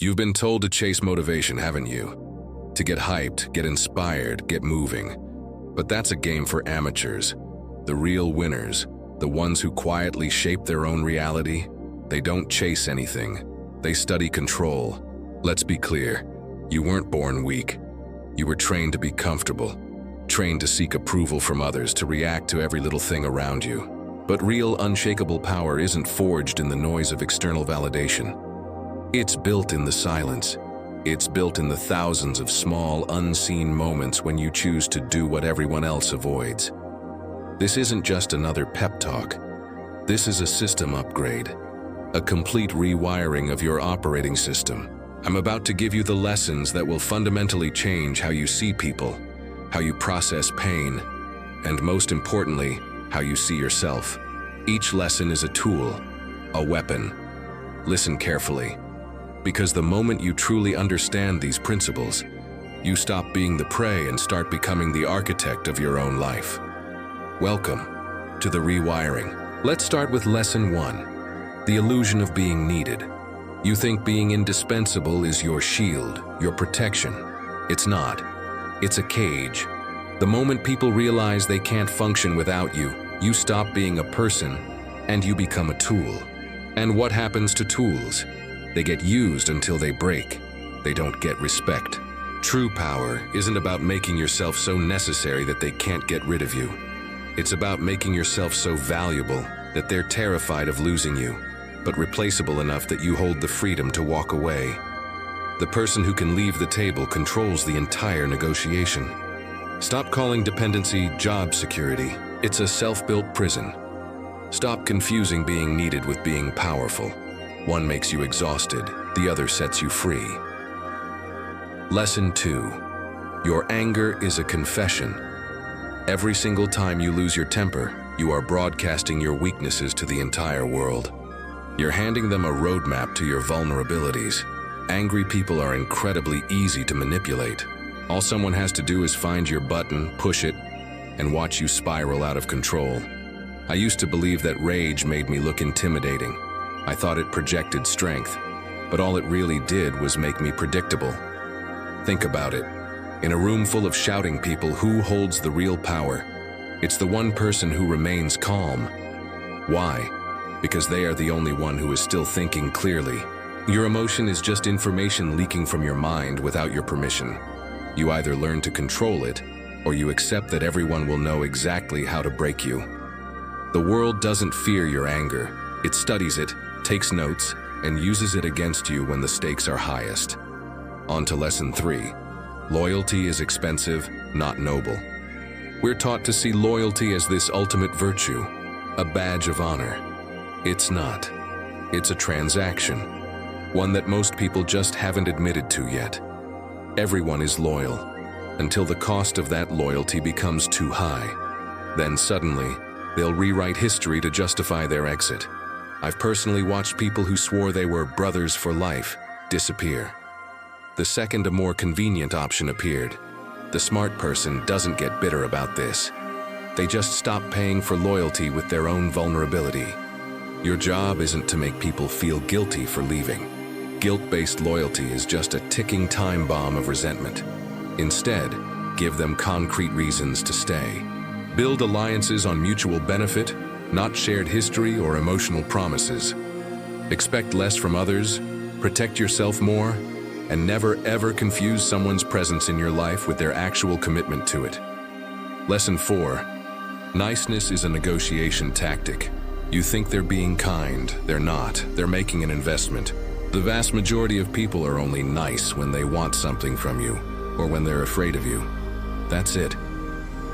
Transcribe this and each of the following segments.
You've been told to chase motivation, haven't you? To get hyped, get inspired, get moving. But that's a game for amateurs. The real winners, the ones who quietly shape their own reality, they don't chase anything. They study control. Let's be clear, you weren't born weak. You were trained to be comfortable, trained to seek approval from others, to react to every little thing around you. But real, unshakable power isn't forged in the noise of external validation. It's built in the silence. It's built in the thousands of small, unseen moments when you choose to do what everyone else avoids. This isn't just another pep talk. This is a system upgrade, a complete rewiring of your operating system. I'm about to give you the lessons that will fundamentally change how you see people, how you process pain, and most importantly, how you see yourself. Each lesson is a tool, a weapon. Listen carefully. Because the moment you truly understand these principles, you stop being the prey and start becoming the architect of your own life. Welcome to the rewiring. Let's start with lesson 1, the illusion of being needed. You think being indispensable is your shield, your protection. It's not. It's a cage. The moment people realize they can't function without you, you stop being a person and you become a tool. And what happens to tools? They get used until they break. They don't get respect. True power isn't about making yourself so necessary that they can't get rid of you. It's about making yourself so valuable that they're terrified of losing you, but replaceable enough that you hold the freedom to walk away. The person who can leave the table controls the entire negotiation. Stop calling dependency job security. It's a self-built prison. Stop confusing being needed with being powerful. One makes you exhausted, the other sets you free. Lesson 2. Your anger is a confession. Every single time you lose your temper, you are broadcasting your weaknesses to the entire world. You're handing them a roadmap to your vulnerabilities. Angry people are incredibly easy to manipulate. All someone has to do is find your button, push it, and watch you spiral out of control. I used to believe that rage made me look intimidating. I thought it projected strength, but all it really did was make me predictable. Think about it. In a room full of shouting people, who holds the real power? It's the one person who remains calm. Why? Because they are the only one who is still thinking clearly. Your emotion is just information leaking from your mind without your permission. You either learn to control it, or you accept that everyone will know exactly how to break you. The world doesn't fear your anger. It studies it, takes notes, and uses it against you when the stakes are highest. On to lesson 3. Loyalty is expensive, not noble. We're taught to see loyalty as this ultimate virtue, a badge of honor. It's not. It's a transaction, one that most people just haven't admitted to yet. Everyone is loyal, until the cost of that loyalty becomes too high. Then suddenly, they'll rewrite history to justify their exit. I've personally watched people who swore they were brothers for life disappear. The second a more convenient option appeared, the smart person doesn't get bitter about this. They just stop paying for loyalty with their own vulnerability. Your job isn't to make people feel guilty for leaving. Guilt-based loyalty is just a ticking time bomb of resentment. Instead, give them concrete reasons to stay. Build alliances on mutual benefit, not shared history or emotional promises. Expect less from others, protect yourself more, and never ever confuse someone's presence in your life with their actual commitment to it. Lesson 4. Niceness is a negotiation tactic. You think they're being kind. They're not. They're making an investment. The vast majority of people are only nice when they want something from you, or when they're afraid of you. That's it.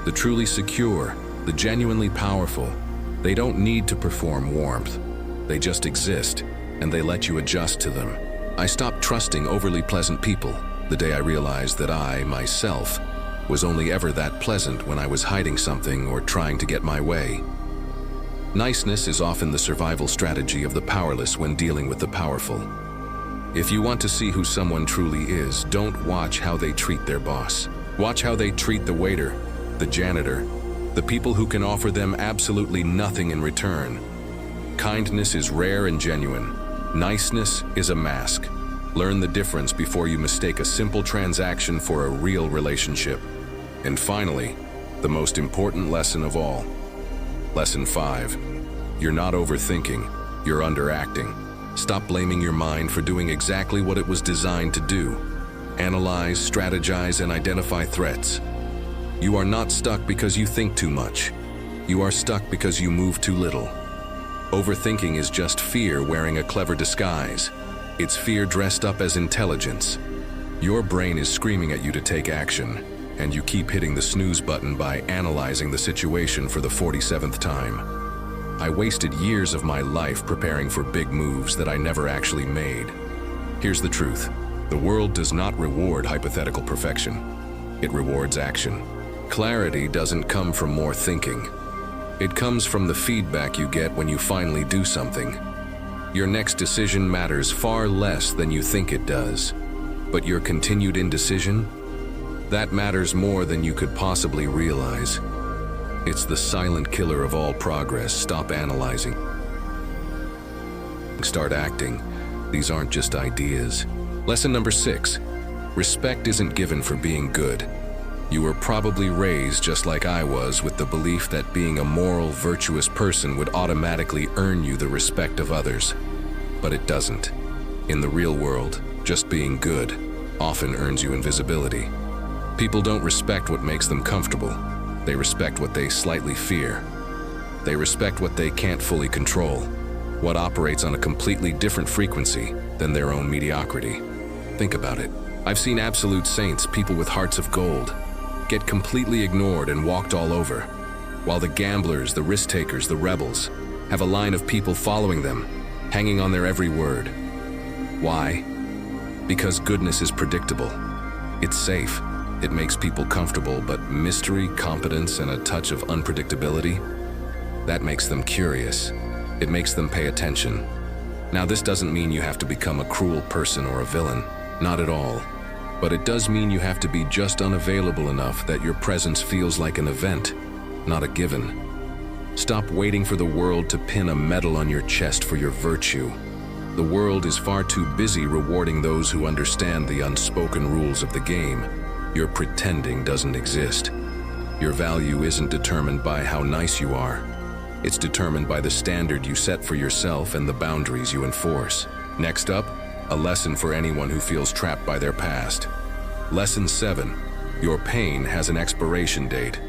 The truly secure, the genuinely powerful, they don't need to perform warmth. They just exist, and they let you adjust to them. I stopped trusting overly pleasant people the day I realized that I, myself, was only ever that pleasant when I was hiding something or trying to get my way. Niceness is often the survival strategy of the powerless when dealing with the powerful. If you want to see who someone truly is, don't watch how they treat their boss. Watch how they treat the waiter, the janitor, the people who can offer them absolutely nothing in return. Kindness is rare and genuine. Niceness is a mask. Learn the difference before you mistake a simple transaction for a real relationship. And finally, the most important lesson of all. Lesson 5. You're not overthinking, you're underacting. Stop blaming your mind for doing exactly what it was designed to do. Analyze, strategize, and identify threats. You are not stuck because you think too much. You are stuck because you move too little. Overthinking is just fear wearing a clever disguise. It's fear dressed up as intelligence. Your brain is screaming at you to take action, and you keep hitting the snooze button by analyzing the situation for the 47th time. I wasted years of my life preparing for big moves that I never actually made. Here's the truth. The world does not reward hypothetical perfection. It rewards action. Clarity doesn't come from more thinking. It comes from the feedback you get when you finally do something. Your next decision matters far less than you think it does. But your continued indecision? That matters more than you could possibly realize. It's the silent killer of all progress. Stop analyzing. Start acting. These aren't just ideas. Lesson number 6. Respect isn't given for being good. You were probably raised just like I was with the belief that being a moral, virtuous person would automatically earn you the respect of others. But it doesn't. In the real world, just being good often earns you invisibility. People don't respect what makes them comfortable. They respect what they slightly fear. They respect what they can't fully control, what operates on a completely different frequency than their own mediocrity. Think about it. I've seen absolute saints, people with hearts of gold, get completely ignored and walked all over, while the gamblers, the risk-takers, the rebels have a line of people following them, hanging on their every word. Why? Because goodness is predictable. It's safe. It makes people comfortable, but mystery, competence, and a touch of unpredictability, that makes them curious. It makes them pay attention. Now, this doesn't mean you have to become a cruel person or a villain. Not at all. But it does mean you have to be just unavailable enough that your presence feels like an event, not a given. Stop waiting for the world to pin a medal on your chest for your virtue. The world is far too busy rewarding those who understand the unspoken rules of the game. Your pretending doesn't exist. Your value isn't determined by how nice you are. It's determined by the standard you set for yourself and the boundaries you enforce. Next up, a lesson for anyone who feels trapped by their past. Lesson 7. Your pain has an expiration date.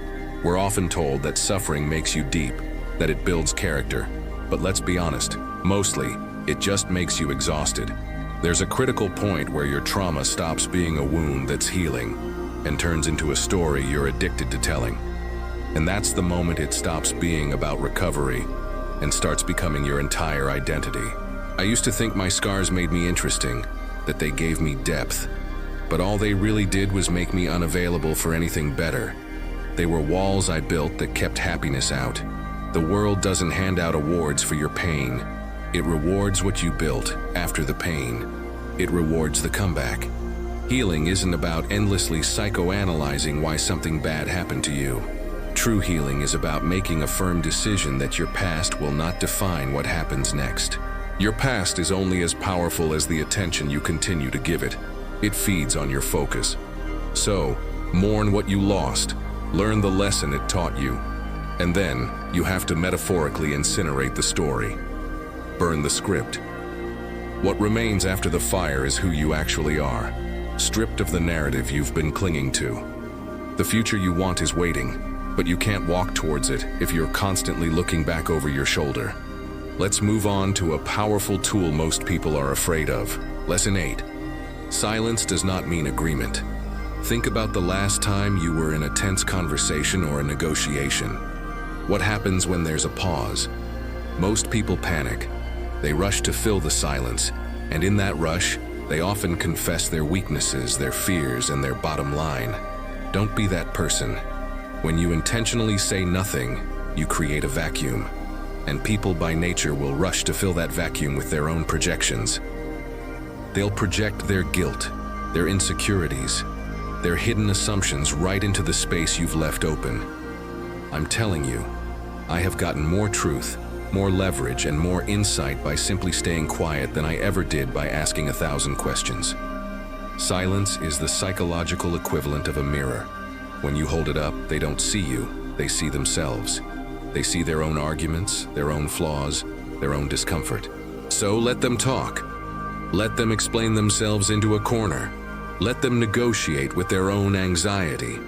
We're often told that suffering makes you deep, that it builds character. But let's be honest, mostly, it just makes you exhausted. There's a critical point where your trauma stops being a wound that's healing and turns into a story you're addicted to telling. And that's the moment it stops being about recovery and starts becoming your entire identity. I used to think my scars made me interesting, that they gave me depth. But all they really did was make me unavailable for anything better. They were walls I built that kept happiness out. The world doesn't hand out awards for your pain. It rewards what you built after the pain. It rewards the comeback. Healing isn't about endlessly psychoanalyzing why something bad happened to you. True healing is about making a firm decision that your past will not define what happens next. Your past is only as powerful as the attention you continue to give it. It feeds on your focus. So, mourn what you lost, learn the lesson it taught you, and then you have to metaphorically incinerate the story. Burn the script. What remains after the fire is who you actually are, stripped of the narrative you've been clinging to. The future you want is waiting, but you can't walk towards it if you're constantly looking back over your shoulder. Let's move on to a powerful tool most people are afraid of. Lesson 8. Silence does not mean agreement. Think about the last time you were in a tense conversation or a negotiation. What happens when there's a pause? Most people panic. They rush to fill the silence, and in that rush, they often confess their weaknesses, their fears, and their bottom line. Don't be that person. When you intentionally say nothing, you create a vacuum. And people by nature will rush to fill that vacuum with their own projections. They'll project their guilt, their insecurities, their hidden assumptions right into the space you've left open. I'm telling you, I have gotten more truth, more leverage, and more insight by simply staying quiet than I ever did by asking 1,000 questions. Silence is the psychological equivalent of a mirror. When you hold it up, they don't see you, they see themselves. They see their own arguments, their own flaws, their own discomfort. So let them talk. Let them explain themselves into a corner. Let them negotiate with their own anxiety.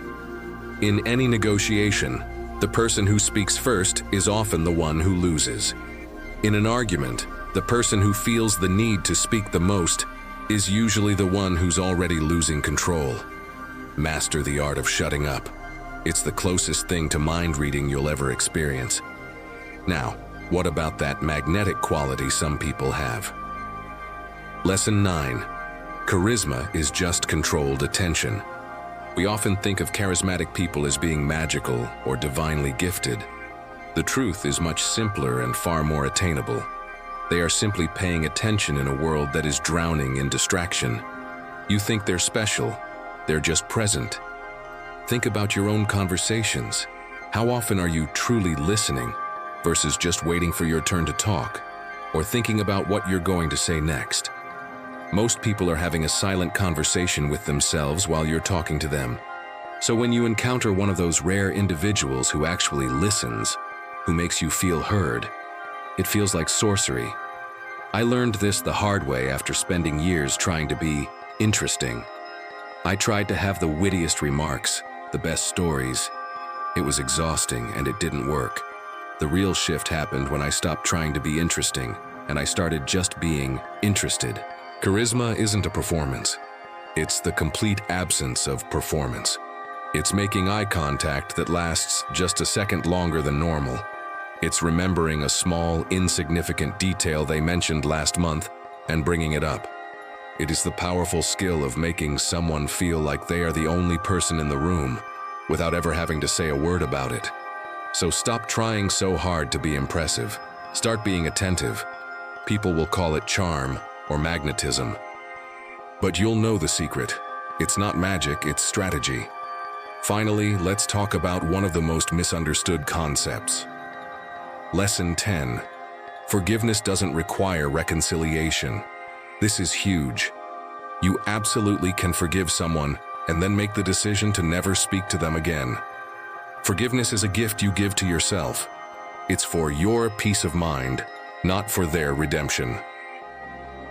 In any negotiation, the person who speaks first is often the one who loses. In an argument, the person who feels the need to speak the most is usually the one who's already losing control. Master the art of shutting up. It's the closest thing to mind reading you'll ever experience. Now, what about that magnetic quality some people have? Lesson 9. Charisma is just controlled attention. We often think of charismatic people as being magical or divinely gifted. The truth is much simpler and far more attainable. They are simply paying attention in a world that is drowning in distraction. You think they're special, they're just present. Think about your own conversations. How often are you truly listening versus just waiting for your turn to talk, or thinking about what you're going to say next? Most people are having a silent conversation with themselves while you're talking to them. So when you encounter one of those rare individuals who actually listens, who makes you feel heard, it feels like sorcery. I learned this the hard way after spending years trying to be interesting. I tried to have the wittiest remarks, the best stories. It was exhausting and it didn't work. The real shift happened when I stopped trying to be interesting and I started just being interested. Charisma isn't a performance. It's the complete absence of performance. It's making eye contact that lasts just a second longer than normal. It's remembering a small, insignificant detail they mentioned last month and bringing it up. It is the powerful skill of making someone feel like they are the only person in the room without ever having to say a word about it. So stop trying so hard to be impressive. Start being attentive. People will call it charm or magnetism. But you'll know the secret. It's not magic, it's strategy. Finally, let's talk about one of the most misunderstood concepts. Lesson 10. Forgiveness doesn't require reconciliation. This is huge. You absolutely can forgive someone and then make the decision to never speak to them again. Forgiveness is a gift you give to yourself. It's for your peace of mind, not for their redemption.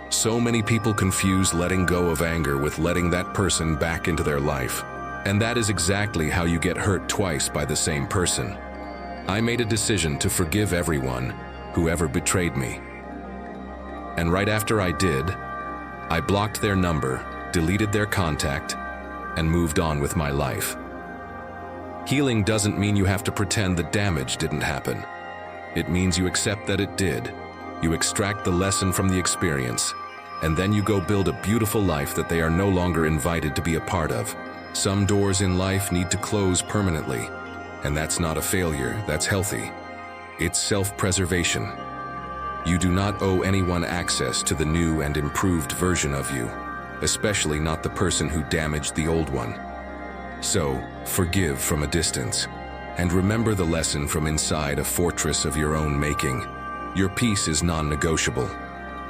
So many people confuse letting go of anger with letting that person back into their life. And that is exactly how you get hurt twice by the same person. I made a decision to forgive everyone who ever betrayed me. And right after I did, I blocked their number, deleted their contact, and moved on with my life. Healing doesn't mean you have to pretend the damage didn't happen. It means you accept that it did. You extract the lesson from the experience, and then you go build a beautiful life that they are no longer invited to be a part of. Some doors in life need to close permanently, and that's not a failure, that's healthy. It's self-preservation. You do not owe anyone access to the new and improved version of you, especially not the person who damaged the old one. So, forgive from a distance, and remember the lesson from inside a fortress of your own making. Your peace is non-negotiable.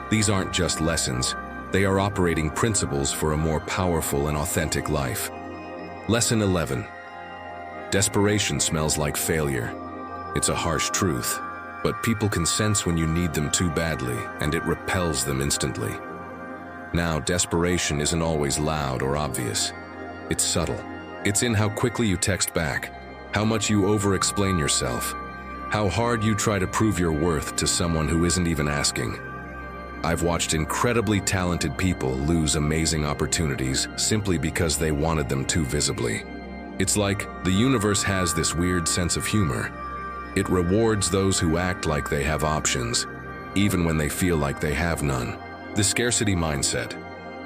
These aren't just lessons, they are operating principles for a more powerful and authentic life. Lesson 11. Desperation smells like failure. It's a harsh truth, but people can sense when you need them too badly, and it repels them instantly. Now, desperation isn't always loud or obvious. It's subtle. It's in how quickly you text back, how much you over-explain yourself, how hard you try to prove your worth to someone who isn't even asking. I've watched incredibly talented people lose amazing opportunities simply because they wanted them too visibly. It's like the universe has this weird sense of humor. It rewards those who act like they have options, even when they feel like they have none. The scarcity mindset,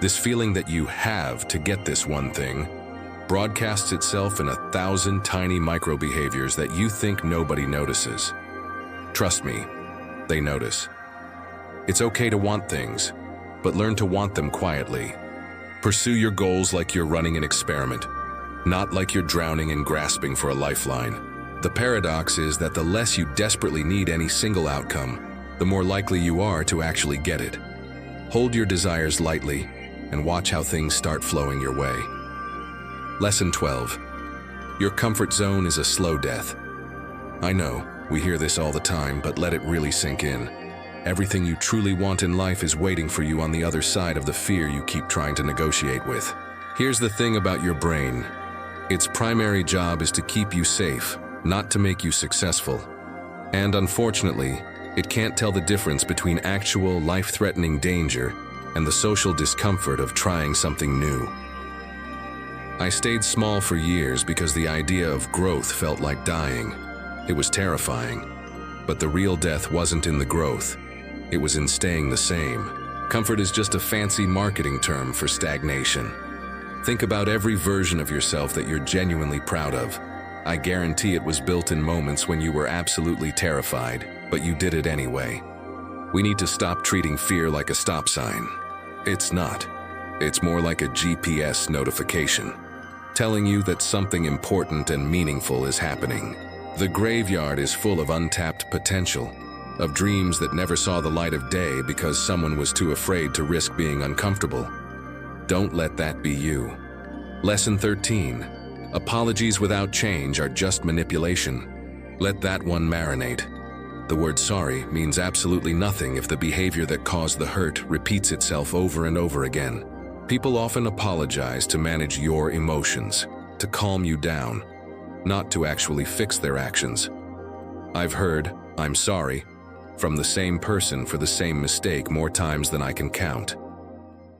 this feeling that you have to get this one thing, broadcasts itself in 1,000 tiny micro-behaviors that you think nobody notices. Trust me, they notice. It's okay to want things, but learn to want them quietly. Pursue your goals like you're running an experiment, not like you're drowning and grasping for a lifeline. The paradox is that the less you desperately need any single outcome, the more likely you are to actually get it. Hold your desires lightly and watch how things start flowing your way. Lesson 12. Your comfort zone is a slow death. I know, we hear this all the time, but let it really sink in. Everything you truly want in life is waiting for you on the other side of the fear you keep trying to negotiate with. Here's the thing about your brain. Its primary job is to keep you safe, not to make you successful. And unfortunately, it can't tell the difference between actual life-threatening danger and the social discomfort of trying something new. I stayed small for years because the idea of growth felt like dying. It was terrifying. But the real death wasn't in the growth. It was in staying the same. Comfort is just a fancy marketing term for stagnation. Think about every version of yourself that you're genuinely proud of. I guarantee it was built in moments when you were absolutely terrified, but you did it anyway. We need to stop treating fear like a stop sign. It's not. It's more like a GPS notification, telling you that something important and meaningful is happening. The graveyard is full of untapped potential, of dreams that never saw the light of day because someone was too afraid to risk being uncomfortable. Don't let that be you. Lesson 13. Apologies without change are just manipulation. Let that one marinate. The word sorry means absolutely nothing if the behavior that caused the hurt repeats itself over and over again. People often apologize to manage your emotions, to calm you down, not to actually fix their actions. I've heard, "I'm sorry," from the same person for the same mistake more times than I can count.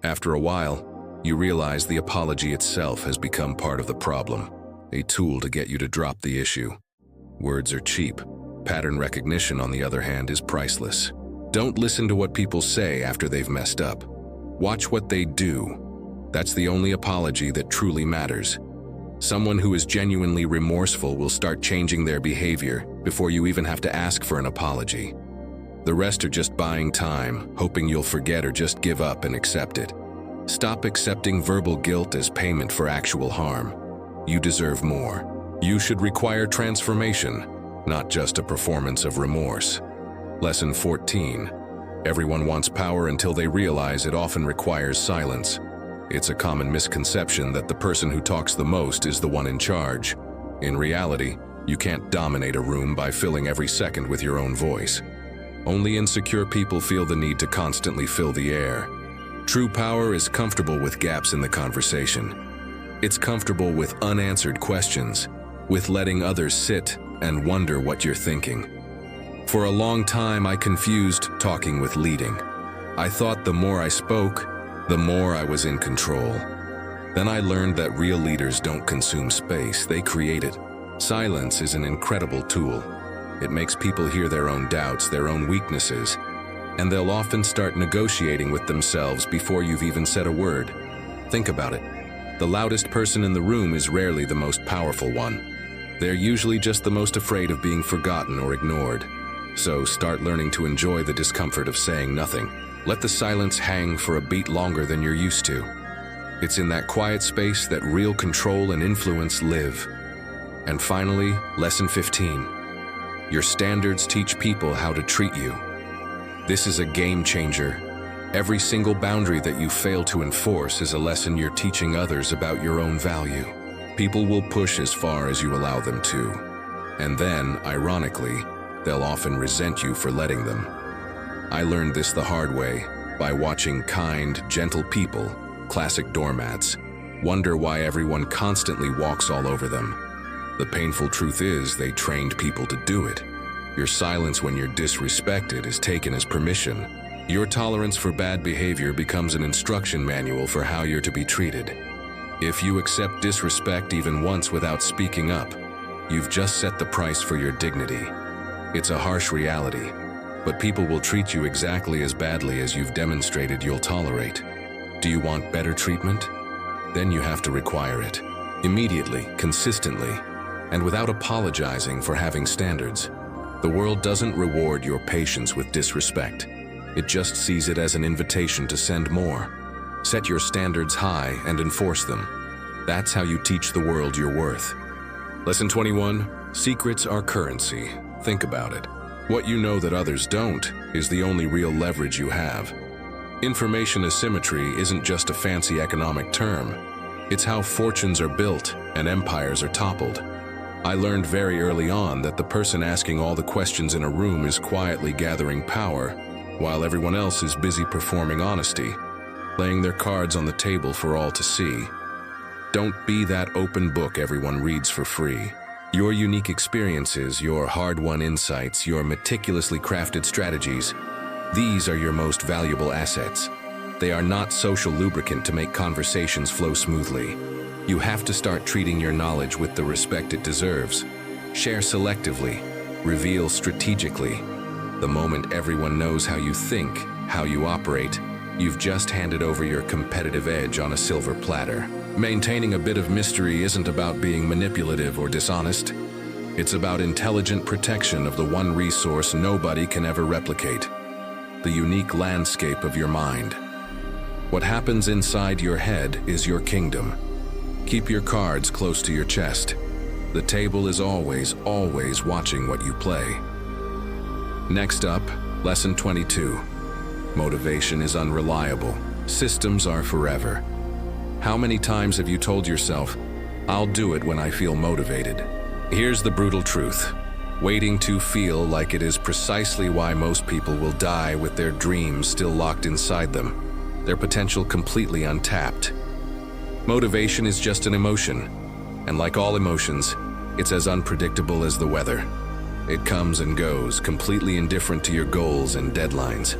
After a while, you realize the apology itself has become part of the problem, a tool to get you to drop the issue. Words are cheap. Pattern recognition, on the other hand, is priceless. Don't listen to what people say after they've messed up. Watch what they do. That's the only apology that truly matters. Someone who is genuinely remorseful will start changing their behavior before you even have to ask for an apology. The rest are just buying time, hoping you'll forget or just give up and accept it. Stop accepting verbal guilt as payment for actual harm. You deserve more. You should require transformation, not just a performance of remorse. Lesson 14. Everyone wants power until they realize it often requires silence. It's a common misconception that the person who talks the most is the one in charge. In reality, you can't dominate a room by filling every second with your own voice. Only insecure people feel the need to constantly fill the air. True power is comfortable with gaps in the conversation. It's comfortable with unanswered questions, with letting others sit and wonder what you're thinking. For a long time, I confused talking with leading. I thought the more I spoke, the more I was in control. Then I learned that real leaders don't consume space, they create it. Silence is an incredible tool. It makes people hear their own doubts, their own weaknesses, and they'll often start negotiating with themselves before you've even said a word. Think about it. The loudest person in the room is rarely the most powerful one. They're usually just the most afraid of being forgotten or ignored. So start learning to enjoy the discomfort of saying nothing. Let the silence hang for a beat longer than you're used to. It's in that quiet space that real control and influence live. And finally, lesson 15. Your standards teach people how to treat you. This is a game changer. Every single boundary that you fail to enforce is a lesson you're teaching others about your own value. People will push as far as you allow them to. And then, ironically, they'll often resent you for letting them. I learned this the hard way by watching kind, gentle people, classic doormats, wonder why everyone constantly walks all over them. The painful truth is they trained people to do it. Your silence when you're disrespected is taken as permission. Your tolerance for bad behavior becomes an instruction manual for how you're to be treated. If you accept disrespect even once without speaking up, you've just set the price for your dignity. It's a harsh reality, but people will treat you exactly as badly as you've demonstrated you'll tolerate. Do you want better treatment? Then you have to require it. Immediately, consistently, and without apologizing for having standards. The world doesn't reward your patience with disrespect. It just sees it as an invitation to send more. Set your standards high and enforce them. That's how you teach the world your worth. Lesson 21. Secrets are currency. Think about it. What you know that others don't is the only real leverage you have. Information asymmetry isn't just a fancy economic term. It's how fortunes are built and empires are toppled. I learned very early on that the person asking all the questions in a room is quietly gathering power, while everyone else is busy performing honesty, laying their cards on the table for all to see. Don't be that open book everyone reads for free. Your unique experiences, your hard-won insights, your meticulously crafted strategies, these are your most valuable assets. They are not social lubricant to make conversations flow smoothly. You have to start treating your knowledge with the respect it deserves. Share selectively, reveal strategically. The moment everyone knows how you think, how you operate, you've just handed over your competitive edge on a silver platter. Maintaining a bit of mystery isn't about being manipulative or dishonest. It's about intelligent protection of the one resource nobody can ever replicate: the unique landscape of your mind. What happens inside your head is your kingdom. Keep your cards close to your chest. The table is always, always watching what you play. Next up, Lesson 22. Motivation is unreliable. Systems are forever. How many times have you told yourself, "I'll do it when I feel motivated"? Here's the brutal truth. Waiting to feel like it is precisely why most people will die with their dreams still locked inside them, their potential completely untapped. Motivation is just an emotion, and like all emotions, it's as unpredictable as the weather. It comes and goes, completely indifferent to your goals and deadlines.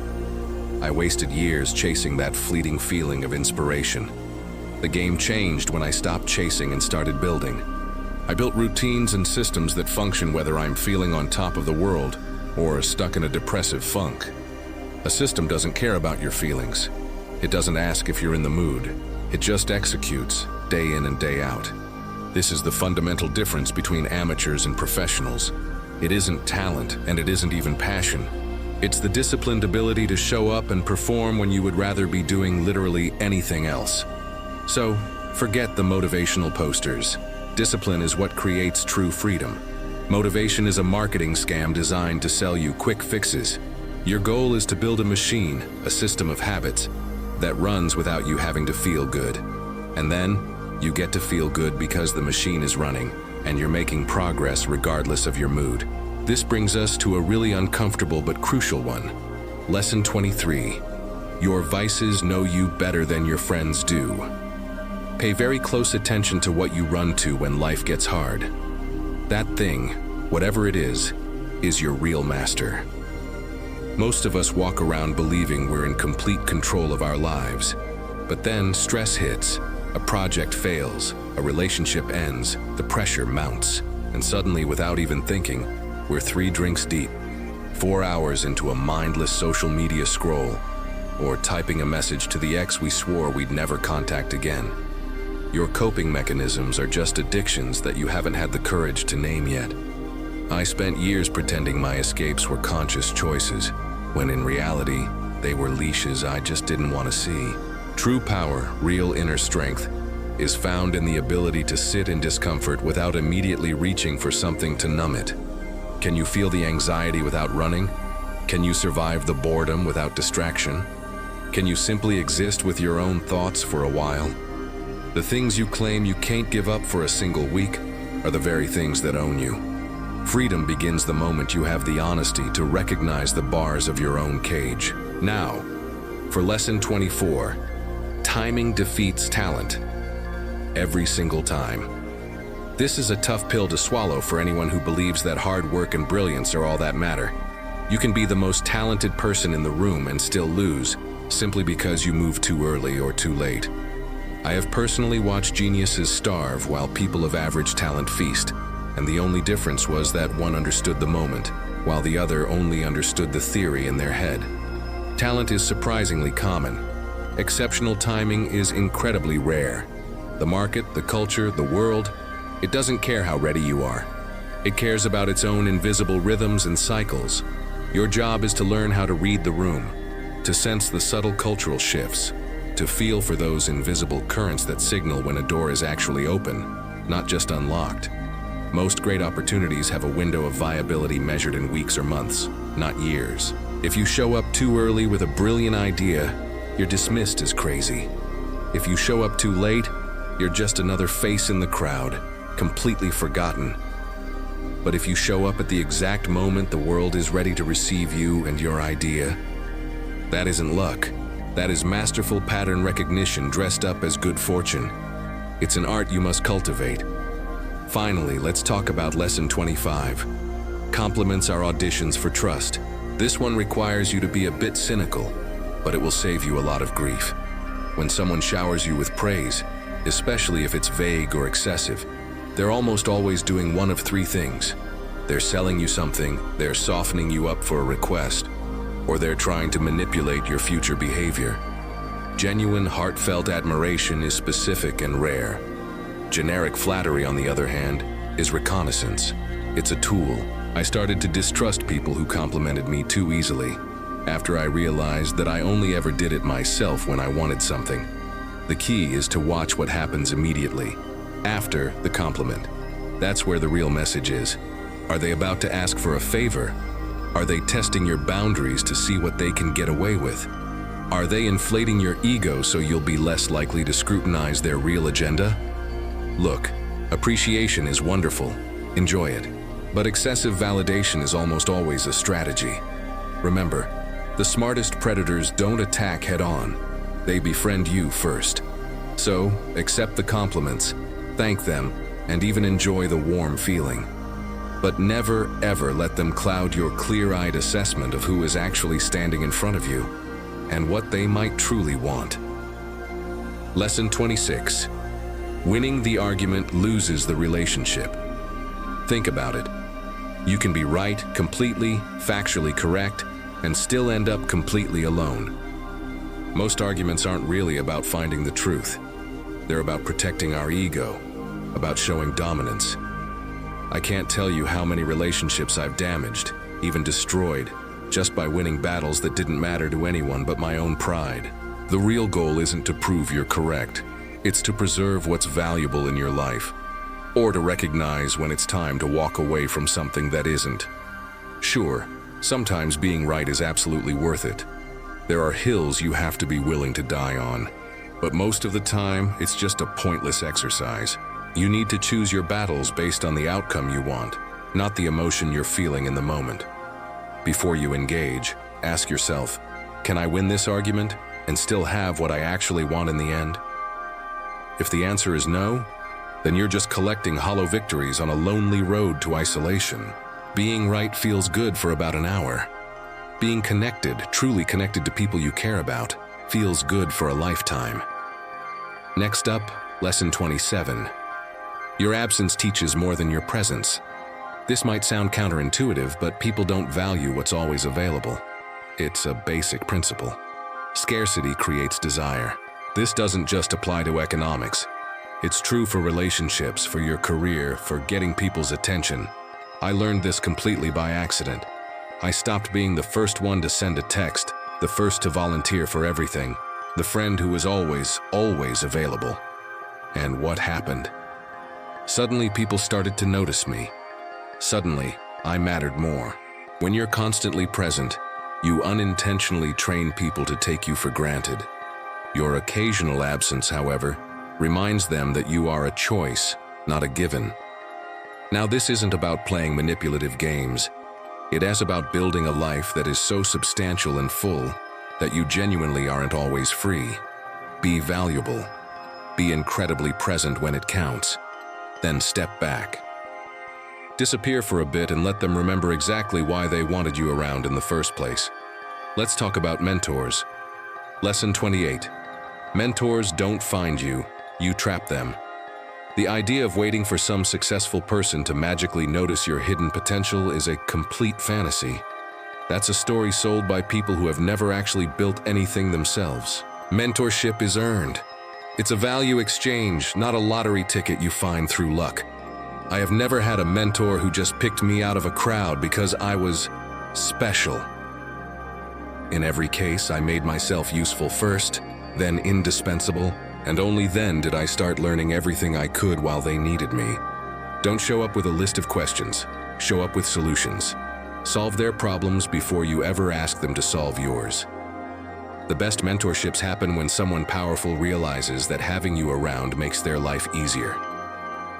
I wasted years chasing that fleeting feeling of inspiration. The game changed when I stopped chasing and started building. I built routines and systems that function whether I'm feeling on top of the world or stuck in a depressive funk. A system doesn't care about your feelings. It doesn't ask if you're in the mood. It just executes, day in and day out. This is the fundamental difference between amateurs and professionals. It isn't talent, and it isn't even passion. It's the disciplined ability to show up and perform when you would rather be doing literally anything else. So, forget the motivational posters. Discipline is what creates true freedom. Motivation is a marketing scam designed to sell you quick fixes. Your goal is to build a machine, a system of habits, that runs without you having to feel good. And then, you get to feel good because the machine is running, and you're making progress regardless of your mood. This brings us to a really uncomfortable but crucial one. Lesson 23. Your vices know you better than your friends do. Pay very close attention to what you run to when life gets hard. That thing, whatever it is your real master. Most of us walk around believing we're in complete control of our lives. But then stress hits, a project fails, a relationship ends, the pressure mounts, and suddenly, without even thinking, we're 3 drinks deep, 4 hours into a mindless social media scroll, or typing a message to the ex we swore we'd never contact again. Your coping mechanisms are just addictions that you haven't had the courage to name yet. I spent years pretending my escapes were conscious choices, when in reality, they were leashes I just didn't want to see. True power, real inner strength, is found in the ability to sit in discomfort without immediately reaching for something to numb it. Can you feel the anxiety without running? Can you survive the boredom without distraction? Can you simply exist with your own thoughts for a while? The things you claim you can't give up for a single week are the very things that own you. Freedom begins the moment you have the honesty to recognize the bars of your own cage. Now, for Lesson 24, timing defeats talent. Every single time. This is a tough pill to swallow for anyone who believes that hard work and brilliance are all that matter. You can be the most talented person in the room and still lose, simply because you move too early or too late. I have personally watched geniuses starve while people of average talent feast, and the only difference was that one understood the moment, while the other only understood the theory in their head. Talent is surprisingly common. Exceptional timing is incredibly rare. The market, the culture, the world, it doesn't care how ready you are. It cares about its own invisible rhythms and cycles. Your job is to learn how to read the room, to sense the subtle cultural shifts, to feel for those invisible currents that signal when a door is actually open, not just unlocked. Most great opportunities have a window of viability measured in weeks or months, not years. If you show up too early with a brilliant idea, you're dismissed as crazy. If you show up too late, you're just another face in the crowd, completely forgotten. But if you show up at the exact moment the world is ready to receive you and your idea, that isn't luck. That is masterful pattern recognition dressed up as good fortune. It's an art you must cultivate. Finally, let's talk about Lesson 25. Compliments are auditions for trust. This one requires you to be a bit cynical, but it will save you a lot of grief. When someone showers you with praise, especially if it's vague or excessive, they're almost always doing one of three things. They're selling you something, they're softening you up for a request, or they're trying to manipulate your future behavior. Genuine, heartfelt admiration is specific and rare. Generic flattery, on the other hand, is reconnaissance. It's a tool. I started to distrust people who complimented me too easily, after I realized that I only ever did it myself when I wanted something. The key is to watch what happens immediately, after the compliment. That's where the real message is. Are they about to ask for a favor? Are they testing your boundaries to see what they can get away with? Are they inflating your ego so you'll be less likely to scrutinize their real agenda? Look, appreciation is wonderful. Enjoy it. But excessive validation is almost always a strategy. Remember, the smartest predators don't attack head-on. They befriend you first. So, accept the compliments, thank them, and even enjoy the warm feeling. But never, ever let them cloud your clear-eyed assessment of who is actually standing in front of you and what they might truly want. Lesson 26. Winning the argument loses the relationship. Think about it. You can be right, completely, factually correct, and still end up completely alone. Most arguments aren't really about finding the truth. They're about protecting our ego, about showing dominance. I can't tell you how many relationships I've damaged, even destroyed, just by winning battles that didn't matter to anyone but my own pride. The real goal isn't to prove you're correct. It's to preserve what's valuable in your life, or to recognize when it's time to walk away from something that isn't. Sure, sometimes being right is absolutely worth it. There are hills you have to be willing to die on, but most of the time, it's just a pointless exercise. You need to choose your battles based on the outcome you want, not the emotion you're feeling in the moment. Before you engage, ask yourself, can I win this argument and still have what I actually want in the end? If the answer is no, then you're just collecting hollow victories on a lonely road to isolation. Being right feels good for about an hour. Being connected, truly connected to people you care about, feels good for a lifetime. Next up, Lesson 27. Your absence teaches more than your presence. This might sound counterintuitive, but people don't value what's always available. It's a basic principle. Scarcity creates desire. This doesn't just apply to economics. It's true for relationships, for your career, for getting people's attention. I learned this completely by accident. I stopped being the first one to send a text, the first to volunteer for everything, the friend who was always available. And what happened? Suddenly, people started to notice me. Suddenly, I mattered more. When you're constantly present, you unintentionally train people to take you for granted. Your occasional absence, however, reminds them that you are a choice, not a given. Now, this isn't about playing manipulative games. It is about building a life that is so substantial and full that you genuinely aren't always free. Be valuable. Be incredibly present when it counts. Then step back. Disappear for a bit and let them remember exactly why they wanted you around in the first place. Let's talk about mentors. Lesson 28. Mentors don't find you, you trap them. The idea of waiting for some successful person to magically notice your hidden potential is a complete fantasy. That's a story sold by people who have never actually built anything themselves. Mentorship is earned. It's a value exchange, not a lottery ticket you find through luck. I have never had a mentor who just picked me out of a crowd because I was special. In every case, I made myself useful first, then indispensable, and only then did I start learning everything I could while they needed me. Don't show up with a list of questions. Show up with solutions. Solve their problems before you ever ask them to solve yours. The best mentorships happen when someone powerful realizes that having you around makes their life easier.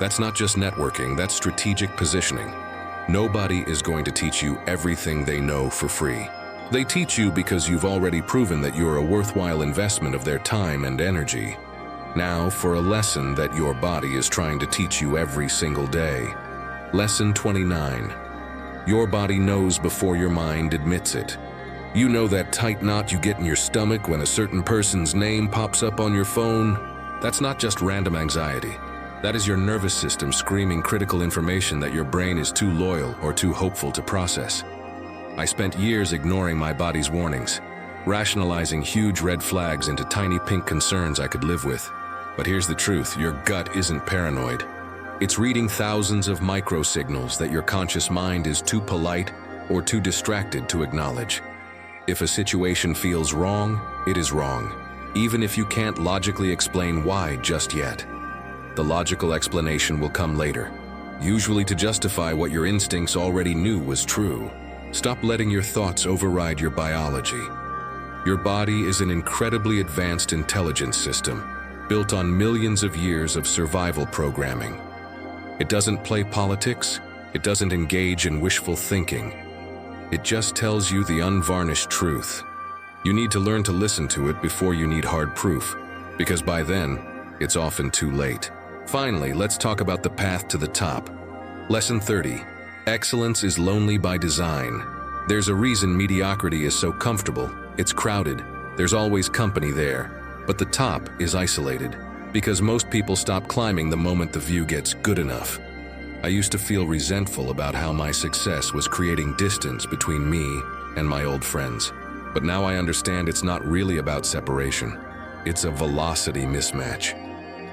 That's not just networking, that's strategic positioning. Nobody is going to teach you everything they know for free. They teach you because you've already proven that you're a worthwhile investment of their time and energy. Now for a lesson that your body is trying to teach you every single day. Lesson 29. Your body knows before your mind admits it. You know that tight knot you get in your stomach when a certain person's name pops up on your phone? That's not just random anxiety. That is your nervous system screaming critical information that your brain is too loyal or too hopeful to process. I spent years ignoring my body's warnings, rationalizing huge red flags into tiny pink concerns I could live with. But here's the truth, your gut isn't paranoid. It's reading thousands of micro signals that your conscious mind is too polite or too distracted to acknowledge. If a situation feels wrong, it is wrong, even if you can't logically explain why just yet. The logical explanation will come later, usually to justify what your instincts already knew was true. Stop letting your thoughts override your biology. Your body is an incredibly advanced intelligence system, built on millions of years of survival programming. It doesn't play politics, it doesn't engage in wishful thinking. It just tells you the unvarnished truth. You need to learn to listen to it before you need hard proof, because by then, it's often too late. Finally, let's talk about the path to the top. Lesson 30. Excellence is lonely by design. There's a reason mediocrity is so comfortable. It's crowded. There's always company there. But the top is isolated, because most people stop climbing the moment the view gets good enough. I used to feel resentful about how my success was creating distance between me and my old friends. But now I understand it's not really about separation. It's a velocity mismatch.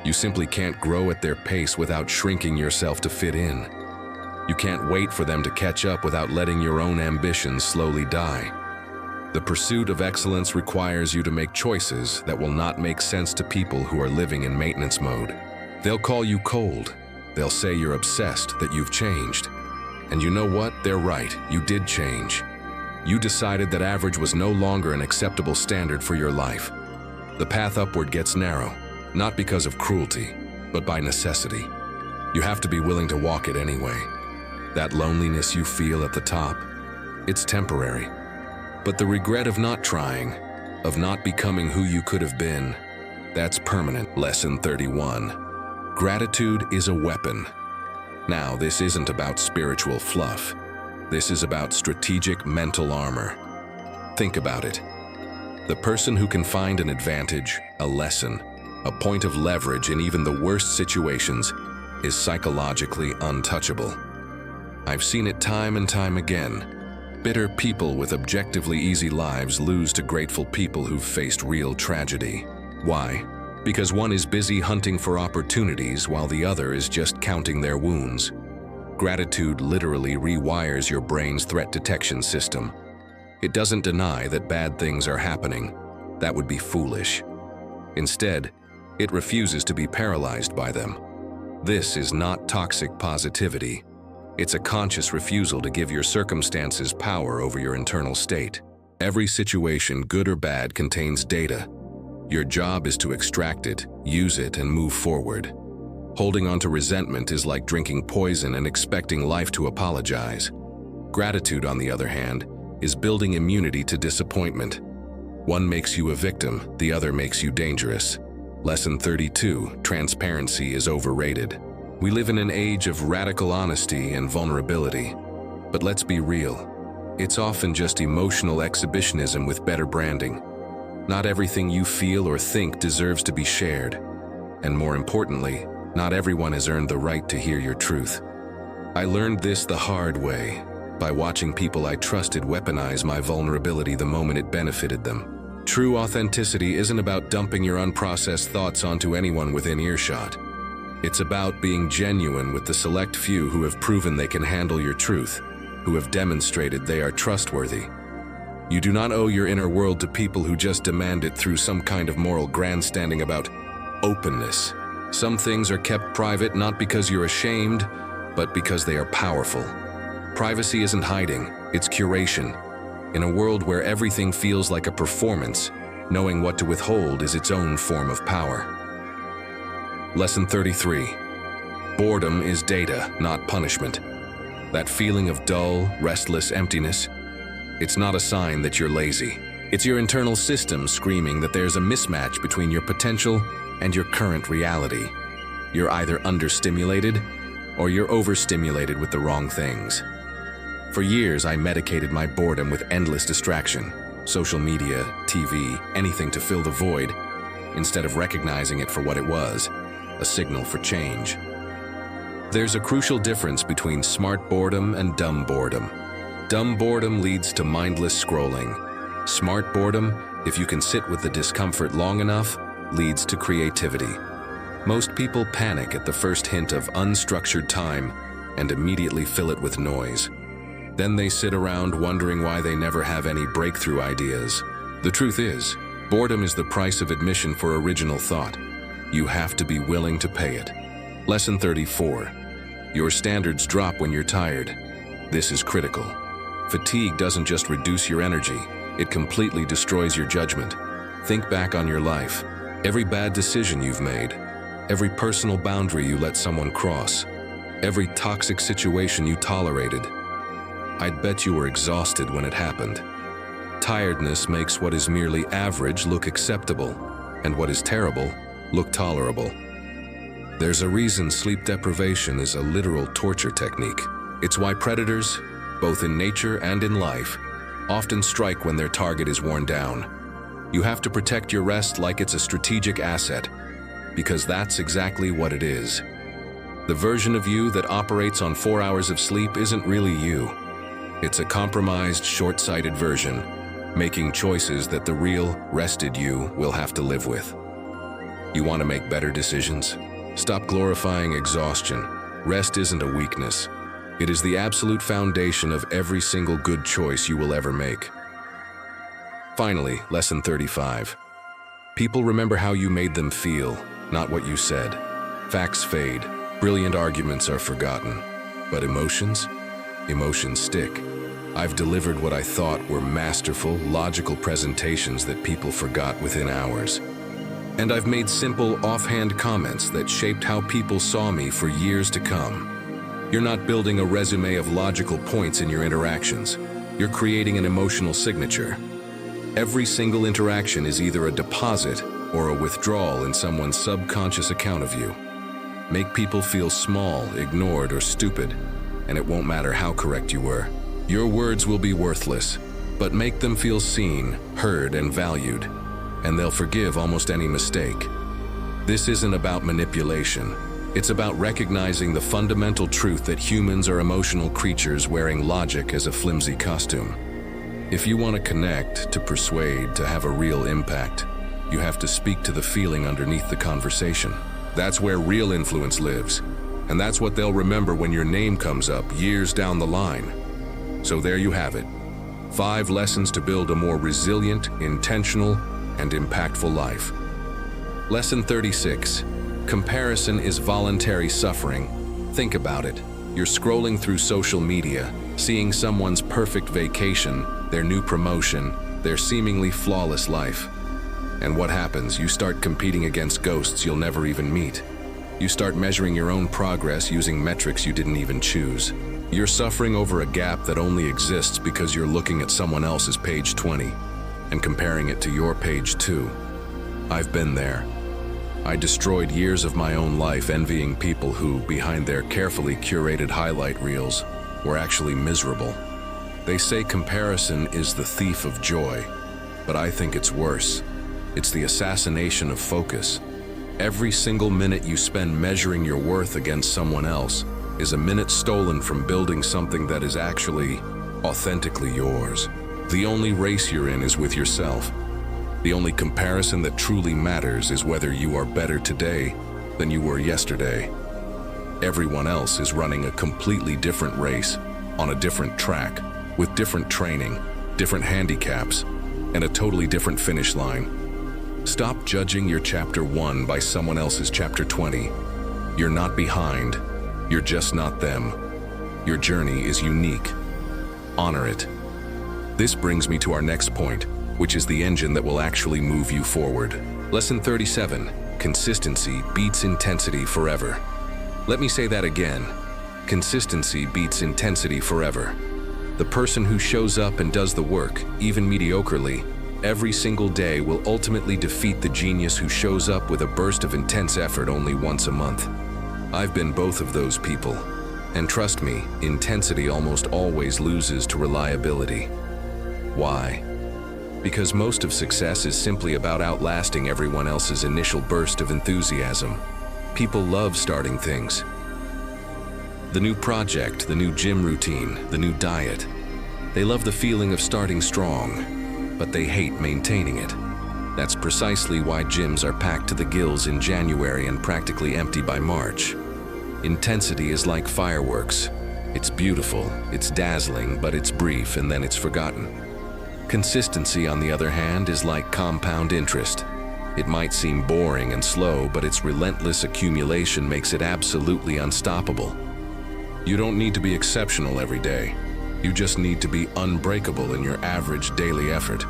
You simply can't grow at their pace without shrinking yourself to fit in. You can't wait for them to catch up without letting your own ambitions slowly die. The pursuit of excellence requires you to make choices that will not make sense to people who are living in maintenance mode. They'll call you cold. They'll say you're obsessed, that you've changed. And you know what? They're right. You did change. You decided that average was no longer an acceptable standard for your life. The path upward gets narrow, not because of cruelty, but by necessity. You have to be willing to walk it anyway. That loneliness you feel at the top, it's temporary. But the regret of not trying, of not becoming who you could have been, that's permanent. Lesson 31. Gratitude is a weapon. Now, this isn't about spiritual fluff. This is about strategic mental armor. Think about it. The person who can find an advantage, a lesson, a point of leverage in even the worst situations is psychologically untouchable. I've seen it time and time again. Bitter people with objectively easy lives lose to grateful people who've faced real tragedy. Why? Because one is busy hunting for opportunities while the other is just counting their wounds. Gratitude literally rewires your brain's threat detection system. It doesn't deny that bad things are happening. That would be foolish. Instead, it refuses to be paralyzed by them. This is not toxic positivity. It's a conscious refusal to give your circumstances power over your internal state. Every situation, good or bad, contains data. Your job is to extract it, use it, and move forward. Holding on to resentment is like drinking poison and expecting life to apologize. Gratitude, on the other hand, is building immunity to disappointment. One makes you a victim, the other makes you dangerous. Lesson 32. Transparency is overrated. We live in an age of radical honesty and vulnerability. But let's be real. It's often just emotional exhibitionism with better branding. Not everything you feel or think deserves to be shared. And more importantly, not everyone has earned the right to hear your truth. I learned this the hard way, by watching people I trusted weaponize my vulnerability the moment it benefited them. True authenticity isn't about dumping your unprocessed thoughts onto anyone within earshot. It's about being genuine with the select few who have proven they can handle your truth, who have demonstrated they are trustworthy. You do not owe your inner world to people who just demand it through some kind of moral grandstanding about openness. Some things are kept private not because you're ashamed, but because they are powerful. Privacy isn't hiding, it's curation. In a world where everything feels like a performance, knowing what to withhold is its own form of power. Lesson 33. Boredom is data, not punishment. That feeling of dull, restless emptiness, it's not a sign that you're lazy. It's your internal system screaming that there's a mismatch between your potential and your current reality. You're either understimulated or you're overstimulated with the wrong things. For years, I medicated my boredom with endless distraction, social media, TV, anything to fill the void, instead of recognizing it for what it was, a signal for change. There's a crucial difference between smart boredom and dumb boredom. Dumb boredom leads to mindless scrolling. Smart boredom, if you can sit with the discomfort long enough, leads to creativity. Most people panic at the first hint of unstructured time and immediately fill it with noise. Then they sit around wondering why they never have any breakthrough ideas. The truth is, boredom is the price of admission for original thought. You have to be willing to pay it. Lesson 34. Your standards drop when you're tired. This is critical. Fatigue doesn't just reduce your energy, it completely destroys your judgment. Think back on your life. Every bad decision you've made, every personal boundary you let someone cross, every toxic situation you tolerated. I'd bet you were exhausted when it happened. Tiredness makes what is merely average look acceptable, and what is terrible look tolerable. There's a reason sleep deprivation is a literal torture technique. It's why predators, both in nature and in life, often strike when their target is worn down. You have to protect your rest like it's a strategic asset, because that's exactly what it is. The version of you that operates on 4 hours of sleep isn't really you. It's a compromised, short-sighted version, making choices that the real, rested you will have to live with. You want to make better decisions? Stop glorifying exhaustion. Rest isn't a weakness. It is the absolute foundation of every single good choice you will ever make. Finally, lesson 35. People remember how you made them feel, not what you said. Facts fade, brilliant arguments are forgotten. But emotions? Emotions stick. I've delivered what I thought were masterful, logical presentations that people forgot within hours. And I've made simple, offhand comments that shaped how people saw me for years to come. You're not building a resume of logical points in your interactions. You're creating an emotional signature. Every single interaction is either a deposit or a withdrawal in someone's subconscious account of you. Make people feel small, ignored, or stupid, and it won't matter how correct you were. Your words will be worthless, but make them feel seen, heard, and valued, and they'll forgive almost any mistake. This isn't about manipulation. It's about recognizing the fundamental truth that humans are emotional creatures wearing logic as a flimsy costume. If you want to connect, to persuade, to have a real impact, you have to speak to the feeling underneath the conversation. That's where real influence lives, and that's what they'll remember when your name comes up years down the line. So there you have it. 5 lessons to build a more resilient, intentional, and impactful life. Lesson 36. Comparison is voluntary suffering. Think about it. You're scrolling through social media, seeing someone's perfect vacation, their new promotion, their seemingly flawless life. And what happens? You start competing against ghosts you'll never even meet. You start measuring your own progress using metrics you didn't even choose. You're suffering over a gap that only exists because you're looking at someone else's page 20 and comparing it to your page 2. I've been there. I destroyed years of my own life envying people who, behind their carefully curated highlight reels, were actually miserable. They say comparison is the thief of joy, but I think it's worse. It's the assassination of focus. Every single minute you spend measuring your worth against someone else is a minute stolen from building something that is actually, authentically yours. The only race you're in is with yourself. The only comparison that truly matters is whether you are better today than you were yesterday. Everyone else is running a completely different race, on a different track, with different training, different handicaps, and a totally different finish line. Stop judging your chapter 1 by someone else's chapter 20. You're not behind. You're just not them. Your journey is unique. Honor it. This brings me to our next point, which is the engine that will actually move you forward. Lesson 37, consistency beats intensity forever. Let me say that again. Consistency beats intensity forever. The person who shows up and does the work, even mediocrely, every single day will ultimately defeat the genius who shows up with a burst of intense effort only once a month. I've been both of those people. And trust me, intensity almost always loses to reliability. Why? Because most of success is simply about outlasting everyone else's initial burst of enthusiasm. People love starting things. The new project, the new gym routine, the new diet. They love the feeling of starting strong, but they hate maintaining it. That's precisely why gyms are packed to the gills in January and practically empty by March. Intensity is like fireworks. It's beautiful, it's dazzling, but it's brief and then it's forgotten. Consistency, on the other hand, is like compound interest. It might seem boring and slow, but its relentless accumulation makes it absolutely unstoppable. You don't need to be exceptional every day. You just need to be unbreakable in your average daily effort.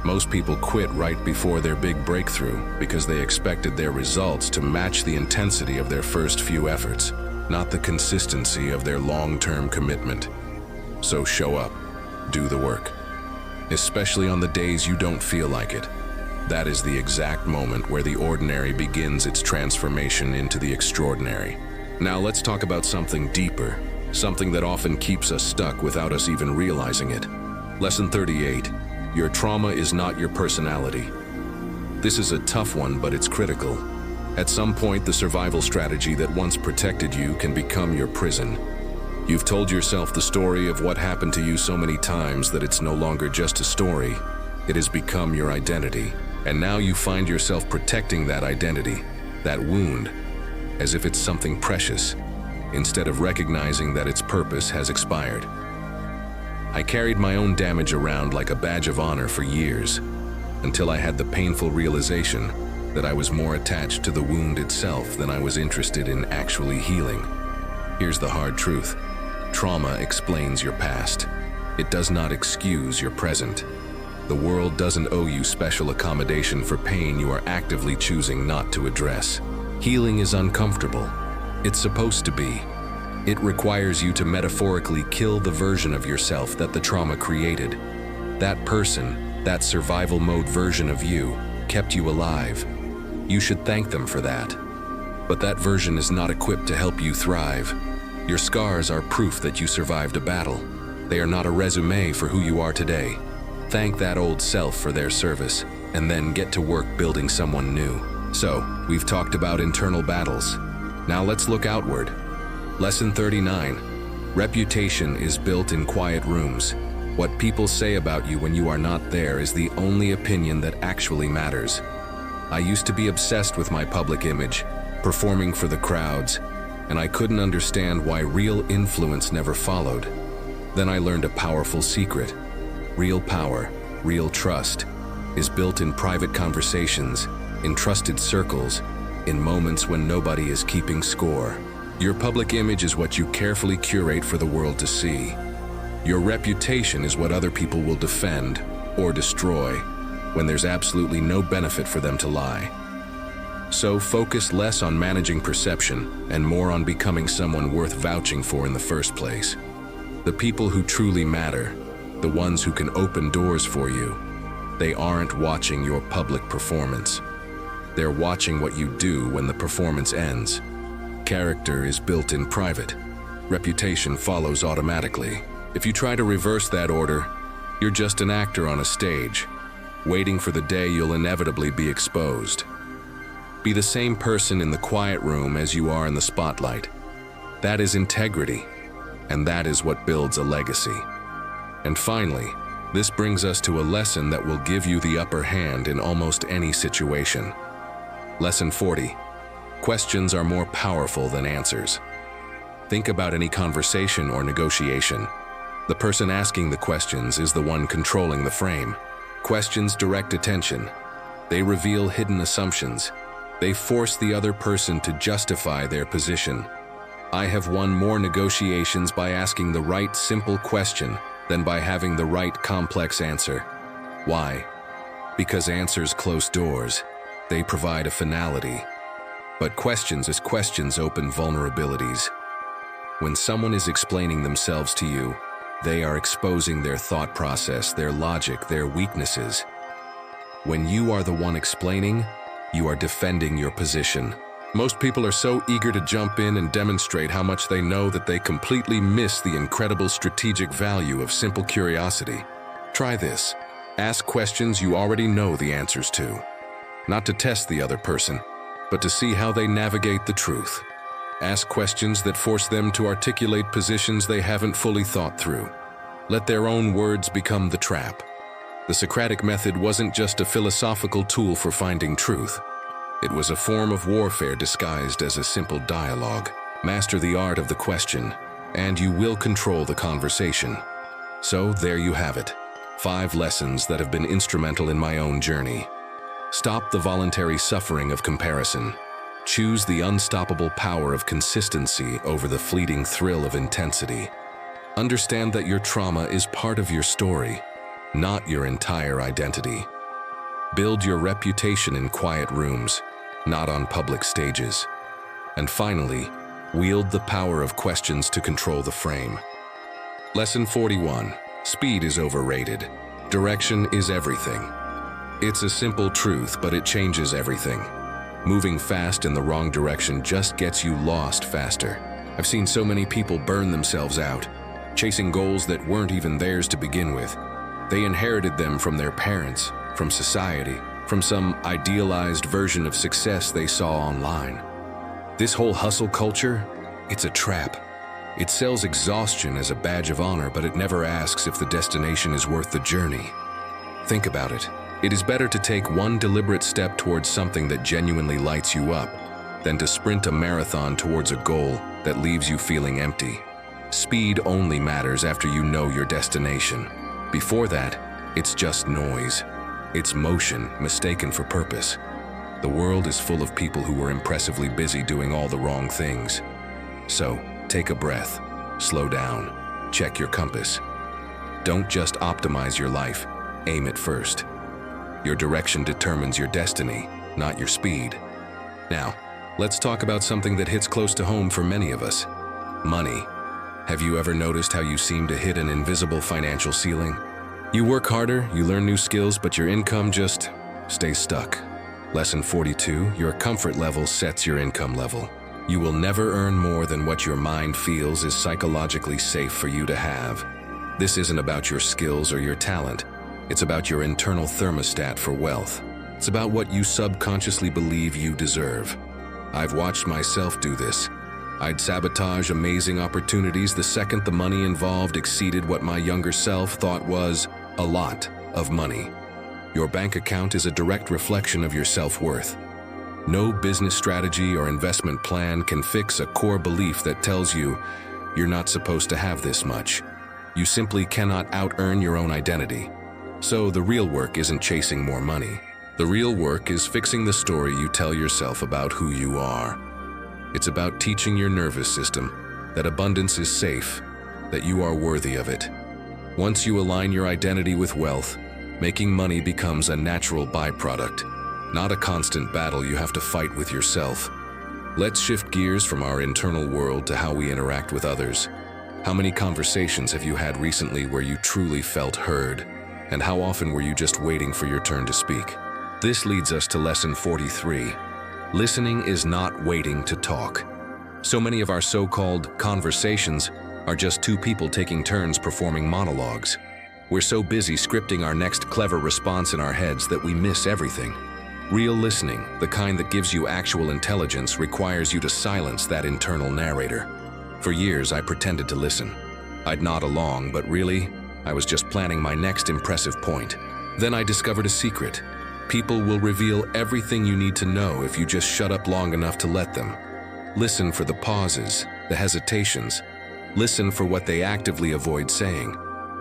Most people quit right before their big breakthrough because they expected their results to match the intensity of their first few efforts, not the consistency of their long-term commitment. So show up, do the work. Especially on the days you don't feel like it. That is the exact moment where the ordinary begins its transformation into the extraordinary. Now let's talk about something deeper, something that often keeps us stuck without us even realizing it. Lesson 38, your trauma is not your personality. This is a tough one, but it's critical. At some point, the survival strategy that once protected you can become your prison. You've told yourself the story of what happened to you so many times that it's no longer just a story. It has become your identity. And now you find yourself protecting that identity, that wound, as if it's something precious, instead of recognizing that its purpose has expired. I carried my own damage around like a badge of honor for years, until I had the painful realization that I was more attached to the wound itself than I was interested in actually healing. Here's the hard truth. Trauma explains your past. It does not excuse your present. The world doesn't owe you special accommodation for pain you are actively choosing not to address. Healing is uncomfortable. It's supposed to be. It requires you to metaphorically kill the version of yourself that the trauma created. That person, that survival mode version of you, kept you alive. You should thank them for that. But that version is not equipped to help you thrive. Your scars are proof that you survived a battle. They are not a resume for who you are today. Thank that old self for their service, and then get to work building someone new. So, we've talked about internal battles. Now let's look outward. Lesson 39. Reputation is built in quiet rooms. What people say about you when you are not there is the only opinion that actually matters. I used to be obsessed with my public image, performing for the crowds, and I couldn't understand why real influence never followed. Then I learned a powerful secret. Real power, real trust, is built in private conversations, in trusted circles, in moments when nobody is keeping score. Your public image is what you carefully curate for the world to see. Your reputation is what other people will defend or destroy when there's absolutely no benefit for them to lie. So focus less on managing perception and more on becoming someone worth vouching for in the first place. The people who truly matter, the ones who can open doors for you, they aren't watching your public performance. They're watching what you do when the performance ends. Character is built in private. Reputation follows automatically. If you try to reverse that order, you're just an actor on a stage, waiting for the day you'll inevitably be exposed. Be the same person in the quiet room as you are in the spotlight. That is integrity, and that is what builds a legacy. And finally, this brings us to a lesson that will give you the upper hand in almost any situation. Lesson 40. Questions are more powerful than answers. Think about any conversation or negotiation. The person asking the questions is the one controlling the frame. Questions direct attention. They reveal hidden assumptions. They force the other person to justify their position. I have won more negotiations by asking the right simple question than by having the right complex answer. Why? Because answers close doors. They provide a finality. But questions open vulnerabilities. When someone is explaining themselves to you, they are exposing their thought process, their logic, their weaknesses. When you are the one explaining, you are defending your position. Most people are so eager to jump in and demonstrate how much they know that they completely miss the incredible strategic value of simple curiosity. Try this. Ask questions you already know the answers to. Not to test the other person, but to see how they navigate the truth. Ask questions that force them to articulate positions they haven't fully thought through. Let their own words become the trap. The Socratic method wasn't just a philosophical tool for finding truth. It was a form of warfare disguised as a simple dialogue. Master the art of the question, and you will control the conversation. So there you have it. 5 lessons that have been instrumental in my own journey. Stop the voluntary suffering of comparison. Choose the unstoppable power of consistency over the fleeting thrill of intensity. Understand that your trauma is part of your story, not your entire identity. Build your reputation in quiet rooms, not on public stages. And finally, wield the power of questions to control the frame. Lesson 41. Speed is overrated. Direction is everything. It's a simple truth, but it changes everything. Moving fast in the wrong direction just gets you lost faster. I've seen so many people burn themselves out, chasing goals that weren't even theirs to begin with. They inherited them from their parents, from society, from some idealized version of success they saw online. This whole hustle culture, it's a trap. It sells exhaustion as a badge of honor, but it never asks if the destination is worth the journey. Think about it. It is better to take one deliberate step towards something that genuinely lights you up than to sprint a marathon towards a goal that leaves you feeling empty. Speed only matters after you know your destination. Before that, it's just noise. It's motion mistaken for purpose. The world is full of people who are impressively busy doing all the wrong things. So, take a breath, slow down, check your compass. Don't just optimize your life, aim it first. Your direction determines your destiny, not your speed. Now, let's talk about something that hits close to home for many of us. Money. Have you ever noticed how you seem to hit an invisible financial ceiling? You work harder, you learn new skills, but your income just stays stuck. Lesson 42, your comfort level sets your income level. You will never earn more than what your mind feels is psychologically safe for you to have. This isn't about your skills or your talent. It's about your internal thermostat for wealth. It's about what you subconsciously believe you deserve. I've watched myself do this. I'd sabotage amazing opportunities the second the money involved exceeded what my younger self thought was a lot of money. Your bank account is a direct reflection of your self-worth. No business strategy or investment plan can fix a core belief that tells you you're not supposed to have this much. You simply cannot out-earn your own identity. So the real work isn't chasing more money. The real work is fixing the story you tell yourself about who you are. It's about teaching your nervous system that abundance is safe, that you are worthy of it. Once you align your identity with wealth, making money becomes a natural byproduct, not a constant battle you have to fight with yourself. Let's shift gears from our internal world to how we interact with others. How many conversations have you had recently where you truly felt heard? And how often were you just waiting for your turn to speak? This leads us to lesson 43. Listening is not waiting to talk. So many of our so-called conversations are just two people taking turns performing monologues. We're so busy scripting our next clever response in our heads that we miss everything. Real listening, the kind that gives you actual intelligence, requires you to silence that internal narrator. For years, I pretended to listen. I'd nod along, but really, I was just planning my next impressive point. Then I discovered a secret. People will reveal everything you need to know if you just shut up long enough to let them. Listen for the pauses, the hesitations. Listen for what they actively avoid saying.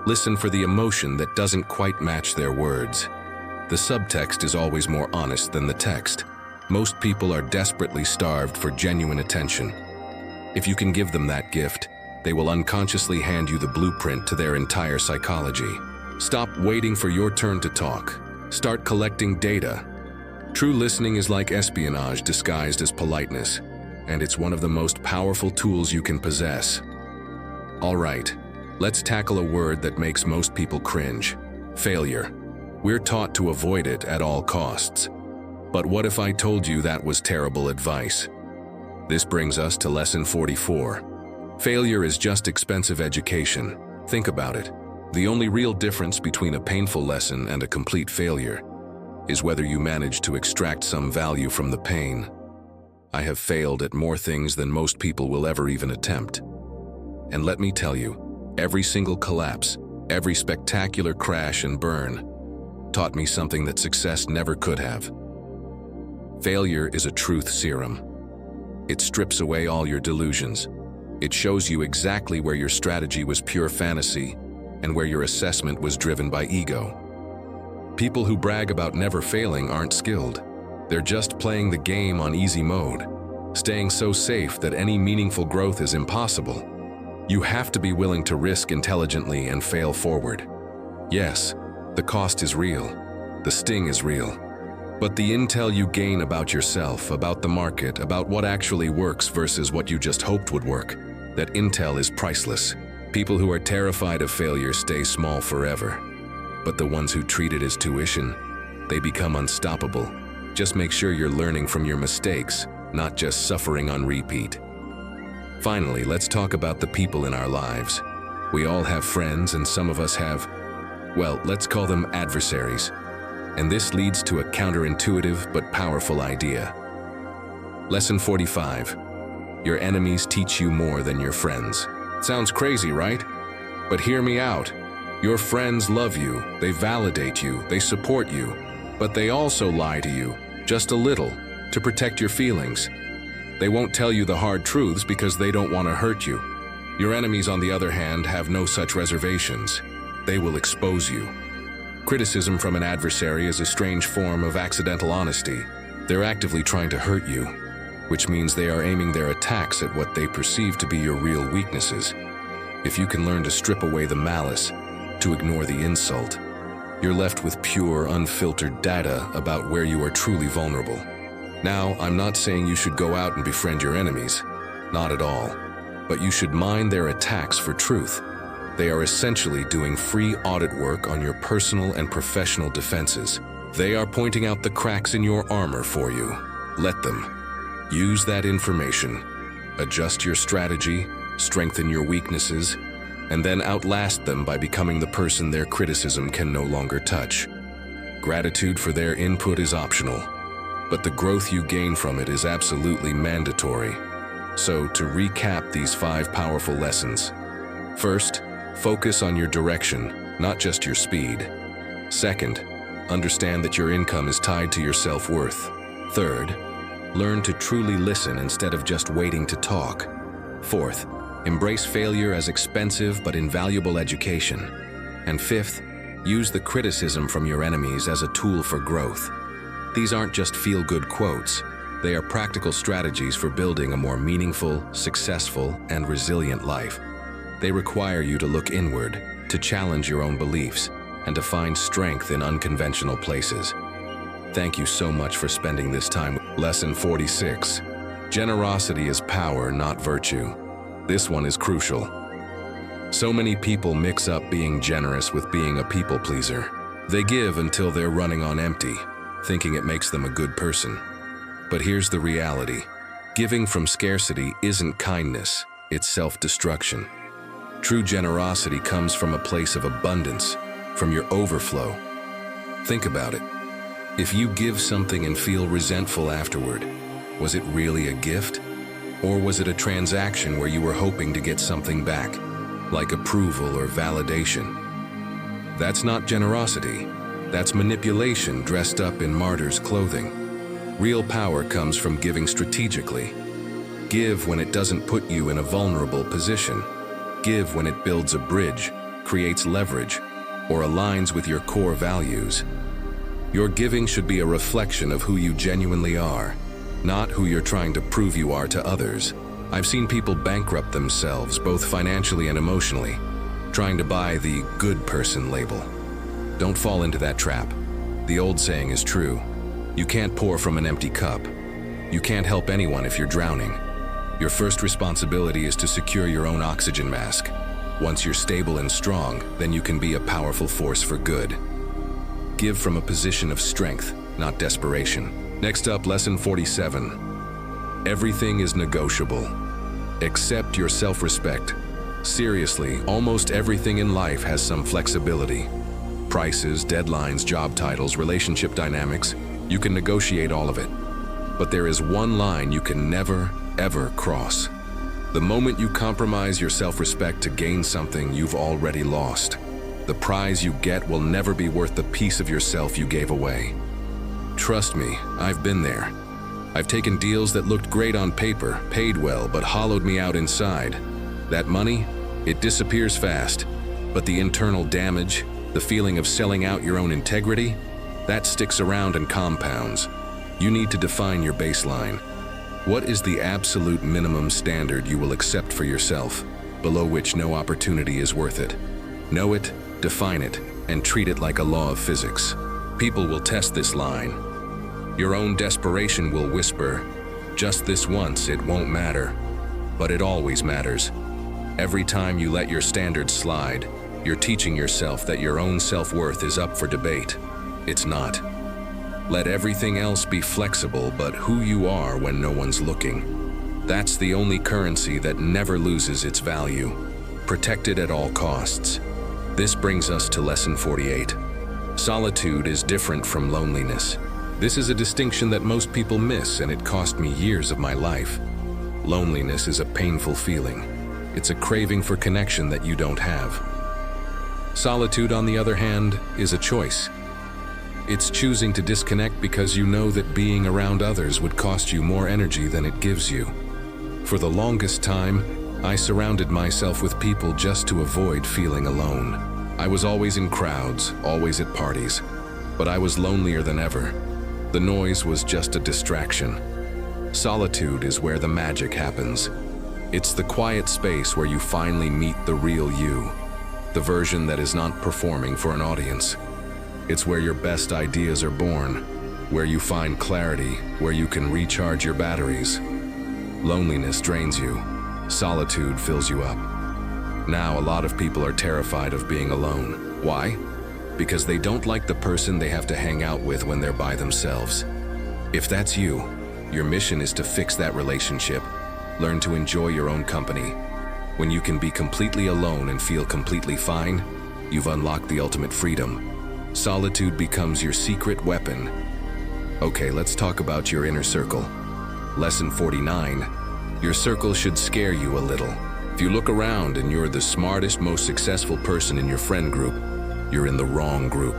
Listen for the emotion that doesn't quite match their words. The subtext is always more honest than the text. Most people are desperately starved for genuine attention. If you can give them that gift, they will unconsciously hand you the blueprint to their entire psychology. Stop waiting for your turn to talk. Start collecting data. True listening is like espionage disguised as politeness, and it's one of the most powerful tools you can possess. All right, let's tackle a word that makes most people cringe: failure. We're taught to avoid it at all costs. But what if I told you that was terrible advice? This brings us to lesson 44. Failure is just expensive education. Think about it. The only real difference between a painful lesson and a complete failure is whether you manage to extract some value from the pain. I have failed at more things than most people will ever even attempt. And let me tell you, every single collapse, every spectacular crash and burn taught me something that success never could have. Failure is a truth serum. It strips away all your delusions. It shows you exactly where your strategy was pure fantasy and where your assessment was driven by ego. People who brag about never failing aren't skilled. They're just playing the game on easy mode, staying so safe that any meaningful growth is impossible. You have to be willing to risk intelligently and fail forward. Yes, the cost is real. The sting is real. But the intel you gain about yourself, about the market, about what actually works versus what you just hoped would work, that intel is priceless. People who are terrified of failure stay small forever. But the ones who treat it as tuition, they become unstoppable. Just make sure you're learning from your mistakes, not just suffering on repeat. Finally, let's talk about the people in our lives. We all have friends, and some of us have, well, let's call them adversaries. And this leads to a counterintuitive but powerful idea. Lesson 45. Your enemies teach you more than your friends. Sounds crazy, right? But hear me out. Your friends love you, they validate you, they support you, but they also lie to you, just a little, to protect your feelings. They won't tell you the hard truths because they don't want to hurt you. Your enemies, on the other hand, have no such reservations. They will expose you. Criticism from an adversary is a strange form of accidental honesty. They're actively trying to hurt you, which means they are aiming their attacks at what they perceive to be your real weaknesses. If you can learn to strip away the malice, to ignore the insult, you're left with pure, unfiltered data about where you are truly vulnerable. Now, I'm not saying you should go out and befriend your enemies, not at all, but you should mine their attacks for truth. They are essentially doing free audit work on your personal and professional defenses. They are pointing out the cracks in your armor for you. Let them. Use that information. Adjust your strategy, strengthen your weaknesses, and then outlast them by becoming the person their criticism can no longer touch. Gratitude for their input is optional, but the growth you gain from it is absolutely mandatory. So, to recap these 5 powerful lessons. First, focus on your direction, not just your speed. Second, understand that your income is tied to your self-worth. Third, learn to truly listen instead of just waiting to talk. Fourth, embrace failure as expensive but invaluable education. And fifth, use the criticism from your enemies as a tool for growth. These aren't just feel-good quotes. They are practical strategies for building a more meaningful, successful, and resilient life. They require you to look inward, to challenge your own beliefs, and to find strength in unconventional places. Thank you so much for spending this time. Lesson 46. Generosity is power, not virtue. This one is crucial. So many people mix up being generous with being a people pleaser. They give until they're running on empty, thinking it makes them a good person. But here's the reality. Giving from scarcity isn't kindness, it's self-destruction. True generosity comes from a place of abundance, from your overflow. Think about it. If you give something and feel resentful afterward, was it really a gift? Or was it a transaction where you were hoping to get something back, like approval or validation? That's not generosity. That's manipulation dressed up in martyr's clothing. Real power comes from giving strategically. Give when it doesn't put you in a vulnerable position. Give when it builds a bridge, creates leverage, or aligns with your core values. Your giving should be a reflection of who you genuinely are, not who you're trying to prove you are to others. I've seen people bankrupt themselves, both financially and emotionally, trying to buy the good person label. Don't fall into that trap. The old saying is true. You can't pour from an empty cup. You can't help anyone if you're drowning. Your first responsibility is to secure your own oxygen mask. Once you're stable and strong, then you can be a powerful force for good. Give from a position of strength, not desperation. Next up, lesson 47. Everything is negotiable. Accept your self-respect. Seriously, almost everything in life has some flexibility. Prices, deadlines, job titles, relationship dynamics, you can negotiate all of it. But there is one line you can never, ever cross. The moment you compromise your self-respect to gain something you've already lost, the prize you get will never be worth the piece of yourself you gave away. Trust me, I've been there. I've taken deals that looked great on paper, paid well, but hollowed me out inside. That money, it disappears fast, but the internal damage, the feeling of selling out your own integrity, that sticks around and compounds. You need to define your baseline. What is the absolute minimum standard you will accept for yourself, below which no opportunity is worth it? Know it, define it, and treat it like a law of physics. People will test this line. Your own desperation will whisper, just this once, it won't matter. But it always matters. Every time you let your standards slide, you're teaching yourself that your own self-worth is up for debate. It's not. Let everything else be flexible, but who you are when no one's looking. That's the only currency that never loses its value. Protect it at all costs. This brings us to lesson 48. Solitude is different from loneliness. This is a distinction that most people miss, and it cost me years of my life. Loneliness is a painful feeling. It's a craving for connection that you don't have. Solitude, on the other hand, is a choice. It's choosing to disconnect because you know that being around others would cost you more energy than it gives you. For the longest time, I surrounded myself with people just to avoid feeling alone. I was always in crowds, always at parties, but I was lonelier than ever. The noise was just a distraction. Solitude is where the magic happens. It's the quiet space where you finally meet the real you, the version that is not performing for an audience. It's where your best ideas are born, where you find clarity, where you can recharge your batteries. Loneliness drains you. Solitude fills you up. Now, a lot of people are terrified of being alone. Why? Because they don't like the person they have to hang out with when they're by themselves. If that's you, your mission is to fix that relationship. Learn to enjoy your own company. When you can be completely alone and feel completely fine, you've unlocked the ultimate freedom. Solitude becomes your secret weapon. Okay, let's talk about your inner circle. Lesson 49. Your circle should scare you a little. If you look around and you're the smartest, most successful person in your friend group, you're in the wrong group.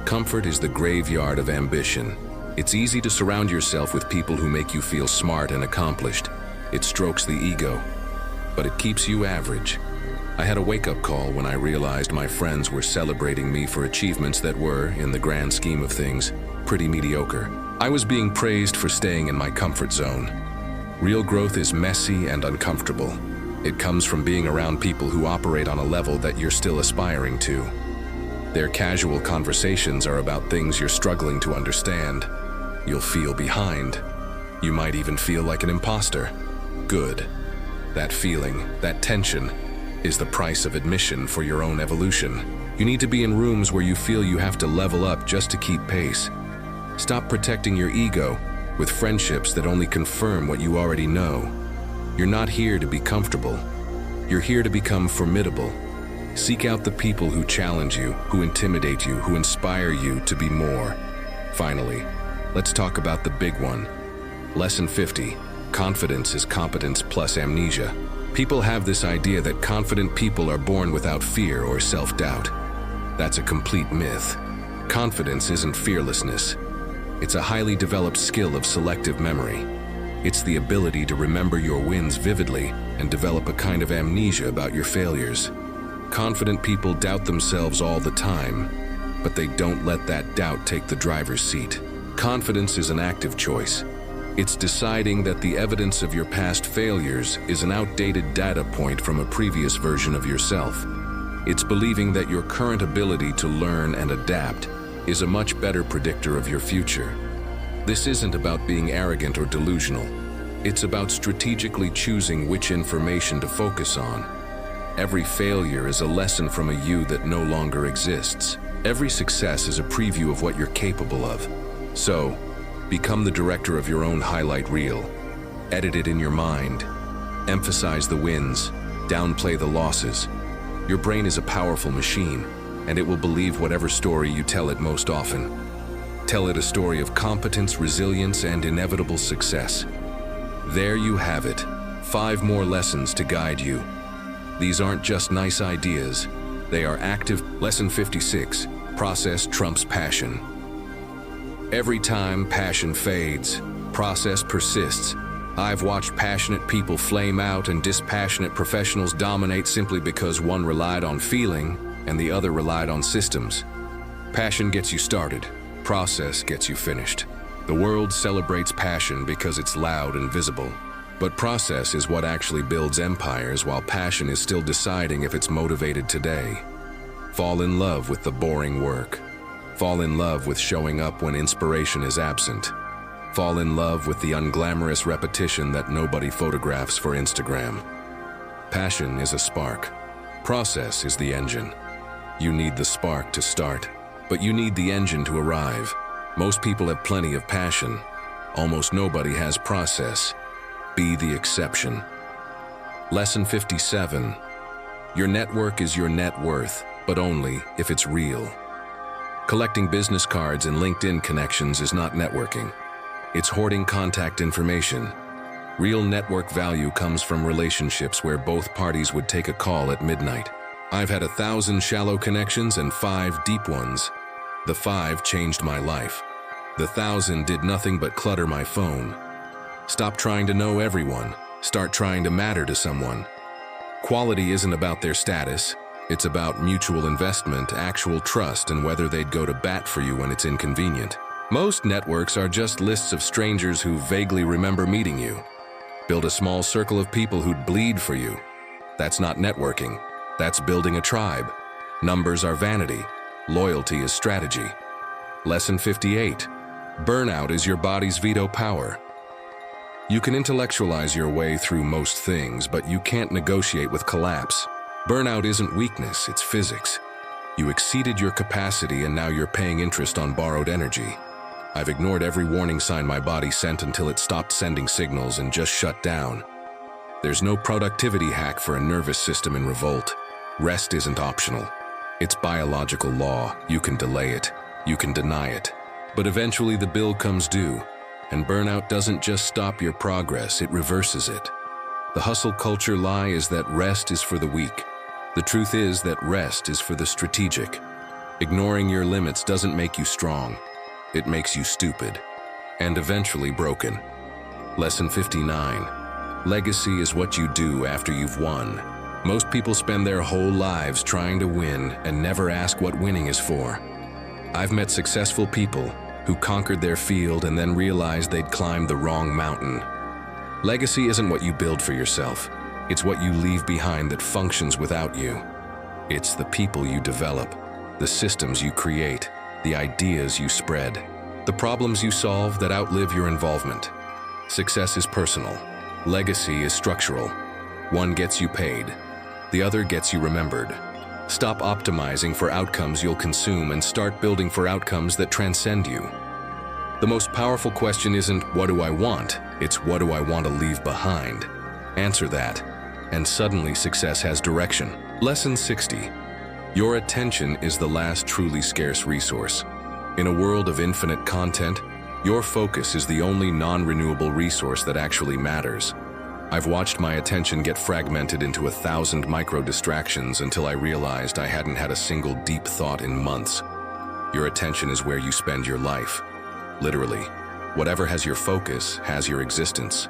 Comfort is the graveyard of ambition. It's easy to surround yourself with people who make you feel smart and accomplished. It strokes the ego, but it keeps you average. I had a wake-up call when I realized my friends were celebrating me for achievements that were, in the grand scheme of things, pretty mediocre. I was being praised for staying in my comfort zone. Real growth is messy and uncomfortable. It comes from being around people who operate on a level that you're still aspiring to. Their casual conversations are about things you're struggling to understand. You'll feel behind. You might even feel like an imposter. Good. That feeling, that tension, is the price of admission for your own evolution. You need to be in rooms where you feel you have to level up just to keep pace. Stop protecting your ego with friendships that only confirm what you already know. You're not here to be comfortable. You're here to become formidable. Seek out the people who challenge you, who intimidate you, who inspire you to be more. Finally, let's talk about the big one. Lesson 50. Confidence is competence plus amnesia. People have this idea that confident people are born without fear or self-doubt. That's a complete myth. Confidence isn't fearlessness. It's a highly developed skill of selective memory. It's the ability to remember your wins vividly and develop a kind of amnesia about your failures. Confident people doubt themselves all the time, but they don't let that doubt take the driver's seat. Confidence is an active choice. It's deciding that the evidence of your past failures is an outdated data point from a previous version of yourself. It's believing that your current ability to learn and adapt is a much better predictor of your future. This isn't about being arrogant or delusional. It's about strategically choosing which information to focus on. Every failure is a lesson from a you that no longer exists. Every success is a preview of what you're capable of. So, become the director of your own highlight reel. Edit it in your mind. Emphasize the wins. Downplay the losses. Your brain is a powerful machine, and it will believe whatever story you tell it most often. Tell it a story of competence, resilience, and inevitable success. There you have it. 5 more lessons to guide you. These aren't just nice ideas. They are active. Lesson 56. Process trumps passion. Every time passion fades, process persists. I've watched passionate people flame out and dispassionate professionals dominate simply because one relied on feeling and the other relied on systems. Passion gets you started. Process gets you finished. The world celebrates passion because it's loud and visible. But process is what actually builds empires, while passion is still deciding if it's motivated today. Fall in love with the boring work. Fall in love with showing up when inspiration is absent. Fall in love with the unglamorous repetition that nobody photographs for Instagram. Passion is a spark. Process is the engine. You need the spark to start, but you need the engine to arrive. Most people have plenty of passion. Almost nobody has process. Be the exception. Lesson 57. Your network is your net worth, but only if it's real. Collecting business cards and LinkedIn connections is not networking. It's hoarding contact information. Real network value comes from relationships where both parties would take a call at midnight. I've had 1,000 shallow connections and 5 deep ones. The 5 changed my life. The 1,000 did nothing but clutter my phone. Stop trying to know everyone. Start trying to matter to someone. Quality isn't about their status. It's about mutual investment, actual trust, and whether they'd go to bat for you when it's inconvenient. Most networks are just lists of strangers who vaguely remember meeting you. Build a small circle of people who'd bleed for you. That's not networking. That's building a tribe. Numbers are vanity. Loyalty is strategy. Lesson 58. Burnout is your body's veto power. You can intellectualize your way through most things, but you can't negotiate with collapse. Burnout isn't weakness, it's physics. You exceeded your capacity and now you're paying interest on borrowed energy. I've ignored every warning sign my body sent until it stopped sending signals and just shut down. There's no productivity hack for a nervous system in revolt. Rest isn't optional. It's biological law. You can delay it. You can deny it. But eventually the bill comes due. And burnout doesn't just stop your progress, it reverses it. The hustle culture lie is that rest is for the weak. The truth is that rest is for the strategic. Ignoring your limits doesn't make you strong. It makes you stupid. And eventually broken. Lesson 59. Legacy is what you do after you've won. Most people spend their whole lives trying to win and never ask what winning is for. I've met successful people who conquered their field and then realized they'd climbed the wrong mountain. Legacy isn't what you build for yourself. It's what you leave behind that functions without you. It's the people you develop, the systems you create, the ideas you spread, the problems you solve that outlive your involvement. Success is personal. Legacy is structural. One gets you paid. The other gets you remembered. Stop optimizing for outcomes you'll consume and start building for outcomes that transcend you. The most powerful question isn't, what do I want? It's, what do I want to leave behind? Answer that, and suddenly success has direction. Lesson 60. Your attention is the last truly scarce resource. In a world of infinite content, your focus is the only non-renewable resource that actually matters. I've watched my attention get fragmented into 1,000 micro-distractions until I realized I hadn't had a single deep thought in months. Your attention is where you spend your life. Literally, whatever has your focus has your existence.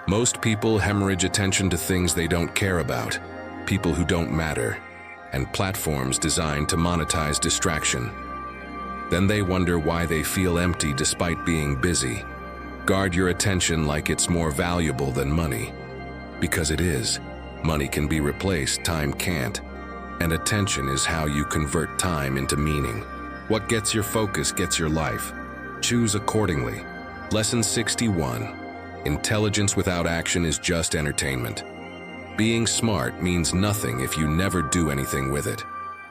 Most people hemorrhage attention to things they don't care about, people who don't matter, and platforms designed to monetize distraction. Then they wonder why they feel empty despite being busy. Guard your attention like it's more valuable than money. Because it is. Money can be replaced, time can't. And attention is how you convert time into meaning. What gets your focus gets your life. Choose accordingly. Lesson 61. Intelligence without action is just entertainment. Being smart means nothing if you never do anything with it.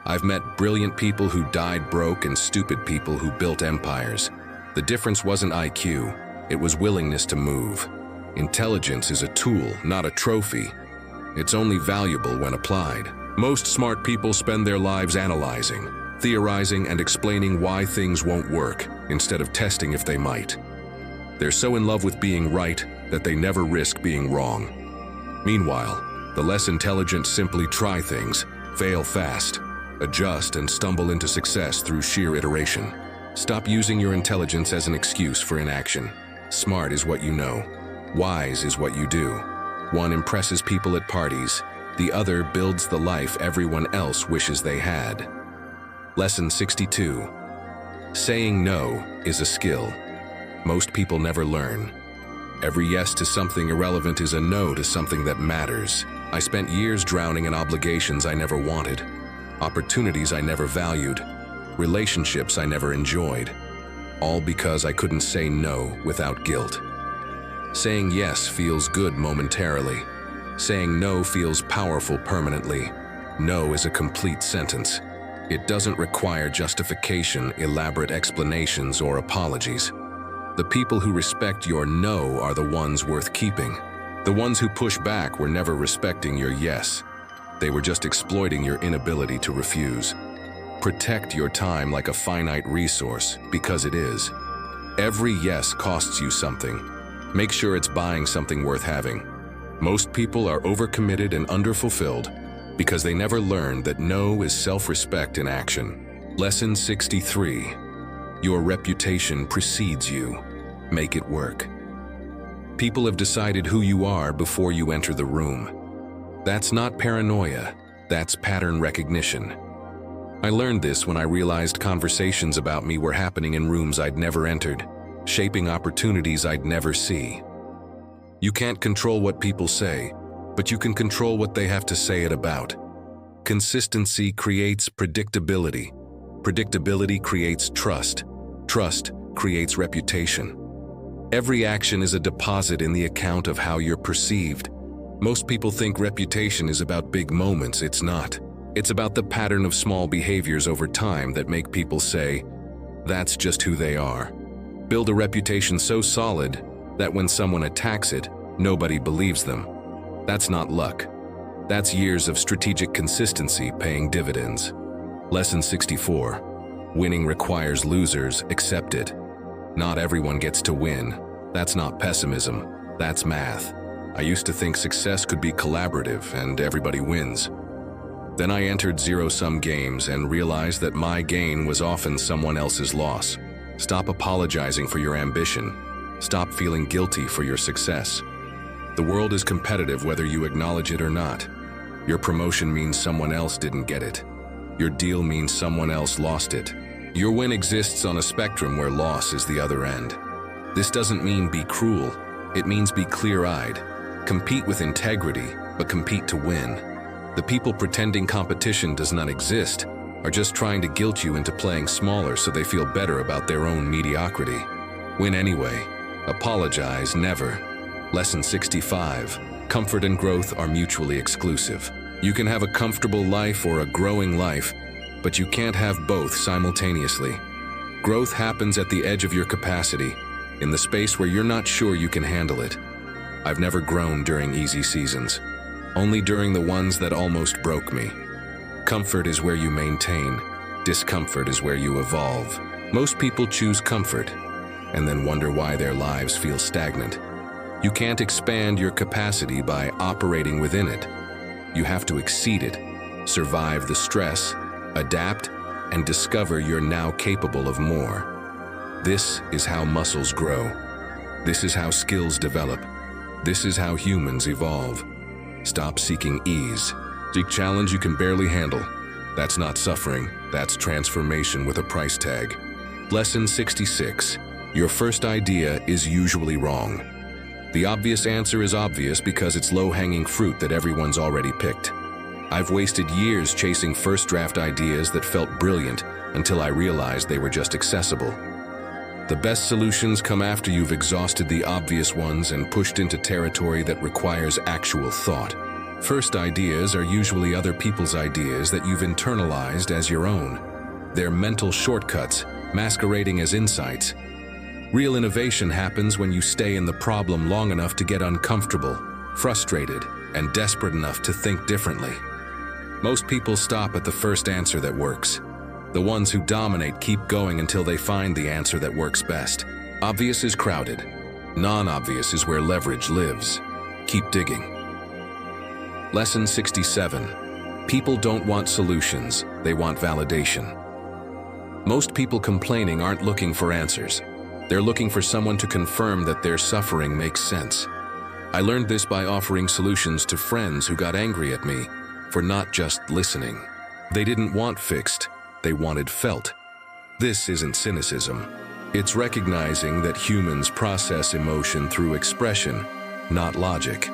I've met brilliant people who died broke and stupid people who built empires. The difference wasn't IQ, it was willingness to move. Intelligence is a tool, not a trophy. It's only valuable when applied. Most smart people spend their lives analyzing, theorizing, and explaining why things won't work, instead of testing if they might. They're so in love with being right that they never risk being wrong. Meanwhile, the less intelligent simply try things, fail fast, adjust, and stumble into success through sheer iteration. Stop using your intelligence as an excuse for inaction. Smart is what you know. Wise is what you do. One impresses people at parties. The other builds the life everyone else wishes they had. Lesson 62. Saying no is a skill. Most people never learn. Every yes to something irrelevant is a no to something that matters. I spent years drowning in obligations I never wanted, opportunities I never valued, relationships I never enjoyed, all because I couldn't say no without guilt. Saying yes feels good momentarily. Saying no feels powerful permanently. No is a complete sentence. It doesn't require justification, elaborate explanations, or apologies. The people who respect your no are the ones worth keeping. The ones who push back were never respecting your yes. They were just exploiting your inability to refuse. Protect your time like a finite resource, because it is. Every yes costs you something. Make sure it's buying something worth having. Most people are overcommitted and underfulfilled because they never learned that no is self-respect in action. Lesson 63. Your reputation precedes you. Make it work. People have decided who you are before you enter the room. That's not paranoia, that's pattern recognition. I learned this when I realized conversations about me were happening in rooms I'd never entered, shaping opportunities I'd never see. You can't control what people say, but you can control what they have to say it about. Consistency creates predictability. Predictability creates trust. Trust creates reputation. Every action is a deposit in the account of how you're perceived. Most people think reputation is about big moments. It's not. It's about the pattern of small behaviors over time that make people say, "That's just who they are." Build a reputation so solid that when someone attacks it, nobody believes them. That's not luck. That's years of strategic consistency paying dividends. Lesson 64. Winning requires losers. Accept it. Not everyone gets to win. That's not pessimism. That's math. I used to think success could be collaborative and everybody wins. Then I entered zero-sum games and realized that my gain was often someone else's loss. Stop apologizing for your ambition. Stop feeling guilty for your success. The world is competitive whether you acknowledge it or not. Your promotion means someone else didn't get it. Your deal means someone else lost it. Your win exists on a spectrum where loss is the other end. This doesn't mean be cruel. It means be clear-eyed. Compete with integrity, but compete to win. The people pretending competition does not exist are just trying to guilt you into playing smaller so they feel better about their own mediocrity. Win anyway. Apologize never. Lesson 65. Comfort and growth are mutually exclusive. You can have a comfortable life or a growing life, but you can't have both simultaneously. Growth happens at the edge of your capacity, in the space where you're not sure you can handle it. I've never grown during easy seasons, only during the ones that almost broke me. Comfort is where you maintain. Discomfort is where you evolve. Most people choose comfort and then wonder why their lives feel stagnant. You can't expand your capacity by operating within it. You have to exceed it, survive the stress, adapt, and discover you're now capable of more. This is how muscles grow. This is how skills develop. This is how humans evolve. Stop seeking ease. Seek challenge you can barely handle. That's not suffering, that's transformation with a price tag. Lesson 66. Your first idea is usually wrong. The obvious answer is obvious because it's low-hanging fruit that everyone's already picked. I've wasted years chasing first draft ideas that felt brilliant until I realized they were just accessible. The best solutions come after you've exhausted the obvious ones and pushed into territory that requires actual thought. First ideas are usually other people's ideas that you've internalized as your own. They're mental shortcuts, masquerading as insights. Real innovation happens when you stay in the problem long enough to get uncomfortable, frustrated, and desperate enough to think differently. Most people stop at the first answer that works. The ones who dominate keep going until they find the answer that works best. Obvious is crowded. Non-obvious is where leverage lives. Keep digging. Lesson 67. People don't want solutions, they want validation. Most people complaining aren't looking for answers. They're looking for someone to confirm that their suffering makes sense. I learned this by offering solutions to friends who got angry at me for not just listening. They didn't want fixed, they wanted felt. This isn't cynicism. It's recognizing that humans process emotion through expression, not logic.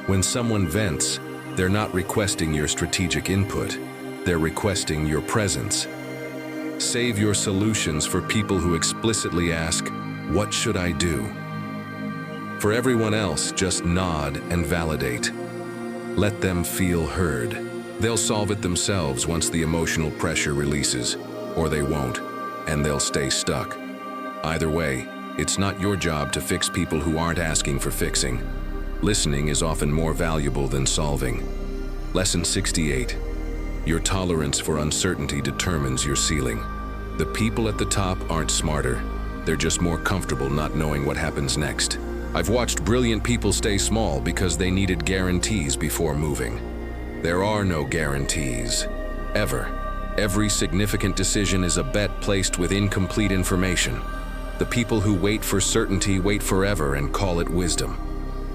When someone vents, they're not requesting your strategic input, they're requesting your presence. Save your solutions for people who explicitly ask, "What should I do?" For everyone else, just nod and validate. Let them feel heard. They'll solve it themselves once the emotional pressure releases, or they won't, and they'll stay stuck. Either way, it's not your job to fix people who aren't asking for fixing. Listening is often more valuable than solving. Lesson 68. Your tolerance for uncertainty determines your ceiling. The people at the top aren't smarter. They're just more comfortable not knowing what happens next. I've watched brilliant people stay small because they needed guarantees before moving. There are no guarantees. Ever. Every significant decision is a bet placed with incomplete information. The people who wait for certainty wait forever and call it wisdom.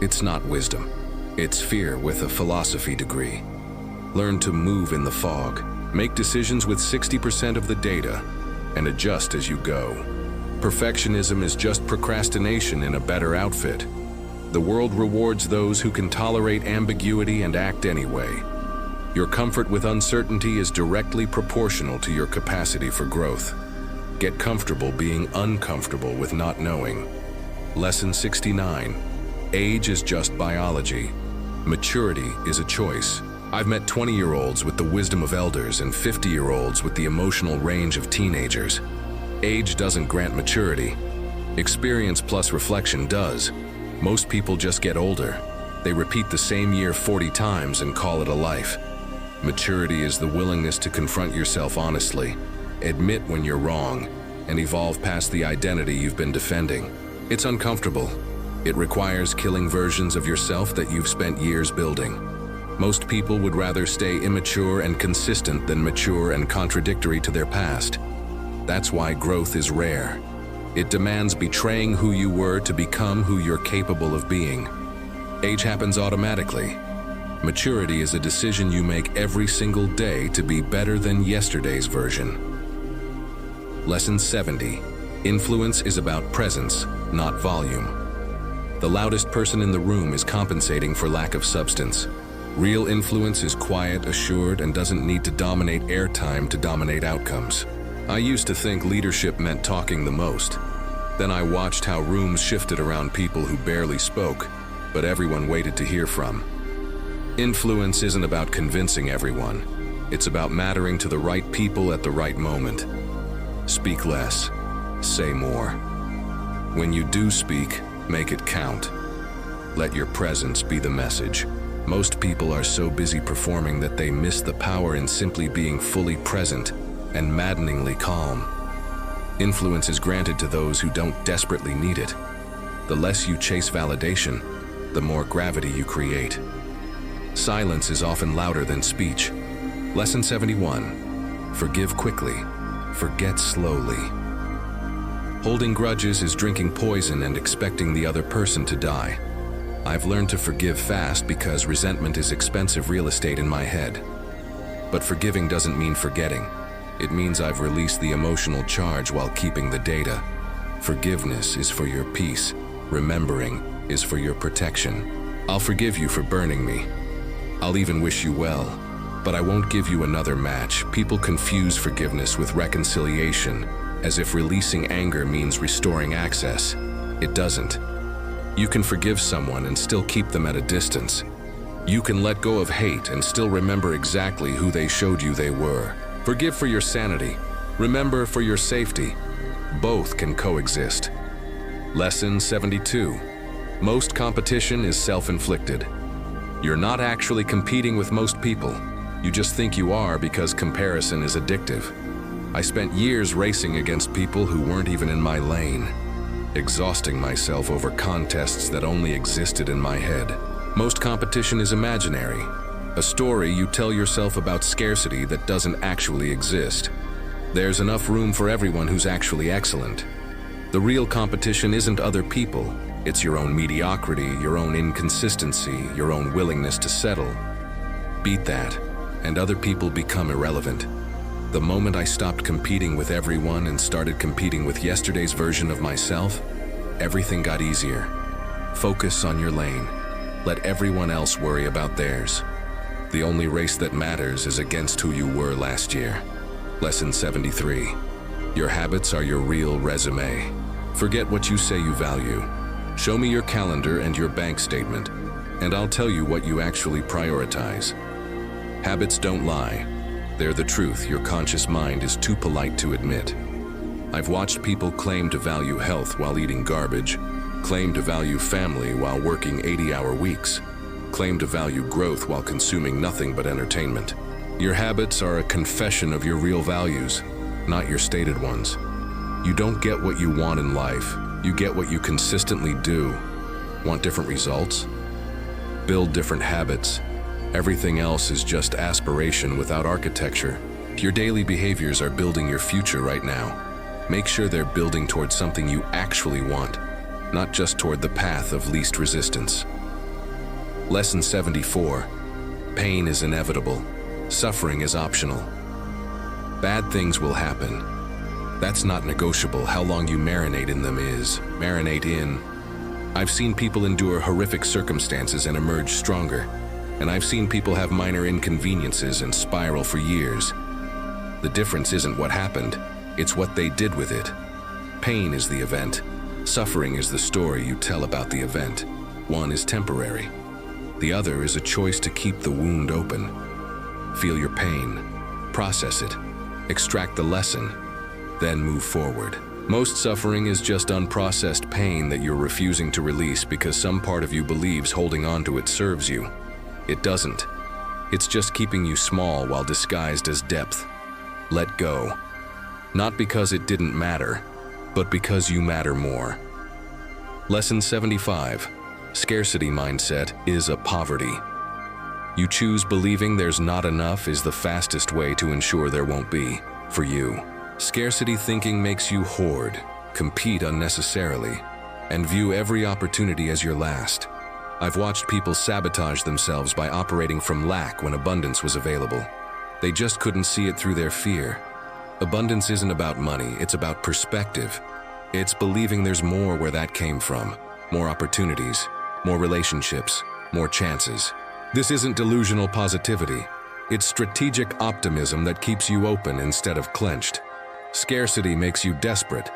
It's not wisdom. It's fear with a philosophy degree. Learn to move in the fog. Make decisions with 60% of the data and adjust as you go. Perfectionism is just procrastination in a better outfit. The world rewards those who can tolerate ambiguity and act anyway. Your comfort with uncertainty is directly proportional to your capacity for growth. Get comfortable being uncomfortable with not knowing. Lesson 69. Age is just biology. Maturity is a choice. I've met 20-year-olds with the wisdom of elders and 50-year-olds with the emotional range of teenagers. Age doesn't grant maturity. Experience plus reflection does. Most people just get older. They repeat the same year 40 times and call it a life. Maturity is the willingness to confront yourself honestly, admit when you're wrong, and evolve past the identity you've been defending. It's uncomfortable. It requires killing versions of yourself that you've spent years building. Most people would rather stay immature and consistent than mature and contradictory to their past. That's why growth is rare. It demands betraying who you were to become who you're capable of being. Age happens automatically. Maturity is a decision you make every single day to be better than yesterday's version. Lesson 70. Influence is about presence, not volume. The loudest person in the room is compensating for lack of substance. Real influence is quiet, assured, and doesn't need to dominate airtime to dominate outcomes. I used to think leadership meant talking the most. Then I watched how rooms shifted around people who barely spoke, but everyone waited to hear from. Influence isn't about convincing everyone. It's about mattering to the right people at the right moment. Speak less, say more. When you do speak, make it count. Let your presence be the message. Most people are so busy performing that they miss the power in simply being fully present and maddeningly calm. Influence is granted to those who don't desperately need it. The less you chase validation, the more gravity you create. Silence is often louder than speech. Lesson 71. Forgive quickly, forget slowly. Holding grudges is drinking poison and expecting the other person to die. I've learned to forgive fast because resentment is expensive real estate in my head. But forgiving doesn't mean forgetting. It means I've released the emotional charge while keeping the data. Forgiveness is for your peace. Remembering is for your protection. I'll forgive you for burning me. I'll even wish you well, but I won't give you another match. People confuse forgiveness with reconciliation, as if releasing anger means restoring access. It doesn't. You can forgive someone and still keep them at a distance. You can let go of hate and still remember exactly who they showed you they were. Forgive for your sanity. Remember for your safety. Both can coexist. Lesson 72. Most competition is self-inflicted. You're not actually competing with most people. You just think you are because comparison is addictive. I spent years racing against people who weren't even in my lane, exhausting myself over contests that only existed in my head. Most competition is imaginary, a story you tell yourself about scarcity that doesn't actually exist. There's enough room for everyone who's actually excellent. The real competition isn't other people, it's your own mediocrity, your own inconsistency, your own willingness to settle. Beat that, and other people become irrelevant. The moment I stopped competing with everyone and started competing with yesterday's version of myself, everything got easier. Focus on your lane. Let everyone else worry about theirs. The only race that matters is against who you were last year. Lesson 73. Your habits are your real resume. Forget what you say you value. Show me your calendar and your bank statement, and I'll tell you what you actually prioritize. Habits don't lie. They're the truth your conscious mind is too polite to admit. I've watched people claim to value health while eating garbage, claim to value family while working 80-hour weeks, claim to value growth while consuming nothing but entertainment. Your habits are a confession of your real values, not your stated ones. You don't get what you want in life, you get what you consistently do. Want different results? Build different habits. Everything else is just aspiration without architecture. Your daily behaviors are building your future right now. Make sure they're building towards something you actually want, not just toward the path of least resistance. Lesson 74. Pain is inevitable. Suffering is optional. Bad things will happen. That's not negotiable. How long you marinate in them is. Marinate in. I've seen people endure horrific circumstances and emerge stronger. And I've seen people have minor inconveniences and spiral for years. The difference isn't what happened, it's what they did with it. Pain is the event. Suffering is the story you tell about the event. One is temporary. The other is a choice to keep the wound open. Feel your pain, process it, extract the lesson, then move forward. Most suffering is just unprocessed pain that you're refusing to release because some part of you believes holding on to it serves you. It doesn't. It's just keeping you small while disguised as depth. Let go. Not because it didn't matter, but because you matter more. Lesson 75. Scarcity mindset is a poverty. You choose believing there's not enough is the fastest way to ensure there won't be, for you. Scarcity thinking makes you hoard, compete unnecessarily, and view every opportunity as your last. I've watched people sabotage themselves by operating from lack when abundance was available. They just couldn't see it through their fear. Abundance isn't about money, it's about perspective. It's believing there's more where that came from. More opportunities, more relationships, more chances. This isn't delusional positivity. It's strategic optimism that keeps you open instead of clenched. Scarcity makes you desperate.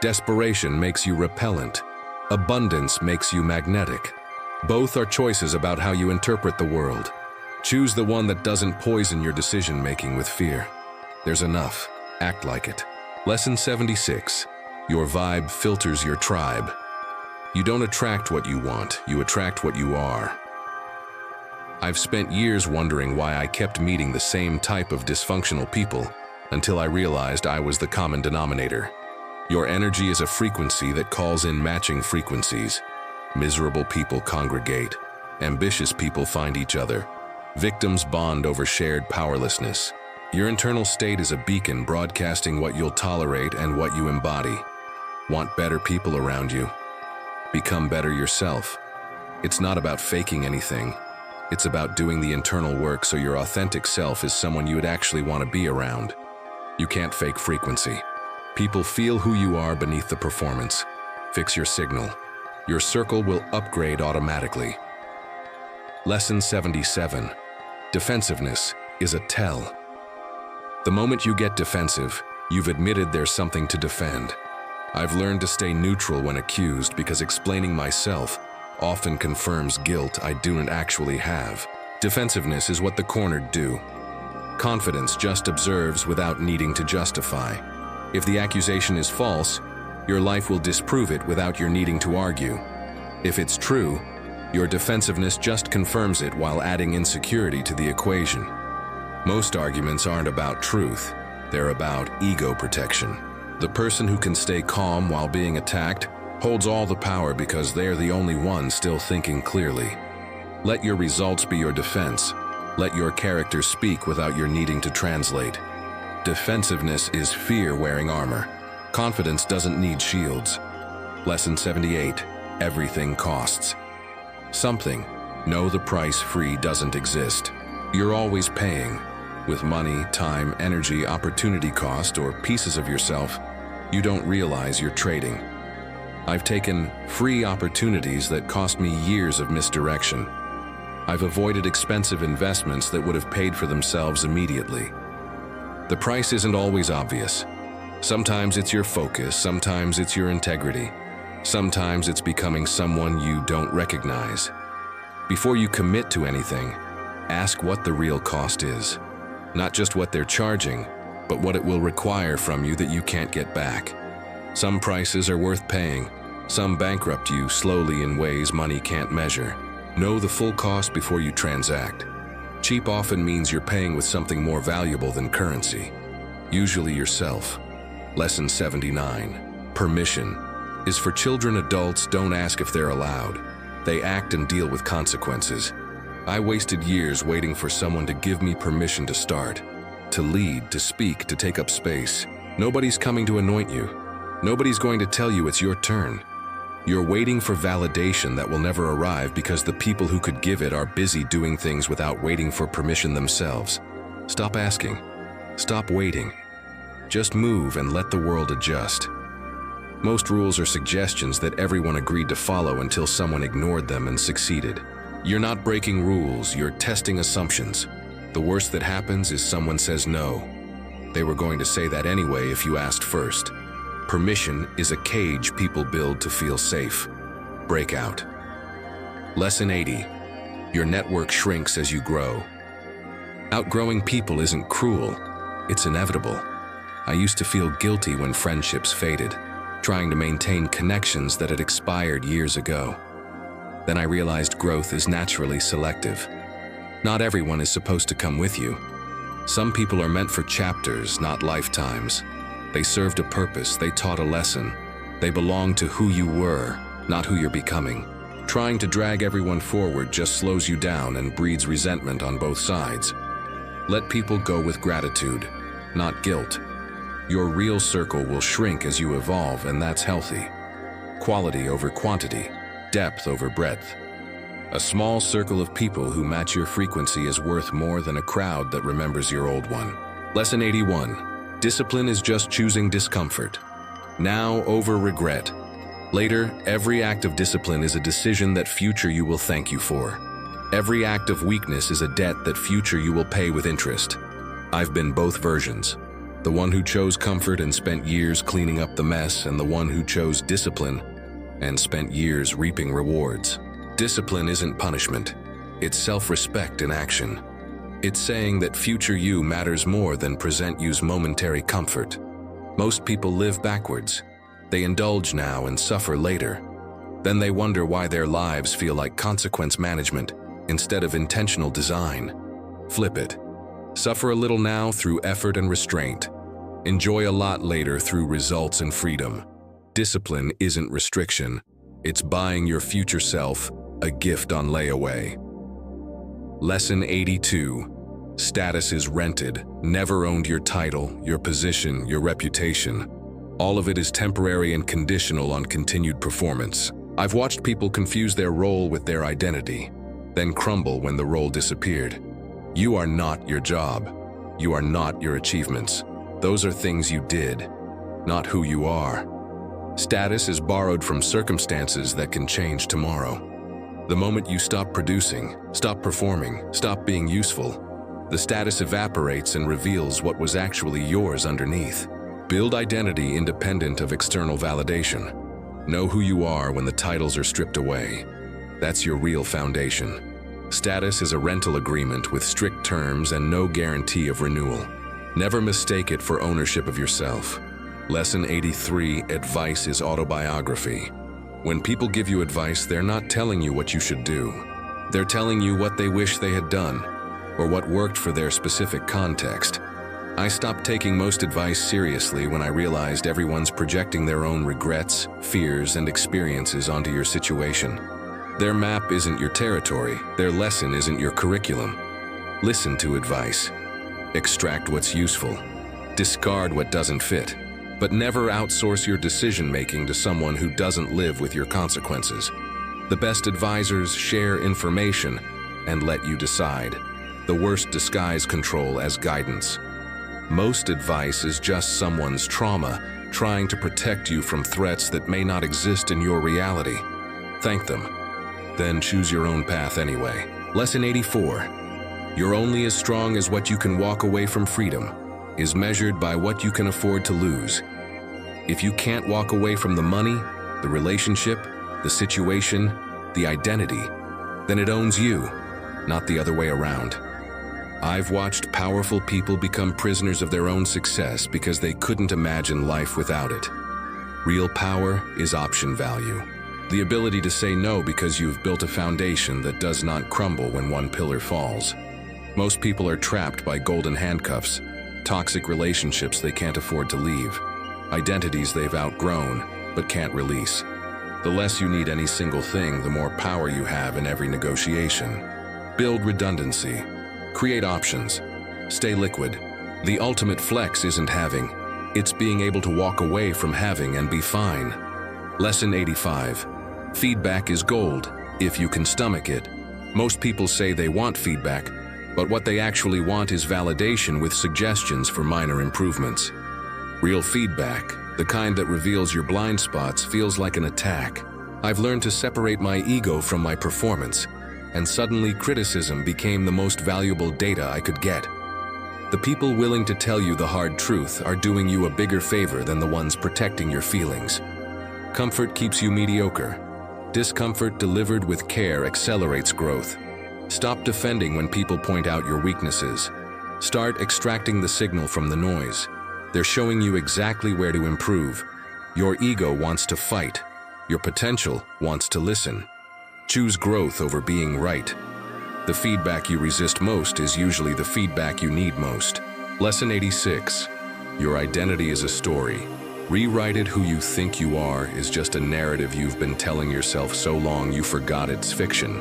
Desperation makes you repellent. Abundance makes you magnetic. Both are choices about how you interpret the world. Choose the one that doesn't poison your decision-making with fear. There's enough. Act like it. Lesson 76. Your vibe filters your tribe. You don't attract what you want, you attract what you are. I've spent years wondering why I kept meeting the same type of dysfunctional people until I realized I was the common denominator. Your energy is a frequency that calls in matching frequencies. Miserable people congregate. Ambitious people find each other. Victims bond over shared powerlessness. Your internal state is a beacon broadcasting what you'll tolerate and what you embody. Want better people around you? Become better yourself. It's not about faking anything. It's about doing the internal work so your authentic self is someone you would actually want to be around. You can't fake frequency. People feel who you are beneath the performance. Fix your signal. Your circle will upgrade automatically. Lesson 77. Defensiveness is a tell. The moment you get defensive, you've admitted there's something to defend. I've learned to stay neutral when accused because explaining myself often confirms guilt I don't actually have. Defensiveness is what the cornered do. Confidence just observes without needing to justify. If the accusation is false, your life will disprove it without your needing to argue. If it's true, your defensiveness just confirms it while adding insecurity to the equation. Most arguments aren't about truth, they're about ego protection. The person who can stay calm while being attacked holds all the power because they're the only one still thinking clearly. Let your results be your defense. Let your character speak without your needing to translate. Defensiveness is fear wearing armor. Confidence doesn't need shields. Lesson 78. Everything costs something. Know the price free doesn't exist. You're always paying. With money, time, energy, opportunity cost, or pieces of yourself, you don't realize you're trading. I've taken free opportunities that cost me years of misdirection. I've avoided expensive investments that would have paid for themselves immediately. The price isn't always obvious. Sometimes it's your focus, sometimes it's your integrity. Sometimes it's becoming someone you don't recognize. Before you commit to anything, ask what the real cost is. Not just what they're charging, but what it will require from you that you can't get back. Some prices are worth paying. Some bankrupt you slowly in ways money can't measure. Know the full cost before you transact. Cheap often means you're paying with something more valuable than currency, usually yourself. Lesson 79. Permission is for children. Adults don't ask if they're allowed. They act and deal with consequences. I wasted years waiting for someone to give me permission to start, to lead, to speak, to take up space. Nobody's coming to anoint you. Nobody's going to tell you it's your turn. You're waiting for validation that will never arrive because the people who could give it are busy doing things without waiting for permission themselves. Stop asking. Stop waiting. Just move and let the world adjust. Most rules are suggestions that everyone agreed to follow until someone ignored them and succeeded. You're not breaking rules, you're testing assumptions. The worst that happens is someone says no. They were going to say that anyway if you asked first. Permission is a cage people build to feel safe. Break out. Lesson 80. Your network shrinks as you grow. Outgrowing people isn't cruel, it's inevitable. I used to feel guilty when friendships faded, trying to maintain connections that had expired years ago. Then I realized growth is naturally selective. Not everyone is supposed to come with you. Some people are meant for chapters, not lifetimes. They served a purpose, they taught a lesson. They belong to who you were, not who you're becoming. Trying to drag everyone forward just slows you down and breeds resentment on both sides. Let people go with gratitude, not guilt. Your real circle will shrink as you evolve, and that's healthy. Quality over quantity, depth over breadth. A small circle of people who match your frequency is worth more than a crowd that remembers your old one. Lesson 81. Discipline is just choosing discomfort. Now over regret. Later, every act of discipline is a decision that future you will thank you for. Every act of weakness is a debt that future you will pay with interest. I've been both versions. The one who chose comfort and spent years cleaning up the mess, and the one who chose discipline and spent years reaping rewards. Discipline isn't punishment. It's self-respect in action. It's saying that future you matters more than present you's momentary comfort. Most people live backwards. They indulge now and suffer later. Then they wonder why their lives feel like consequence management instead of intentional design. Flip it. Suffer a little now through effort and restraint. Enjoy a lot later through results and freedom. Discipline isn't restriction. It's buying your future self a gift on layaway. Lesson 82. Status is rented. Never owned your title, your position, your reputation. All of it is temporary and conditional on continued performance. I've watched people confuse their role with their identity, then crumble when the role disappeared. You are not your job. You are not your achievements. Those are things you did. not who you are. Status is borrowed from circumstances that can change tomorrow. The moment you stop producing, stop performing, stop being useful, the status evaporates and reveals what was actually yours underneath. Build identity independent of external validation. Know who you are when the titles are stripped away. That's your real foundation. Status is a rental agreement with strict terms and no guarantee of renewal. Never mistake it for ownership of yourself. Lesson 83, advice is autobiography. When people give you advice, they're not telling you what you should do. They're telling you what they wish they had done, or what worked for their specific context. I stopped taking most advice seriously when I realized everyone's projecting their own regrets, fears, and experiences onto your situation. Their map isn't your territory, their lesson isn't your curriculum. Listen to advice. Extract what's useful. Discard what doesn't fit. But never outsource your decision-making to someone who doesn't live with your consequences. The best advisors share information and let you decide. The worst disguise control as guidance. Most advice is just someone's trauma trying to protect you from threats that may not exist in your reality. Thank them. Then choose your own path anyway. Lesson 84. You're only as strong as what you can walk away from. Freedom is measured by what you can afford to lose. If you can't walk away from the money, the relationship, the situation, the identity, then it owns you, not the other way around. I've watched powerful people become prisoners of their own success because they couldn't imagine life without it. Real power is option value. The ability to say no because you've built a foundation that does not crumble when one pillar falls. Most people are trapped by golden handcuffs, toxic relationships they can't afford to leave, identities they've outgrown but can't release. The less you need any single thing, the more power you have in every negotiation. Build redundancy. Create options. Stay liquid. The ultimate flex isn't having, it's being able to walk away from having and be fine. Lesson 85. Feedback is gold, if you can stomach it. Most people say they want feedback, but what they actually want is validation with suggestions for minor improvements. Real feedback, the kind that reveals your blind spots, feels like an attack. I've learned to separate my ego from my performance, and suddenly criticism became the most valuable data I could get. The people willing to tell you the hard truth are doing you a bigger favor than the ones protecting your feelings. Comfort keeps you mediocre. Discomfort delivered with care accelerates growth. Stop defending when people point out your weaknesses. Start extracting the signal from the noise. They're showing you exactly where to improve. Your ego wants to fight. Your potential wants to listen. Choose growth over being right. The feedback you resist most is usually the feedback you need most. Lesson 86. Your identity is a story. Rewrite it. Who you think you are is just a narrative you've been telling yourself so long you forgot it's fiction.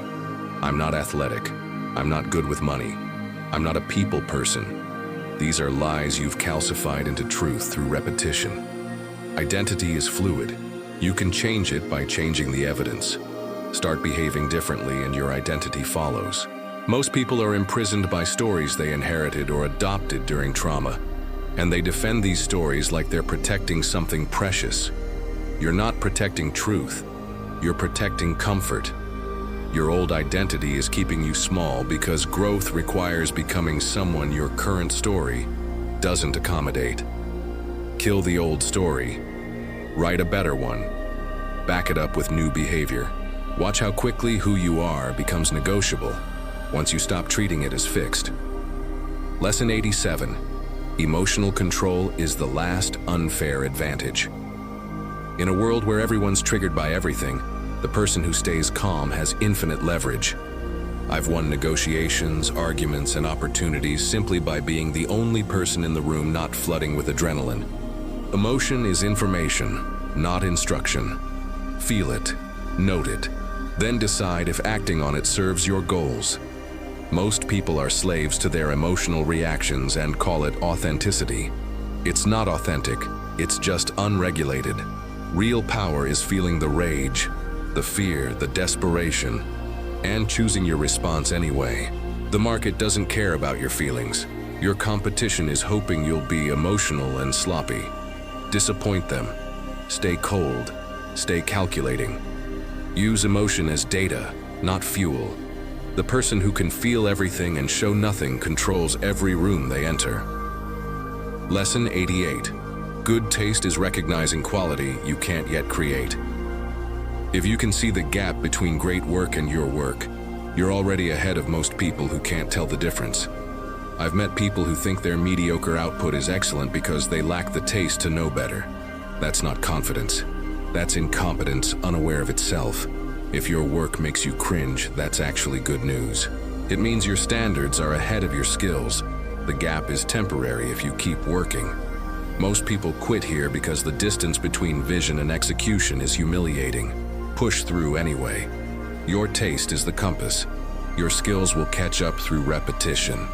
I'm not athletic. I'm not good with money. I'm not a people person. These are lies you've calcified into truth through repetition. Identity is fluid. You can change it by changing the evidence. Start behaving differently and your identity follows. Most people are imprisoned by stories they inherited or adopted during trauma, and they defend these stories like they're protecting something precious. You're not protecting truth. You're protecting comfort. Your old identity is keeping you small because growth requires becoming someone your current story doesn't accommodate. Kill the old story. Write a better one. Back it up with new behavior. Watch how quickly who you are becomes negotiable once you stop treating it as fixed. Lesson 87. Emotional control is the last unfair advantage. In a world where everyone's triggered by everything, the person who stays calm has infinite leverage. I've won negotiations, arguments, and opportunities simply by being the only person in the room not flooding with adrenaline. Emotion is information, not instruction. Feel it, note it, then decide if acting on it serves your goals. Most people are slaves to their emotional reactions and call it authenticity. It's not authentic, it's just unregulated. Real power is feeling the rage, the fear, the desperation, and choosing your response anyway. The market doesn't care about your feelings. Your competition is hoping you'll be emotional and sloppy. Disappoint them. Stay cold. Stay calculating. Use emotion as data, not fuel. The person who can feel everything and show nothing controls every room they enter. Lesson 88. Good taste is recognizing quality you can't yet create. If you can see the gap between great work and your work, you're already ahead of most people who can't tell the difference. I've met people who think their mediocre output is excellent because they lack the taste to know better. That's not confidence. That's incompetence, unaware of itself. If your work makes you cringe, that's actually good news. It means your standards are ahead of your skills. The gap is temporary if you keep working. Most people quit here because the distance between vision and execution is humiliating. Push through anyway. Your taste is the compass. Your skills will catch up through repetition.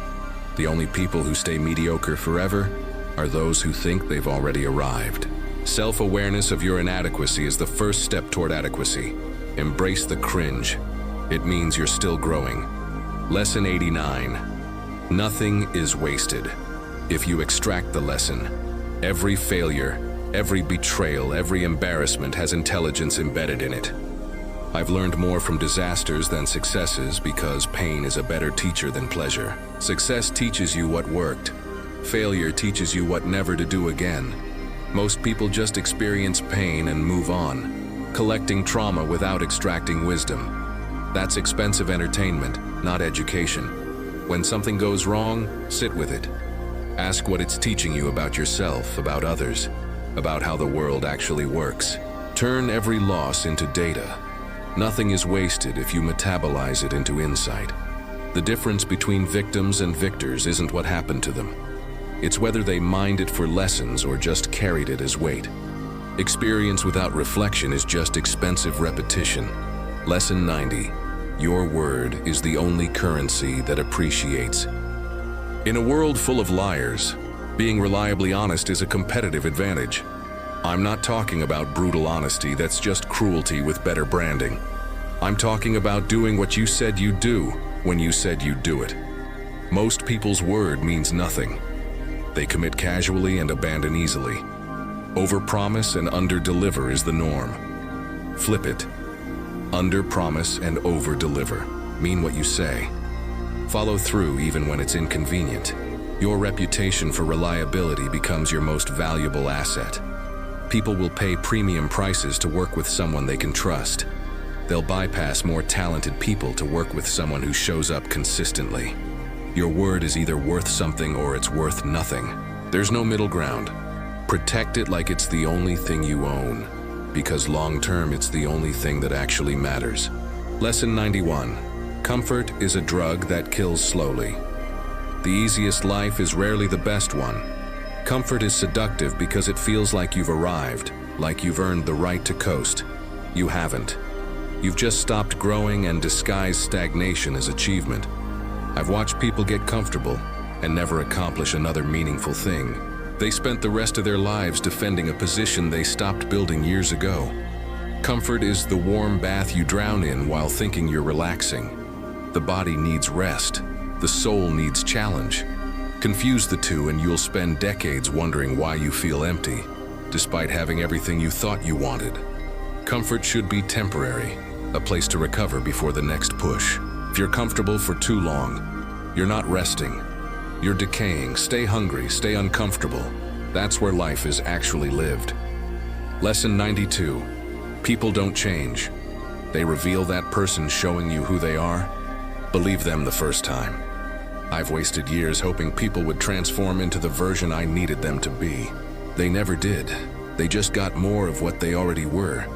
The only people who stay mediocre forever are those who think they've already arrived. Self-awareness of your inadequacy is the first step toward adequacy. Embrace the cringe. It means you're still growing. Lesson 89. Nothing is wasted. If you extract the lesson, every failure, every betrayal, every embarrassment has intelligence embedded in it. I've learned more from disasters than successes because pain is a better teacher than pleasure. Success teaches you what worked. Failure teaches you what never to do again. Most people just experience pain and move on, collecting trauma without extracting wisdom. That's expensive entertainment, not education. When something goes wrong, sit with it. Ask what it's teaching you about yourself, about others, about how the world actually works. Turn every loss into data. Nothing is wasted if you metabolize it into insight. The difference between victims and victors isn't what happened to them. It's whether they mined it for lessons or just carried it as weight. Experience without reflection is just expensive repetition. Lesson 90. Your word is the only currency that appreciates. In a world full of liars, being reliably honest is a competitive advantage. I'm not talking about brutal honesty, that's just cruelty with better branding. I'm talking about doing what you said you'd do when you said you'd do it. Most people's word means nothing. They commit casually and abandon easily. Overpromise and underdeliver is the norm. Flip it. Underpromise and overdeliver. Mean what you say. Follow through even when it's inconvenient. Your reputation for reliability becomes your most valuable asset. People will pay premium prices to work with someone they can trust. They'll bypass more talented people to work with someone who shows up consistently. Your word is either worth something or it's worth nothing. There's no middle ground. Protect it like it's the only thing you own, because long-term it's the only thing that actually matters. Lesson 91. Comfort is a drug that kills slowly. The easiest life is rarely the best one. Comfort is seductive because it feels like you've arrived, like you've earned the right to coast. You haven't. You've just stopped growing and disguised stagnation as achievement. I've watched people get comfortable and never accomplish another meaningful thing. They spent the rest of their lives defending a position they stopped building years ago. Comfort is the warm bath you drown in while thinking you're relaxing. The body needs rest. The soul needs challenge. Confuse the two and you'll spend decades wondering why you feel empty, despite having everything you thought you wanted. Comfort should be temporary, a place to recover before the next push. If you're comfortable for too long, you're not resting. You're decaying. Stay hungry, stay uncomfortable. That's where life is actually lived. Lesson 92. People don't change. They reveal that person showing you who they are. Believe them the first time. I've wasted years hoping people would transform into the version I needed them to be. They never did. They just got more of what they already were.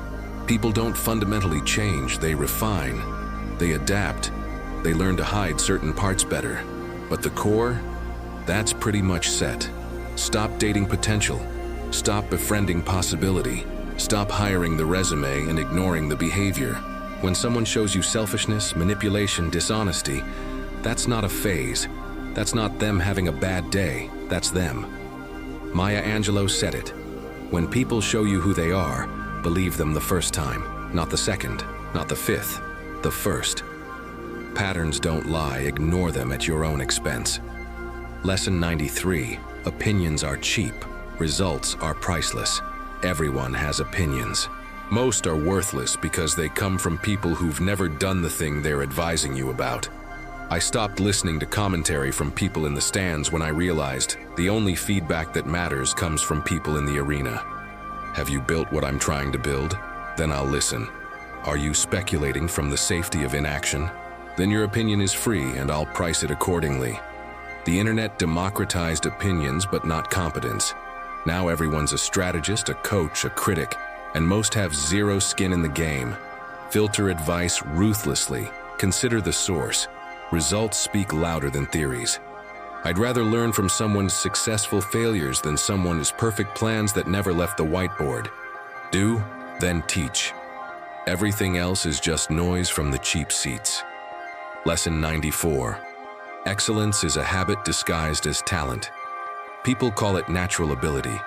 People don't fundamentally change, they refine. They adapt. They learn to hide certain parts better. But the core, that's pretty much set. Stop dating potential. Stop befriending possibility. Stop hiring the resume and ignoring the behavior. When someone shows you selfishness, manipulation, dishonesty, that's not a phase. That's not them having a bad day. That's them. Maya Angelou said it. When people show you who they are, believe them the first time. Not the second, not the fifth, the first. Patterns don't lie. Ignore them at your own expense. Lesson 93. Opinions are cheap. Results are priceless. Everyone has opinions. Most are worthless because they come from people who've never done the thing they're advising you about. I stopped listening to commentary from people in the stands when I realized the only feedback that matters comes from people in the arena. Have you built what I'm trying to build? Then I'll listen. Are you speculating from the safety of inaction? Then your opinion is free and I'll price it accordingly. The internet democratized opinions but not competence. Now everyone's a strategist, a coach, a critic, and most have zero skin in the game. Filter advice ruthlessly. Consider the source. Results speak louder than theories. I'd rather learn from someone's successful failures than someone's perfect plans that never left the whiteboard. Do, then teach. Everything else is just noise from the cheap seats. Lesson 94. Excellence is a habit disguised as talent. People call it natural ability.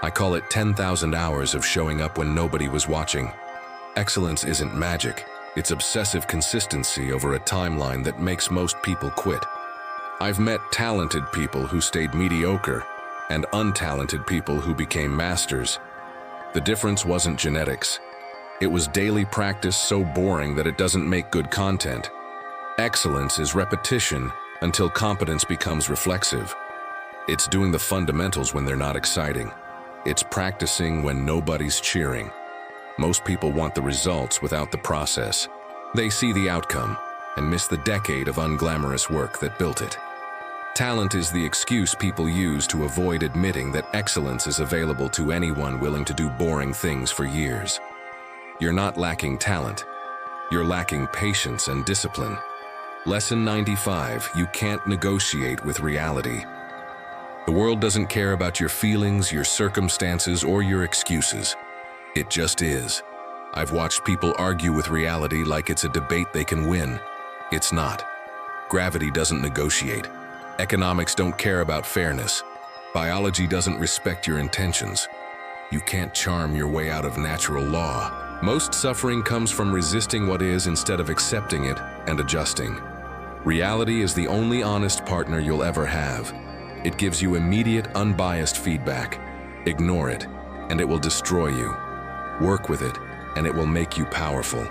I call it 10,000 hours of showing up when nobody was watching. Excellence isn't magic. It's obsessive consistency over a timeline that makes most people quit. I've met talented people who stayed mediocre and untalented people who became masters. The difference wasn't genetics. It was daily practice so boring that it doesn't make good content. Excellence is repetition until competence becomes reflexive. It's doing the fundamentals when they're not exciting. It's practicing when nobody's cheering. Most people want the results without the process. They see the outcome and miss the decade of unglamorous work that built it. Talent is the excuse people use to avoid admitting that excellence is available to anyone willing to do boring things for years. You're not lacking talent. You're lacking patience and discipline. Lesson 95, you can't negotiate with reality. The world doesn't care about your feelings, your circumstances, or your excuses. It just is. I've watched people argue with reality like it's a debate they can win. It's not. Gravity doesn't negotiate. Economics don't care about fairness. Biology doesn't respect your intentions. You can't charm your way out of natural law. Most suffering comes from resisting what is instead of accepting it and adjusting. Reality is the only honest partner you'll ever have. It gives you immediate, unbiased feedback. Ignore it, and it will destroy you. Work with it, and it will make you powerful.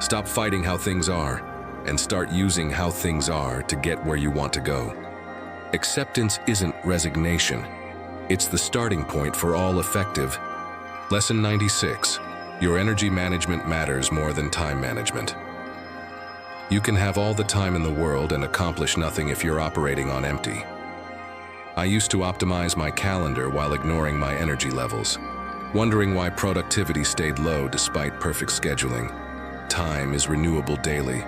Stop fighting how things are, and start using how things are to get where you want to go. Acceptance isn't resignation. It's the starting point for all effective. Lesson 96. Your energy management matters more than time management. You can have all the time in the world and accomplish nothing if you're operating on empty. I used to optimize my calendar while ignoring my energy levels, wondering why productivity stayed low despite perfect scheduling. Time is renewable daily.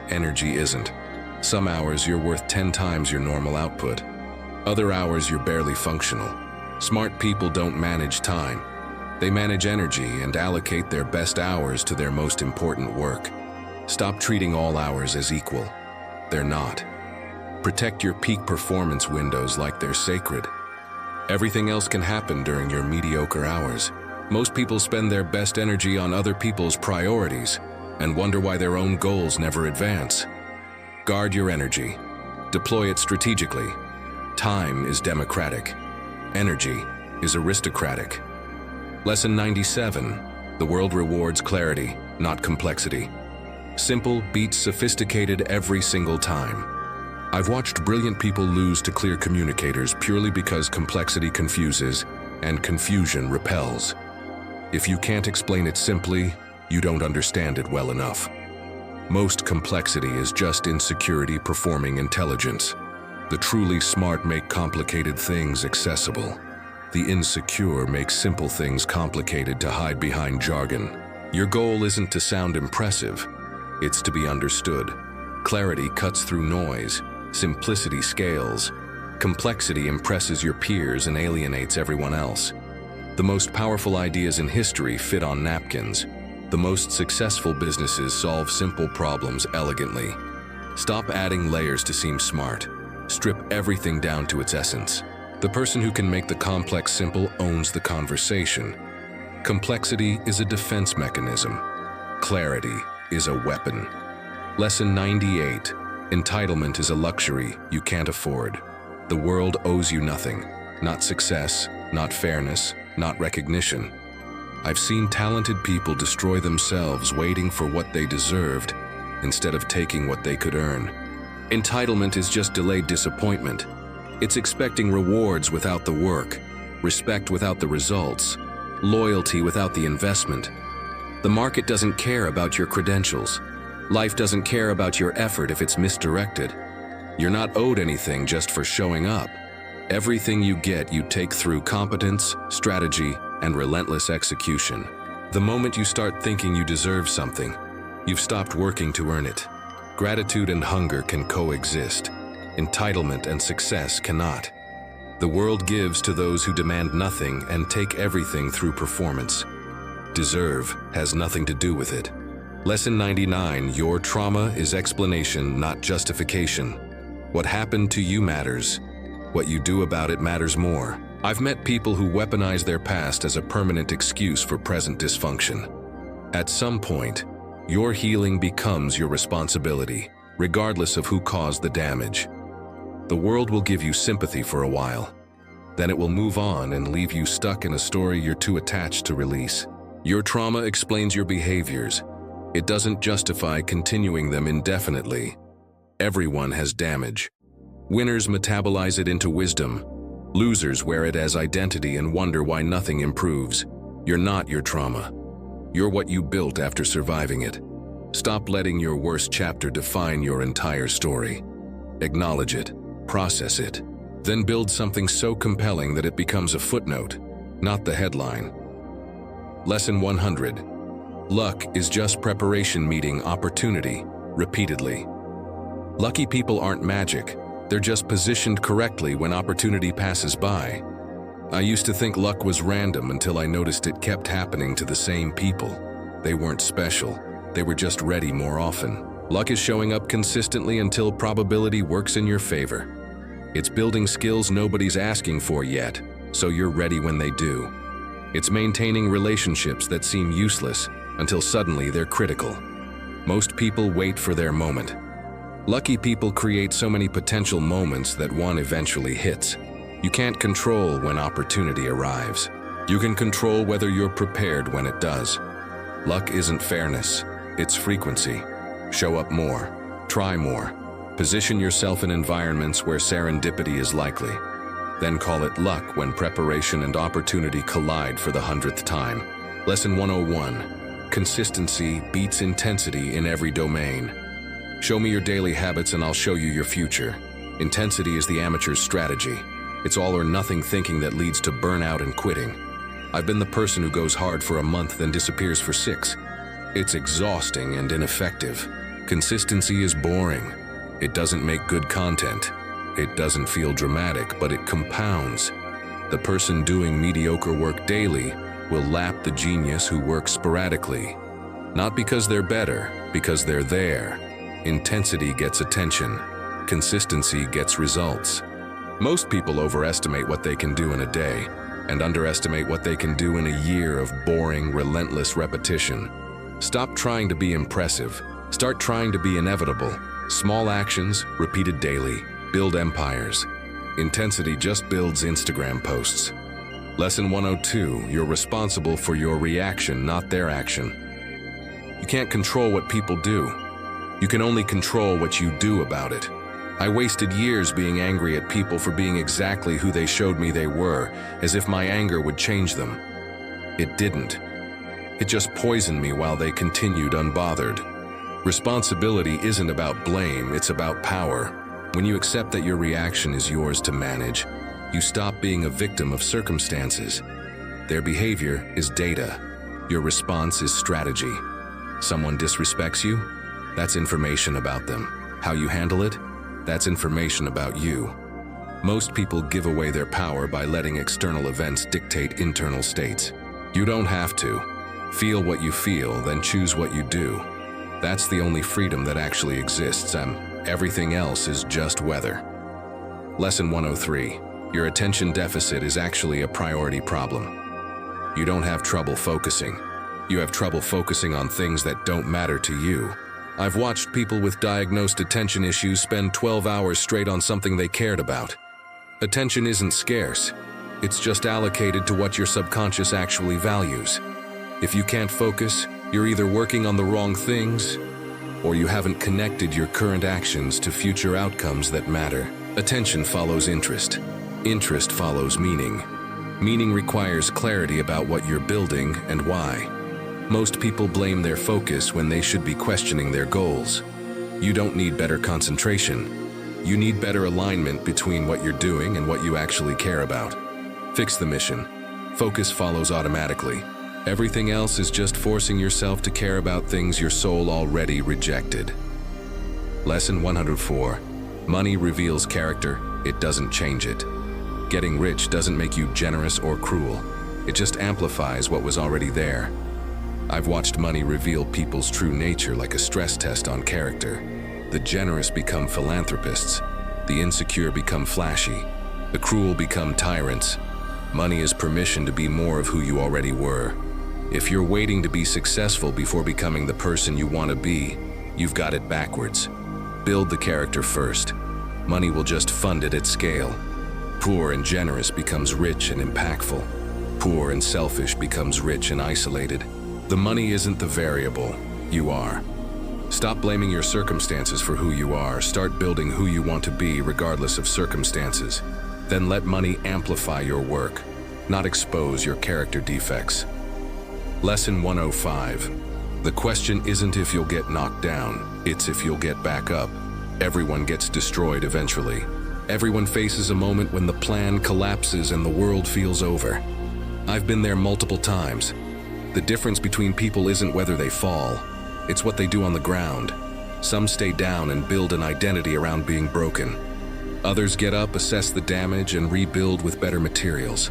Energy isn't. Some hours you're worth 10 times your normal output. Other hours you're barely functional. Smart people don't manage time. They manage energy and allocate their best hours to their most important work. Stop treating all hours as equal. They're not. Protect your peak performance windows like they're sacred. Everything else can happen during your mediocre hours. Most people spend their best energy on other people's priorities and wonder why their own goals never advance. Guard your energy. Deploy it strategically. Time is democratic. Energy is aristocratic. Lesson 97. The world rewards clarity, not complexity. Simple beats sophisticated every single time. I've watched brilliant people lose to clear communicators purely because complexity confuses and confusion repels. If you can't explain it simply, you don't understand it well enough. Most complexity is just insecurity performing intelligence. The truly smart make complicated things accessible. The insecure make simple things complicated to hide behind jargon. Your goal isn't to sound impressive, it's to be understood. Clarity cuts through noise. Simplicity scales. Complexity impresses your peers and alienates everyone else. The most powerful ideas in history fit on napkins. The most successful businesses solve simple problems elegantly. Stop adding layers to seem smart. Strip everything down to its essence. The person who can make the complex simple owns the conversation. Complexity is a defense mechanism. Clarity is a weapon. Lesson 98. Entitlement is a luxury you can't afford. The world owes you nothing, not success, not fairness, not recognition. I've seen talented people destroy themselves waiting for what they deserved instead of taking what they could earn. Entitlement is just delayed disappointment. It's expecting rewards without the work, respect without the results, loyalty without the investment. The market doesn't care about your credentials. Life doesn't care about your effort if it's misdirected. You're not owed anything just for showing up. Everything you get, you take through competence, strategy, and relentless execution. The moment you start thinking you deserve something, you've stopped working to earn it. Gratitude and hunger can coexist. Entitlement and success cannot. The world gives to those who demand nothing and take everything through performance. Deserve has nothing to do with it. Lesson 99, your trauma is explanation, not justification. What happened to you matters. What you do about it matters more. I've met people who weaponize their past as a permanent excuse for present dysfunction. At some point, your healing becomes your responsibility, regardless of who caused the damage. The world will give you sympathy for a while. Then it will move on and leave you stuck in a story you're too attached to release. Your trauma explains your behaviors. It doesn't justify continuing them indefinitely. Everyone has damage. Winners metabolize it into wisdom. Losers wear it as identity and wonder why nothing improves. You're not your trauma. You're what you built after surviving it. Stop letting your worst chapter define your entire story. Acknowledge it, process it, then build something so compelling that it becomes a footnote, not the headline. Lesson 100. Luck is just preparation meeting opportunity, repeatedly. Lucky people aren't magic. They're just positioned correctly when opportunity passes by. I used to think luck was random until I noticed it kept happening to the same people. They weren't special. They were just ready more often. Luck is showing up consistently until probability works in your favor. It's building skills nobody's asking for yet, so you're ready when they do. It's maintaining relationships that seem useless until suddenly they're critical. Most people wait for their moment. Lucky people create so many potential moments that one eventually hits. You can't control when opportunity arrives. You can control whether you're prepared when it does. Luck isn't fairness, it's frequency. Show up more, try more, position yourself in environments where serendipity is likely. Then call it luck when preparation and opportunity collide for the 100th time. Lesson 101. Consistency beats intensity in every domain. Show me your daily habits and I'll show you your future. Intensity is the amateur's strategy. It's all or nothing thinking that leads to burnout and quitting. I've been the person who goes hard for a month then disappears for 6. It's exhausting and ineffective. Consistency is boring. It doesn't make good content. It doesn't feel dramatic, but it compounds. The person doing mediocre work daily will lap the genius who works sporadically. Not because they're better, because they're there. Intensity gets attention. Consistency gets results. Most people overestimate what they can do in a day and underestimate what they can do in a year of boring, relentless repetition. Stop trying to be impressive. Start trying to be inevitable. Small actions, repeated daily, build empires. Intensity just builds Instagram posts. Lesson 102, you're responsible for your reaction, not their action. You can't control what people do. You can only control what you do about it. I wasted years being angry at people for being exactly who they showed me they were, as if my anger would change them. It didn't. It just poisoned me while they continued unbothered. Responsibility isn't about blame, it's about power. When you accept that your reaction is yours to manage, you stop being a victim of circumstances. Their behavior is data. Your response is strategy. Someone disrespects you? That's information about them. How you handle it? That's information about you. Most people give away their power by letting external events dictate internal states. You don't have to. Feel what you feel, then choose what you do. That's the only freedom that actually exists, and everything else is just weather. Lesson 103. Your attention deficit is actually a priority problem. You don't have trouble focusing. You have trouble focusing on things that don't matter to you. I've watched people with diagnosed attention issues spend 12 hours straight on something they cared about. Attention isn't scarce. It's just allocated to what your subconscious actually values. If you can't focus, you're either working on the wrong things or you haven't connected your current actions to future outcomes that matter. Attention follows interest. Interest follows meaning. Meaning requires clarity about what you're building and why. Most people blame their focus when they should be questioning their goals. You don't need better concentration. You need better alignment between what you're doing and what you actually care about. Fix the mission. Focus follows automatically. Everything else is just forcing yourself to care about things your soul already rejected. Lesson 104. Money reveals character, it doesn't change it. Getting rich doesn't make you generous or cruel. It just amplifies what was already there. I've watched money reveal people's true nature like a stress test on character. The generous become philanthropists. The insecure become flashy. The cruel become tyrants. Money is permission to be more of who you already were. If you're waiting to be successful before becoming the person you want to be, you've got it backwards. Build the character first. Money will just fund it at scale. Poor and generous becomes rich and impactful. Poor and selfish becomes rich and isolated. The money isn't the variable, you are. Stop blaming your circumstances for who you are. Start building who you want to be regardless of circumstances. Then let money amplify your work, not expose your character defects. Lesson 105. The question isn't if you'll get knocked down, it's if you'll get back up. Everyone gets destroyed eventually. Everyone faces a moment when the plan collapses and the world feels over. I've been there multiple times. The difference between people isn't whether they fall, it's what they do on the ground. Some stay down and build an identity around being broken. Others get up, assess the damage, and rebuild with better materials.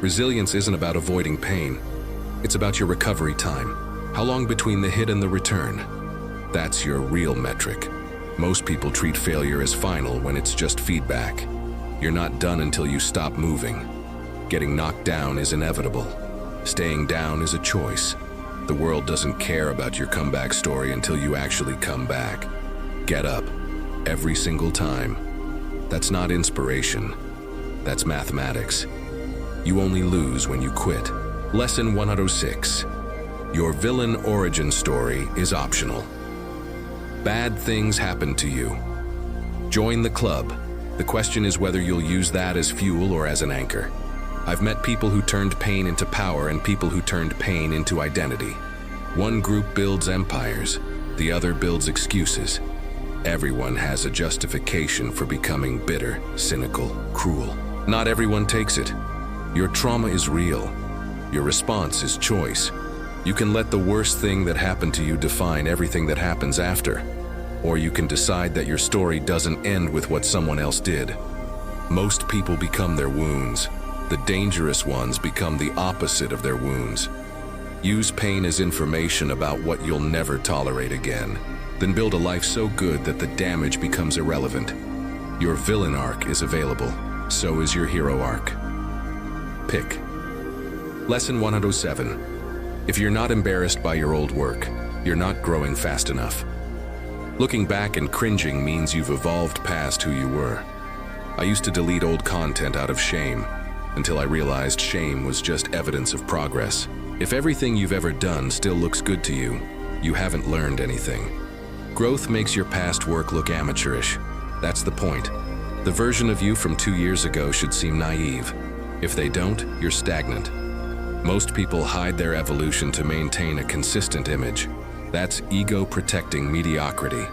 Resilience isn't about avoiding pain. It's about your recovery time. How long between the hit and the return? That's your real metric. Most people treat failure as final when it's just feedback. You're not done until you stop moving. Getting knocked down is inevitable. Staying down is a choice. The world doesn't care about your comeback story until you actually come back. Get up. Every single time. That's not inspiration. That's mathematics. You only lose when you quit. Lesson 106. Your villain origin story is optional. Bad things happen to you. Join the club. The question is whether you'll use that as fuel or as an anchor. I've met people who turned pain into power and people who turned pain into identity. One group builds empires, the other builds excuses. Everyone has a justification for becoming bitter, cynical, cruel. Not everyone takes it. Your trauma is real. Your response is choice. You can let the worst thing that happened to you define everything that happens after. Or you can decide that your story doesn't end with what someone else did. Most people become their wounds. The dangerous ones become the opposite of their wounds. Use pain as information about what you'll never tolerate again. Then build a life so good that the damage becomes irrelevant. Your villain arc is available. So is your hero arc. Pick. Lesson 107. If you're not embarrassed by your old work, you're not growing fast enough. Looking back and cringing means you've evolved past who you were. I used to delete old content out of shame, until I realized shame was just evidence of progress. If everything you've ever done still looks good to you, you haven't learned anything. Growth makes your past work look amateurish. That's the point. The version of you from 2 years ago should seem naive. If they don't, you're stagnant. Most people hide their evolution to maintain a consistent image. That's ego-protecting mediocrity.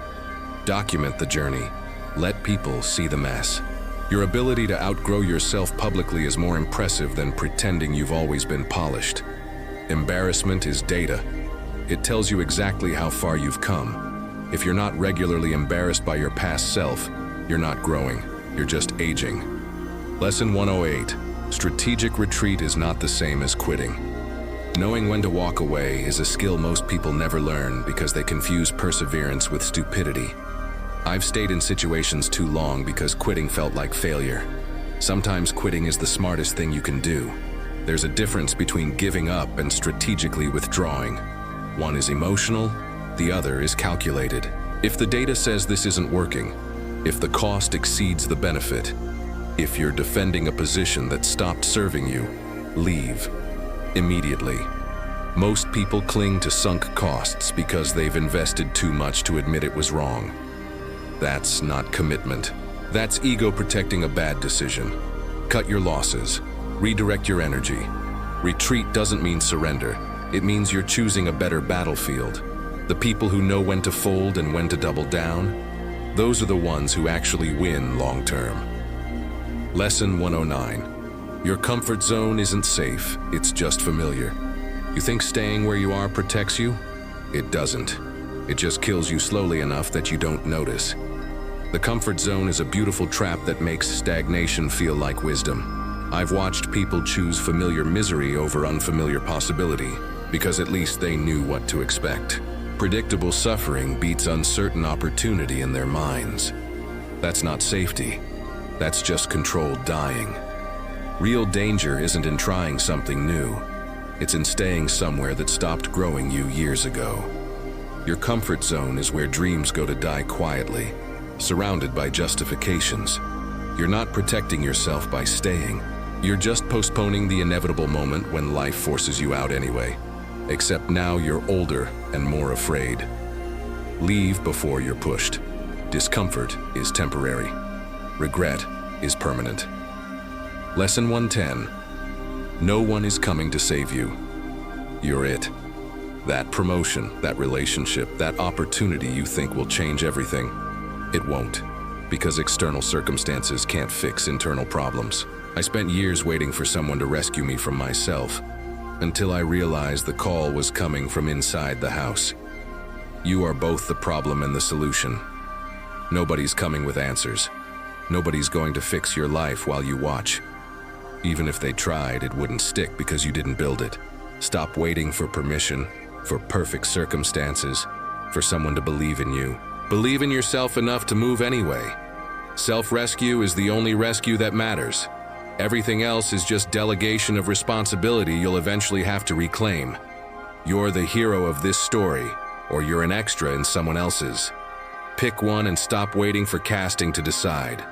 Document the journey. Let people see the mess. Your ability to outgrow yourself publicly is more impressive than pretending you've always been polished. Embarrassment is data. It tells you exactly how far you've come. If you're not regularly embarrassed by your past self, you're not growing, you're just aging. Lesson 108. Strategic retreat is not the same as quitting. Knowing when to walk away is a skill most people never learn because they confuse perseverance with stupidity. I've stayed in situations too long because quitting felt like failure. Sometimes quitting is the smartest thing you can do. There's a difference between giving up and strategically withdrawing. One is emotional, the other is calculated. If the data says this isn't working, if the cost exceeds the benefit, If you're defending a position that stopped serving you, leave immediately. Most people cling to sunk costs because they've invested too much to admit it was wrong. That's not commitment. That's ego protecting a bad decision. Cut your losses. Redirect your energy. Retreat doesn't mean surrender. It means you're choosing a better battlefield. The people who know when to fold and when to double down, those are the ones who actually win long term. Lesson 109. Your comfort zone isn't safe, it's just familiar. You think staying where you are protects you? It doesn't. It just kills you slowly enough that you don't notice. The comfort zone is a beautiful trap that makes stagnation feel like wisdom. I've watched people choose familiar misery over unfamiliar possibility because at least they knew what to expect. Predictable suffering beats uncertain opportunity in their minds. That's not safety. That's just controlled dying. Real danger isn't in trying something new. It's in staying somewhere that stopped growing you years ago. Your comfort zone is where dreams go to die quietly, surrounded by justifications. You're not protecting yourself by staying. You're just postponing the inevitable moment when life forces you out anyway. Except now you're older and more afraid. Leave before you're pushed. Discomfort is temporary. Regret is permanent. Lesson 110. No one is coming to save you. You're it. That promotion, that relationship, that opportunity you think will change everything, it won't, because external circumstances can't fix internal problems. I spent years waiting for someone to rescue me from myself, until I realized the call was coming from inside the house. You are both the problem and the solution. Nobody's coming with answers. Nobody's going to fix your life while you watch. Even if they tried, it wouldn't stick because you didn't build it. Stop waiting for permission, for perfect circumstances, for someone to believe in you. Believe in yourself enough to move anyway. Self-rescue is the only rescue that matters. Everything else is just delegation of responsibility you'll eventually have to reclaim. You're the hero of this story, or you're an extra in someone else's. Pick one and stop waiting for casting to decide.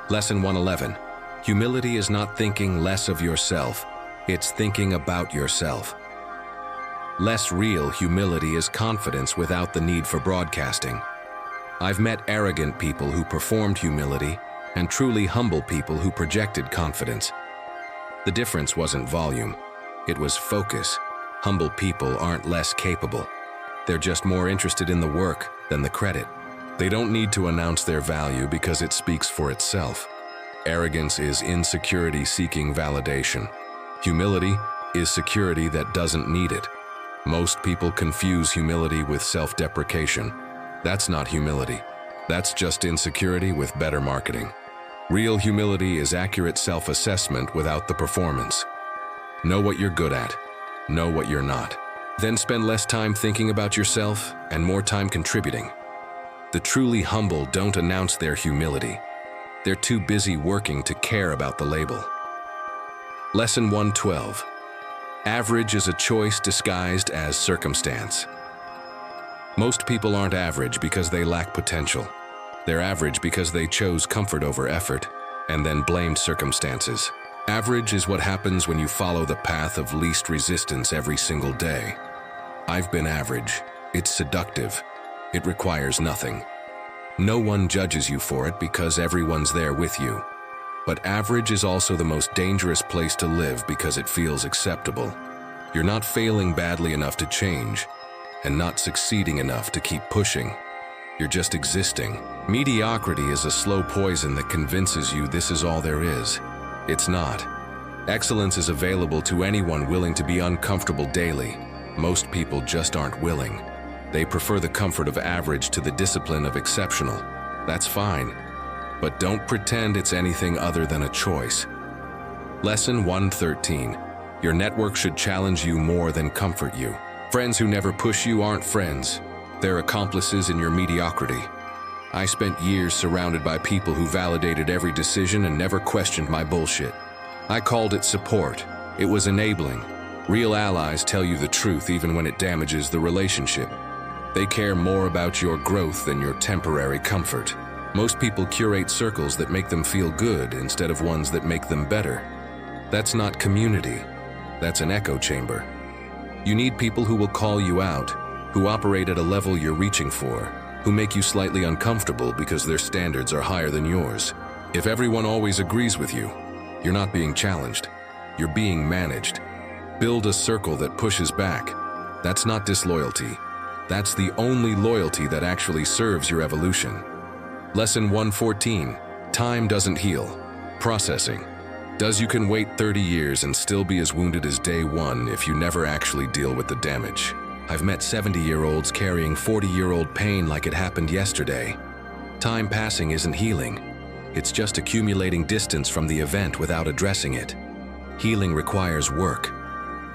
Lesson 111. Humility is not thinking less of yourself, it's thinking about yourself. Less real humility is confidence without the need for broadcasting. I've met arrogant people who performed humility and truly humble people who projected confidence. The difference wasn't volume, it was focus. Humble people aren't less capable. They're just more interested in the work than the credit. They don't need to announce their value because it speaks for itself. Arrogance is insecurity seeking validation. Humility is security that doesn't need it. Most people confuse humility with self-deprecation. That's not humility. That's just insecurity with better marketing. Real humility is accurate self-assessment without the performance. Know what you're good at. Know what you're not. Then spend less time thinking about yourself and more time contributing. The truly humble don't announce their humility. They're too busy working to care about the label. Lesson 112. Average is a choice disguised as circumstance. Most people aren't average because they lack potential. They're average because they chose comfort over effort and then blamed circumstances. Average is what happens when you follow the path of least resistance every single day. I've been average. It's seductive. It requires nothing. No one judges you for it because everyone's there with you. But average is also the most dangerous place to live because it feels acceptable. You're not failing badly enough to change, and not succeeding enough to keep pushing. You're just existing. Mediocrity is a slow poison that convinces you this is all there is. It's not. Excellence is available to anyone willing to be uncomfortable daily. Most people just aren't willing. They prefer the comfort of average to the discipline of exceptional. That's fine. But don't pretend it's anything other than a choice. Lesson 113. Your network should challenge you more than comfort you. Friends who never push you aren't friends. They're accomplices in your mediocrity. I spent years surrounded by people who validated every decision and never questioned my bullshit. I called it support. It was enabling. Real allies tell you the truth even when it damages the relationship. They care more about your growth than your temporary comfort. Most people curate circles that make them feel good instead of ones that make them better. That's not community. That's an echo chamber. You need people who will call you out, who operate at a level you're reaching for, who make you slightly uncomfortable because their standards are higher than yours. If everyone always agrees with you, you're not being challenged. You're being managed. Build a circle that pushes back. That's not disloyalty. That's the only loyalty that actually serves your evolution. Lesson 114. Time doesn't heal. Processing. Does you can wait 30 years and still be as wounded as day one if you never actually deal with the damage. I've met 70-year-olds carrying 40-year-old pain like it happened yesterday. Time passing isn't healing. It's just accumulating distance from the event without addressing it. Healing requires work.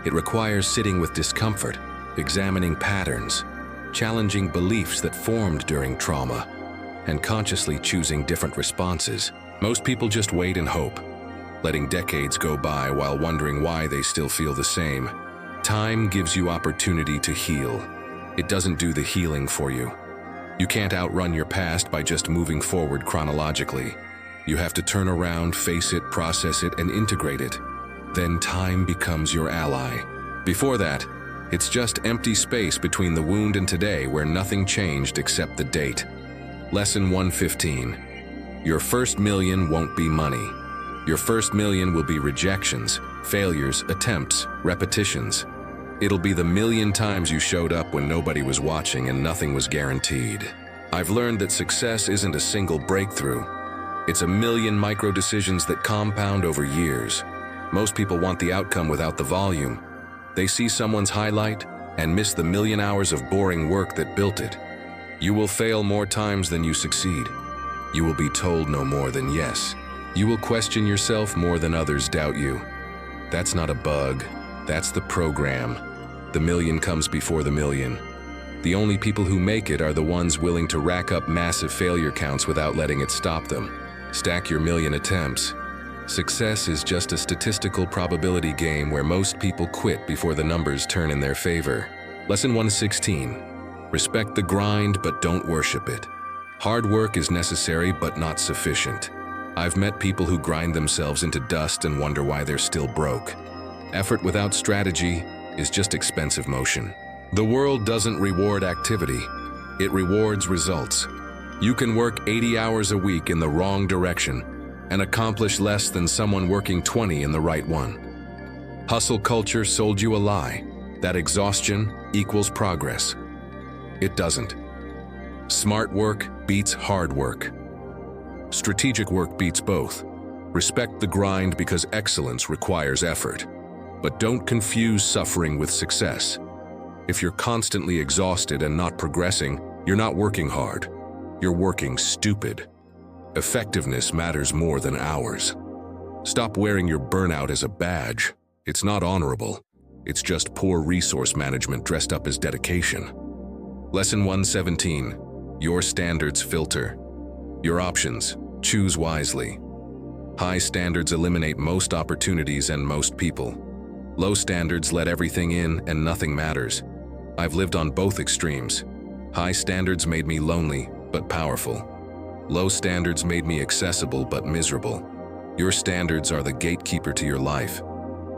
It requires sitting with discomfort, examining patterns, challenging beliefs that formed during trauma, and consciously choosing different responses. Most people just wait and hope, letting decades go by while wondering why they still feel the same. Time gives you opportunity to heal. It doesn't do the healing for you. You can't outrun your past by just moving forward chronologically. You have to turn around, face it, process it, and integrate it. Then time becomes your ally. Before that, it's just empty space between the wound and today where nothing changed except the date. Lesson 115. Your first million won't be money. Your first million will be rejections, failures, attempts, repetitions. It'll be the million times you showed up when nobody was watching and nothing was guaranteed. I've learned that success isn't a single breakthrough. It's a million micro decisions that compound over years. Most people want the outcome without the volume. They see someone's highlight and miss the million hours of boring work that built it. You will fail more times than you succeed. You will be told no more than yes. You will question yourself more than others doubt you. That's not a bug. That's the program. The million comes before the million. The only people who make it are the ones willing to rack up massive failure counts without letting it stop them. Stack your million attempts. Success is just a statistical probability game where most people quit before the numbers turn in their favor. Lesson 116. Respect the grind, but don't worship it. Hard work is necessary, but not sufficient. I've met people who grind themselves into dust and wonder why they're still broke. Effort without strategy is just expensive motion. The world doesn't reward activity. It rewards results. You can work 80 hours a week in the wrong direction and accomplish less than someone working 20 in the right one. Hustle culture sold you a lie, that exhaustion equals progress. It doesn't. Smart work beats hard work. Strategic work beats both. Respect the grind because excellence requires effort. But don't confuse suffering with success. If you're constantly exhausted and not progressing, you're not working hard. You're working stupid. Effectiveness matters more than hours. Stop wearing your burnout as a badge. It's not honorable. It's just poor resource management dressed up as dedication. Lesson 117. Your standards filter. Your options. Choose wisely. High standards eliminate most opportunities and most people. Low standards let everything in and nothing matters. I've lived on both extremes. High standards made me lonely, but powerful. Low standards made me accessible, but miserable. Your standards are the gatekeeper to your life.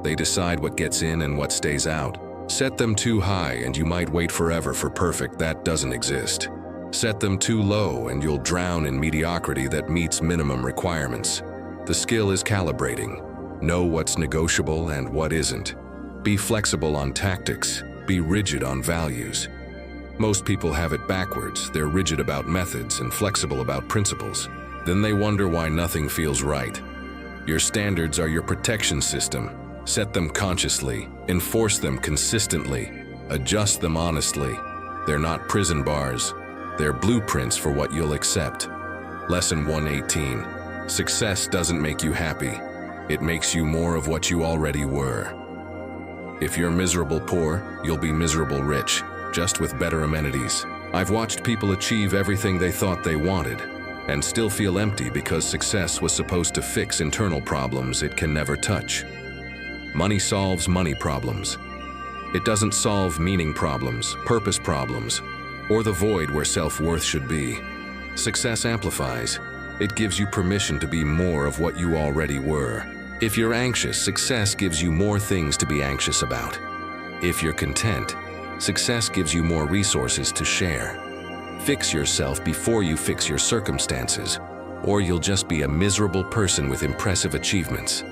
They decide what gets in and what stays out. Set them too high and you might wait forever for perfect that doesn't exist. Set them too low and you'll drown in mediocrity that meets minimum requirements. The skill is calibrating. Know what's negotiable and what isn't. Be flexible on tactics. Be rigid on values. Most people have it backwards. They're rigid about methods and flexible about principles. Then they wonder why nothing feels right. Your standards are your protection system. Set them consciously. Enforce them consistently. Adjust them honestly. They're not prison bars. They're blueprints for what you'll accept. Lesson 118. Success doesn't make you happy. It makes you more of what you already were. If you're miserable poor, you'll be miserable rich, just with better amenities. I've watched people achieve everything they thought they wanted, and still feel empty because success was supposed to fix internal problems it can never touch. Money solves money problems. It doesn't solve meaning problems, purpose problems, or the void where self-worth should be. Success amplifies. It gives you permission to be more of what you already were. If you're anxious, success gives you more things to be anxious about. If you're content, success gives you more resources to share. Fix yourself before you fix your circumstances, or you'll just be a miserable person with impressive achievements.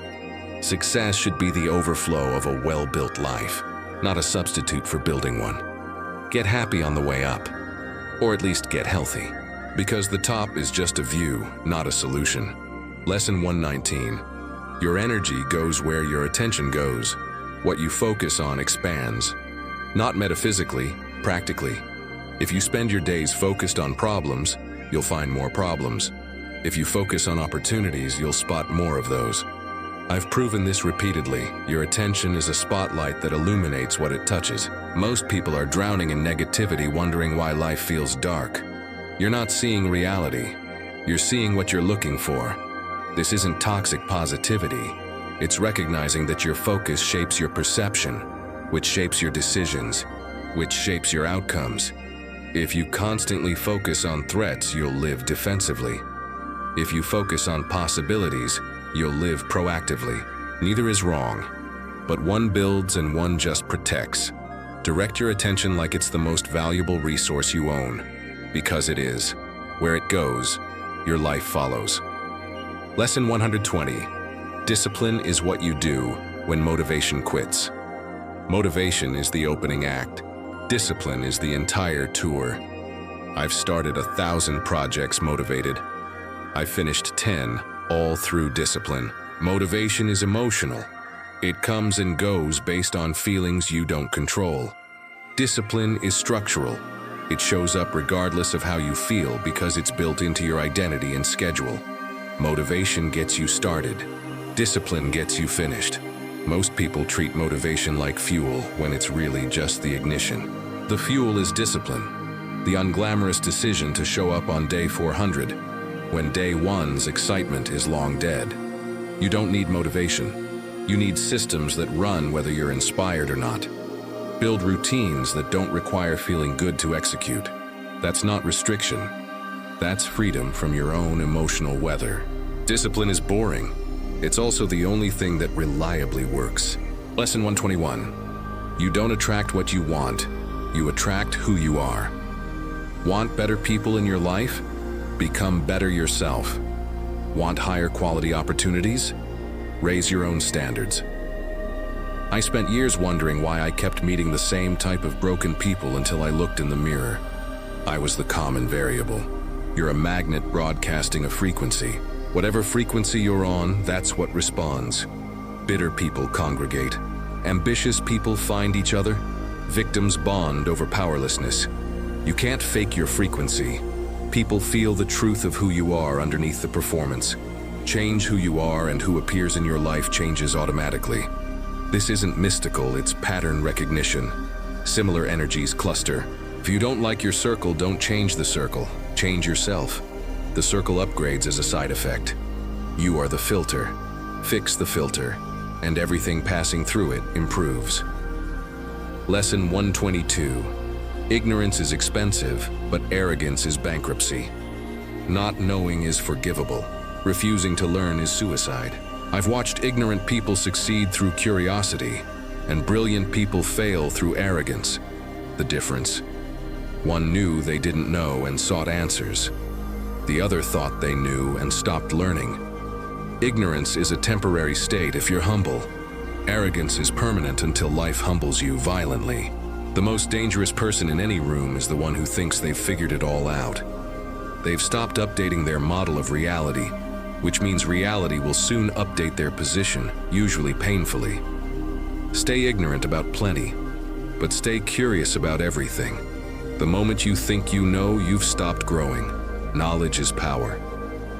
Success should be the overflow of a well-built life, not a substitute for building one. Get happy on the way up, or at least get healthy, because the top is just a view, not a solution. Lesson 119. Your energy goes where your attention goes. What you focus on expands. Not metaphysically, practically. If you spend your days focused on problems, you'll find more problems. If you focus on opportunities, you'll spot more of those. I've proven this repeatedly. Your attention is a spotlight that illuminates what it touches. Most people are drowning in negativity, wondering why life feels dark. You're not seeing reality. You're seeing what you're looking for. This isn't toxic positivity. It's recognizing that your focus shapes your perception, which shapes your decisions, which shapes your outcomes. If you constantly focus on threats, you'll live defensively. If you focus on possibilities, you'll live proactively. Neither is wrong, but one builds and one just protects. Direct your attention like it's the most valuable resource you own, because it is. Where it goes, your life follows. Lesson 120. Discipline is what you do when motivation quits. Motivation is the opening act. Discipline is the entire tour. I've started 1,000 projects motivated. I've finished 10, all through discipline. Motivation is emotional. It comes and goes based on feelings you don't control. Discipline is structural. It shows up regardless of how you feel because it's built into your identity and schedule. Motivation gets you started. Discipline gets you finished. Most people treat motivation like fuel when it's really just the ignition. The fuel is discipline, the unglamorous decision to show up on day 400, when day one's excitement is long dead. You don't need motivation. You need systems that run whether you're inspired or not. Build routines that don't require feeling good to execute. That's not restriction. That's freedom from your own emotional weather. Discipline is boring. It's also the only thing that reliably works. Lesson 121. You don't attract what you want. You attract who you are. Want better people in your life? Become better yourself. Want higher quality opportunities? Raise your own standards. I spent years wondering why I kept meeting the same type of broken people until I looked in the mirror. I was the common variable. You're a magnet broadcasting a frequency. Whatever frequency you're on, that's what responds. Bitter people congregate. Ambitious people find each other. Victims bond over powerlessness. You can't fake your frequency. People feel the truth of who you are underneath the performance. Change who you are and who appears in your life changes automatically. This isn't mystical, it's pattern recognition. Similar energies cluster. If you don't like your circle, don't change the circle. Change yourself. The circle upgrades as a side effect. You are the filter. Fix the filter, and everything passing through it improves. Lesson 122. Ignorance is expensive, but arrogance is bankruptcy. Not knowing is forgivable. Refusing to learn is suicide. I've watched ignorant people succeed through curiosity, and brilliant people fail through arrogance. The difference? One knew they didn't know and sought answers. The other thought they knew and stopped learning. Ignorance is a temporary state if you're humble. Arrogance is permanent until life humbles you violently. The most dangerous person in any room is the one who thinks they've figured it all out. They've stopped updating their model of reality, which means reality will soon update their position, usually painfully. Stay ignorant about plenty, but stay curious about everything. The moment you think you know, you've stopped growing. Knowledge is power.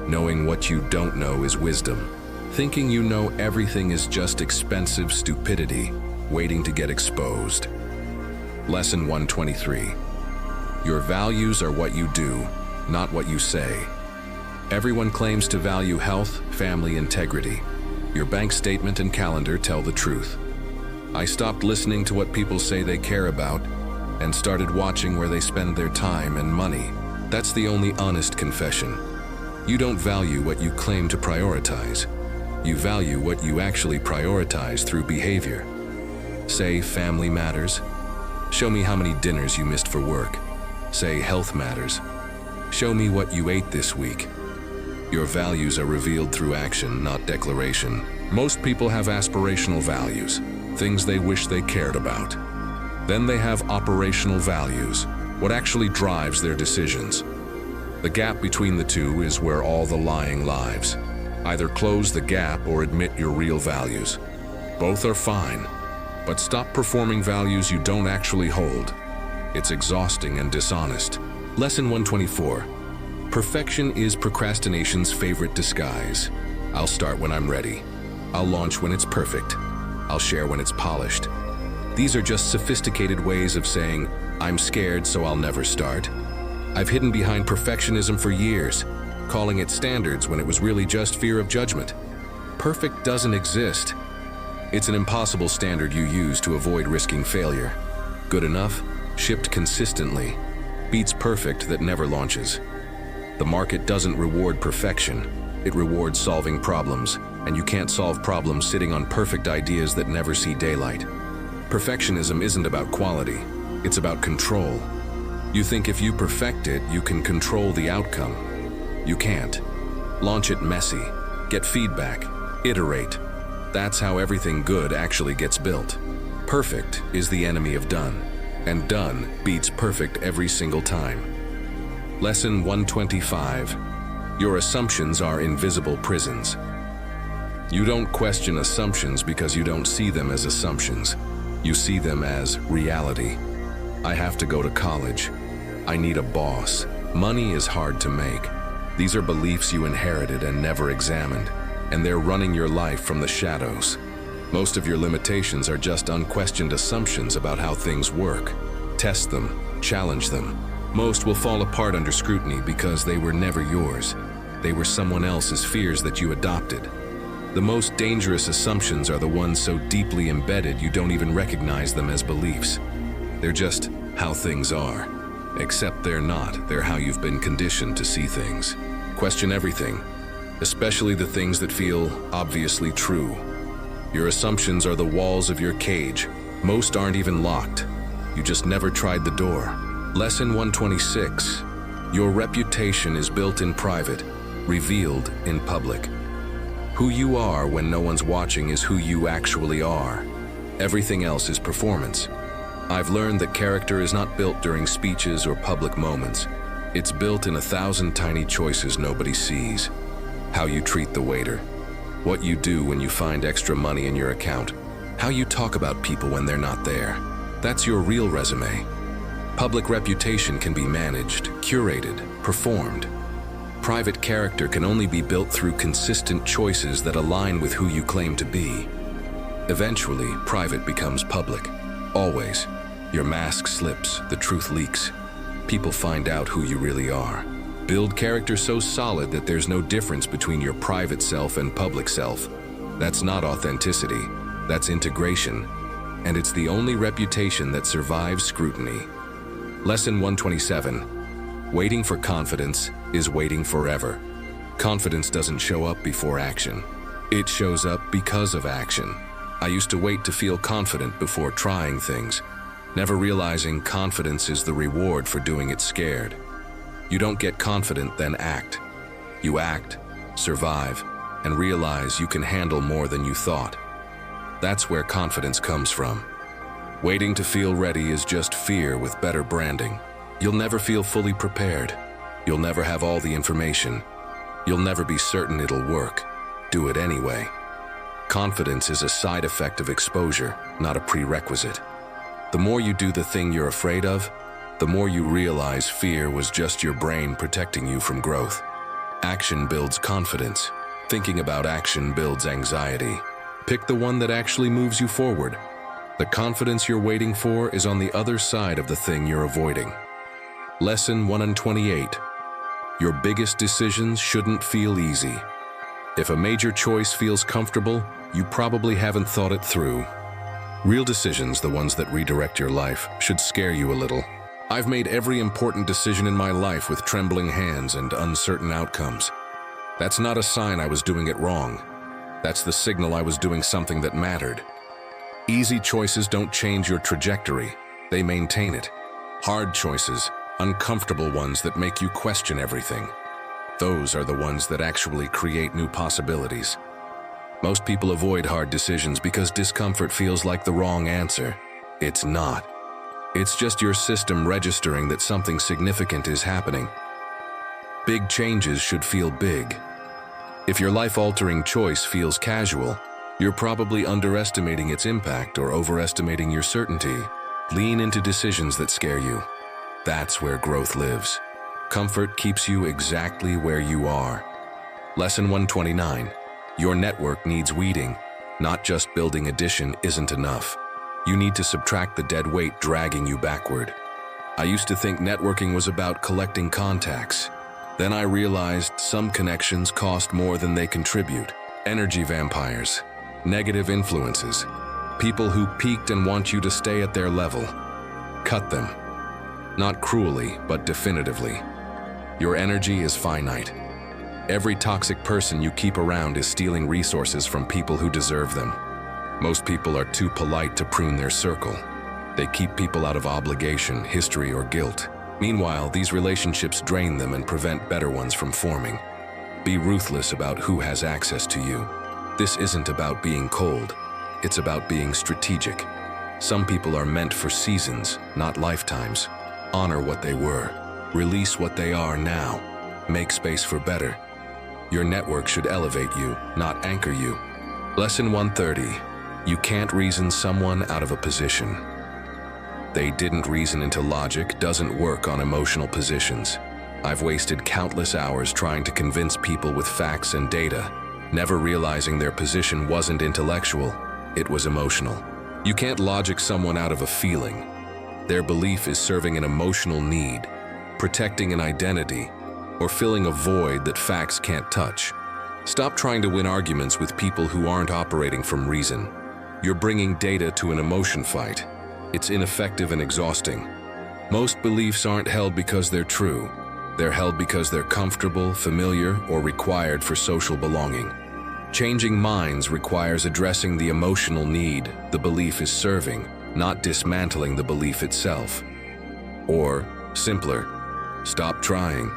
Knowing what you don't know is wisdom. Thinking you know everything is just expensive stupidity, waiting to get exposed. Lesson 123. Your values are what you do, not what you say. Everyone claims to value health, family integrity. Your bank statement and calendar tell the truth. I stopped listening to what people say they care about and started watching where they spend their time and money. That's the only honest confession. You don't value what you claim to prioritize. You value what you actually prioritize through behavior. Say family matters. Show me how many dinners you missed for work. Say health matters. Show me what you ate this week. Your values are revealed through action, not declaration. Most people have aspirational values, things they wish they cared about. Then they have operational values, what actually drives their decisions. The gap between the two is where all the lying lives. Either close the gap or admit your real values. Both are fine, but stop performing values you don't actually hold. It's exhausting and dishonest. Lesson 124. Perfection is procrastination's favorite disguise. I'll start when I'm ready. I'll launch when it's perfect. I'll share when it's polished. These are just sophisticated ways of saying, I'm scared, so I'll never start. I've hidden behind perfectionism for years, calling it standards when it was really just fear of judgment. Perfect doesn't exist. It's an impossible standard you use to avoid risking failure. Good enough, shipped consistently, beats perfect that never launches. The market doesn't reward perfection. It rewards solving problems, and you can't solve problems sitting on perfect ideas that never see daylight. Perfectionism isn't about quality, it's about control. You think if you perfect it, you can control the outcome. You can't. Launch it messy, get feedback, iterate. That's how everything good actually gets built. Perfect is the enemy of done, and done beats perfect every single time. Lesson 125. Your assumptions are invisible prisons. You don't question assumptions because you don't see them as assumptions. You see them as reality. I have to go to college. I need a boss. Money is hard to make. These are beliefs you inherited and never examined, and they're running your life from the shadows. Most of your limitations are just unquestioned assumptions about how things work. Test them, challenge them. Most will fall apart under scrutiny because they were never yours. They were someone else's fears that you adopted. The most dangerous assumptions are the ones so deeply embedded you don't even recognize them as beliefs. They're just how things are. Except they're not. They're how you've been conditioned to see things. Question everything, especially the things that feel obviously true. Your assumptions are the walls of your cage. Most aren't even locked. You just never tried the door. Lesson 126. Your reputation is built in private, revealed in public. Who you are when no one's watching is who you actually are. Everything else is performance. I've learned that character is not built during speeches or public moments. It's built in 1,000 tiny choices nobody sees. How you treat the waiter. What you do when you find extra money in your account. How you talk about people when they're not there. That's your real resume. Public reputation can be managed, curated, performed. Private character can only be built through consistent choices that align with who you claim to be. Eventually, private becomes public. Always. Your mask slips, the truth leaks. People find out who you really are. Build character so solid that there's no difference between your private self and public self. That's not authenticity, that's integration. And it's the only reputation that survives scrutiny. Lesson 127. Waiting for confidence is waiting forever. Confidence doesn't show up before action. It shows up because of action. I used to wait to feel confident before trying things, never realizing confidence is the reward for doing it scared. You don't get confident, then act. You act, survive, and realize you can handle more than you thought. That's where confidence comes from. Waiting to feel ready is just fear with better branding. You'll never feel fully prepared. You'll never have all the information. You'll never be certain it'll work. Do it anyway. Confidence is a side effect of exposure, not a prerequisite. The more you do the thing you're afraid of, the more you realize fear was just your brain protecting you from growth. Action builds confidence. Thinking about action builds anxiety. Pick the one that actually moves you forward. The confidence you're waiting for is on the other side of the thing you're avoiding. Lesson 128. Your biggest decisions shouldn't feel easy. If a major choice feels comfortable, you probably haven't thought it through. Real decisions, the ones that redirect your life, should scare you a little. I've made every important decision in my life with trembling hands and uncertain outcomes. That's not a sign I was doing it wrong. That's the signal I was doing something that mattered. Easy choices don't change your trajectory, they maintain it. Hard choices, uncomfortable ones that make you question everything. Those are the ones that actually create new possibilities. Most people avoid hard decisions because discomfort feels like the wrong answer. It's not. It's just your system registering that something significant is happening. Big changes should feel big. If your life-altering choice feels casual, you're probably underestimating its impact or overestimating your certainty. Lean into decisions that scare you. That's where growth lives. Comfort keeps you exactly where you are. Lesson 129. Your network needs weeding. Not just building addition isn't enough. You need to subtract the dead weight dragging you backward. I used to think networking was about collecting contacts. Then I realized some connections cost more than they contribute. Energy vampires, negative influences, people who peaked and want you to stay at their level. Cut them. Not cruelly, but definitively. Your energy is finite. Every toxic person you keep around is stealing resources from people who deserve them. Most people are too polite to prune their circle. They keep people out of obligation, history, or guilt. Meanwhile, these relationships drain them and prevent better ones from forming. Be ruthless about who has access to you. This isn't about being cold. It's about being strategic. Some people are meant for seasons, not lifetimes. Honor what they were. Release what they are now. Make space for better. Your network should elevate you, not anchor you. Lesson 130. You can't reason someone out of a position. They didn't reason into logic doesn't work on emotional positions. I've wasted countless hours trying to convince people with facts and data, never realizing their position wasn't intellectual, it was emotional. You can't logic someone out of a feeling. Their belief is serving an emotional need, protecting an identity, or filling a void that facts can't touch. Stop trying to win arguments with people who aren't operating from reason. You're bringing data to an emotion fight. It's ineffective and exhausting. Most beliefs aren't held because they're true. They're held because they're comfortable, familiar, or required for social belonging. Changing minds requires addressing the emotional need the belief is serving, not dismantling the belief itself. Or, simpler, stop trying.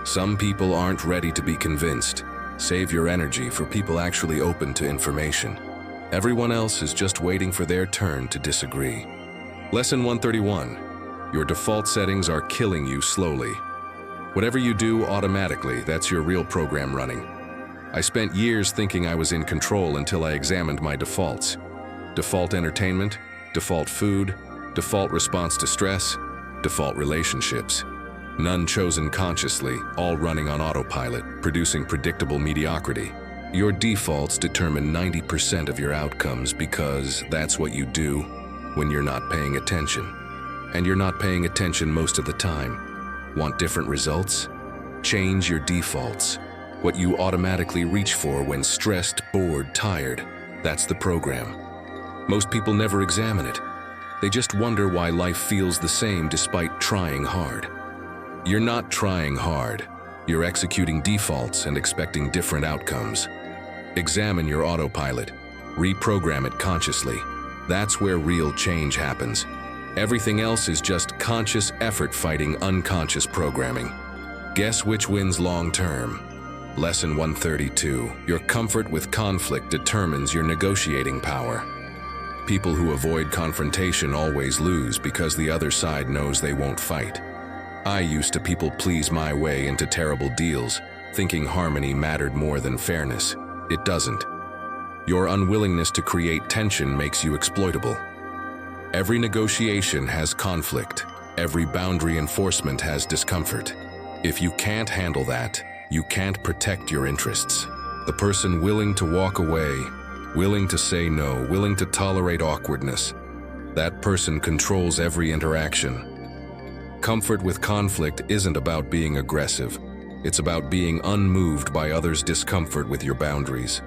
Some people aren't ready to be convinced. Save your energy for people actually open to information. Everyone else is just waiting for their turn to disagree. Lesson 131. Your default settings are killing you slowly. Whatever you do automatically, that's your real program running. I spent years thinking I was in control until I examined my defaults. Default entertainment, default food, default response to stress, default relationships. None chosen consciously, all running on autopilot, producing predictable mediocrity. Your defaults determine 90% of your outcomes because that's what you do when you're not paying attention. And you're not paying attention most of the time. Want different results? Change your defaults. What you automatically reach for when stressed, bored, tired, that's the program. Most people never examine it. They just wonder why life feels the same despite trying hard. You're not trying hard. You're executing defaults and expecting different outcomes. Examine your autopilot. Reprogram it consciously. That's where real change happens. Everything else is just conscious effort fighting unconscious programming. Guess which wins long term? Lesson 132. Your comfort with conflict determines your negotiating power. People who avoid confrontation always lose because the other side knows they won't fight. I used to people please my way into terrible deals, thinking harmony mattered more than fairness. It doesn't. Your unwillingness to create tension makes you exploitable. Every negotiation has conflict. Every boundary enforcement has discomfort. If you can't handle that, you can't protect your interests. The person willing to walk away, willing to say no, willing to tolerate awkwardness, that person controls every interaction. Comfort with conflict isn't about being aggressive. It's about being unmoved by others' discomfort with your boundaries.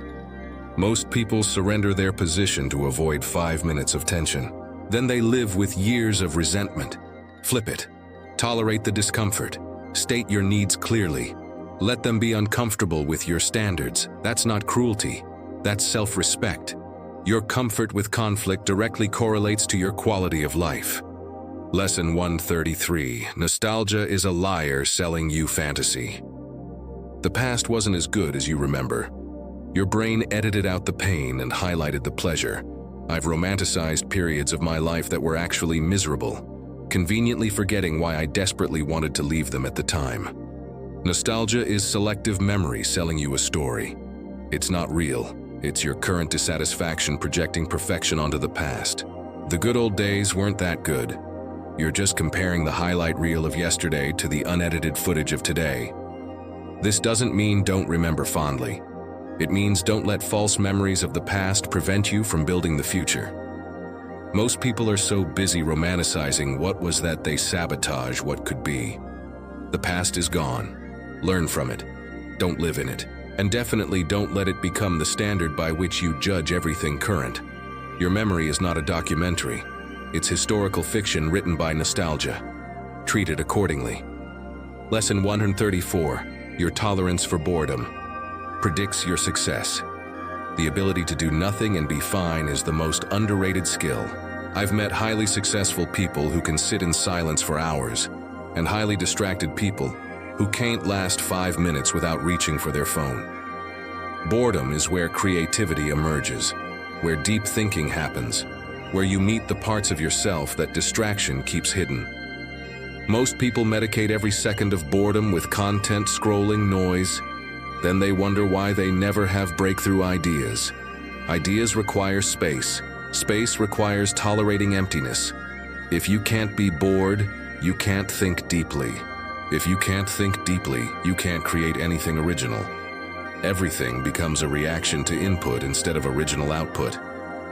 Most people surrender their position to avoid 5 minutes of tension. Then they live with years of resentment. Flip it. Tolerate the discomfort. State your needs clearly. Let them be uncomfortable with your standards. That's not cruelty. That's self-respect. Your comfort with conflict directly correlates to your quality of life. Lesson 133. Nostalgia is a liar selling you fantasy. The past wasn't as good as you remember. Your brain edited out the pain and highlighted the pleasure. I've romanticized periods of my life that were actually miserable, conveniently forgetting why I desperately wanted to leave them at the time. Nostalgia is selective memory selling you a story. It's not real. It's your current dissatisfaction projecting perfection onto the past. The good old days weren't that good. You're just comparing the highlight reel of yesterday to the unedited footage of today. This doesn't mean don't remember fondly. It means don't let false memories of the past prevent you from building the future. Most people are so busy romanticizing what was that they sabotage what could be. The past is gone. Learn from it. Don't live in it. And definitely don't let it become the standard by which you judge everything current. Your memory is not a documentary. It's historical fiction written by nostalgia. Treat it accordingly. Lesson 134. Your tolerance for boredom predicts your success. The ability to do nothing and be fine is the most underrated skill. I've met highly successful people who can sit in silence for hours, and highly distracted people who can't last 5 minutes without reaching for their phone. Boredom is where creativity emerges, where deep thinking happens, where you meet the parts of yourself that distraction keeps hidden. Most people medicate every second of boredom with content scrolling noise. Then they wonder why they never have breakthrough ideas. Ideas require space. Space requires tolerating emptiness. If you can't be bored, you can't think deeply. If you can't think deeply, you can't create anything original. Everything becomes a reaction to input instead of original output.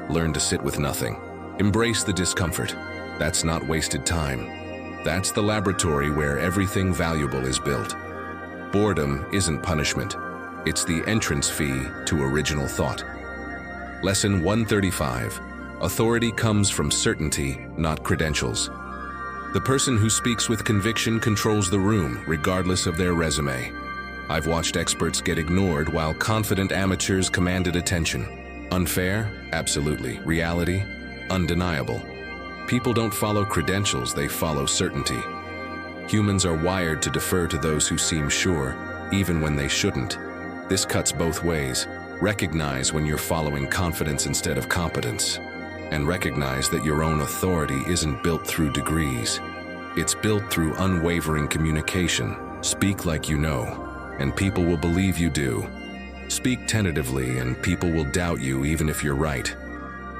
Learn to sit with nothing. Embrace the discomfort. That's not wasted time. That's the laboratory where everything valuable is built. Boredom isn't punishment. It's the entrance fee to original thought. Lesson 135. Authority comes from certainty, not credentials. The person who speaks with conviction controls the room, regardless of their resume. I've watched experts get ignored while confident amateurs commanded attention. Unfair? Absolutely. Reality? Undeniable. People don't follow credentials, they follow certainty. Humans are wired to defer to those who seem sure, even when they shouldn't. This cuts both ways. Recognize when you're following confidence instead of competence. And recognize that your own authority isn't built through degrees. It's built through unwavering communication. Speak like you know, and people will believe you do. Speak tentatively, and people will doubt you even if you're right.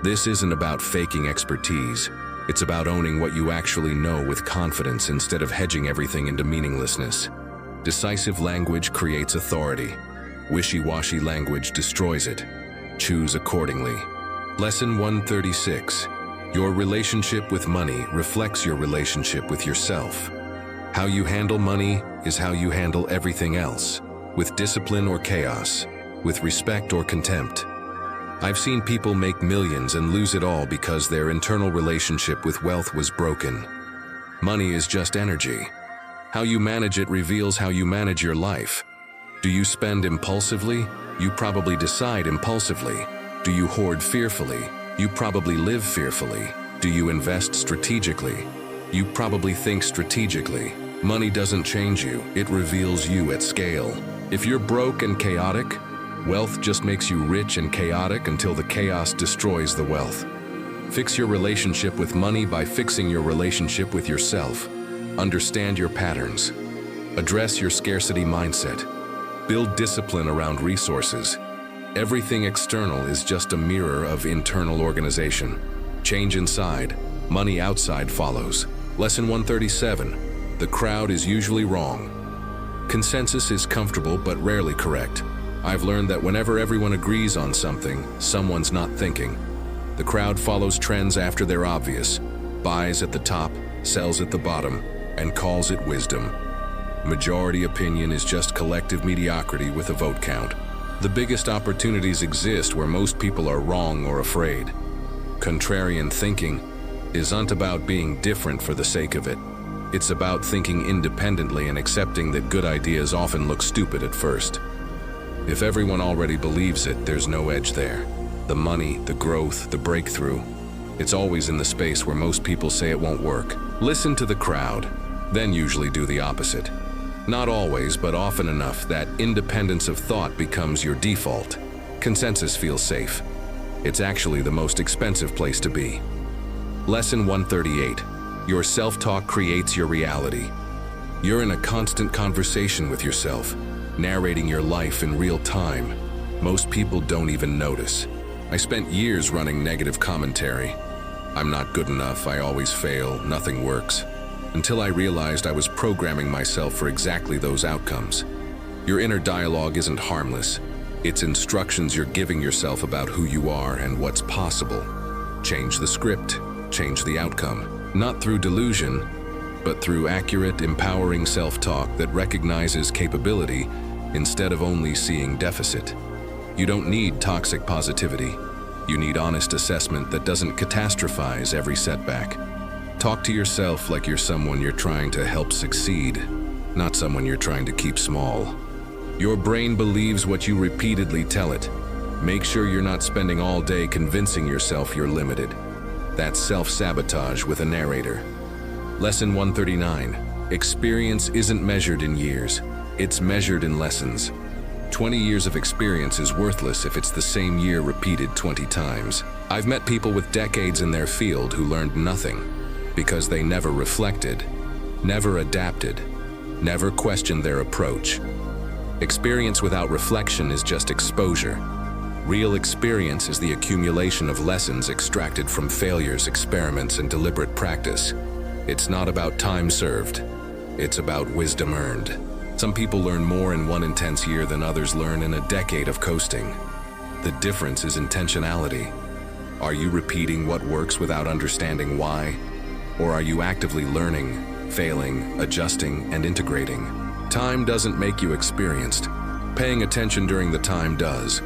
This isn't about faking expertise. It's about owning what you actually know with confidence instead of hedging everything into meaninglessness. Decisive language creates authority. Wishy-washy language destroys it. Choose accordingly. Lesson 136. Your relationship with money reflects your relationship with yourself. How you handle money is how you handle everything else, with discipline or chaos, with respect or contempt. I've seen people make millions and lose it all because their internal relationship with wealth was broken. Money is just energy. How you manage it reveals how you manage your life. Do you spend impulsively? You probably decide impulsively. Do you hoard fearfully? You probably live fearfully. Do you invest strategically? You probably think strategically. Money doesn't change you, it reveals you at scale. If you're broke and chaotic, wealth just makes you rich and chaotic until the chaos destroys the wealth. Fix your relationship with money by fixing your relationship with yourself. Understand your patterns. Address your scarcity mindset. Build discipline around resources. Everything external is just a mirror of internal organization. Change inside, money outside follows. Lesson 137. The crowd is usually wrong. Consensus is comfortable but rarely correct. I've learned that whenever everyone agrees on something, someone's not thinking. The crowd follows trends after they're obvious, buys at the top, sells at the bottom, and calls it wisdom. Majority opinion is just collective mediocrity with a vote count. The biggest opportunities exist where most people are wrong or afraid. Contrarian thinking isn't about being different for the sake of it. It's about thinking independently and accepting that good ideas often look stupid at first. If everyone already believes it, there's no edge there. The money, the growth, the breakthrough, it's always in the space where most people say it won't work. Listen to the crowd, then usually do the opposite. Not always, but often enough that independence of thought becomes your default. Consensus feels safe. It's actually the most expensive place to be. Lesson 138. Your self-talk creates your reality. You're in a constant conversation with yourself, narrating your life in real time. Most people don't even notice. I spent years running negative commentary. I'm not good enough, I always fail, nothing works. Until I realized I was programming myself for exactly those outcomes. Your inner dialogue isn't harmless. It's instructions you're giving yourself about who you are and what's possible. Change the script, change the outcome. Not through delusion, but through accurate, empowering self-talk that recognizes capability instead of only seeing deficit. You don't need toxic positivity. You need honest assessment that doesn't catastrophize every setback. Talk to yourself like you're someone you're trying to help succeed, not someone you're trying to keep small. Your brain believes what you repeatedly tell it. Make sure you're not spending all day convincing yourself you're limited. That's self-sabotage with a narrator. Lesson 139. Experience isn't measured in years. It's measured in lessons. 20 years of experience is worthless if it's the same year repeated 20 times. I've met people with decades in their field who learned nothing because they never reflected, never adapted, never questioned their approach. Experience without reflection is just exposure. Real experience is the accumulation of lessons extracted from failures, experiments, and deliberate practice. It's not about time served. It's about wisdom earned. Some people learn more in one intense year than others learn in a decade of coasting. The difference is intentionality. Are you repeating what works without understanding why? Or are you actively learning, failing, adjusting, and integrating? Time doesn't make you experienced. Paying attention during the time does.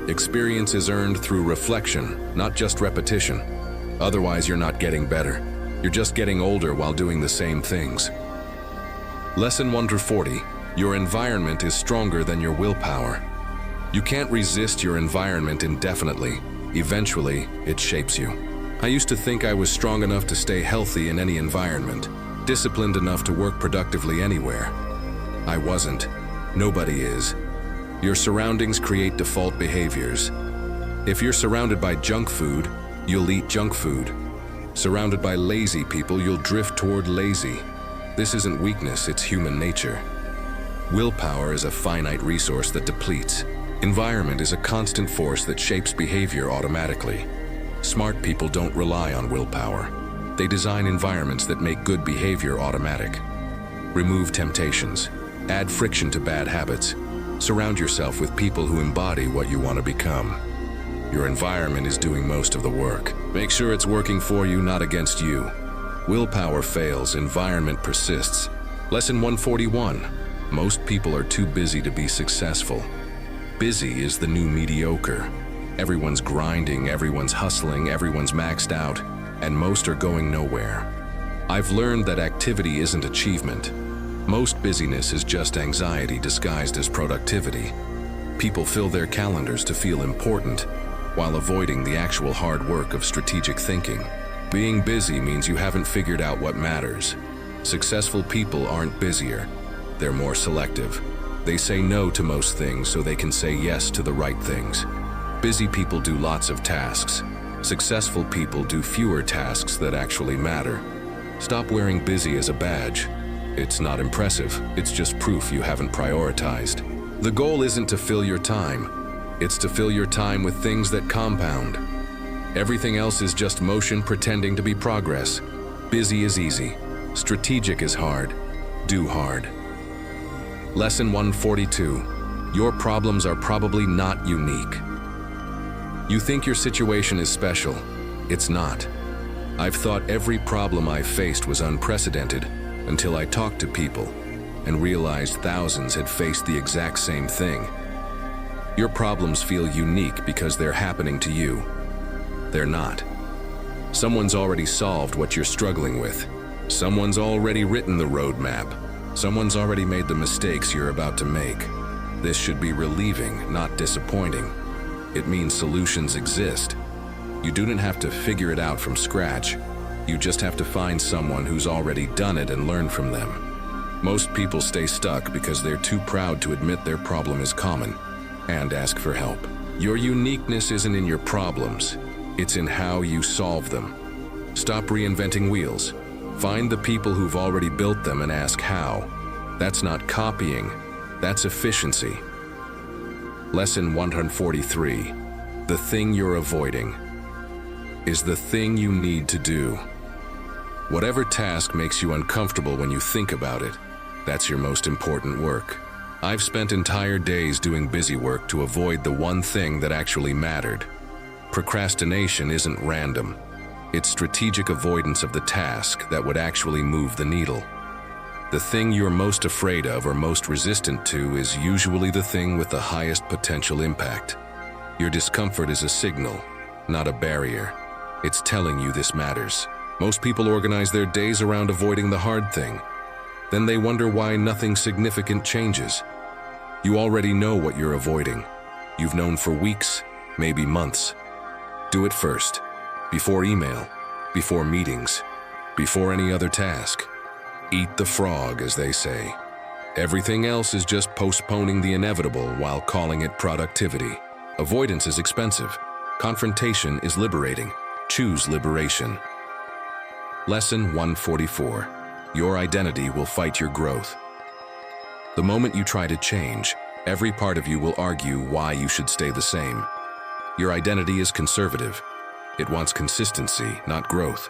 Experience is earned through reflection, not just repetition. Otherwise, you're not getting better. You're just getting older while doing the same things. Lesson 140. Your environment is stronger than your willpower. You can't resist your environment indefinitely. Eventually, it shapes you. I used to think I was strong enough to stay healthy in any environment, disciplined enough to work productively anywhere. I wasn't. Nobody is. Your surroundings create default behaviors. If you're surrounded by junk food, you'll eat junk food. Surrounded by lazy people, you'll drift toward lazy. This isn't weakness, it's human nature. Willpower is a finite resource that depletes. Environment is a constant force that shapes behavior automatically. Smart people don't rely on willpower. They design environments that make good behavior automatic. Remove temptations. Add friction to bad habits. Surround yourself with people who embody what you want to become. Your environment is doing most of the work. Make sure it's working for you, not against you. Willpower fails, environment persists. Lesson 141. Most people are too busy to be successful. Busy is the new mediocre. Everyone's grinding, everyone's hustling, everyone's maxed out, and most are going nowhere. I've learned that activity isn't achievement. Most busyness is just anxiety disguised as productivity. People fill their calendars to feel important, while avoiding the actual hard work of strategic thinking. Being busy means you haven't figured out what matters. Successful people aren't busier, they're more selective. They say no to most things so they can say yes to the right things. Busy people do lots of tasks. Successful people do fewer tasks that actually matter. Stop wearing busy as a badge. It's not impressive, it's just proof you haven't prioritized. The goal isn't to fill your time, it's to fill your time with things that compound. Everything else is just motion pretending to be progress. Busy is easy, strategic is hard. Do hard. Lesson 142. Your problems are probably not unique. You think your situation is special. It's not. I've thought every problem I've faced was unprecedented until I talked to people and realized thousands had faced the exact same thing. Your problems feel unique because they're happening to you. They're not. Someone's already solved what you're struggling with. Someone's already written the roadmap. Someone's already made the mistakes you're about to make. This should be relieving, not disappointing. It means solutions exist. You don't have to figure it out from scratch. You just have to find someone who's already done it and learn from them. Most people stay stuck because they're too proud to admit their problem is common and ask for help. Your uniqueness isn't in your problems, it's in how you solve them. Stop reinventing wheels. Find the people who've already built them and ask how. That's not copying, that's efficiency. Lesson 143. The thing you're avoiding is the thing you need to do. Whatever task makes you uncomfortable when you think about it, that's your most important work. I've spent entire days doing busy work to avoid the one thing that actually mattered. Procrastination isn't random. It's strategic avoidance of the task that would actually move the needle. The thing you're most afraid of or most resistant to is usually the thing with the highest potential impact. Your discomfort is a signal, not a barrier. It's telling you this matters. Most people organize their days around avoiding the hard thing. Then they wonder why nothing significant changes. You already know what you're avoiding. You've known for weeks, maybe months. Do it first. Before email, before meetings, before any other task. Eat the frog, as they say. Everything else is just postponing the inevitable while calling it productivity. Avoidance is expensive. Confrontation is liberating. Choose liberation. Lesson 144. Your identity will fight your growth. The moment you try to change, every part of you will argue why you should stay the same. Your identity is conservative. It wants consistency, not growth.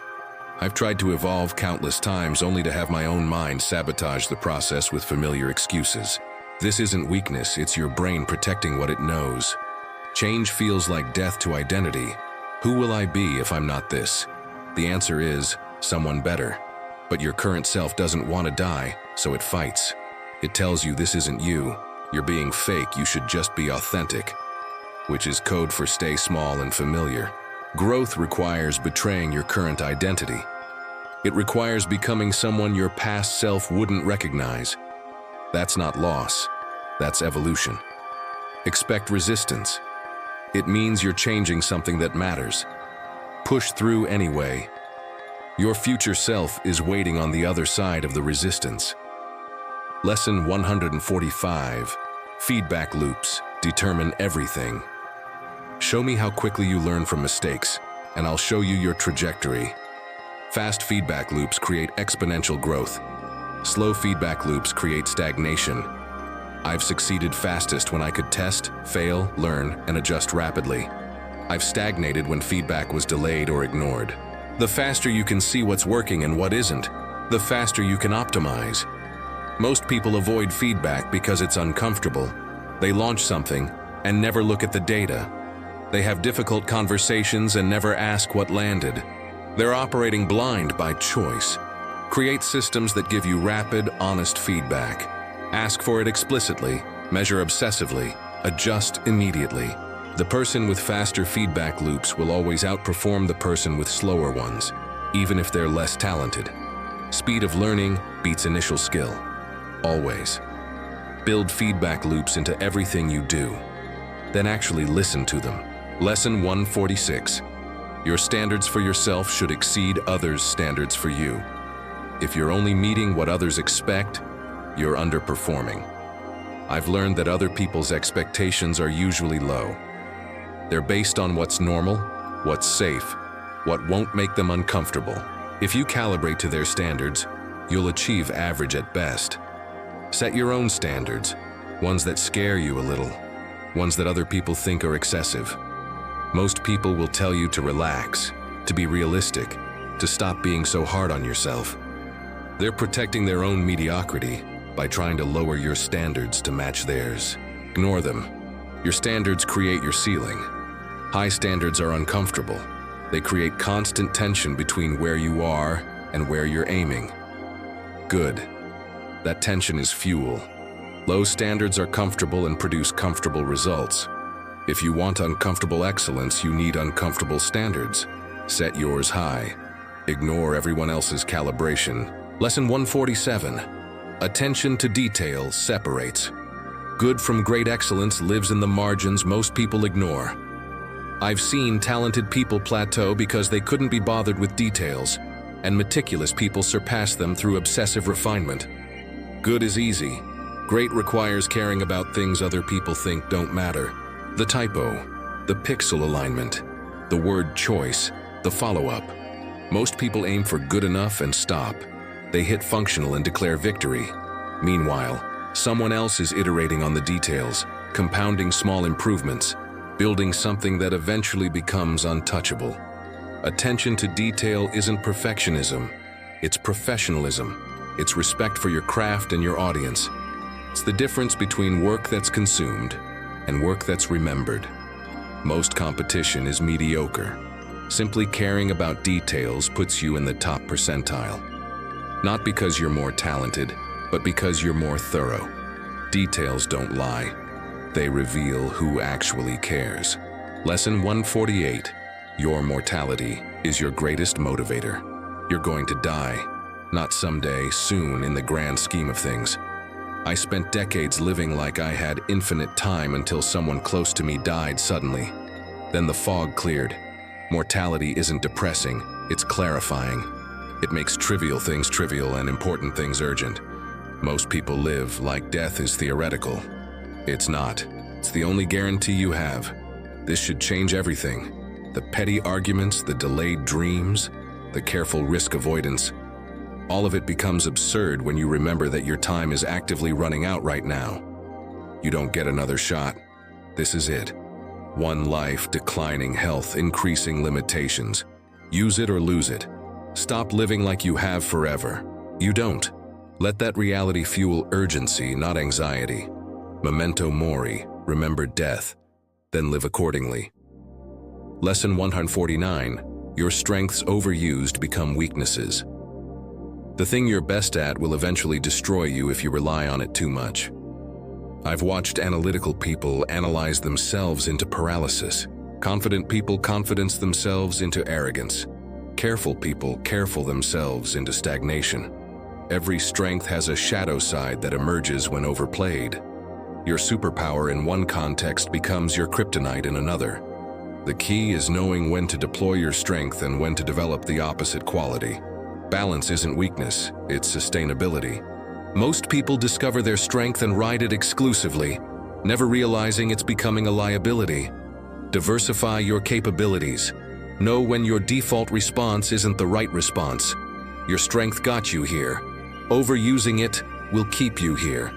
I've tried to evolve countless times only to have my own mind sabotage the process with familiar excuses. This isn't weakness, it's your brain protecting what it knows. Change feels like death to identity. Who will I be if I'm not this? The answer is someone better. But your current self doesn't want to die, so it fights. It tells you this isn't you. You're being fake, you should just be authentic. Which is code for stay small and familiar. Growth requires betraying your current identity. It requires becoming someone your past self wouldn't recognize. That's not loss, that's evolution. Expect resistance. It means you're changing something that matters. Push through anyway. Your future self is waiting on the other side of the resistance. Lesson 145. Feedback loops determine everything. Show me how quickly you learn from mistakes, and I'll show you your trajectory. Fast feedback loops create exponential growth. Slow feedback loops create stagnation. I've succeeded fastest when I could test, fail, learn, and adjust rapidly. I've stagnated when feedback was delayed or ignored. The faster you can see what's working and what isn't, the faster you can optimize. Most people avoid feedback because it's uncomfortable. They launch something and never look at the data. They have difficult conversations and never ask what landed. They're operating blind by choice. Create systems that give you rapid, honest feedback. Ask for it explicitly, measure obsessively, adjust immediately. The person with faster feedback loops will always outperform the person with slower ones, even if they're less talented. Speed of learning beats initial skill. Always. Build feedback loops into everything you do. Then actually listen to them. Lesson 146. Your standards for yourself should exceed others' standards for you. If you're only meeting what others expect, you're underperforming. I've learned that other people's expectations are usually low. They're based on what's normal, what's safe, what won't make them uncomfortable. If you calibrate to their standards, you'll achieve average at best. Set your own standards, ones that scare you a little, ones that other people think are excessive. Most people will tell you to relax, to be realistic, to stop being so hard on yourself. They're protecting their own mediocrity by trying to lower your standards to match theirs. Ignore them. Your standards create your ceiling. High standards are uncomfortable. They create constant tension between where you are and where you're aiming. Good. That tension is fuel. Low standards are comfortable and produce comfortable results. If you want uncomfortable excellence, you need uncomfortable standards. Set yours high. Ignore everyone else's calibration. Lesson 147. Attention to detail separates. Good from great excellence lives in the margins most people ignore. I've seen talented people plateau because they couldn't be bothered with details, and meticulous people surpass them through obsessive refinement. Good is easy. Great requires caring about things other people think don't matter. The typo, the pixel alignment, the word choice, the follow-up. Most people aim for good enough and stop. They hit functional and declare victory. Meanwhile, someone else is iterating on the details, compounding small improvements, building something that eventually becomes untouchable. Attention to detail isn't perfectionism, it's professionalism. It's respect for your craft and your audience. It's the difference between work that's consumed and work that's remembered. Most competition is mediocre. Simply caring about details puts you in the top percentile. Not because you're more talented, but because you're more thorough. Details don't lie. They reveal who actually cares. Lesson 148. Your mortality is your greatest motivator. You're going to die, not someday, soon in the grand scheme of things. I spent decades living like I had infinite time until someone close to me died suddenly. Then the fog cleared. Mortality isn't depressing, it's clarifying. It makes trivial things trivial and important things urgent. Most people live like death is theoretical. It's not. It's the only guarantee you have. This should change everything. The petty arguments, the delayed dreams, the careful risk avoidance. All of it becomes absurd when you remember that your time is actively running out right now. You don't get another shot. This is it. One life, declining health, increasing limitations. Use it or lose it. Stop living like you have forever. You don't. Let that reality fuel urgency, not anxiety. Memento mori, remember death, then live accordingly. Lesson 149. Your strengths overused become weaknesses. The thing you're best at will eventually destroy you if you rely on it too much. I've watched analytical people analyze themselves into paralysis. Confident people confidence themselves into arrogance. Careful people careful themselves into stagnation. Every strength has a shadow side that emerges when overplayed. Your superpower in one context becomes your kryptonite in another. The key is knowing when to deploy your strength and when to develop the opposite quality. Balance isn't weakness, it's sustainability. Most people discover their strength and ride it exclusively, never realizing it's becoming a liability. Diversify your capabilities. Know when your default response isn't the right response. Your strength got you here. Overusing it will keep you here.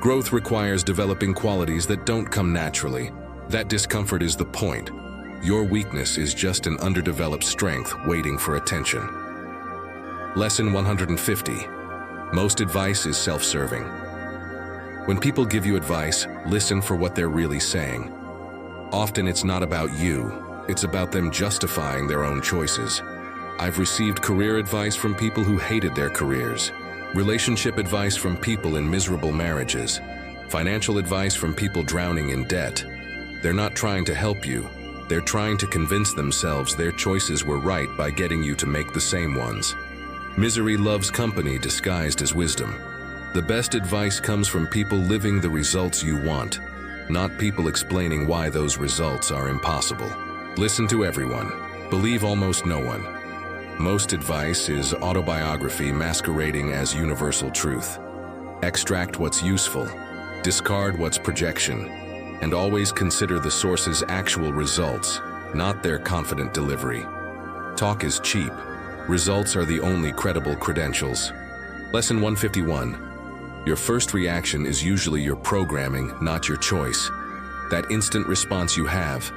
Growth requires developing qualities that don't come naturally. That discomfort is the point. Your weakness is just an underdeveloped strength waiting for attention. Lesson 150. Most advice is self-serving. When people give you advice, listen for what they're really saying. Often it's not about you, it's about them justifying their own choices. I've received career advice from people who hated their careers, relationship advice from people in miserable marriages, financial advice from people drowning in debt. They're not trying to help you, they're trying to convince themselves their choices were right by getting you to make the same ones. Misery loves company disguised as wisdom. The best advice comes from people living the results you want, not people explaining why those results are impossible. Listen to everyone. Believe almost no one. Most advice is autobiography masquerading as universal truth. Extract what's useful, discard what's projection, and always consider the source's actual results, not their confident delivery. Talk is cheap. Results are the only credible credentials. Lesson 151. Your first reaction is usually your programming, not your choice. That instant response you have,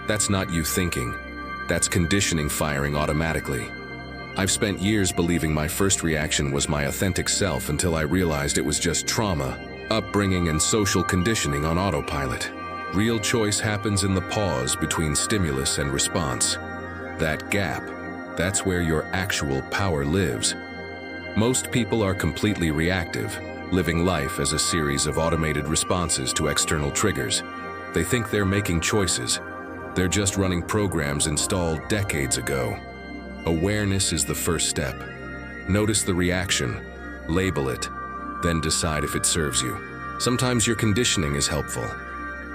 that's not you thinking. That's conditioning firing automatically. I've spent years believing my first reaction was my authentic self until I realized it was just trauma, upbringing, and social conditioning on autopilot. Real choice happens in the pause between stimulus and response. That gap, that's where your actual power lives. Most people are completely reactive, living life as a series of automated responses to external triggers. They think they're making choices. They're just running programs installed decades ago. Awareness is the first step. Notice the reaction, label it, then decide if it serves you. Sometimes your conditioning is helpful.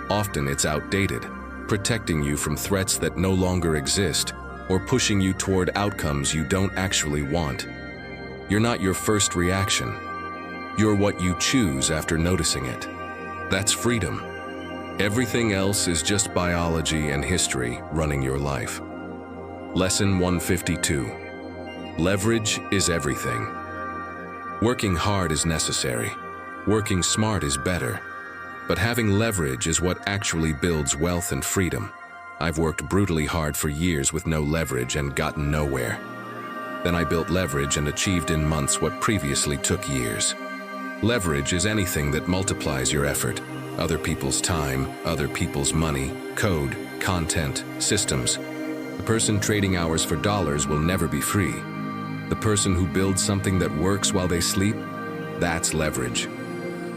Often it's outdated, protecting you from threats that no longer exist or pushing you toward outcomes you don't actually want. You're not your first reaction. You're what you choose after noticing it. That's freedom. Everything else is just biology and history running your life. Lesson 152. Leverage is everything. Working hard is necessary. Working smart is better. But having leverage is what actually builds wealth and freedom. I've worked brutally hard for years with no leverage and gotten nowhere. Then I built leverage and achieved in months what previously took years. Leverage is anything that multiplies your effort. Other people's time, other people's money, code, content, systems. The person trading hours for dollars will never be free. The person who builds something that works while they sleep, that's leverage.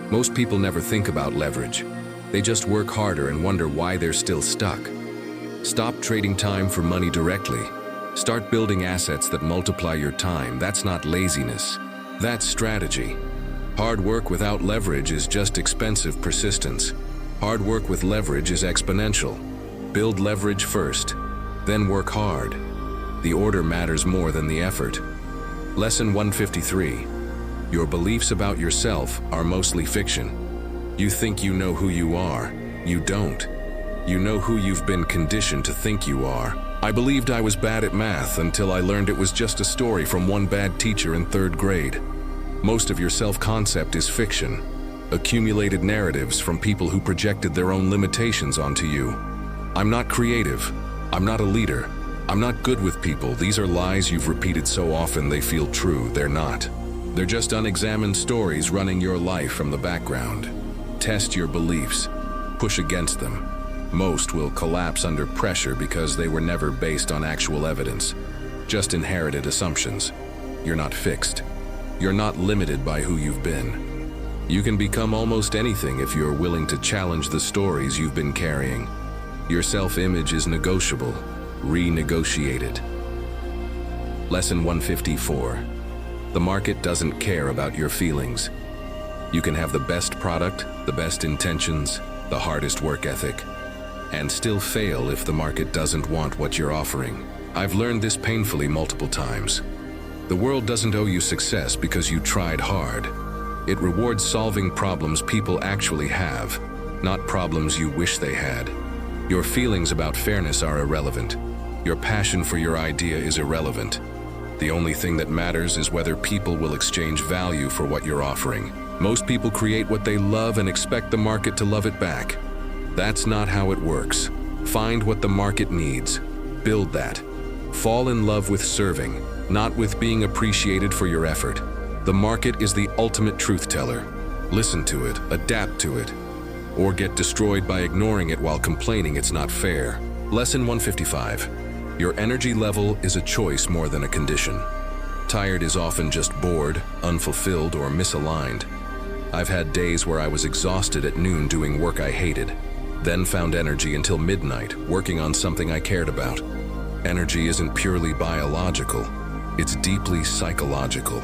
Most people never think about leverage. They just work harder and wonder why they're still stuck. Stop trading time for money directly. Start building assets that multiply your time. That's not laziness. That's strategy. Hard work without leverage is just expensive persistence. Hard work with leverage is exponential. Build leverage first, then work hard. The order matters more than the effort. Lesson 153. Your beliefs about yourself are mostly fiction. You think you know who you are. You don't. You know who you've been conditioned to think you are. I believed I was bad at math until I learned it was just a story from one bad teacher in 3rd grade. Most of your self-concept is fiction. Accumulated narratives from people who projected their own limitations onto you. I'm not creative. I'm not a leader. I'm not good with people. These are lies you've repeated so often they feel true. They're not. They're just unexamined stories running your life from the background. Test your beliefs. Push against them. Most will collapse under pressure because they were never based on actual evidence. Just inherited assumptions. You're not fixed. You're not limited by who you've been. You can become almost anything if you're willing to challenge the stories you've been carrying. Your self-image is negotiable. Renegotiate it. Lesson 154. The market doesn't care about your feelings. You can have the best product, the best intentions, the hardest work ethic, and still fail if the market doesn't want what you're offering. I've learned this painfully multiple times. The world doesn't owe you success because you tried hard. It rewards solving problems people actually have, not problems you wish they had. Your feelings about fairness are irrelevant. Your passion for your idea is irrelevant. The only thing that matters is whether people will exchange value for what you're offering. Most people create what they love and expect the market to love it back. That's not how it works. Find what the market needs. Build that. Fall in love with serving, not with being appreciated for your effort. The market is the ultimate truth teller. Listen to it, adapt to it, or get destroyed by ignoring it while complaining it's not fair. Lesson 155. Your energy level is a choice more than a condition. Tired is often just bored, unfulfilled, or misaligned. I've had days where I was exhausted at noon doing work I hated, then found energy until midnight working on something I cared about. Energy isn't purely biological, it's deeply psychological.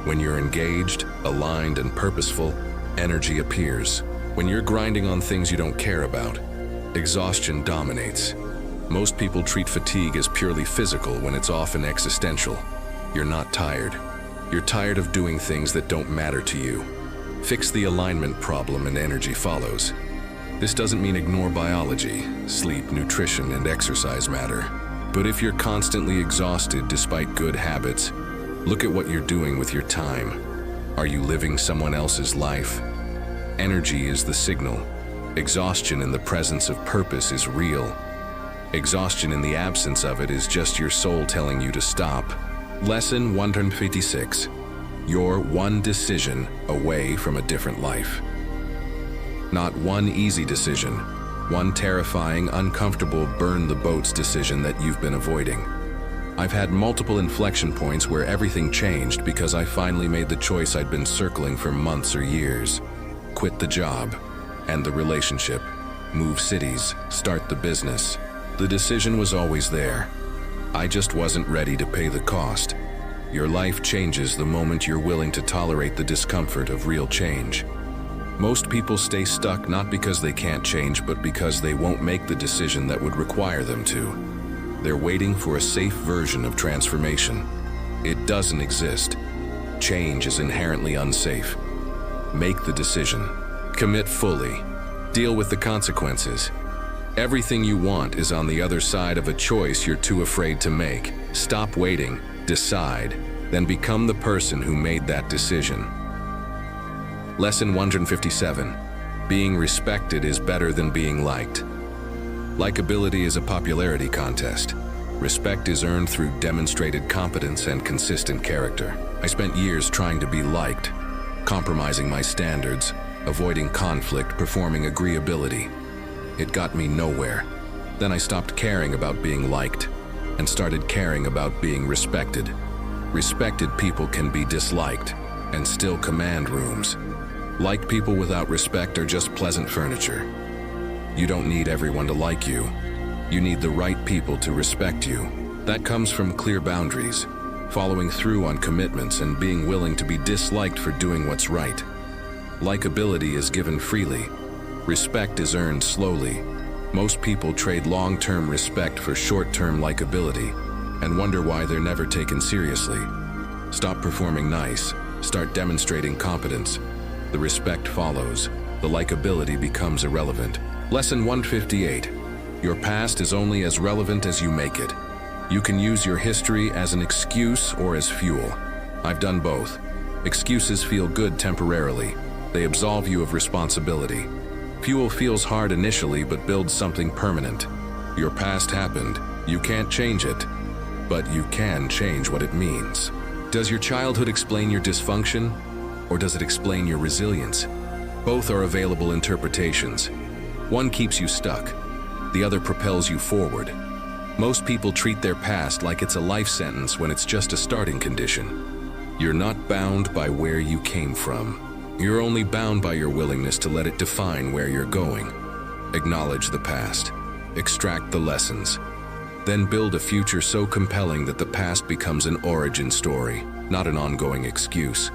When you're engaged, aligned, and purposeful, energy appears. When you're grinding on things you don't care about, exhaustion dominates. Most people treat fatigue as purely physical when it's often existential. You're not tired. You're tired of doing things that don't matter to you. Fix the alignment problem and energy follows. This doesn't mean ignore biology. Sleep, nutrition, and exercise matter. But if you're constantly exhausted despite good habits, look at what you're doing with your time. Are you living someone else's life? Energy is the signal. Exhaustion in the presence of purpose is real. Exhaustion in the absence of it is just your soul telling you to stop. Lesson 156. You're one decision away from a different life. Not one easy decision, one terrifying, uncomfortable, burn-the-boats decision that you've been avoiding. I've had multiple inflection points where everything changed because I finally made the choice I'd been circling for months or years. Quit the job, end the relationship, move cities, start the business. The decision was always there. I just wasn't ready to pay the cost. Your life changes the moment you're willing to tolerate the discomfort of real change. Most people stay stuck not because they can't change, but because they won't make the decision that would require them to. They're waiting for a safe version of transformation. It doesn't exist. Change is inherently unsafe. Make the decision. Commit fully. Deal with the consequences. Everything you want is on the other side of a choice you're too afraid to make. Stop waiting, decide, then become the person who made that decision. Lesson 157. Being respected is better than being liked. Likability is a popularity contest. Respect is earned through demonstrated competence and consistent character. I spent years trying to be liked, compromising my standards, avoiding conflict, performing agreeability. It got me nowhere. Then I stopped caring about being liked and started caring about being respected. Respected people can be disliked and still command rooms. Liked people without respect are just pleasant furniture. You don't need everyone to like you. You need the right people to respect you. That comes from clear boundaries, following through on commitments, and being willing to be disliked for doing what's right. Likability is given freely. Respect is earned slowly. Most people trade long-term respect for short-term likability and wonder why they're never taken seriously. Stop performing nice. Start demonstrating competence. The respect follows. The likability becomes irrelevant. Lesson 158. Your past is only as relevant as you make it. You can use your history as an excuse or as fuel. I've done both. Excuses feel good temporarily. They absolve you of responsibility. Fuel feels hard initially but builds something permanent. Your past happened. You can't change it, but you can change what it means. Does your childhood explain your dysfunction, or does it explain your resilience? Both are available interpretations. One keeps you stuck. The other propels you forward. Most people treat their past like it's a life sentence when it's just a starting condition. You're not bound by where you came from. You're only bound by your willingness to let it define where you're going. Acknowledge the past. Extract the lessons. Then build a future so compelling that the past becomes an origin story, not an ongoing excuse.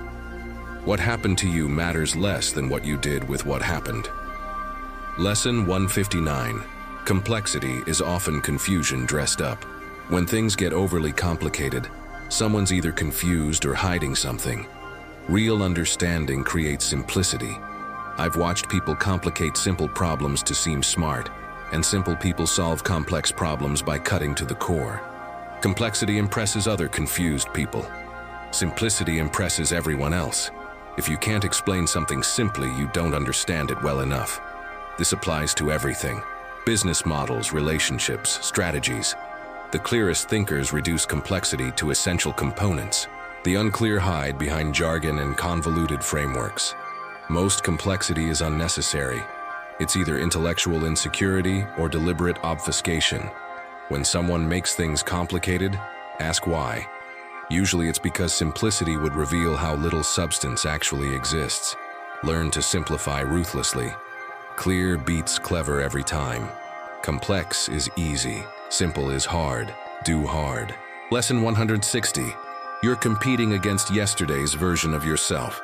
What happened to you matters less than what you did with what happened. Lesson 159. Complexity is often confusion dressed up. When things get overly complicated, someone's either confused or hiding something. Real understanding creates simplicity. I've watched people complicate simple problems to seem smart, and simple people solve complex problems by cutting to the core. Complexity impresses other confused people. Simplicity impresses everyone else. If you can't explain something simply, you don't understand it well enough. This applies to everything. Business models, relationships, strategies. The clearest thinkers reduce complexity to essential components. The unclear hide behind jargon and convoluted frameworks. Most complexity is unnecessary. It's either intellectual insecurity or deliberate obfuscation. When someone makes things complicated, ask why. Usually it's because simplicity would reveal how little substance actually exists. Learn to simplify ruthlessly. Clear beats clever every time. Complex is easy. Simple is hard. Do hard. Lesson 160. You're competing against yesterday's version of yourself.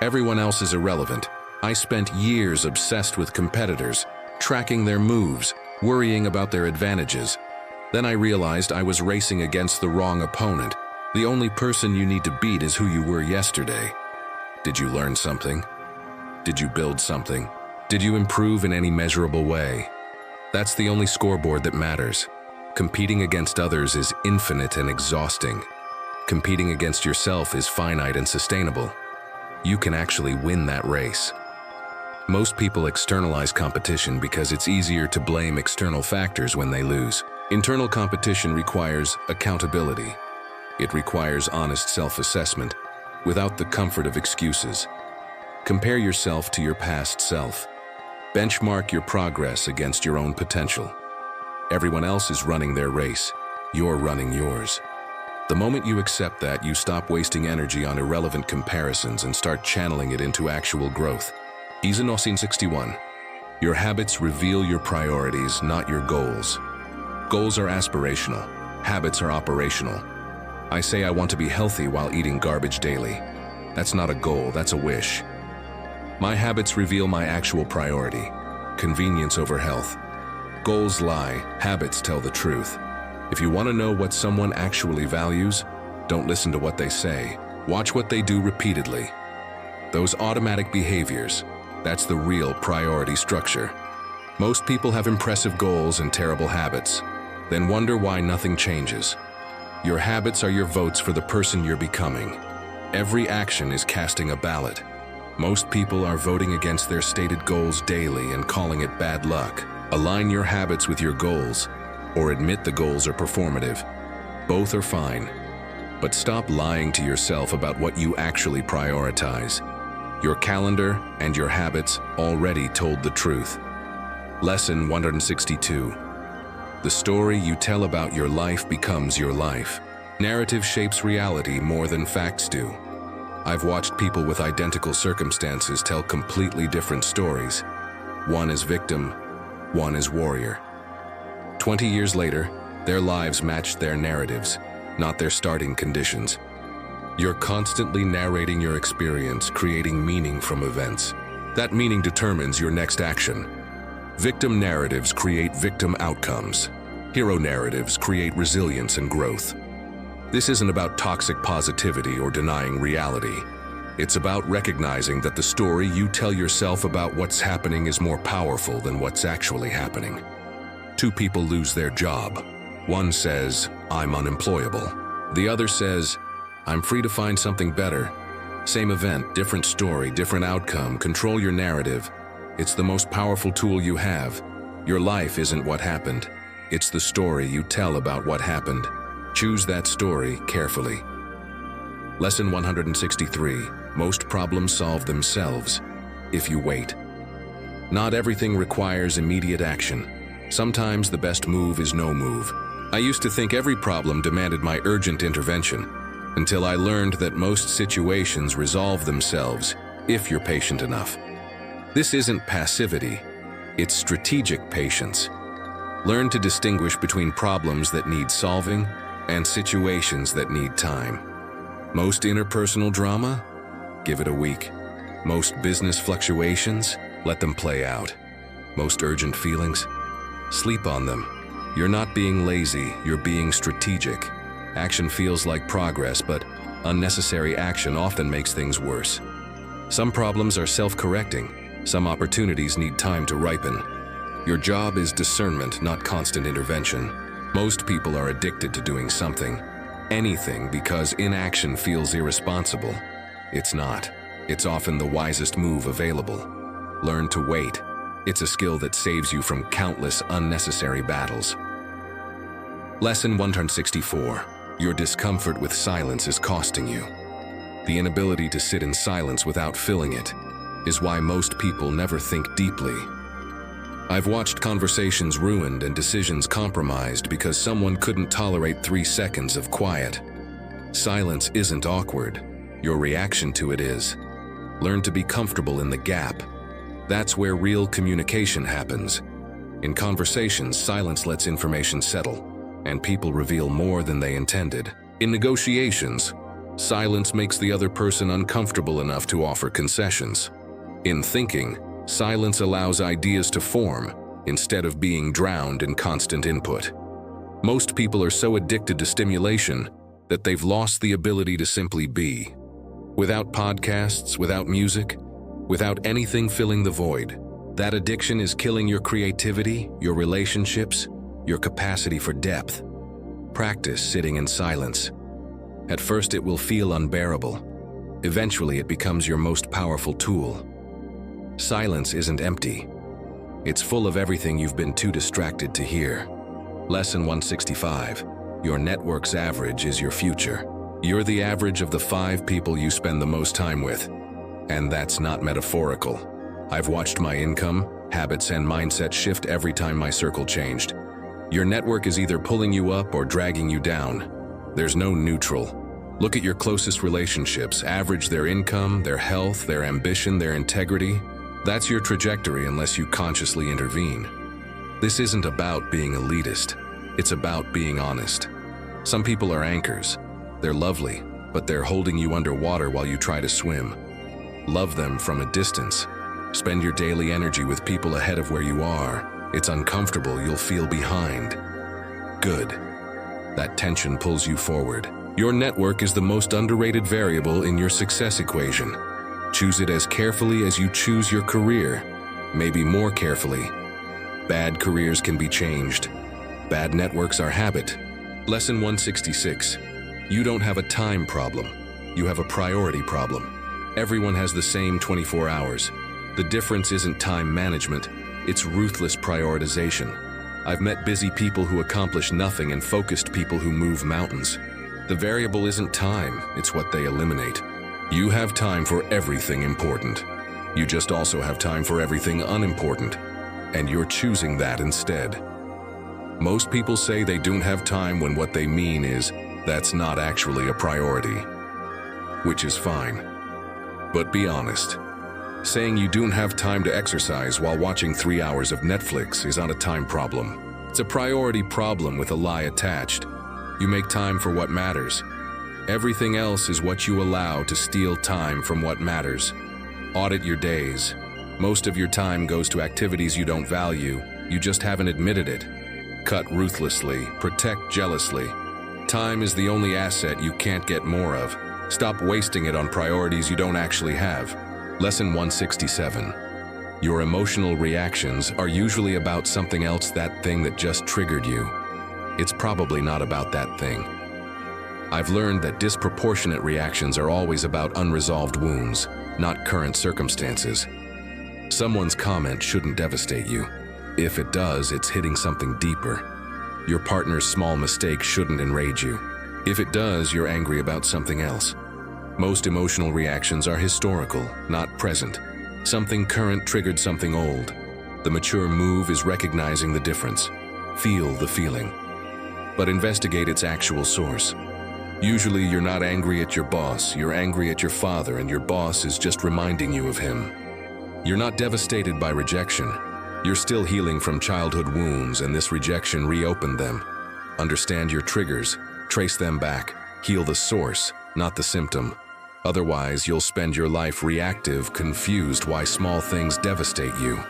Everyone else is irrelevant. I spent years obsessed with competitors, tracking their moves, worrying about their advantages. Then I realized I was racing against the wrong opponent. The only person you need to beat is who you were yesterday. Did you learn something? Did you build something? Did you improve in any measurable way? That's the only scoreboard that matters. Competing against others is infinite and exhausting. Competing against yourself is finite and sustainable. You can actually win that race. Most people externalize competition because it's easier to blame external factors when they lose. Internal competition requires accountability. It requires honest self-assessment without the comfort of excuses. Compare yourself to your past self. Benchmark your progress against your own potential. Everyone else is running their race. You're running yours. The moment you accept that, you stop wasting energy on irrelevant comparisons and start channeling it into actual growth. Izanosin 61. Your habits reveal your priorities, not your goals. Goals are aspirational. Habits are operational. I say I want to be healthy while eating garbage daily. That's not a goal, that's a wish. My habits reveal my actual priority: convenience over health. Goals lie, habits tell the truth. If you want to know what someone actually values, don't listen to what they say. Watch what they do repeatedly. Those automatic behaviors, that's the real priority structure. Most people have impressive goals and terrible habits, then wonder why nothing changes. Your habits are your votes for the person you're becoming. Every action is casting a ballot. Most people are voting against their stated goals daily and calling it bad luck. Align your habits with your goals, or admit the goals are performative. Both are fine. But stop lying to yourself about what you actually prioritize. Your calendar and your habits already told the truth. Lesson 162. The story you tell about your life becomes your life. Narrative shapes reality more than facts do. I've watched people with identical circumstances tell completely different stories. One is victim, one is warrior. 20 years later, their lives matched their narratives, not their starting conditions. You're constantly narrating your experience, creating meaning from events. That meaning determines your next action. Victim narratives create victim outcomes. Hero narratives create resilience and growth. This isn't about toxic positivity or denying reality. It's about recognizing that the story you tell yourself about what's happening is more powerful than what's actually happening. Two people lose their job. One says, "I'm unemployable." The other says, "I'm free to find something better." Same event, different story, different outcome. Control your narrative. It's the most powerful tool you have. Your life isn't what happened. It's the story you tell about what happened. Choose that story carefully. Lesson 163. Most problems solve themselves if you wait. Not everything requires immediate action. Sometimes the best move is no move. I used to think every problem demanded my urgent intervention, until I learned that most situations resolve themselves if you're patient enough. This isn't passivity, it's strategic patience. Learn to distinguish between problems that need solving and situations that need time. Most interpersonal drama? Give it a week. Most business fluctuations? Let them play out. Most urgent feelings? Sleep on them. You're not being lazy, you're being strategic. Action feels like progress, but unnecessary action often makes things worse. Some problems are self-correcting. Some opportunities need time to ripen. Your job is discernment, not constant intervention. Most people are addicted to doing something, anything, because inaction feels irresponsible. It's not. It's often the wisest move available. Learn to wait. It's a skill that saves you from countless unnecessary battles. Lesson 164. Your discomfort with silence is costing you. The inability to sit in silence without filling it is why most people never think deeply. I've watched conversations ruined and decisions compromised because someone couldn't tolerate 3 seconds of quiet. Silence isn't awkward. Your reaction to it is. Learn to be comfortable in the gap. That's where real communication happens. In conversations, silence lets information settle, and people reveal more than they intended. In negotiations, silence makes the other person uncomfortable enough to offer concessions. In thinking, silence allows ideas to form instead of being drowned in constant input. Most people are so addicted to stimulation that they've lost the ability to simply be. Without podcasts, without music, without anything filling the void, that addiction is killing your creativity, your relationships, your capacity for depth. Practice sitting in silence. At first it will feel unbearable. Eventually it becomes your most powerful tool. Silence isn't empty. It's full of everything you've been too distracted to hear. Lesson 165. Your network's average is your future. You're the average of the 5 people you spend the most time with. And that's not metaphorical. I've watched my income, habits, and mindset shift every time my circle changed. Your network is either pulling you up or dragging you down. There's no neutral. Look at your closest relationships, average their income, their health, their ambition, their integrity. That's your trajectory unless you consciously intervene. This isn't about being elitist. It's about being honest. Some people are anchors. They're lovely, but they're holding you underwater while you try to swim. Love them from a distance. Spend your daily energy with people ahead of where you are. It's uncomfortable, you'll feel behind. Good. That tension pulls you forward. Your network is the most underrated variable in your success equation. Choose it as carefully as you choose your career, maybe more carefully. Bad careers can be changed. Bad networks are habit. Lesson 166. You don't have a time problem. You have a priority problem. Everyone has the same 24 hours. The difference isn't time management, it's ruthless prioritization. I've met busy people who accomplish nothing and focused people who move mountains. The variable isn't time, it's what they eliminate. You have time for everything important. You just also have time for everything unimportant, and you're choosing that instead. Most people say they don't have time when what they mean is that's not actually a priority, which is fine. But be honest. Saying you don't have time to exercise while watching 3 hours of Netflix is not a time problem. It's a priority problem with a lie attached. You make time for what matters. Everything else is what you allow to steal time from what matters. Audit your days. Most of your time goes to activities you don't value. You just haven't admitted it. Cut ruthlessly, protect jealously. Time is the only asset you can't get more of. Stop wasting it on priorities you don't actually have. Lesson 167. Your emotional reactions are usually about something else, that thing that just triggered you. It's probably not about that thing. I've learned that disproportionate reactions are always about unresolved wounds, not current circumstances. Someone's comment shouldn't devastate you. If it does, it's hitting something deeper. Your partner's small mistake shouldn't enrage you. If it does, you're angry about something else. Most emotional reactions are historical, not present. Something current triggered something old. The mature move is recognizing the difference. Feel the feeling. But investigate its actual source. Usually you're not angry at your boss, you're angry at your father, and your boss is just reminding you of him. You're not devastated by rejection. You're still healing from childhood wounds, and this rejection reopened them. Understand your triggers, trace them back, heal the source, not the symptom. Otherwise, you'll spend your life reactive, confused why small things devastate you.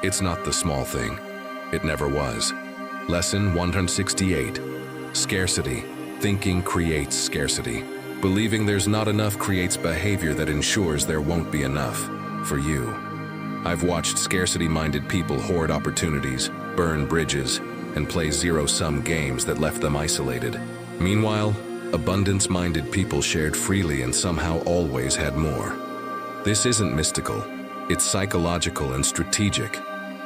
It's not the small thing. It never was. Lesson 168. Scarcity. Thinking creates scarcity. Believing there's not enough creates behavior that ensures there won't be enough for you. I've watched scarcity-minded people hoard opportunities, burn bridges, and play zero-sum games that left them isolated. Meanwhile, abundance-minded people shared freely and somehow always had more. This isn't mystical. It's psychological and strategic.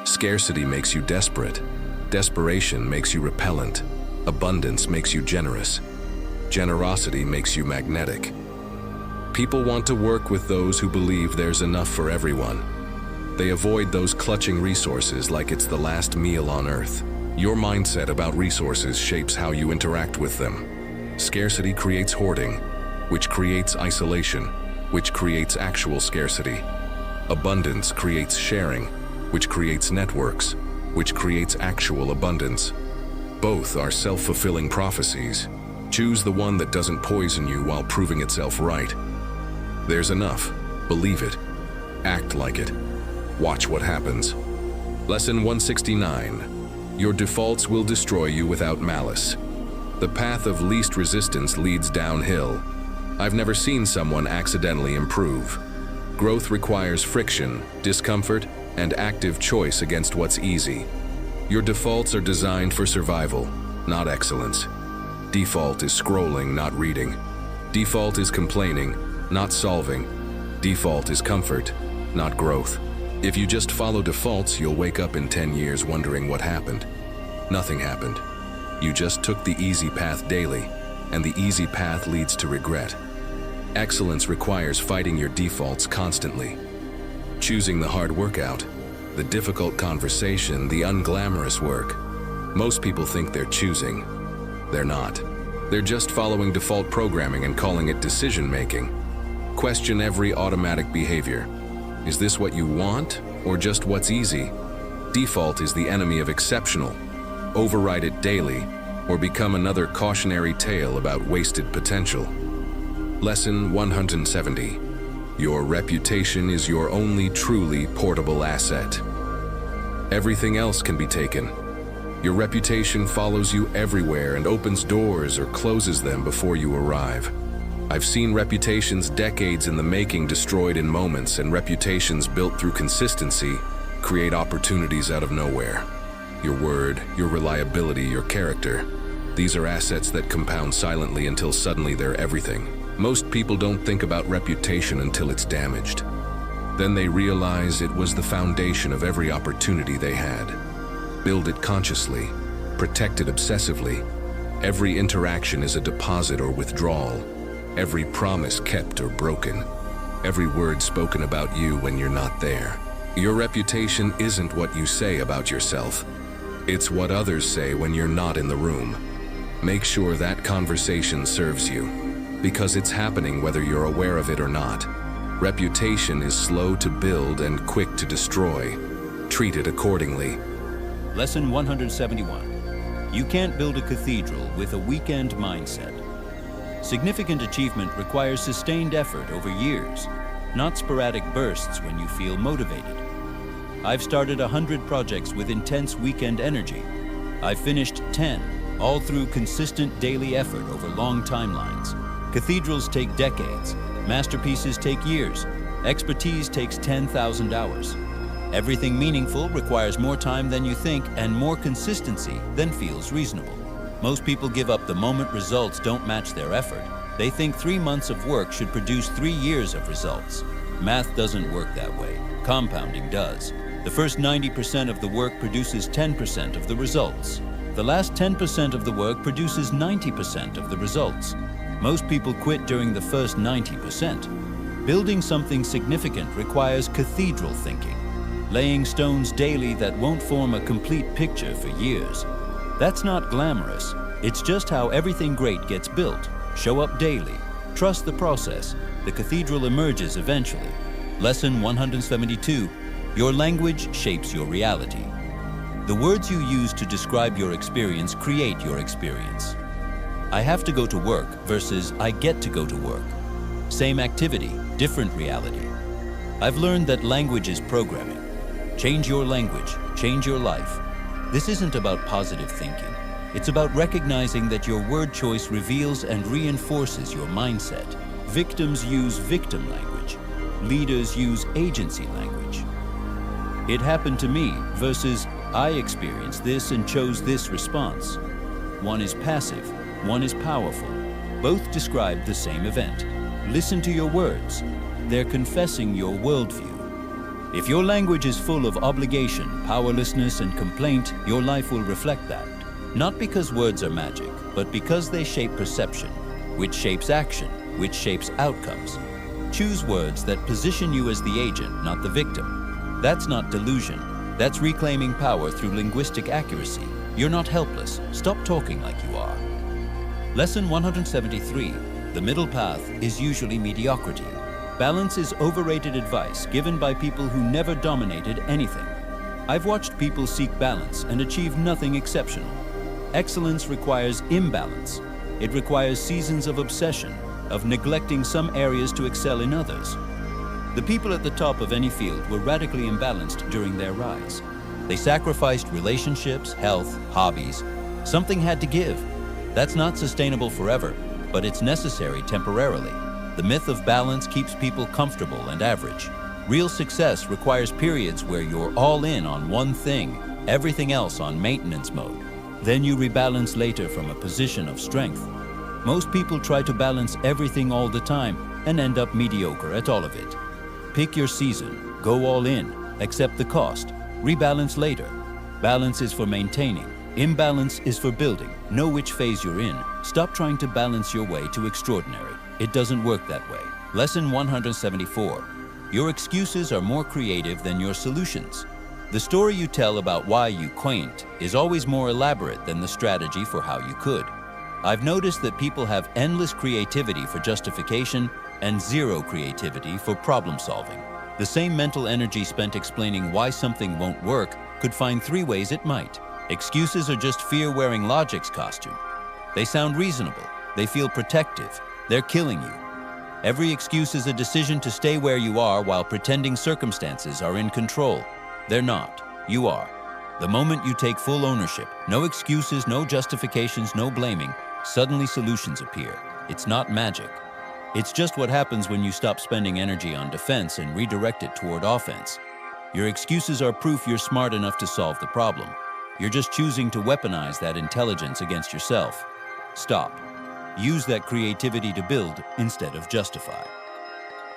Scarcity makes you desperate. Desperation makes you repellent. Abundance makes you generous. Generosity makes you magnetic. People want to work with those who believe there's enough for everyone. They avoid those clutching resources like it's the last meal on earth. Your mindset about resources shapes how you interact with them. Scarcity creates hoarding, which creates isolation, which creates actual scarcity. Abundance creates sharing, which creates networks, which creates actual abundance. Both are self-fulfilling prophecies. Choose the one that doesn't poison you while proving itself right. There's enough. Believe it. Act like it. Watch what happens. Lesson 169. Your defaults will destroy you without malice. The path of least resistance leads downhill. I've never seen someone accidentally improve. Growth requires friction, discomfort, and active choice against what's easy. Your defaults are designed for survival, not excellence. Default is scrolling, not reading. Default is complaining, not solving. Default is comfort, not growth. If you just follow defaults, you'll wake up in 10 years wondering what happened. Nothing happened. You just took the easy path daily, and the easy path leads to regret. Excellence requires fighting your defaults constantly. Choosing the hard workout, the difficult conversation, the unglamorous work. Most people think they're choosing. They're not. They're just following default programming and calling it decision-making. Question every automatic behavior. Is this what you want, or just what's easy? Default is the enemy of exceptional. Override it daily, or become another cautionary tale about wasted potential. Lesson 170. Your reputation is your only truly portable asset. Everything else can be taken. Your reputation follows you everywhere and opens doors or closes them before you arrive. I've seen reputations decades in the making destroyed in moments, and reputations built through consistency create opportunities out of nowhere. Your word, your reliability, your character. These are assets that compound silently until suddenly they're everything. Most people don't think about reputation until it's damaged. Then they realize it was the foundation of every opportunity they had. Build it consciously, protect it obsessively. Every interaction is a deposit or withdrawal. Every promise kept or broken. Every word spoken about you when you're not there. Your reputation isn't what you say about yourself. It's what others say when you're not in the room. Make sure that conversation serves you, because it's happening whether you're aware of it or not. Reputation is slow to build and quick to destroy. Treat it accordingly. Lesson 171. You can't build a cathedral with a weekend mindset. Significant achievement requires sustained effort over years, not sporadic bursts when you feel motivated. I've started 100 projects with intense weekend energy. I've finished 10, all through consistent daily effort over long timelines. Cathedrals take decades. Masterpieces take years. Expertise takes 10,000 hours. Everything meaningful requires more time than you think and more consistency than feels reasonable. Most people give up the moment results don't match their effort. They think 3 months of work should produce 3 years of results. Math doesn't work that way. Compounding does. The first 90% of the work produces 10% of the results. The last 10% of the work produces 90% of the results. Most people quit during the first 90%. Building something significant requires cathedral thinking, laying stones daily that won't form a complete picture for years. That's not glamorous. It's just how everything great gets built. Show up daily. Trust the process. The cathedral emerges eventually. Lesson 172. Your language shapes your reality. The words you use to describe your experience create your experience. I have to go to work versus I get to go to work. Same activity, different reality. I've learned that language is programming. Change your language, change your life. This isn't about positive thinking. It's about recognizing that your word choice reveals and reinforces your mindset. Victims use victim language. Leaders use agency language. It happened to me versus I experienced this and chose this response. One is passive, one is powerful. Both describe the same event. Listen to your words. They're confessing your worldview. If your language is full of obligation, powerlessness, and complaint, your life will reflect that. Not because words are magic, but because they shape perception, which shapes action, which shapes outcomes. Choose words that position you as the agent, not the victim. That's not delusion. That's reclaiming power through linguistic accuracy. You're not helpless. Stop talking like you are. Lesson 173. The middle path is usually mediocrity. Balance is overrated advice given by people who never dominated anything. I've watched people seek balance and achieve nothing exceptional. Excellence requires imbalance. It requires seasons of obsession, of neglecting some areas to excel in others. The people at the top of any field were radically imbalanced during their rise. They sacrificed relationships, health, hobbies. Something had to give. That's not sustainable forever, but it's necessary temporarily. The myth of balance keeps people comfortable and average. Real success requires periods where you're all in on one thing, everything else on maintenance mode. Then you rebalance later from a position of strength. Most people try to balance everything all the time and end up mediocre at all of it. Pick your season, go all in, accept the cost, rebalance later. Balance is for maintaining. Imbalance is for building. Know which phase you're in. Stop trying to balance your way to extraordinary. It doesn't work that way. Lesson 174. Your excuses are more creative than your solutions. The story you tell about why you quaint is always more elaborate than the strategy for how you could. I've noticed that people have endless creativity for justification and zero creativity for problem solving. The same mental energy spent explaining why something won't work could find 3 ways it might. Excuses are just fear wearing logic's costume. They sound reasonable. They feel protective. They're killing you. Every excuse is a decision to stay where you are while pretending circumstances are in control. They're not. You are. The moment you take full ownership, no excuses, no justifications, no blaming, suddenly solutions appear. It's not magic. It's just what happens when you stop spending energy on defense and redirect it toward offense. Your excuses are proof you're smart enough to solve the problem. You're just choosing to weaponize that intelligence against yourself. Stop. Use that creativity to build instead of justify.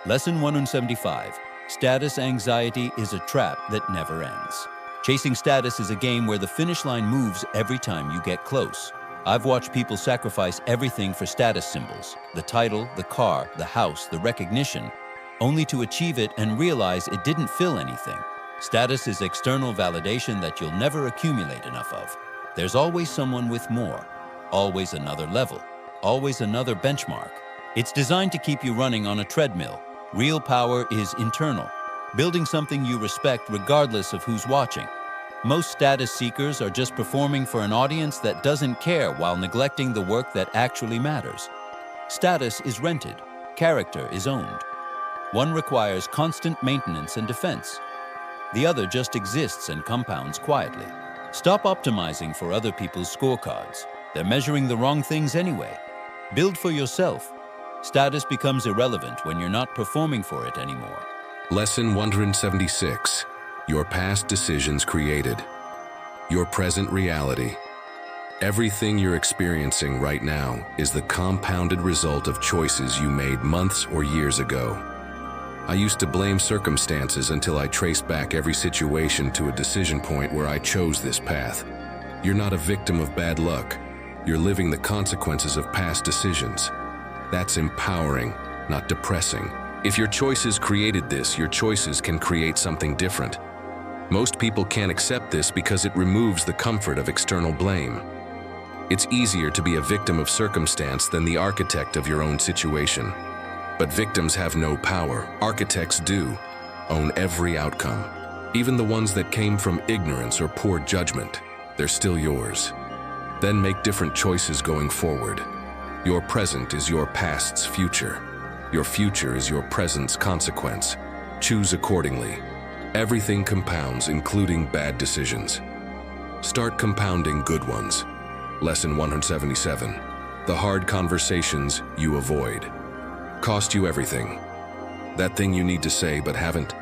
Lesson 175. Status anxiety is a trap that never ends. Chasing status is a game where the finish line moves every time you get close. I've watched people sacrifice everything for status symbols, the title, the car, the house, the recognition, only to achieve it and realize it didn't fill anything. Status is external validation that you'll never accumulate enough of. There's always someone with more, always another level, always another benchmark. It's designed to keep you running on a treadmill. Real power is internal, building something you respect regardless of who's watching. Most status seekers are just performing for an audience that doesn't care while neglecting the work that actually matters. Status is rented, character is owned. One requires constant maintenance and defense. The other just exists and compounds quietly. Stop optimizing for other people's scorecards. They're measuring the wrong things anyway. Build for yourself. Status becomes irrelevant when you're not performing for it anymore. Lesson 176. Your past decisions created your present reality. Everything you're experiencing right now is the compounded result of choices you made months or years ago. I used to blame circumstances until I traced back every situation to a decision point where I chose this path. You're not a victim of bad luck. You're living the consequences of past decisions. That's empowering, not depressing. If your choices created this, your choices can create something different. Most people can't accept this because it removes the comfort of external blame. It's easier to be a victim of circumstance than the architect of your own situation. But victims have no power. Architects do own every outcome. Even the ones that came from ignorance or poor judgment, they're still yours. Then make different choices going forward. Your present is your past's future. Your future is your present's consequence. Choose accordingly. Everything compounds, including bad decisions. Start compounding good ones. Lesson 177. The hard conversations you avoid cost you everything. That thing you need to say but haven't.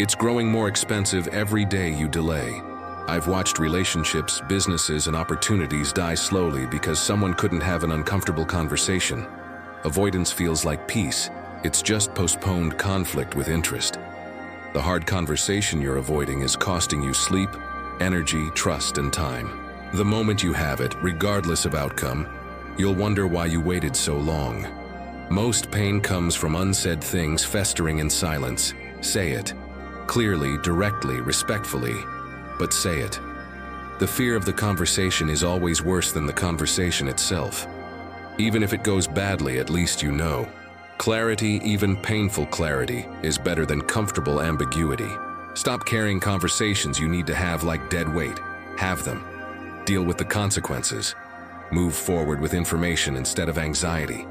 It's growing more expensive every day you delay. I've watched relationships, businesses, and opportunities die slowly because someone couldn't have an uncomfortable conversation. Avoidance feels like peace. It's just postponed conflict with interest. The hard conversation you're avoiding is costing you sleep, energy, trust, and time. The moment you have it, regardless of outcome, you'll wonder why you waited so long. Most pain comes from unsaid things festering in silence. Say it. Clearly, directly, respectfully, but say it. The fear of the conversation is always worse than the conversation itself. Even if it goes badly, at least you know. Clarity, even painful clarity, is better than comfortable ambiguity. Stop carrying conversations you need to have like dead weight. Have them. Deal with the consequences. Move forward with information instead of anxiety.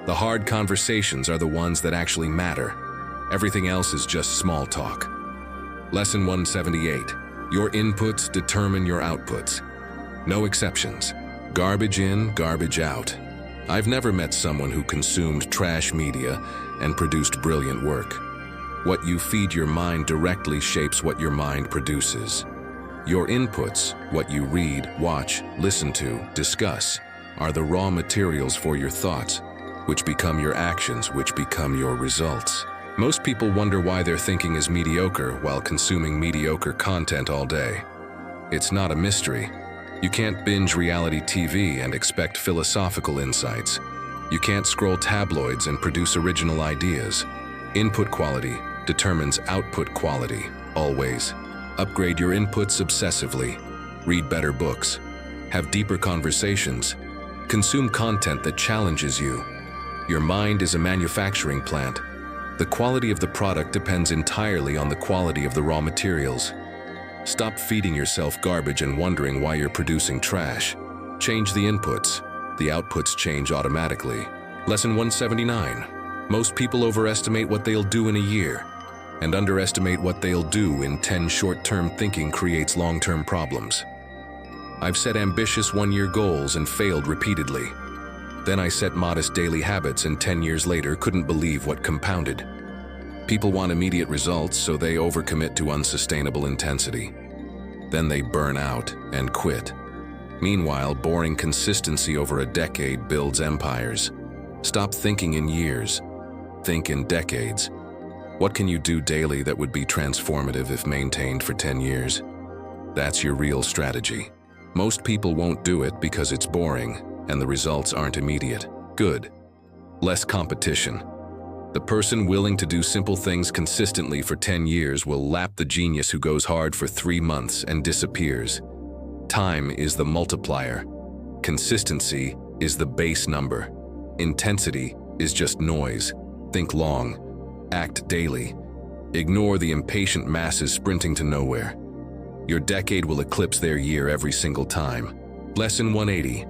The hard conversations are the ones that actually matter. Everything else is just small talk. Lesson 178. Your inputs determine your outputs. No exceptions. Garbage in, garbage out. I've never met someone who consumed trash media and produced brilliant work. What you feed your mind directly shapes what your mind produces. Your inputs, what you read, watch, listen to, discuss, are the raw materials for your thoughts, which become your actions, which become your results. Most people wonder why their thinking is mediocre while consuming mediocre content all day. It's not a mystery. You can't binge reality TV and expect philosophical insights. You can't scroll tabloids and produce original ideas. Input quality determines output quality, always. Upgrade your inputs obsessively. Read better books. Have deeper conversations. Consume content that challenges you. Your mind is a manufacturing plant. The quality of the product depends entirely on the quality of the raw materials. Stop feeding yourself garbage and wondering why you're producing trash. Change the inputs. The outputs change automatically. Lesson 179. Most people overestimate what they'll do in a year and underestimate what they'll do in 10. Short-term thinking creates long-term problems. I've set ambitious one-year goals and failed repeatedly. Then I set modest daily habits and 10 years later couldn't believe what compounded. People want immediate results, so they overcommit to unsustainable intensity. Then they burn out and quit. Meanwhile, boring consistency over a decade builds empires. Stop thinking in years. Think in decades. What can you do daily that would be transformative if maintained for 10 years? That's your real strategy. Most people won't do it because it's boring and the results aren't immediate. Good. Less competition. The person willing to do simple things consistently for 10 years will lap the genius who goes hard for 3 months and disappears. Time is the multiplier. Consistency is the base number. Intensity is just noise. Think long. Act daily. Ignore the impatient masses sprinting to nowhere. Your decade will eclipse their year every single time. Lesson 180.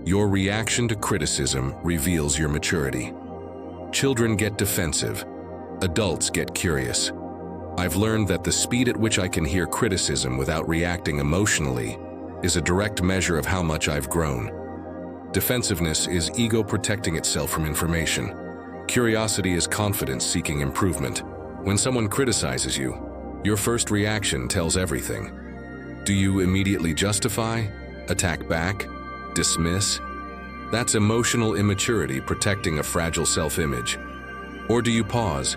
Your reaction to criticism reveals your maturity. Children get defensive. Adults get curious. I've learned that the speed at which I can hear criticism without reacting emotionally is a direct measure of how much I've grown. Defensiveness is ego protecting itself from information. Curiosity is confidence seeking improvement. When someone criticizes you, your first reaction tells everything. Do you immediately justify, attack back, dismiss? That's emotional immaturity protecting a fragile self-image. Or do you pause?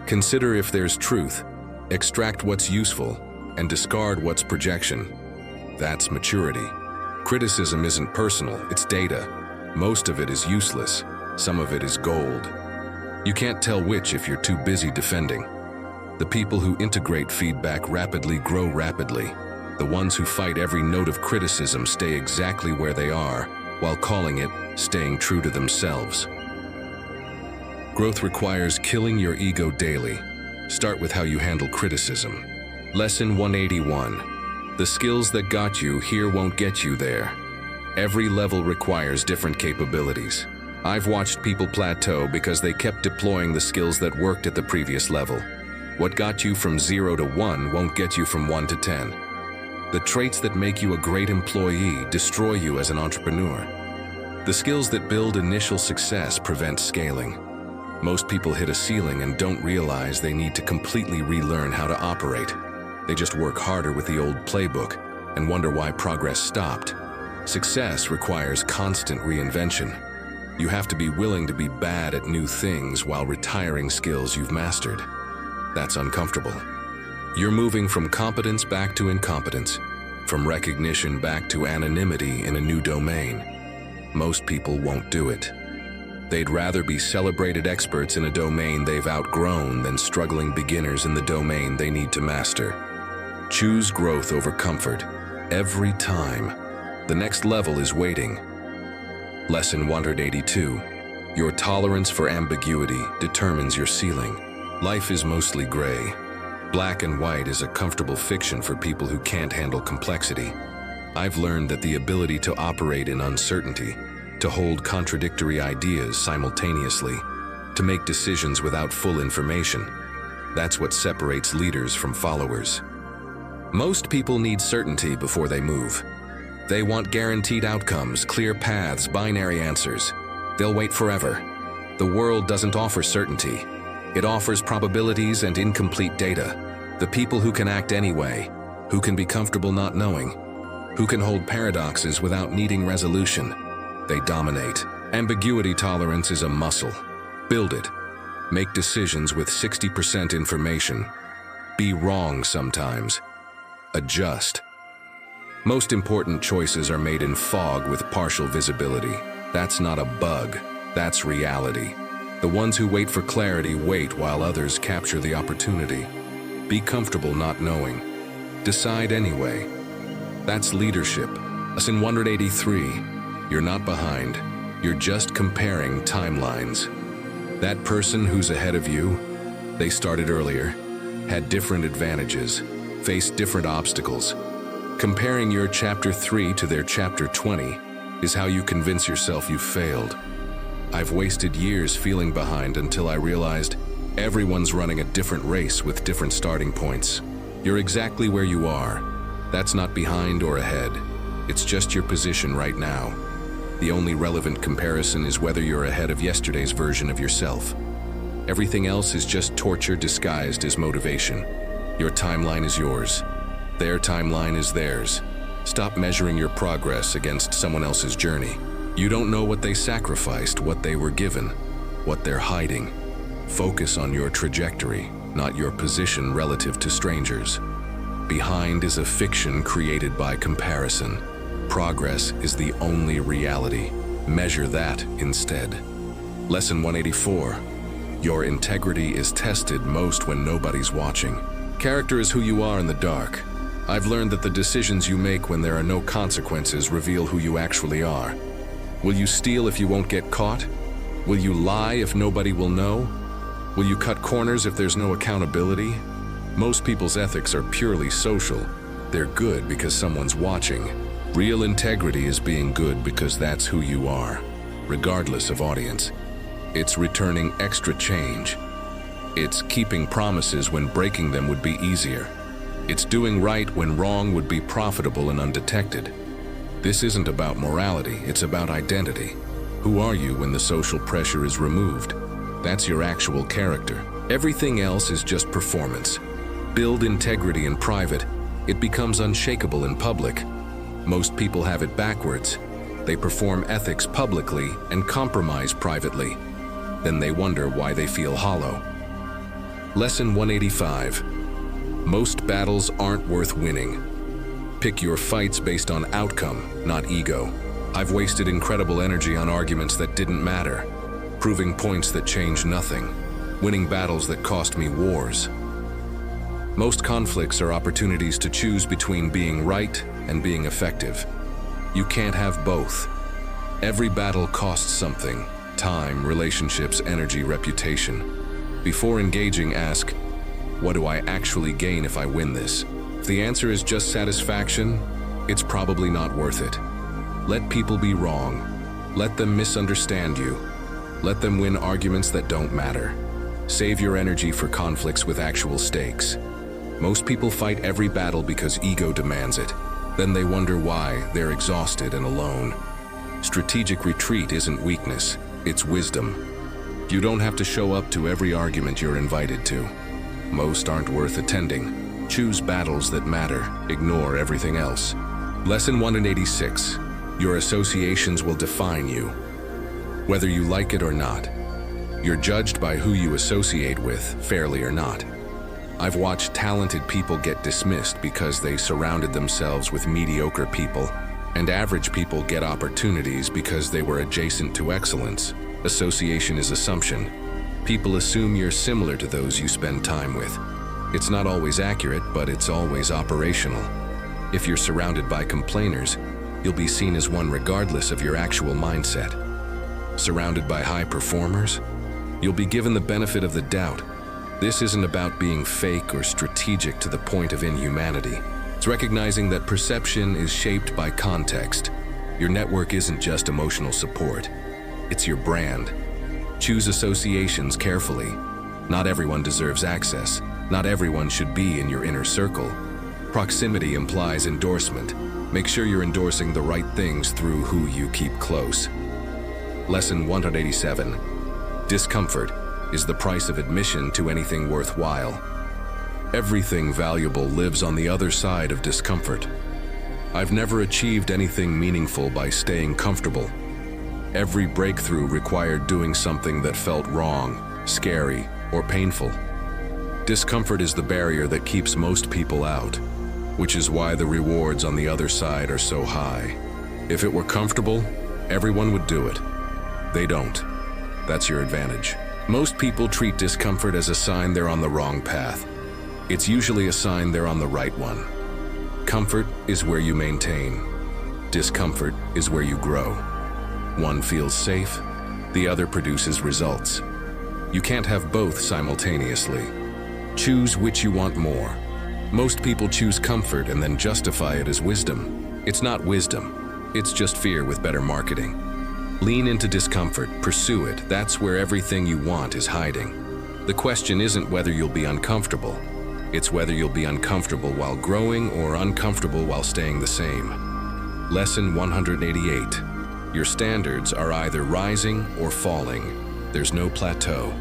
Consider if there's truth, extract what's useful, and discard what's projection. That's maturity. Criticism isn't personal, it's data. Most of it is useless, some of it is gold. You can't tell which if you're too busy defending. The people who integrate feedback rapidly grow rapidly. The ones who fight every note of criticism stay exactly where they are, while calling it staying true to themselves. Growth requires killing your ego daily. Start with how you handle criticism. Lesson 181. The skills that got you here won't get you there. Every level requires different capabilities. I've watched people plateau because they kept deploying the skills that worked at the previous level. What got you from 0 to 1 won't get you from 1 to 10. The traits that make you a great employee destroy you as an entrepreneur. The skills that build initial success prevent scaling. Most people hit a ceiling and don't realize they need to completely relearn how to operate. They just work harder with the old playbook and wonder why progress stopped. Success requires constant reinvention. You have to be willing to be bad at new things while retiring skills you've mastered. That's uncomfortable. You're moving from competence back to incompetence, from recognition back to anonymity in a new domain. Most people won't do it. They'd rather be celebrated experts in a domain they've outgrown than struggling beginners in the domain they need to master. Choose growth over comfort every time. The next level is waiting. Lesson 182. Your tolerance for ambiguity determines your ceiling. Life is mostly gray. Black and white is a comfortable fiction for people who can't handle complexity. I've learned that the ability to operate in uncertainty, to hold contradictory ideas simultaneously, to make decisions without full information, that's what separates leaders from followers. Most people need certainty before they move. They want guaranteed outcomes, clear paths, binary answers. They'll wait forever. The world doesn't offer certainty. It offers probabilities and incomplete data. The people who can act anyway, who can be comfortable not knowing, who can hold paradoxes without needing resolution, they dominate. Ambiguity tolerance is a muscle. Build it. Make decisions with 60% information. Be wrong sometimes. Adjust. Most important choices are made in fog with partial visibility. That's not a bug, that's reality. The ones who wait for clarity wait while others capture the opportunity. Be comfortable not knowing. Decide anyway. That's leadership. Lesson 183. You're not behind. You're just comparing timelines. That person who's ahead of you, they started earlier, had different advantages. face different obstacles. Comparing your chapter 3 to their chapter 20 is how you convince yourself you've failed. I've wasted years feeling behind until I realized everyone's running a different race with different starting points. You're exactly where you are. That's not behind or ahead. It's just your position right now. The only relevant comparison is whether you're ahead of yesterday's version of yourself. Everything else is just torture disguised as motivation. Your timeline is yours. Their timeline is theirs. Stop measuring your progress against someone else's journey. You don't know what they sacrificed, what they were given, what they're hiding. Focus on your trajectory, not your position relative to strangers. Behind is a fiction created by comparison. Progress is the only reality. Measure that instead. Lesson 184. Your integrity is tested most when nobody's watching. Character is who you are in the dark. I've learned that the decisions you make when there are no consequences reveal who you actually are. Will you steal if you won't get caught? Will you lie if nobody will know? Will you cut corners if there's no accountability? Most people's ethics are purely social. They're good because someone's watching. Real integrity is being good because that's who you are, regardless of audience. It's returning extra change. It's keeping promises when breaking them would be easier. It's doing right when wrong would be profitable and undetected. This isn't about morality, it's about identity. Who are you when the social pressure is removed? That's your actual character. Everything else is just performance. Build integrity in private, it becomes unshakable in public. Most people have it backwards. They perform ethics publicly and compromise privately. Then they wonder why they feel hollow. Lesson 185. Most battles aren't worth winning. Pick your fights based on outcome, not ego. I've wasted incredible energy on arguments that didn't matter, proving points that change nothing, winning battles that cost me wars. Most conflicts are opportunities to choose between being right and being effective. You can't have both. Every battle costs something: time, relationships, energy, reputation. Before engaging, ask, what do I actually gain if I win this? If the answer is just satisfaction, it's probably not worth it. Let people be wrong. Let them misunderstand you. Let them win arguments that don't matter. Save your energy for conflicts with actual stakes. Most people fight every battle because ego demands it. Then they wonder why they're exhausted and alone. Strategic retreat isn't weakness, it's wisdom. You don't have to show up to every argument you're invited to. Most aren't worth attending. Choose battles that matter, ignore everything else. Lesson 186. Your associations will define you. Whether you like it or not, you're judged by who you associate with, fairly or not. I've watched talented people get dismissed because they surrounded themselves with mediocre people, and average people get opportunities because they were adjacent to excellence. Association is assumption. People assume you're similar to those you spend time with. It's not always accurate, but it's always operational. If you're surrounded by complainers, you'll be seen as one regardless of your actual mindset. Surrounded by high performers, you'll be given the benefit of the doubt. This isn't about being fake or strategic to the point of inhumanity. It's recognizing that perception is shaped by context. Your network isn't just emotional support. It's your brand. Choose associations carefully. Not everyone deserves access. Not everyone should be in your inner circle. Proximity implies endorsement. Make sure you're endorsing the right things through who you keep close. Lesson 187. Discomfort is the price of admission to anything worthwhile. Everything valuable lives on the other side of discomfort. I've never achieved anything meaningful by staying comfortable. Every breakthrough required doing something that felt wrong, scary, or painful. Discomfort is the barrier that keeps most people out, which is why the rewards on the other side are so high. If it were comfortable, everyone would do it. They don't. That's your advantage. Most people treat discomfort as a sign they're on the wrong path. It's usually a sign they're on the right one. Comfort is where you maintain. Discomfort is where you grow. One feels safe, the other produces results. You can't have both simultaneously. Choose which you want more. Most people choose comfort and then justify it as wisdom. It's not wisdom. It's just fear with better marketing. Lean into discomfort, pursue it. That's where everything you want is hiding. The question isn't whether you'll be uncomfortable. It's whether you'll be uncomfortable while growing or uncomfortable while staying the same. Lesson 188. Your standards are either rising or falling. There's no plateau.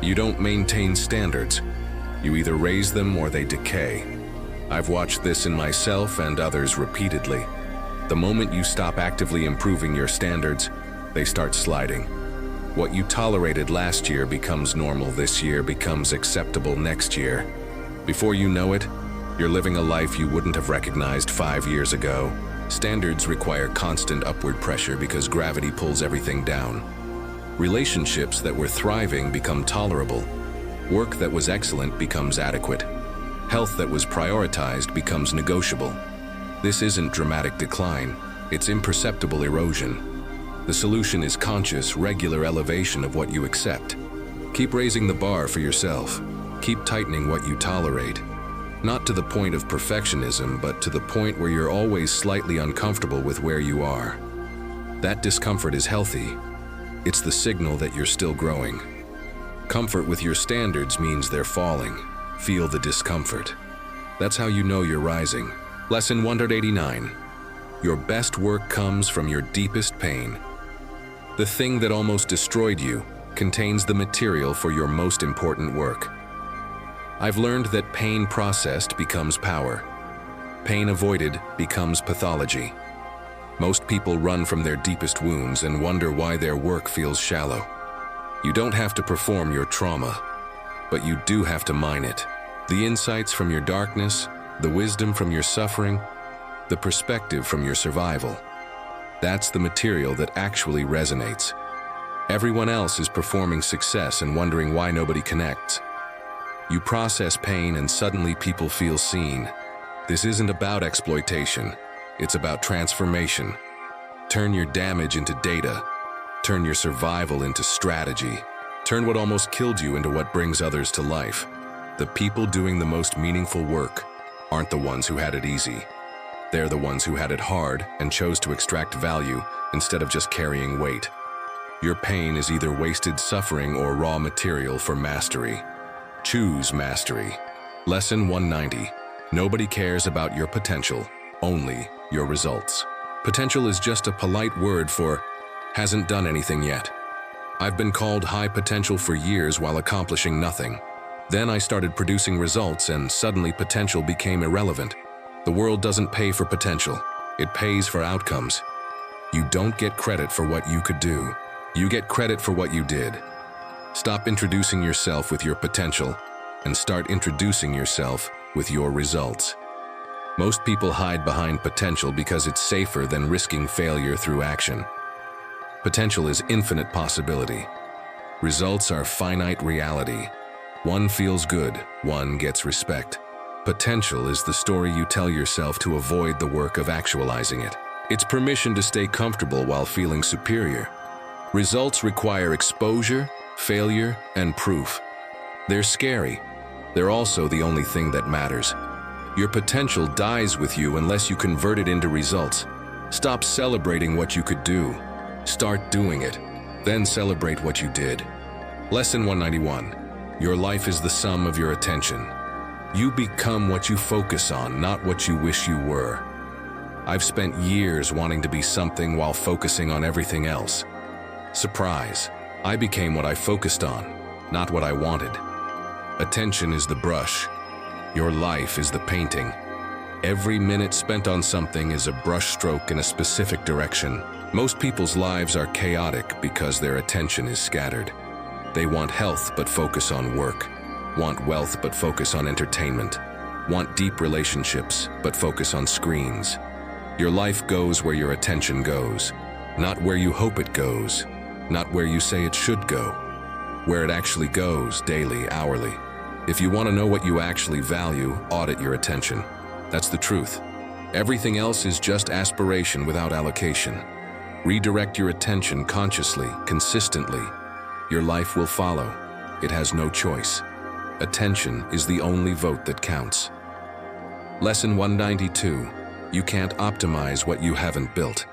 You don't maintain standards. You either raise them or they decay. I've watched this in myself and others repeatedly. The moment you stop actively improving your standards, they start sliding. What you tolerated last year becomes normal this year, becomes acceptable next year. Before you know it, you're living a life you wouldn't have recognized 5 years ago. Standards require constant upward pressure because gravity pulls everything down. Relationships that were thriving become tolerable. Work that was excellent becomes adequate. Health that was prioritized becomes negotiable. This isn't dramatic decline, it's imperceptible erosion. The solution is conscious, regular elevation of what you accept. Keep raising the bar for yourself. Keep tightening what you tolerate. Not to the point of perfectionism, but to the point where you're always slightly uncomfortable with where you are. That discomfort is healthy. It's the signal that you're still growing. Comfort with your standards means they're falling. Feel the discomfort. That's how you know you're rising. Lesson 189. Your best work comes from your deepest pain. The thing that almost destroyed you contains the material for your most important work. I've learned that pain processed becomes power. Pain avoided becomes pathology. Most people run from their deepest wounds and wonder why their work feels shallow. You don't have to perform your trauma, but you do have to mine it. The insights from your darkness, the wisdom from your suffering, the perspective from your survival. That's the material that actually resonates. Everyone else is performing success and wondering why nobody connects. You process pain and suddenly people feel seen. This isn't about exploitation. It's about transformation. Turn your damage into data. Turn your survival into strategy. Turn what almost killed you into what brings others to life. The people doing the most meaningful work aren't the ones who had it easy. They're the ones who had it hard and chose to extract value instead of just carrying weight. Your pain is either wasted suffering or raw material for mastery. Choose mastery. Lesson 190. Nobody cares about your potential, only your results. Potential is just a polite word for hasn't done anything yet. I've been called high potential for years while accomplishing nothing. Then I started producing results and suddenly potential became irrelevant. The world doesn't pay for potential. It pays for outcomes. You don't get credit for what you could do. You get credit for what you did. Stop introducing yourself with your potential and start introducing yourself with your results. Most people hide behind potential because it's safer than risking failure through action. Potential is infinite possibility. Results are finite reality. One feels good, one gets respect. Potential is the story you tell yourself to avoid the work of actualizing it. It's permission to stay comfortable while feeling superior. Results require exposure, failure, and proof. They're scary. They're also the only thing that matters. Your potential dies with you unless you convert it into results. Stop celebrating what you could do. Start doing it. Then celebrate what you did. Lesson 191. Your life is the sum of your attention. You become what you focus on, not what you wish you were. I've spent years wanting to be something while focusing on everything else. Surprise, I became what I focused on, not what I wanted. Attention is the brush. Your life is the painting. Every minute spent on something is a brush stroke in a specific direction. Most people's lives are chaotic because their attention is scattered. They want health but focus on work. Want wealth but focus on entertainment. Want deep relationships but focus on screens. Your life goes where your attention goes, not where you hope it goes, not where you say it should go, where it actually goes daily, hourly. If you want to know what you actually value, audit your attention. That's the truth. Everything else is just aspiration without allocation. Redirect your attention consciously, consistently. Your life will follow. It has no choice. Attention is the only vote that counts. Lesson 192. You can't optimize what you haven't built.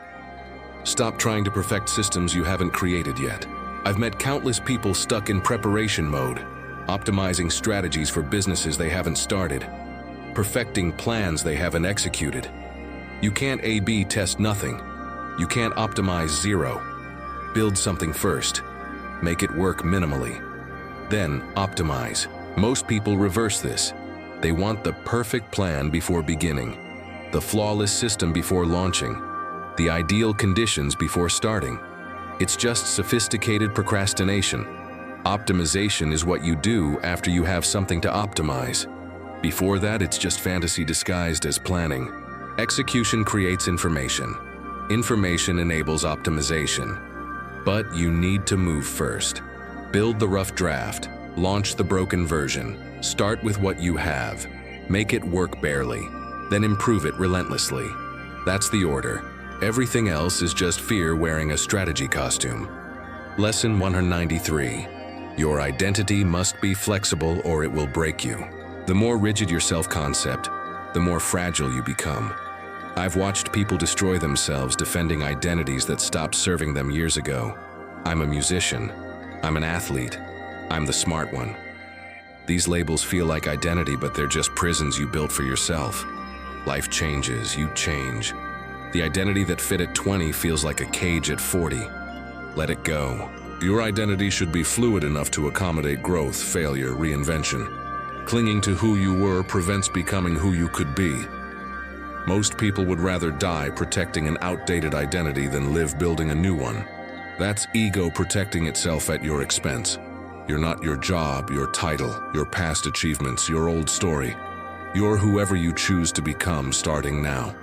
Stop trying to perfect systems you haven't created yet. I've met countless people stuck in preparation mode, optimizing strategies for businesses they haven't started, perfecting plans they haven't executed. You can't A/B test nothing. You can't optimize zero. Build something first. Make it work minimally. Then optimize. Most people reverse this. They want the perfect plan before beginning, the flawless system before launching, the ideal conditions before starting. It's just sophisticated procrastination. Optimization is what you do after you have something to optimize. Before that, it's just fantasy disguised as planning. Execution creates information. Information enables optimization. But you need to move first. Build the rough draft. Launch the broken version. Start with what you have. Make it work barely. Then improve it relentlessly. That's the order. Everything else is just fear wearing a strategy costume. Lesson 193. Your identity must be flexible or it will break you. The more rigid your self-concept, the more fragile you become. I've watched people destroy themselves defending identities that stopped serving them years ago. I'm a musician. I'm an athlete. I'm the smart one. These labels feel like identity, but they're just prisons you built for yourself. Life changes, you change. The identity that fit at 20 feels like a cage at 40. Let it go. Your identity should be fluid enough to accommodate growth, failure, reinvention. Clinging to who you were prevents becoming who you could be. Most people would rather die protecting an outdated identity than live building a new one. That's ego protecting itself at your expense. You're not your job, your title, your past achievements, your old story. You're whoever you choose to become starting now.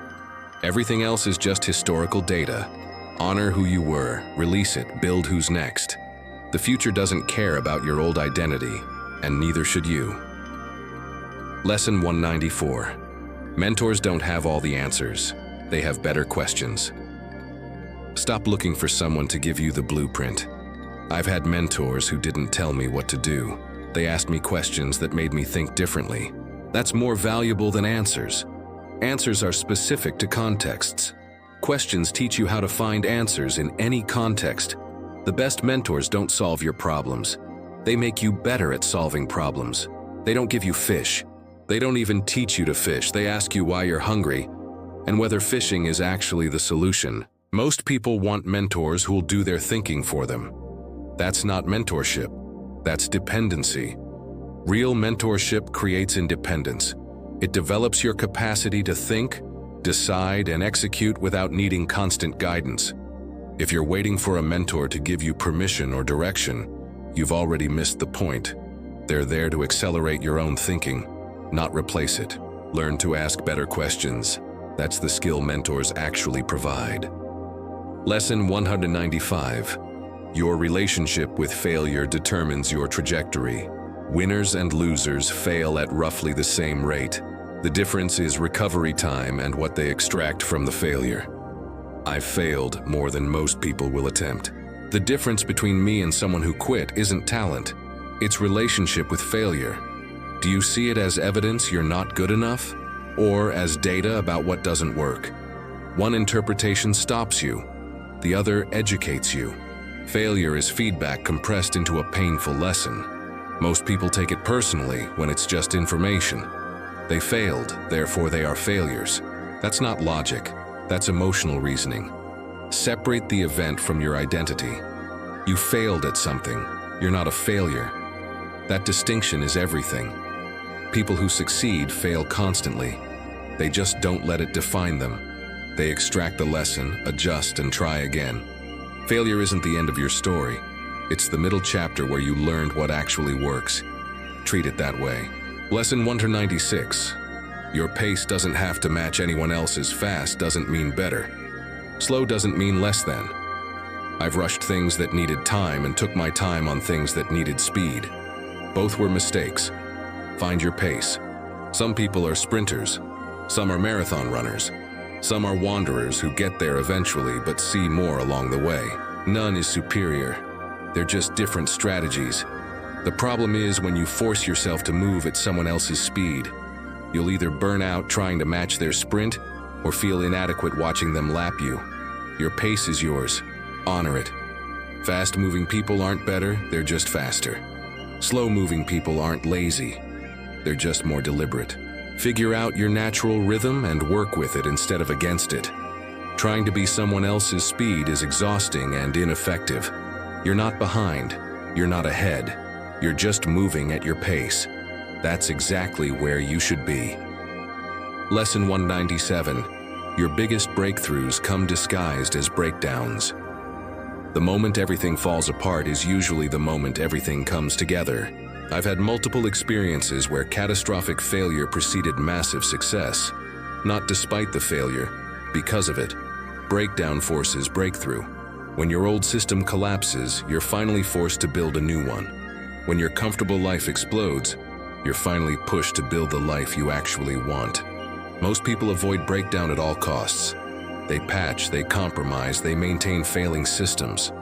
Everything else is just historical data. Honor who you were, release it, build who's next. The future doesn't care about your old identity, and neither should you. Lesson 194. Mentors don't have all the answers. They have better questions. Stop looking for someone to give you the blueprint. I've had mentors who didn't tell me what to do. They asked me questions that made me think differently. That's more valuable than answers. Answers are specific to contexts. Questions teach you how to find answers in any context. The best mentors don't solve your problems. They make you better at solving problems. They don't give you fish. They don't even teach you to fish. They ask you why you're hungry and whether fishing is actually the solution. Most people want mentors who'll do their thinking for them. That's not mentorship. That's dependency. Real mentorship creates independence. It develops your capacity to think, decide, and execute without needing constant guidance. If you're waiting for a mentor to give you permission or direction, you've already missed the point. They're there to accelerate your own thinking, not replace it. Learn to ask better questions. That's the skill mentors actually provide. Lesson 195. Your relationship with failure determines your trajectory. Winners and losers fail at roughly the same rate. The difference is recovery time and what they extract from the failure. I've failed more than most people will attempt. The difference between me and someone who quit isn't talent. It's relationship with failure. Do you see it as evidence you're not good enough? Or as data about what doesn't work? One interpretation stops you. The other educates you. Failure is feedback compressed into a painful lesson. Most people take it personally when it's just information. They failed, therefore they are failures. That's not logic. That's emotional reasoning. Separate the event from your identity. You failed at something. You're not a failure. That distinction is everything. People who succeed fail constantly. They just don't let it define them. They extract the lesson, adjust, and try again. Failure isn't the end of your story. It's the middle chapter where you learned what actually works. Treat it that way. Lesson 196. Your pace doesn't have to match anyone else's. Fast doesn't mean better. Slow doesn't mean less than. I've rushed things that needed time and took my time on things that needed speed. Both were mistakes. Find your pace. Some people are sprinters. Some are marathon runners. Some are wanderers who get there eventually but see more along the way. None is superior. They're just different strategies. The problem is when you force yourself to move at someone else's speed. You'll either burn out trying to match their sprint or feel inadequate watching them lap you. Your pace is yours. Honor it. Fast-moving people aren't better, they're just faster. Slow-moving people aren't lazy, they're just more deliberate. Figure out your natural rhythm and work with it instead of against it. Trying to be someone else's speed is exhausting and ineffective. You're not behind, you're not ahead, you're just moving at your pace. That's exactly where you should be. Lesson 197. Your biggest breakthroughs come disguised as breakdowns. The moment everything falls apart is usually the moment everything comes together. I've had multiple experiences where catastrophic failure preceded massive success. Not despite the failure, because of it. Breakdown forces breakthrough. When your old system collapses, you're finally forced to build a new one. When your comfortable life explodes, you're finally pushed to build the life you actually want. Most people avoid breakdown at all costs. They patch, they compromise, they maintain failing systems.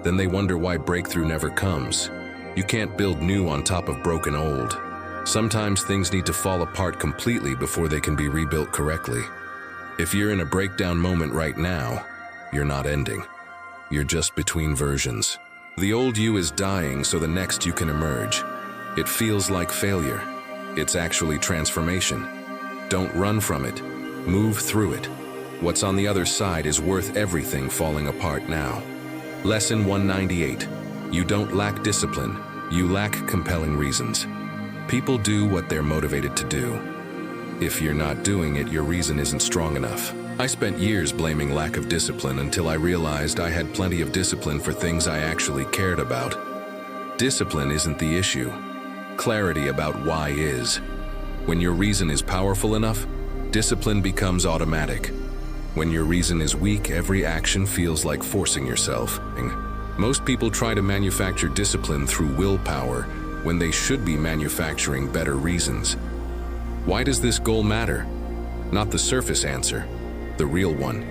Then they wonder why breakthrough never comes. You can't build new on top of broken old. Sometimes things need to fall apart completely before they can be rebuilt correctly. If you're in a breakdown moment right now, you're not ending. You're just between versions. The old you is dying so the next you can emerge. It feels like failure. It's actually transformation. Don't run from it. Move through it. What's on the other side is worth everything falling apart now. Lesson 198. You don't lack discipline. You lack compelling reasons. People do what they're motivated to do. If you're not doing it, your reason isn't strong enough. I spent years blaming lack of discipline until I realized I had plenty of discipline for things I actually cared about. Discipline isn't the issue. Clarity about why is. When your reason is powerful enough, discipline becomes automatic. When your reason is weak, every action feels like forcing yourself. Most people try to manufacture discipline through willpower when they should be manufacturing better reasons. Why does this goal matter? Not the surface answer, the real one.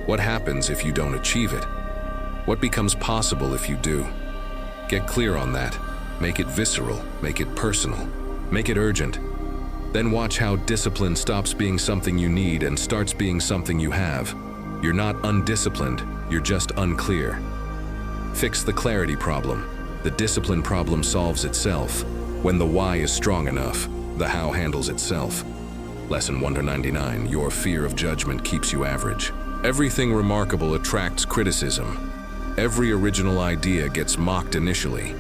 What happens if you don't achieve it? What becomes possible if you do? Get clear on that. Make it visceral, make it personal, make it urgent. Then watch how discipline stops being something you need and starts being something you have. You're not undisciplined, you're just unclear. Fix the clarity problem. The discipline problem solves itself. When the why is strong enough, the how handles itself. Lesson 199. Your fear of judgment keeps you average. Everything remarkable attracts criticism. Every original idea gets mocked initially.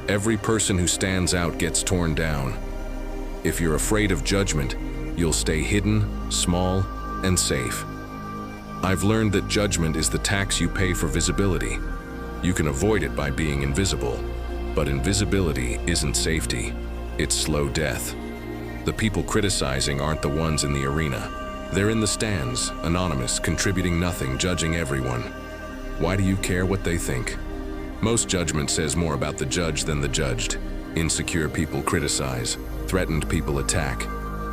Every person who stands out gets torn down. If you're afraid of judgment, you'll stay hidden, small, and safe. I've learned that judgment is the tax you pay for visibility. You can avoid it by being invisible, but invisibility isn't safety. It's slow death. The people criticizing aren't the ones in the arena. They're in the stands, anonymous, contributing nothing, judging everyone. Why do you care what they think? Most judgment says more about the judge than the judged. Insecure people criticize. Threatened people attack.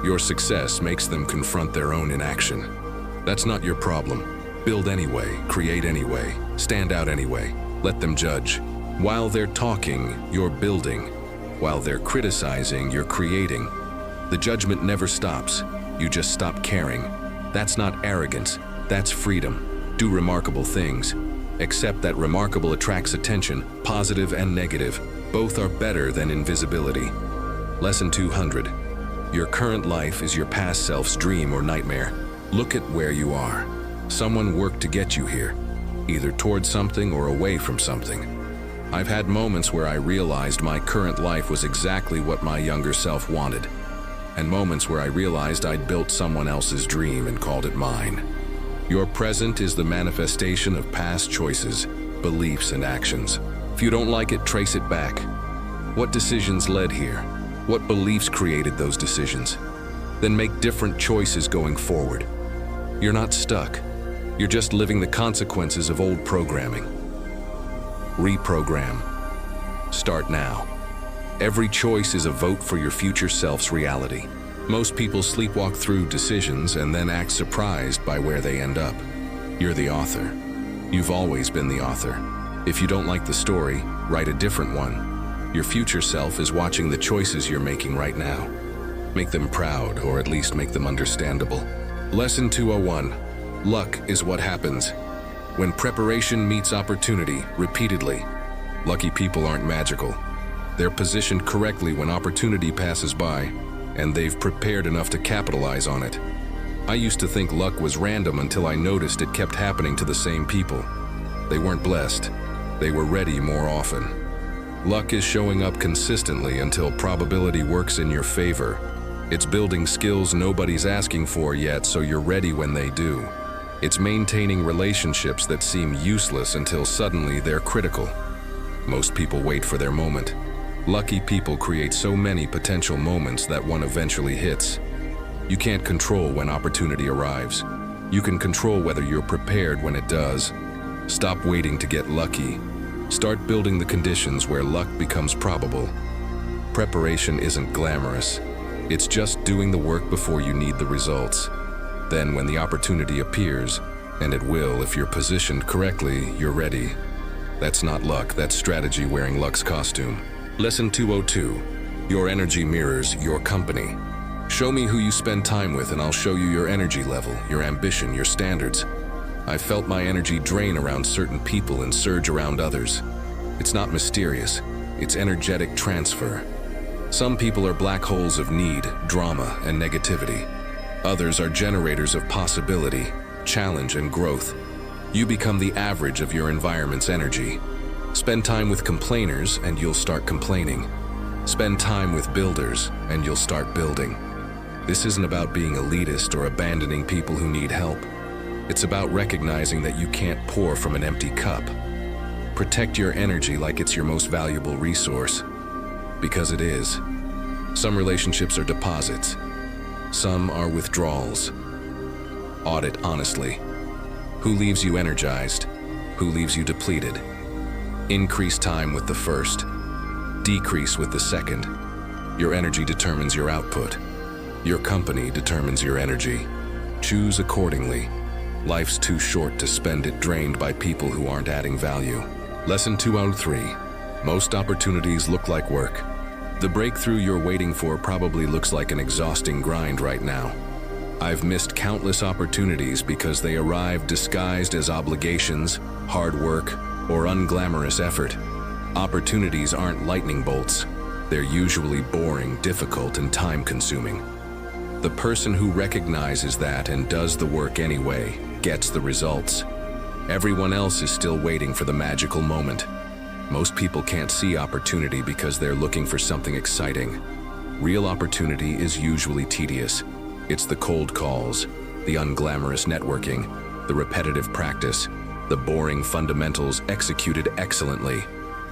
Your success makes them confront their own inaction. That's not your problem. Build anyway, create anyway, stand out anyway. Let them judge. While they're talking, you're building. While they're criticizing, you're creating. The judgment never stops. You just stop caring. That's not arrogance. That's freedom. Do remarkable things. Accept that remarkable attracts attention, positive and negative. Both are better than invisibility. Lesson 200. Your current life is your past self's dream or nightmare. Look at where you are. Someone worked to get you here, either towards something or away from something. I've had moments where I realized my current life was exactly what my younger self wanted, and moments where I realized I'd built someone else's dream and called it mine. Your present is the manifestation of past choices, beliefs, and actions. If you don't like it, trace it back. What decisions led here? What beliefs created those decisions? Then make different choices going forward. You're not stuck. You're just living the consequences of old programming. Reprogram. Start now. Every choice is a vote for your future self's reality. Most people sleepwalk through decisions and then act surprised by where they end up. You're the author. You've always been the author. If you don't like the story, write a different one. Your future self is watching the choices you're making right now. Make them proud, or at least make them understandable. Lesson 201. Luck is what happens when preparation meets opportunity repeatedly. Lucky people aren't magical. They're positioned correctly when opportunity passes by, and they've prepared enough to capitalize on it. I used to think luck was random until I noticed it kept happening to the same people. They weren't blessed. They were ready more often. Luck is showing up consistently until probability works in your favor. It's building skills nobody's asking for yet, so you're ready when they do. It's maintaining relationships that seem useless until suddenly they're critical. Most people wait for their moment. Lucky people create so many potential moments that one eventually hits. You can't control when opportunity arrives. You can control whether you're prepared when it does. Stop waiting to get lucky. Start building the conditions where luck becomes probable. Preparation isn't glamorous. It's just doing the work before you need the results. Then when the opportunity appears, and it will if you're positioned correctly, you're ready. That's not luck, that's strategy wearing luck's costume. Lesson 202. Your energy mirrors your company. Show me who you spend time with and I'll show you your energy level, your ambition, your standards. I've felt my energy drain around certain people and surge around others. It's not mysterious, it's energetic transfer. Some people are black holes of need, drama, and negativity. Others are generators of possibility, challenge, and growth. You become the average of your environment's energy. Spend time with complainers and you'll start complaining. Spend time with builders and you'll start building. This isn't about being elitist or abandoning people who need help. It's about recognizing that you can't pour from an empty cup. Protect your energy like it's your most valuable resource. Because it is. Some relationships are deposits. Some are withdrawals. Audit honestly. Who leaves you energized? Who leaves you depleted? Increase time with the first. Decrease with the second. Your energy determines your output. Your company determines your energy. Choose accordingly. Life's too short to spend it drained by people who aren't adding value. Lesson 203. Most opportunities look like work. The breakthrough you're waiting for probably looks like an exhausting grind right now. I've missed countless opportunities because they arrived disguised as obligations, hard work, or unglamorous effort. Opportunities aren't lightning bolts. They're usually boring, difficult, and time-consuming. The person who recognizes that and does the work anyway gets the results. Everyone else is still waiting for the magical moment. Most people can't see opportunity because they're looking for something exciting. Real opportunity is usually tedious. It's the cold calls, the unglamorous networking, the repetitive practice, the boring fundamentals executed excellently.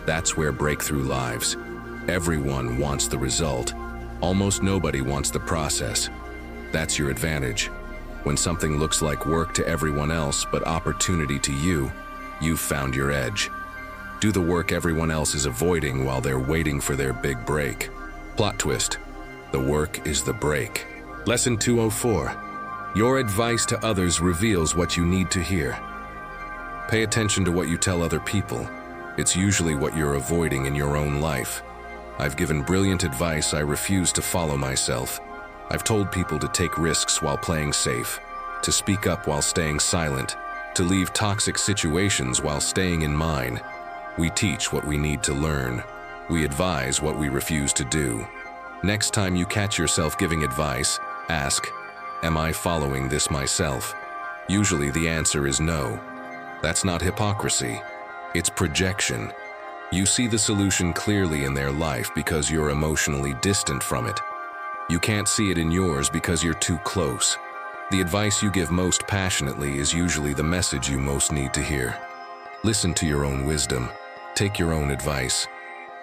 That's where breakthrough lives. Everyone wants the result. Almost nobody wants the process. That's your advantage. When something looks like work to everyone else but opportunity to you, you've found your edge. Do the work everyone else is avoiding while they're waiting for their big break. Plot twist. The work is the break. Lesson 204. Your advice to others reveals what you need to hear. Pay attention to what you tell other people. It's usually what you're avoiding in your own life. I've given brilliant advice I refuse to follow myself. I've told people to take risks while playing safe, to speak up while staying silent, to leave toxic situations while staying in mine. We teach what we need to learn. We advise what we refuse to do. Next time you catch yourself giving advice, ask, am I following this myself? Usually the answer is no. That's not hypocrisy. It's projection. You see the solution clearly in their life because you're emotionally distant from it. You can't see it in yours because you're too close. The advice you give most passionately is usually the message you most need to hear. Listen to your own wisdom. Take your own advice.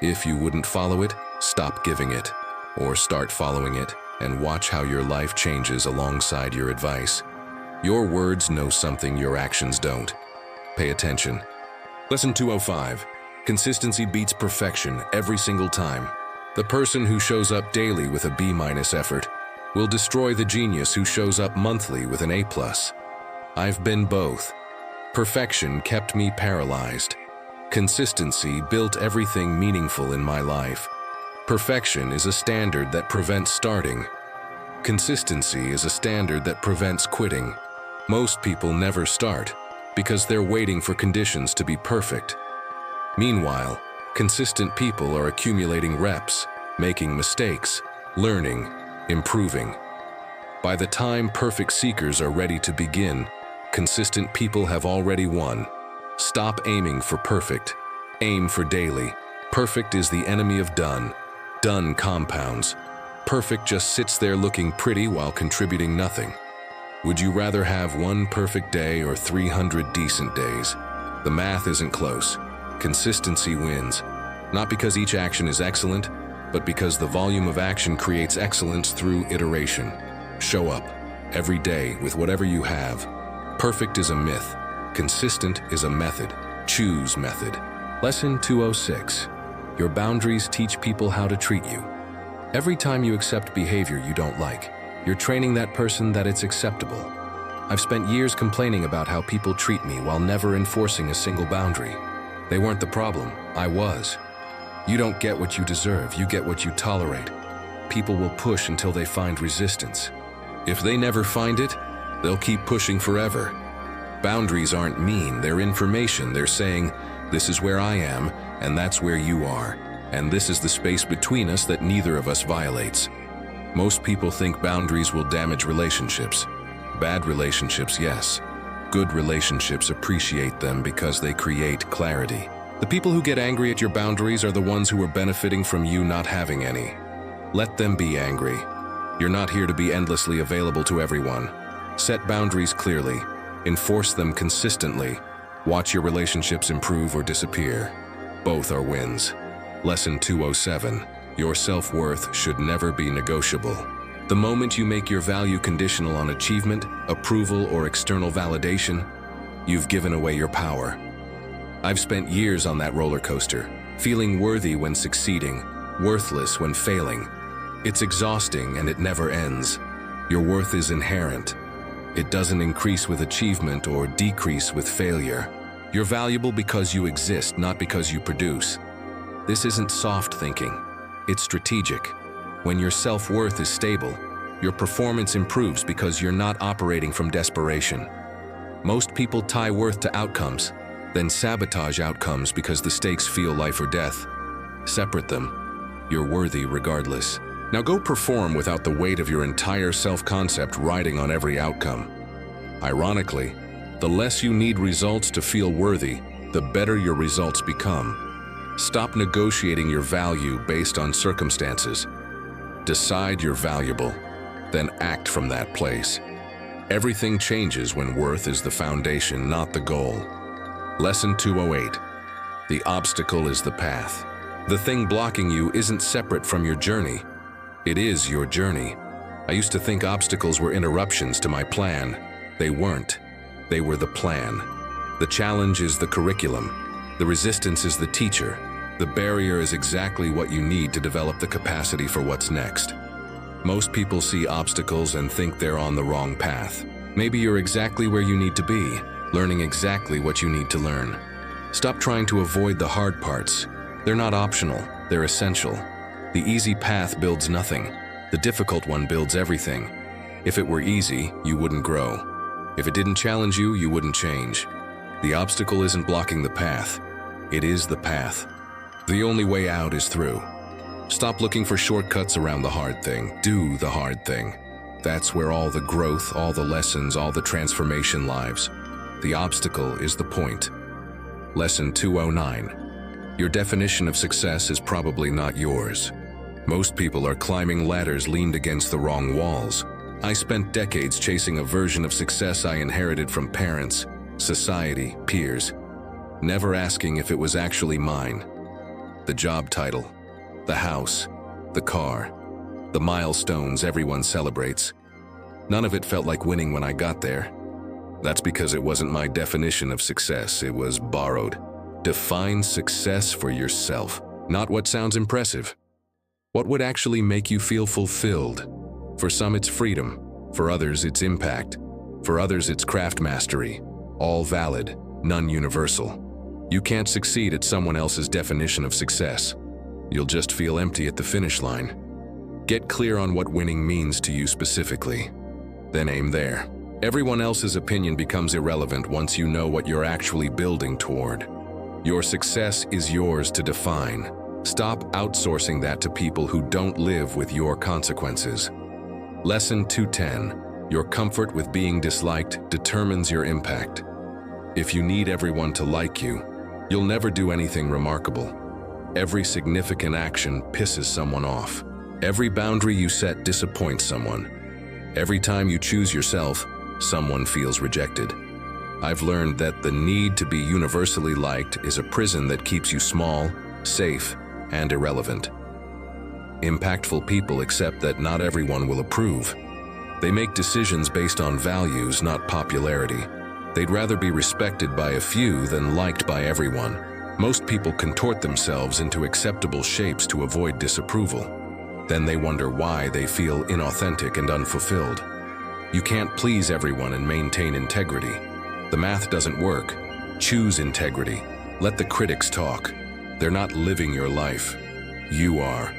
If you wouldn't follow it, stop giving it, or start following it, and watch how your life changes alongside your advice. Your words know something your actions don't. Pay attention. Lesson 205. Consistency beats perfection every single time. The person who shows up daily with a B- effort will destroy the genius who shows up monthly with an A+. I've been both. Perfection kept me paralyzed. Consistency built everything meaningful in my life. Perfection is a standard that prevents starting. Consistency is a standard that prevents quitting. Most people never start because they're waiting for conditions to be perfect. Meanwhile, consistent people are accumulating reps, making mistakes, learning, improving. By the time perfect seekers are ready to begin, consistent people have already won. Stop aiming for perfect. Aim for daily. Perfect is the enemy of done. Done compounds. Perfect just sits there looking pretty while contributing nothing. Would you rather have one perfect day or 300 decent days? The math isn't close. Consistency wins. Not because each action is excellent, but because the volume of action creates excellence through iteration. Show up every day with whatever you have. Perfect is a myth. Consistent is a method. Choose method. Lesson 206. Your boundaries teach people how to treat you. Every time you accept behavior you don't like, you're training that person that it's acceptable. I've spent years complaining about how people treat me while never enforcing a single boundary. They weren't the problem, I was. You don't get what you deserve, you get what you tolerate. People will push until they find resistance. If they never find it, they'll keep pushing forever. Boundaries aren't mean, they're information. They're saying, this is where I am, and that's where you are. And this is the space between us that neither of us violates. Most people think boundaries will damage relationships. Bad relationships, yes. Good relationships appreciate them because they create clarity. The people who get angry at your boundaries are the ones who are benefiting from you not having any. Let them be angry. You're not here to be endlessly available to everyone. Set boundaries clearly. Enforce them consistently. Watch your relationships improve or disappear. Both are wins. Lesson 207. Your self-worth should never be negotiable. The moment you make your value conditional on achievement, approval, or external validation, you've given away your power. I've spent years on that roller coaster, feeling worthy when succeeding, worthless when failing. It's exhausting and it never ends. Your worth is inherent. It doesn't increase with achievement or decrease with failure. You're valuable because you exist, not because you produce. This isn't soft thinking. It's strategic. When your self-worth is stable, your performance improves because you're not operating from desperation. Most people tie worth to outcomes, then sabotage outcomes because the stakes feel life or death. Separate them. You're worthy regardless. Now go perform without the weight of your entire self-concept riding on every outcome. Ironically, the less you need results to feel worthy, the better your results become. Stop negotiating your value based on circumstances. Decide you're valuable, then act from that place. Everything changes when worth is the foundation, not the goal. Lesson 208. The obstacle is the path. The thing blocking you isn't separate from your journey. It is your journey. I used to think obstacles were interruptions to my plan. They weren't. They were the plan. The challenge is the curriculum. The resistance is the teacher. The barrier is exactly what you need to develop the capacity for what's next. Most people see obstacles and think they're on the wrong path. Maybe you're exactly where you need to be, learning exactly what you need to learn. Stop trying to avoid the hard parts. They're not optional, they're essential. The easy path builds nothing. The difficult one builds everything. If it were easy, you wouldn't grow. If it didn't challenge you, you wouldn't change. The obstacle isn't blocking the path. It is the path. The only way out is through. Stop looking for shortcuts around the hard thing. Do the hard thing. That's where all the growth, all the lessons, all the transformation lives. The obstacle is the point. Lesson 209. Your definition of success is probably not yours. Most people are climbing ladders leaned against the wrong walls. I spent decades chasing a version of success I inherited from parents, society, peers, never asking if it was actually mine. The job title, the house, the car, the milestones everyone celebrates. None of it felt like winning when I got there. That's because it wasn't my definition of success, it was borrowed. Define success for yourself, not what sounds impressive. What would actually make you feel fulfilled? For some it's freedom, for others it's impact, for others it's craft mastery. All valid, none universal. You can't succeed at someone else's definition of success. You'll just feel empty at the finish line. Get clear on what winning means to you specifically. Then aim there. Everyone else's opinion becomes irrelevant once you know what you're actually building toward. Your success is yours to define. Stop outsourcing that to people who don't live with your consequences. Lesson 210. Your comfort with being disliked determines your impact. If you need everyone to like you, you'll never do anything remarkable. Every significant action pisses someone off. Every boundary you set disappoints someone. Every time you choose yourself, someone feels rejected. I've learned that the need to be universally liked is a prison that keeps you small, safe, and irrelevant. Impactful people accept that not everyone will approve. They make decisions based on values, not popularity. They'd rather be respected by a few than liked by everyone. Most people contort themselves into acceptable shapes to avoid disapproval. Then they wonder why they feel inauthentic and unfulfilled. You can't please everyone and maintain integrity. The math doesn't work. Choose integrity. Let the critics talk. They're not living your life. You are.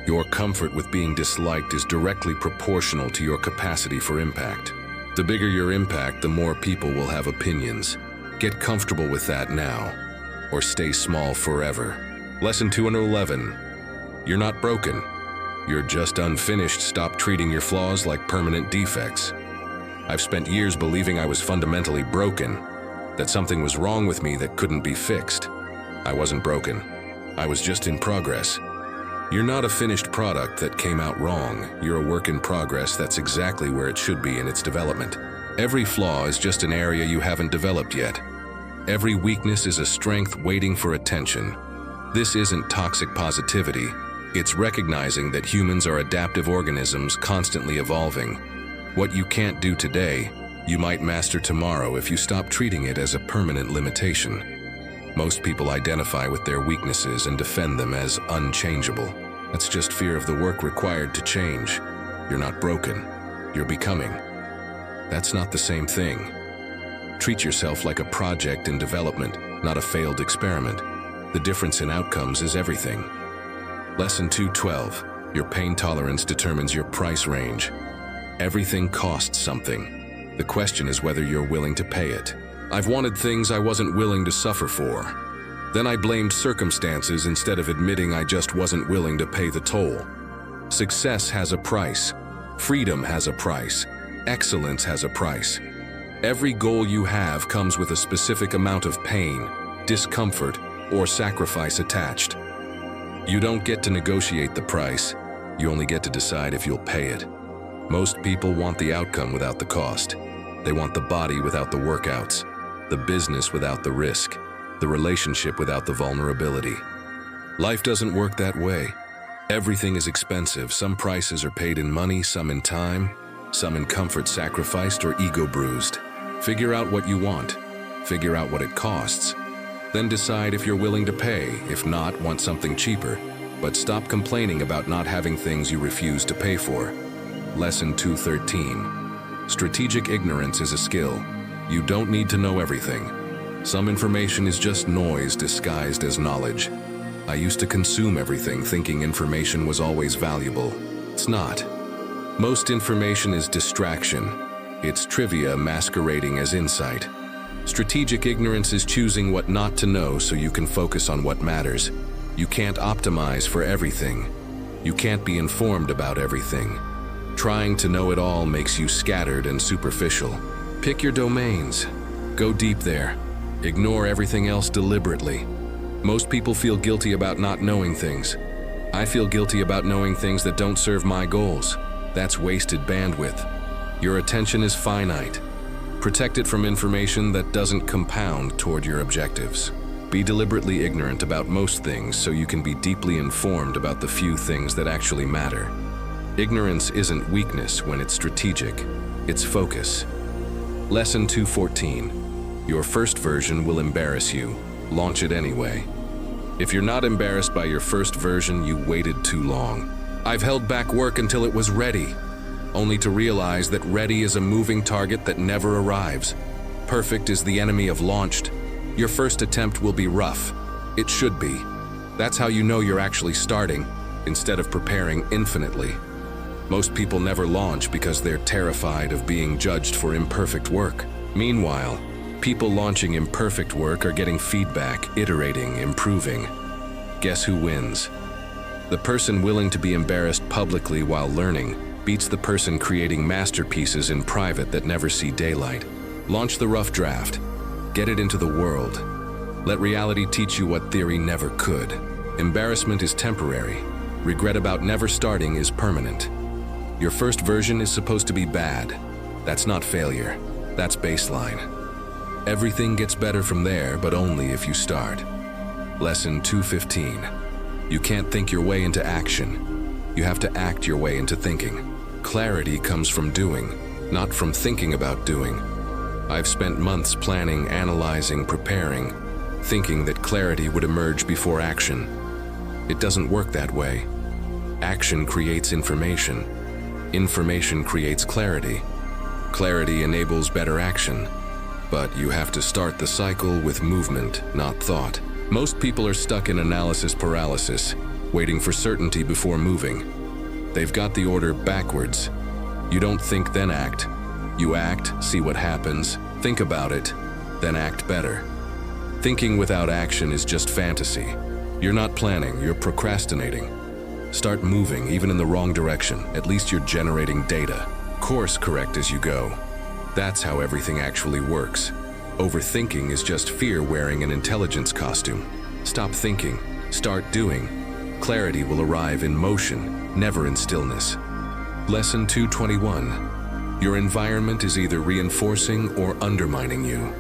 Your comfort with being disliked is directly proportional to your capacity for impact. The bigger your impact, the more people will have opinions. Get comfortable with that now, or stay small forever. Lesson 211. You're not broken. You're just unfinished. Stop treating your flaws like permanent defects. I've spent years believing I was fundamentally broken, that something was wrong with me that couldn't be fixed. I wasn't broken. I was just in progress. You're not a finished product that came out wrong. You're a work in progress that's exactly where it should be in its development. Every flaw is just an area you haven't developed yet. Every weakness is a strength waiting for attention. This isn't toxic positivity. It's recognizing that humans are adaptive organisms constantly evolving. What you can't do today, you might master tomorrow if you stop treating it as a permanent limitation. Most people identify with their weaknesses and defend them as unchangeable. That's just fear of the work required to change. You're not broken. You're becoming. That's not the same thing. Treat yourself like a project in development, not a failed experiment. The difference in outcomes is everything. Lesson 212. Your pain tolerance determines your price range. Everything costs something. The question is whether you're willing to pay it. I've wanted things I wasn't willing to suffer for. Then I blamed circumstances instead of admitting I just wasn't willing to pay the toll. Success has a price. Freedom has a price. Excellence has a price. Every goal you have comes with a specific amount of pain, discomfort, or sacrifice attached. You don't get to negotiate the price. You only get to decide if you'll pay it. Most people want the outcome without the cost. They want the body without the workouts, the business without the risk, the relationship without the vulnerability. Life doesn't work that way. Everything is expensive. Some prices are paid in money, some in time, some in comfort sacrificed or ego bruised. Figure out what you want. Figure out what it costs. Then decide if you're willing to pay. If not, want something cheaper. But stop complaining about not having things you refuse to pay for. Lesson 213. Strategic ignorance is a skill. You don't need to know everything. Some information is just noise disguised as knowledge. I used to consume everything thinking information was always valuable. It's not. Most information is distraction. It's trivia masquerading as insight. Strategic ignorance is choosing what not to know so you can focus on what matters. You can't optimize for everything. You can't be informed about everything. Trying to know it all makes you scattered and superficial. Pick your domains. Go deep there. Ignore everything else deliberately. Most people feel guilty about not knowing things. I feel guilty about knowing things that don't serve my goals. That's wasted bandwidth. Your attention is finite. Protect it from information that doesn't compound toward your objectives. Be deliberately ignorant about most things so you can be deeply informed about the few things that actually matter. Ignorance isn't weakness when it's strategic. It's focus. Lesson 214. Your first version will embarrass you. Launch it anyway. If you're not embarrassed by your first version, you waited too long. I've held back work until it was ready, only to realize that ready is a moving target that never arrives. Perfect is the enemy of launched. Your first attempt will be rough. It should be. That's how you know you're actually starting, instead of preparing infinitely. Most people never launch because they're terrified of being judged for imperfect work. Meanwhile, people launching imperfect work are getting feedback, iterating, improving. Guess who wins? The person willing to be embarrassed publicly while learning beats the person creating masterpieces in private that never see daylight. Launch the rough draft. Get it into the world. Let reality teach you what theory never could. Embarrassment is temporary. Regret about never starting is permanent. Your first version is supposed to be bad. That's not failure. That's baseline. Everything gets better from there, but only if you start. Lesson 215. You can't think your way into action. You have to act your way into thinking. Clarity comes from doing, not from thinking about doing. I've spent months planning, analyzing, preparing, thinking that clarity would emerge before action. It doesn't work that way. Action creates information. Information creates clarity. Clarity enables better action. But you have to start the cycle with movement, not thought. Most people are stuck in analysis paralysis, waiting for certainty before moving. They've got the order backwards. You don't think, then act. You act, see what happens, think about it, then act better. Thinking without action is just fantasy. You're not planning, you're procrastinating. Start moving, even in the wrong direction. At least you're generating data. Course correct as you go. That's how everything actually works. Overthinking is just fear wearing an intelligence costume. Stop thinking, start doing. Clarity will arrive in motion, never in stillness. Lesson 221. Your environment is either reinforcing or undermining you.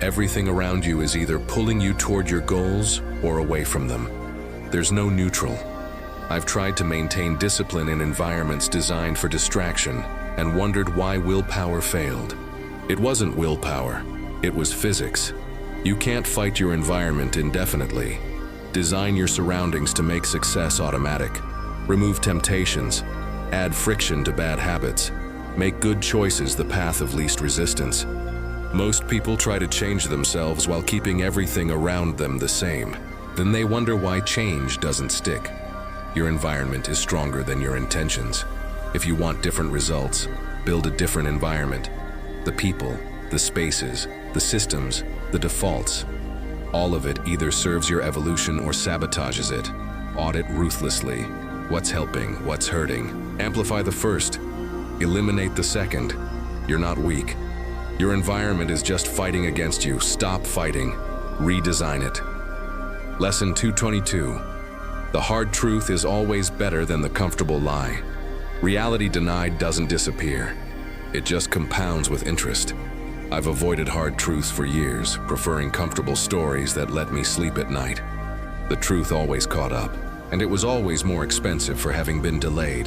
Everything around you is either pulling you toward your goals or away from them. There's no neutral. I've tried to maintain discipline in environments designed for distraction and wondered why willpower failed. It wasn't willpower, it was physics. You can't fight your environment indefinitely. Design your surroundings to make success automatic. Remove temptations. Add friction to bad habits. Make good choices the path of least resistance. Most people try to change themselves while keeping everything around them the same. Then they wonder why change doesn't stick. Your environment is stronger than your intentions. If you want different results, build a different environment. The people, the spaces, the systems, the defaults. All of it either serves your evolution or sabotages it. Audit ruthlessly. What's helping, what's hurting. Amplify the first. Eliminate the second. You're not weak. Your environment is just fighting against you. Stop fighting. Redesign it. Lesson 222. The hard truth is always better than the comfortable lie. Reality denied doesn't disappear. It just compounds with interest. I've avoided hard truths for years, preferring comfortable stories that let me sleep at night. The truth always caught up, and it was always more expensive for having been delayed.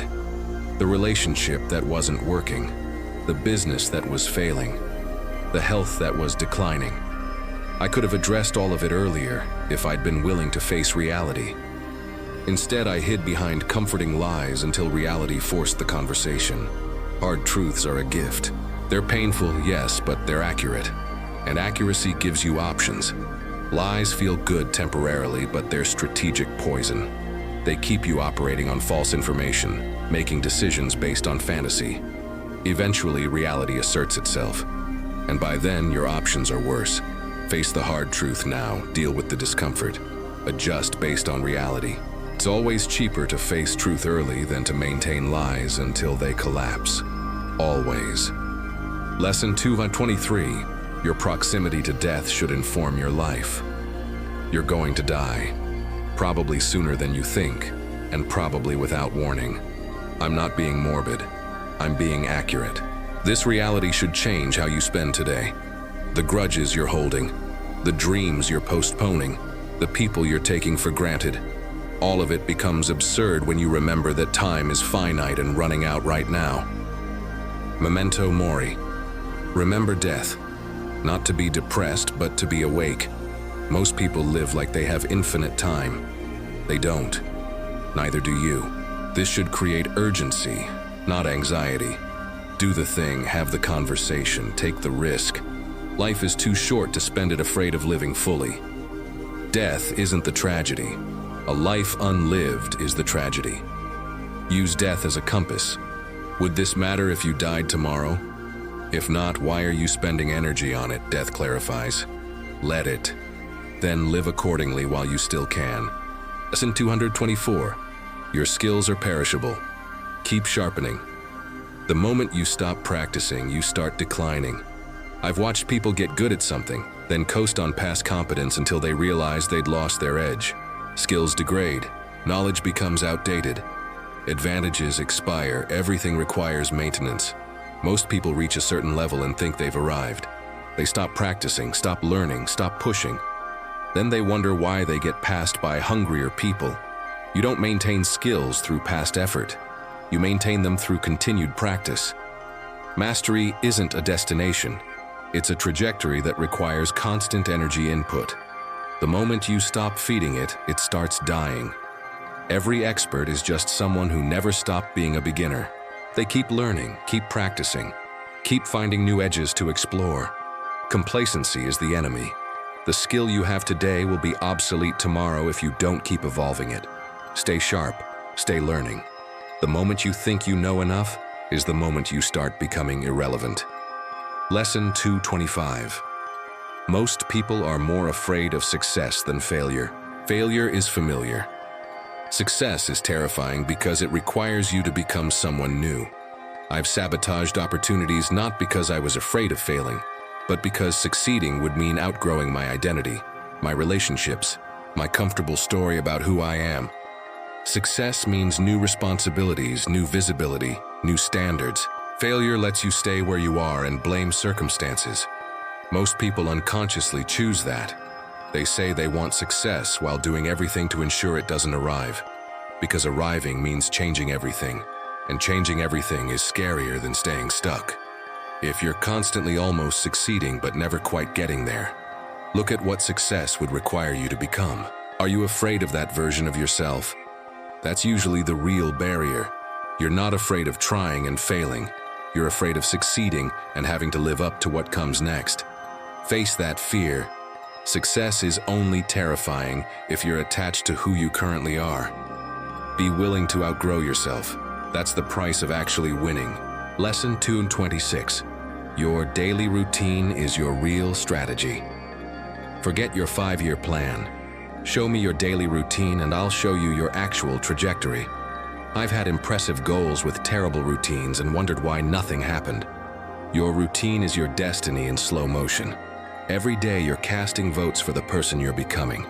The relationship that wasn't working, the business that was failing, the health that was declining. I could have addressed all of it earlier if I'd been willing to face reality. Instead, I hid behind comforting lies until reality forced the conversation. Hard truths are a gift. They're painful, yes, but they're accurate. And accuracy gives you options. Lies feel good temporarily, but they're strategic poison. They keep you operating on false information, making decisions based on fantasy. Eventually, reality asserts itself. And by then, your options are worse. Face the hard truth now, deal with the discomfort. Adjust based on reality. It's always cheaper to face truth early than to maintain lies until they collapse. Always. Lesson 223. Your proximity to death should inform your life. You're going to die. Probably sooner than you think, and probably without warning. I'm not being morbid. I'm being accurate. This reality should change how you spend today. The grudges you're holding, the dreams you're postponing, the people you're taking for granted. All of it becomes absurd when you remember that time is finite and running out right now. Memento mori. Remember death. Not to be depressed, but to be awake. Most people live like they have infinite time. They don't. Neither do you. This should create urgency, not anxiety. Do the thing, have the conversation, take the risk. Life is too short to spend it afraid of living fully. Death isn't the tragedy. A life unlived is the tragedy. Use death as a compass. Would this matter if you died tomorrow? If not, why are you spending energy on it? Death clarifies. Let it. Then live accordingly while you still can. Lesson 224. Your skills are perishable. Keep sharpening. The moment you stop practicing, you start declining. I've watched people get good at something, then coast on past competence until they realize they'd lost their edge. Skills degrade. Knowledge becomes outdated. Advantages expire. Everything requires maintenance. Most people reach a certain level and think they've arrived. They stop practicing, stop learning, stop pushing. Then they wonder why they get passed by hungrier people. You don't maintain skills through past effort. You maintain them through continued practice. Mastery isn't a destination. It's a trajectory that requires constant energy input. The moment you stop feeding it, it starts dying. Every expert is just someone who never stopped being a beginner. They keep learning, keep practicing, keep finding new edges to explore. Complacency is the enemy. The skill you have today will be obsolete tomorrow if you don't keep evolving it. Stay sharp, stay learning. The moment you think you know enough is the moment you start becoming irrelevant. Lesson 225. Most people are more afraid of success than failure. Failure is familiar. Success is terrifying because it requires you to become someone new. I've sabotaged opportunities not because I was afraid of failing, but because succeeding would mean outgrowing my identity, my relationships, my comfortable story about who I am. Success means new responsibilities, new visibility, new standards. Failure lets you stay where you are and blame circumstances. Most people unconsciously choose that. They say they want success while doing everything to ensure it doesn't arrive. Because arriving means changing everything, and changing everything is scarier than staying stuck. If you're constantly almost succeeding but never quite getting there, look at what success would require you to become. Are you afraid of that version of yourself? That's usually the real barrier. You're not afraid of trying and failing. You're afraid of succeeding and having to live up to what comes next. Face that fear. Success is only terrifying if you're attached to who you currently are. Be willing to outgrow yourself. That's the price of actually winning. Lesson 226. Your daily routine is your real strategy. Forget your 5-year plan. Show me your daily routine and I'll show you your actual trajectory. I've had impressive goals with terrible routines and wondered why nothing happened. Your routine is your destiny in slow motion. Every day you're casting votes for the person you're becoming.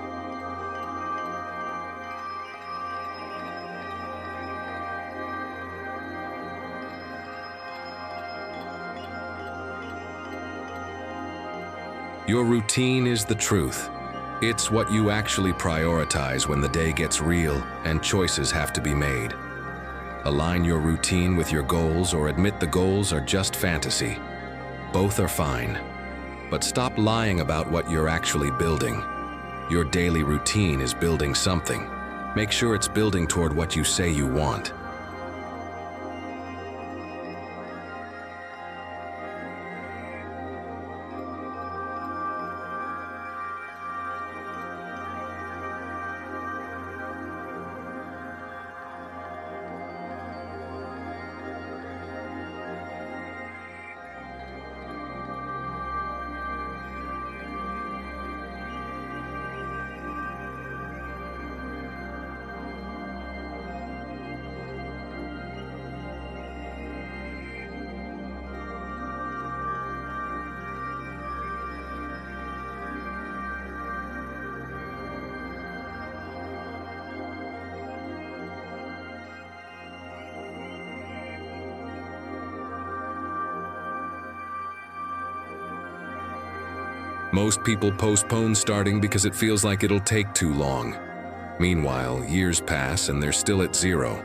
Your routine is the truth. It's what you actually prioritize when the day gets real and choices have to be made. Align your routine with your goals or admit the goals are just fantasy. Both are fine. But stop lying about what you're actually building. Your daily routine is building something. Make sure it's building toward what you say you want. Most people postpone starting because it feels like it'll take too long. Meanwhile, years pass and they're still at zero.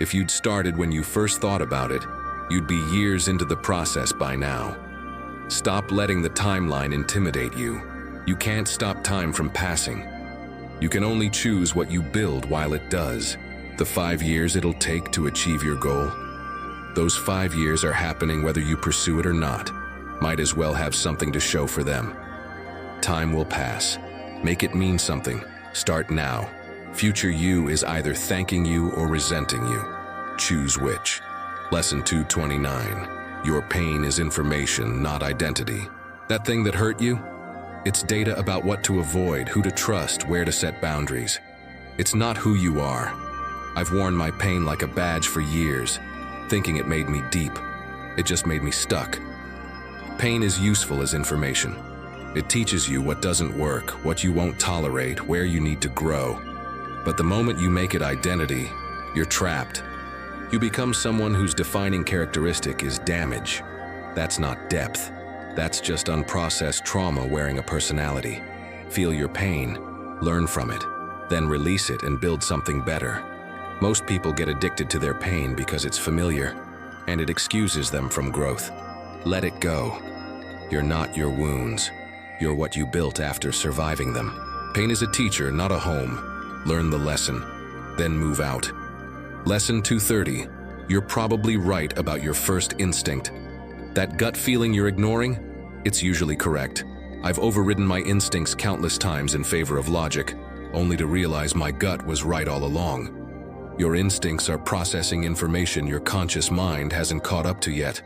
If you'd started when you first thought about it, you'd be years into the process by now. Stop letting the timeline intimidate you. You can't stop time from passing. You can only choose what you build while it does. The 5 years it'll take to achieve your goal. Those 5 years are happening whether you pursue it or not. Might as well have something to show for them. Time will pass. Make it mean something. Start now. Future you is either thanking you or resenting you. Choose which. Lesson 229. Your pain is information, not identity. That thing that hurt you? It's data about what to avoid, who to trust, where to set boundaries. It's not who you are. I've worn my pain like a badge for years, thinking it made me deep. It just made me stuck. Pain is useful as information. It teaches you what doesn't work, what you won't tolerate, where you need to grow. But the moment you make it identity, you're trapped. You become someone whose defining characteristic is damage. That's not depth. That's just unprocessed trauma wearing a personality. Feel your pain, learn from it, then release it and build something better. Most people get addicted to their pain because it's familiar, and it excuses them from growth. Let it go. You're not your wounds. You're what you built after surviving them. Pain is a teacher, not a home. Learn the lesson, then move out. Lesson 230. You're probably right about your first instinct. That gut feeling you're ignoring? It's usually correct. I've overridden my instincts countless times in favor of logic, only to realize my gut was right all along. Your instincts are processing information your conscious mind hasn't caught up to yet.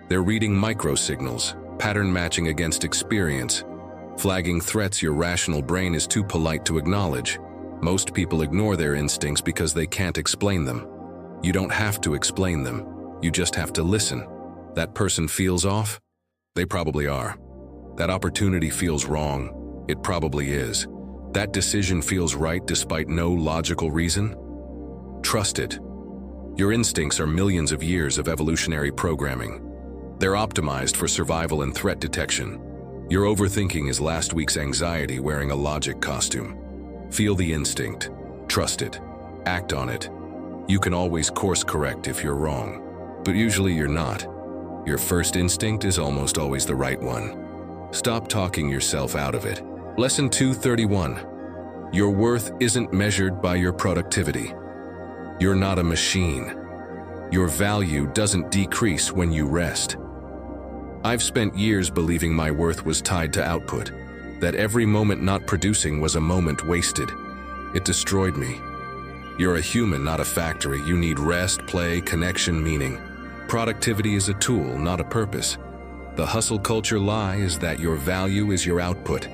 They're reading micro-signals, pattern matching against experience, flagging threats your rational brain is too polite to acknowledge. Most people ignore their instincts because they can't explain them. You don't have to explain them. You just have to listen. That person feels off? They probably are. That opportunity feels wrong? It probably is. That decision feels right despite no logical reason? Trust it. Your instincts are millions of years of evolutionary programming. They're optimized for survival and threat detection. Your overthinking is last week's anxiety wearing a logic costume. Feel the instinct. Trust it. Act on it. You can always course correct if you're wrong, but usually you're not. Your first instinct is almost always the right one. Stop talking yourself out of it. Lesson 231. Your worth isn't measured by your productivity. You're not a machine. Your value doesn't decrease when you rest. I've spent years believing my worth was tied to output, that every moment not producing was a moment wasted. It destroyed me. You're a human, not a factory. You need rest, play, connection, meaning. Productivity is a tool, not a purpose. The hustle culture lie is that your value is your output.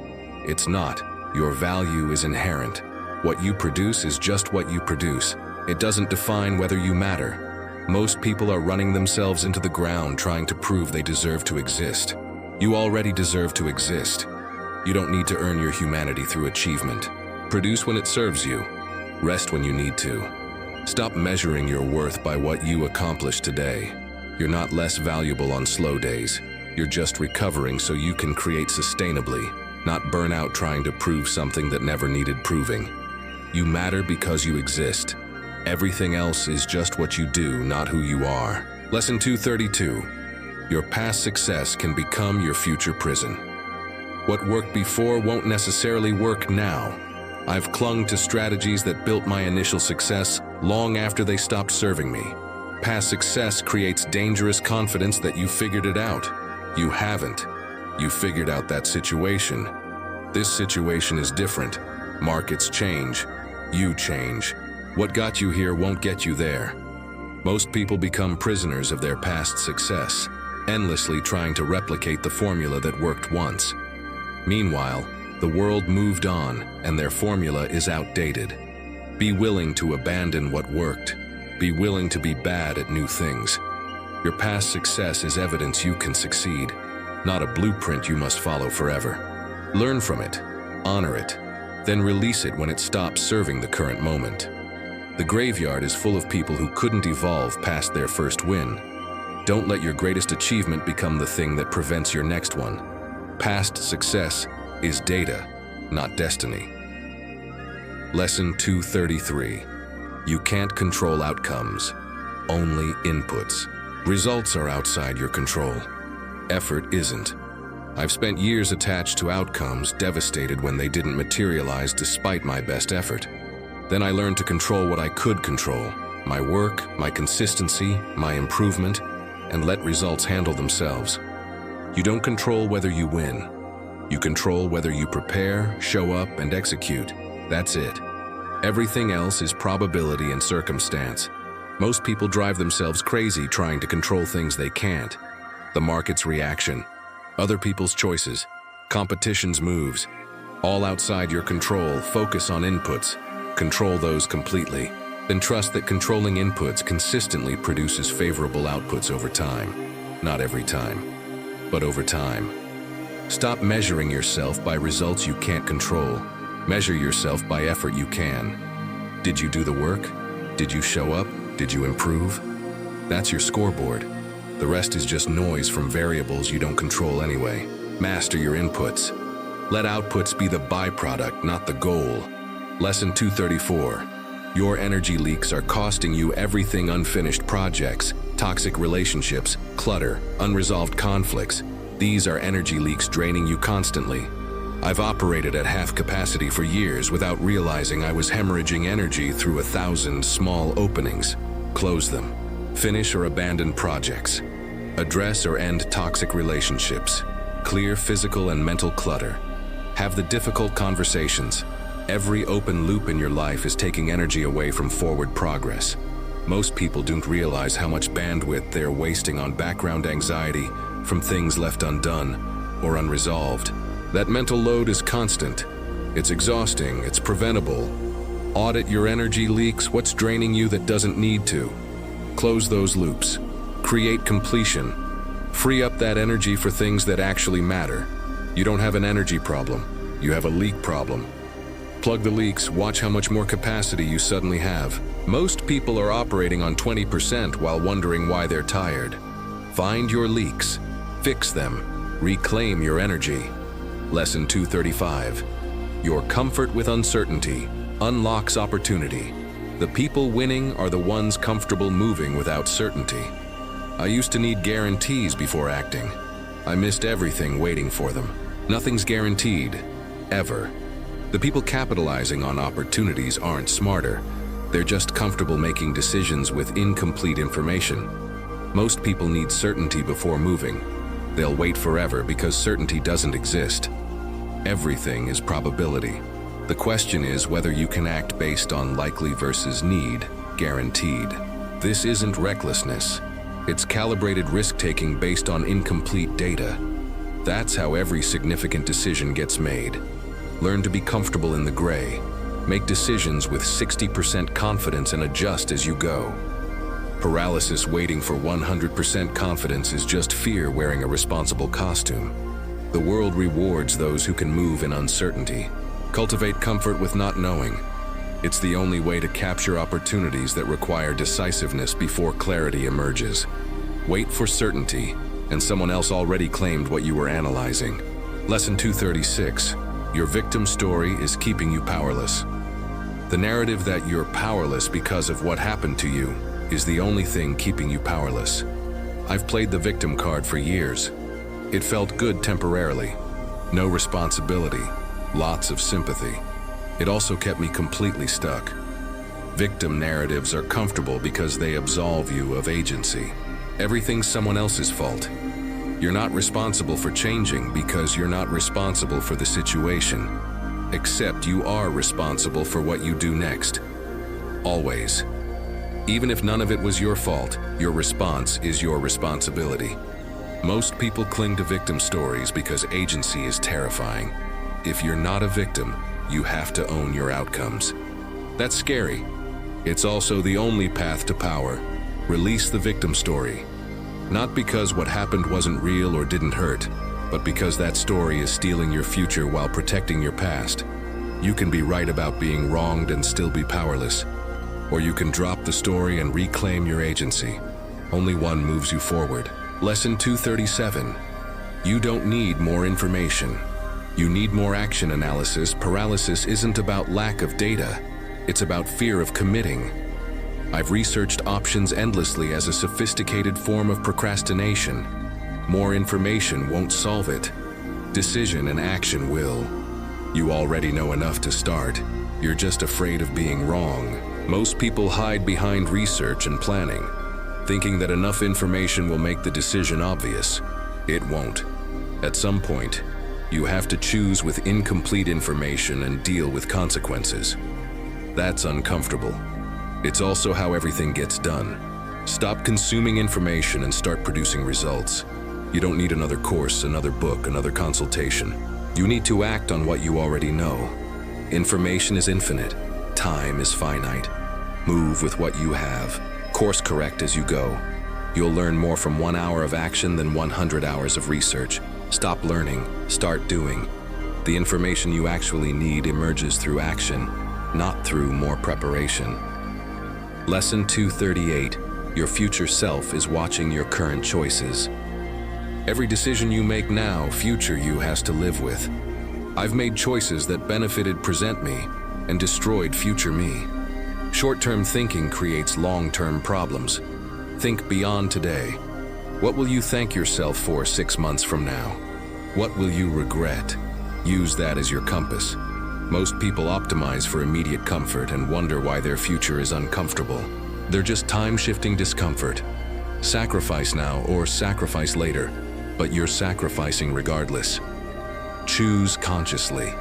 It's not. Your value is inherent. What you produce is just what you produce. It doesn't define whether you matter. Most people are running themselves into the ground trying to prove they deserve to exist. You already deserve to exist. You don't need to earn your humanity through achievement. Produce when it serves you. Rest when you need to. Stop measuring your worth by what you accomplish today. You're not less valuable on slow days. You're just recovering so you can create sustainably, not burn out trying to prove something that never needed proving. You matter because you exist. Everything else is just what you do, not who you are. Lesson 232. Your past success can become your future prison. What worked before won't necessarily work now. I've clung to strategies that built my initial success long after they stopped serving me. Past success creates dangerous confidence that you figured it out. You haven't. You figured out that situation. This situation is different. Markets change. You change. What got you here won't get you there. Most people become prisoners of their past success, endlessly trying to replicate the formula that worked once. Meanwhile, the world moved on, and their formula is outdated. Be willing to abandon what worked. Be willing to be bad at new things. Your past success is evidence you can succeed, not a blueprint you must follow forever. Learn from it, honor it, then release it when it stops serving the current moment. The graveyard is full of people who couldn't evolve past their first win. Don't let your greatest achievement become the thing that prevents your next one. Past success is data, not destiny. Lesson 233. You can't control outcomes, only inputs. Results are outside your control. Effort isn't. I've spent years attached to outcomes, devastated when they didn't materialize despite my best effort. Then I learned to control what I could control, my work, my consistency, my improvement, and let results handle themselves. You don't control whether you win. You control whether you prepare, show up, and execute. That's it. Everything else is probability and circumstance. Most people drive themselves crazy trying to control things they can't. The market's reaction, other people's choices, competition's moves, all outside your control. Focus on inputs. Control those completely. Then trust that controlling inputs consistently produces favorable outputs over time. Not every time, but over time. Stop measuring yourself by results you can't control. Measure yourself by effort you can. Did you do the work? Did you show up? Did you improve? That's your scoreboard. The rest is just noise from variables you don't control anyway. Master your inputs. Let outputs be the byproduct, not the goal. Lesson 234. Your energy leaks are costing you everything: unfinished projects, toxic relationships, clutter, unresolved conflicts. These are energy leaks draining you constantly. I've operated at half capacity for years without realizing I was hemorrhaging energy through 1,000 small openings. Close them. Finish or abandon projects. Address or end toxic relationships. Clear physical and mental clutter. Have the difficult conversations. Every open loop in your life is taking energy away from forward progress. Most people don't realize how much bandwidth they're wasting on background anxiety from things left undone or unresolved. That mental load is constant. It's exhausting. It's preventable. Audit your energy leaks. What's draining you that doesn't need to? Close those loops. Create completion. Free up that energy for things that actually matter. You don't have an energy problem. You have a leak problem. Plug the leaks. Watch how much more capacity you suddenly have. Most people are operating on 20% while wondering why they're tired. Find your leaks. Fix them. Reclaim your energy. Lesson 235. Your comfort with uncertainty unlocks opportunity. The people winning are the ones comfortable moving without certainty. I used to need guarantees before acting. I missed everything waiting for them. Nothing's guaranteed, ever. The people capitalizing on opportunities aren't smarter. They're just comfortable making decisions with incomplete information. Most people need certainty before moving. They'll wait forever because certainty doesn't exist. Everything is probability. The question is whether you can act based on likely versus need, guaranteed. This isn't recklessness. It's calibrated risk-taking based on incomplete data. That's how every significant decision gets made. Learn to be comfortable in the gray. Make decisions with 60% confidence and adjust as you go. Paralysis waiting for 100% confidence is just fear wearing a responsible costume. The world rewards those who can move in uncertainty. Cultivate comfort with not knowing. It's the only way to capture opportunities that require decisiveness before clarity emerges. Wait for certainty, and someone else already claimed what you were analyzing. Lesson 236. Your victim story is keeping you powerless. The narrative that you're powerless because of what happened to you is the only thing keeping you powerless. I've played the victim card for years. It felt good temporarily. No responsibility, lots of sympathy. It also kept me completely stuck. Victim narratives are comfortable because they absolve you of agency. Everything's someone else's fault. You're not responsible for changing because you're not responsible for the situation. Except you are responsible for what you do next. Always. Even if none of it was your fault, your response is your responsibility. Most people cling to victim stories because agency is terrifying. If you're not a victim, you have to own your outcomes. That's scary. It's also the only path to power. Release the victim story. Not because what happened wasn't real or didn't hurt, but because that story is stealing your future while protecting your past. You can be right about being wronged and still be powerless. Or you can drop the story and reclaim your agency. Only one moves you forward. Lesson 237. You don't need more information. You need more action analysis. Paralysis isn't about lack of data. It's about fear of committing. I've researched options endlessly as a sophisticated form of procrastination. More information won't solve it. Decision and action will. You already know enough to start. You're just afraid of being wrong. Most people hide behind research and planning, thinking that enough information will make the decision obvious. It won't. At some point, you have to choose with incomplete information and deal with consequences. That's uncomfortable. It's also how everything gets done. Stop consuming information and start producing results. You don't need another course, another book, another consultation. You need to act on what you already know. Information is infinite. Time is finite. Move with what you have. Course correct as you go. You'll learn more from 1 hour of action than 100 hours of research. Stop learning, start doing. The information you actually need emerges through action, not through more preparation. Lesson 238. Your future self is watching your current choices. Every decision you make now, future you has to live with. I've made choices that benefited present me and destroyed future me. Short-term thinking creates long-term problems. Think beyond today. What will you thank yourself for 6 months from now? What will you regret? Use that as your compass. Most people optimize for immediate comfort and wonder why their future is uncomfortable. They're just time-shifting discomfort. Sacrifice now or sacrifice later, but you're sacrificing regardless. Choose consciously.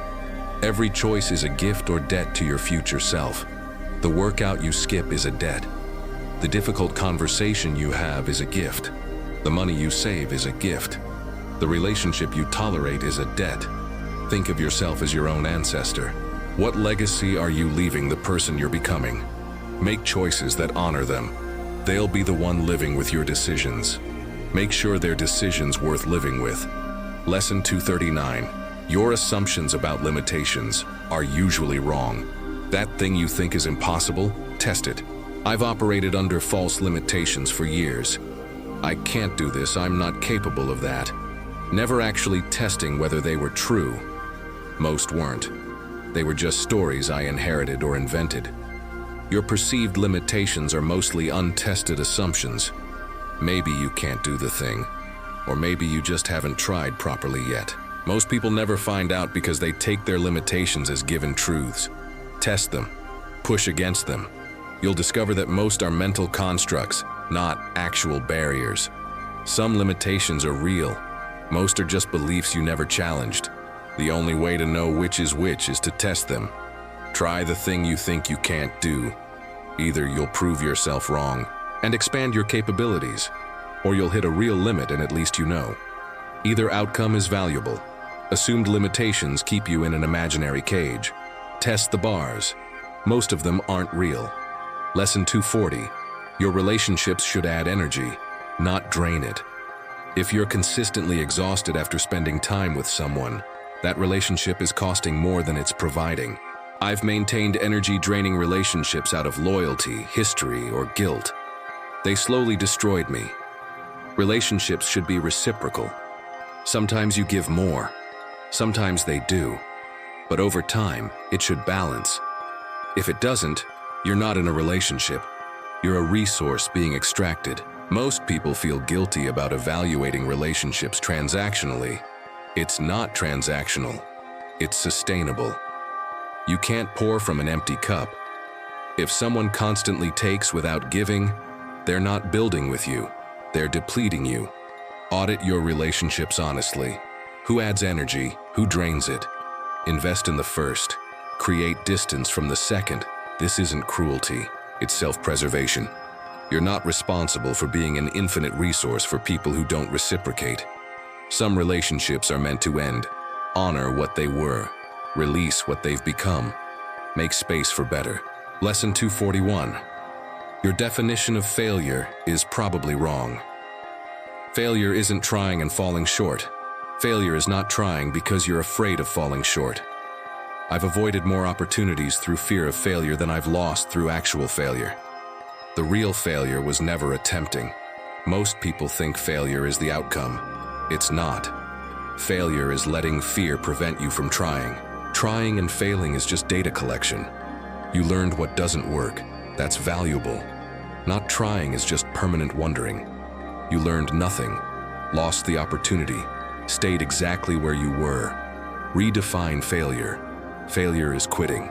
Every choice is a gift or debt to your future self. The workout you skip is a debt. The difficult conversation you have is a gift. The money you save is a gift. The relationship you tolerate is a debt. Think of yourself as your own ancestor. What legacy are you leaving the person you're becoming? Make choices that honor them. They'll be the one living with your decisions. Make sure they're decisions worth living with. Lesson 239. Your assumptions about limitations are usually wrong. That thing you think is impossible, test it. I've operated under false limitations for years. I can't do this, I'm not capable of that. Never actually testing whether they were true. Most weren't. They were just stories I inherited or invented. Your perceived limitations are mostly untested assumptions. Maybe you can't do the thing, or maybe you just haven't tried properly yet. Most people never find out because they take their limitations as given truths. Test them. Push against them. You'll discover that most are mental constructs, not actual barriers. Some limitations are real. Most are just beliefs you never challenged. The only way to know which is to test them. Try the thing you think you can't do. Either you'll prove yourself wrong and expand your capabilities, or you'll hit a real limit and at least you know. Either outcome is valuable. Assumed limitations keep you in an imaginary cage. Test the bars. Most of them aren't real. Lesson 240. Your relationships should add energy, not drain it. If you're consistently exhausted after spending time with someone, that relationship is costing more than it's providing. I've maintained energy-draining relationships out of loyalty, history, or guilt. They slowly destroyed me. Relationships should be reciprocal. Sometimes you give more. Sometimes they do. But over time, it should balance. If it doesn't, you're not in a relationship. You're a resource being extracted. Most people feel guilty about evaluating relationships transactionally. It's not transactional. It's sustainable. You can't pour from an empty cup. If someone constantly takes without giving, they're not building with you. They're depleting you. Audit your relationships honestly. Who adds energy? Who drains it? Invest in the first. Create distance from the second. This isn't cruelty. It's self-preservation. You're not responsible for being an infinite resource for people who don't reciprocate. Some relationships are meant to end. Honor what they were. Release what they've become. Make space for better. Lesson 241. Your definition of failure is probably wrong. Failure isn't trying and falling short. Failure is not trying because you're afraid of falling short. I've avoided more opportunities through fear of failure than I've lost through actual failure. The real failure was never attempting. Most people think failure is the outcome. It's not. Failure is letting fear prevent you from trying. Trying and failing is just data collection. You learned what doesn't work. That's valuable. Not trying is just permanent wondering. You learned nothing, lost the opportunity, stayed exactly where you were. Redefine failure. Failure is quitting.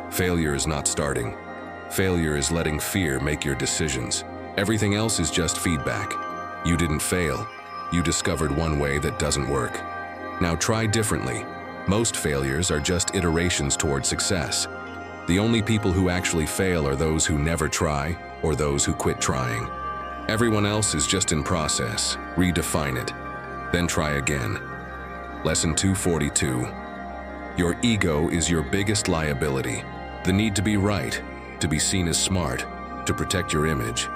Failure is not starting. Failure is letting fear make your decisions. Everything else is just feedback. You didn't fail. You discovered one way that doesn't work. Now try differently. Most failures are just iterations toward success. The only people who actually fail are those who never try or those who quit trying. Everyone else is just in process. Redefine it, then try again. Lesson 242. Your ego is your biggest liability. The need to be right, to be seen as smart, to protect your image.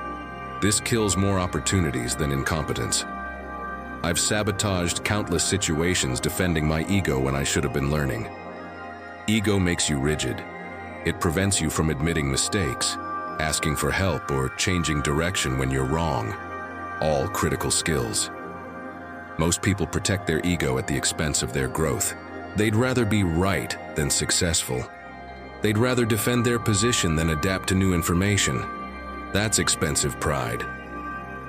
This kills more opportunities than incompetence. I've sabotaged countless situations defending my ego when I should have been learning. Ego makes you rigid. It prevents you from admitting mistakes, asking for help, or changing direction when you're wrong. All critical skills. Most people protect their ego at the expense of their growth. They'd rather be right than successful. They'd rather defend their position than adapt to new information. That's expensive pride.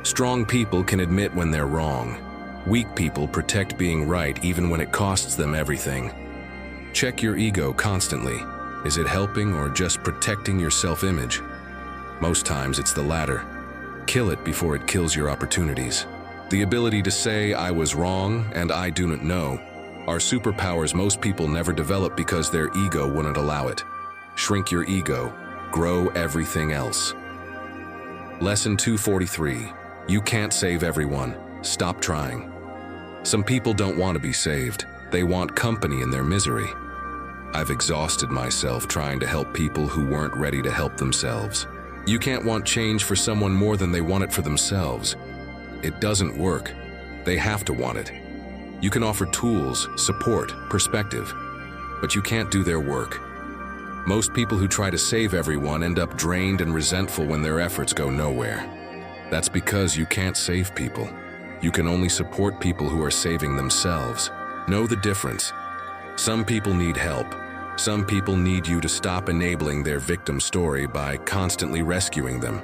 Strong people can admit when they're wrong. Weak people protect being right even when it costs them everything. Check your ego constantly. Is it helping or just protecting your self-image? Most times it's the latter. Kill it before it kills your opportunities. The ability to say, "I was wrong and I do not know," are superpowers most people never develop because their ego wouldn't allow it. Shrink your ego. Grow everything else. Lesson 243. You can't save everyone. Stop trying. Some people don't want to be saved. They want company in their misery. I've exhausted myself trying to help people who weren't ready to help themselves. You can't want change for someone more than they want it for themselves. It doesn't work. They have to want it. You can offer tools, support, perspective, but you can't do their work. Most people who try to save everyone end up drained and resentful when their efforts go nowhere. That's because you can't save people. You can only support people who are saving themselves. Know the difference. Some people need help. Some people need you to stop enabling their victim story by constantly rescuing them.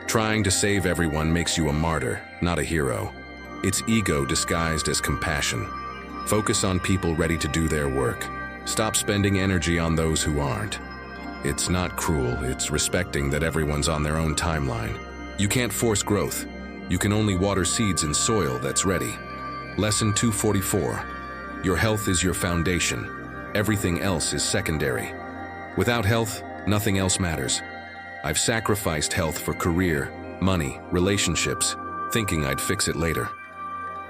Trying to save everyone makes you a martyr, not a hero. It's ego disguised as compassion. Focus on people ready to do their work. Stop spending energy on those who aren't. It's not cruel, it's respecting that everyone's on their own timeline. You can't force growth. You can only water seeds in soil that's ready. Lesson 244. Your health is your foundation. Everything else is secondary. Without health, nothing else matters. I've sacrificed health for career, money, relationships, thinking I'd fix it later.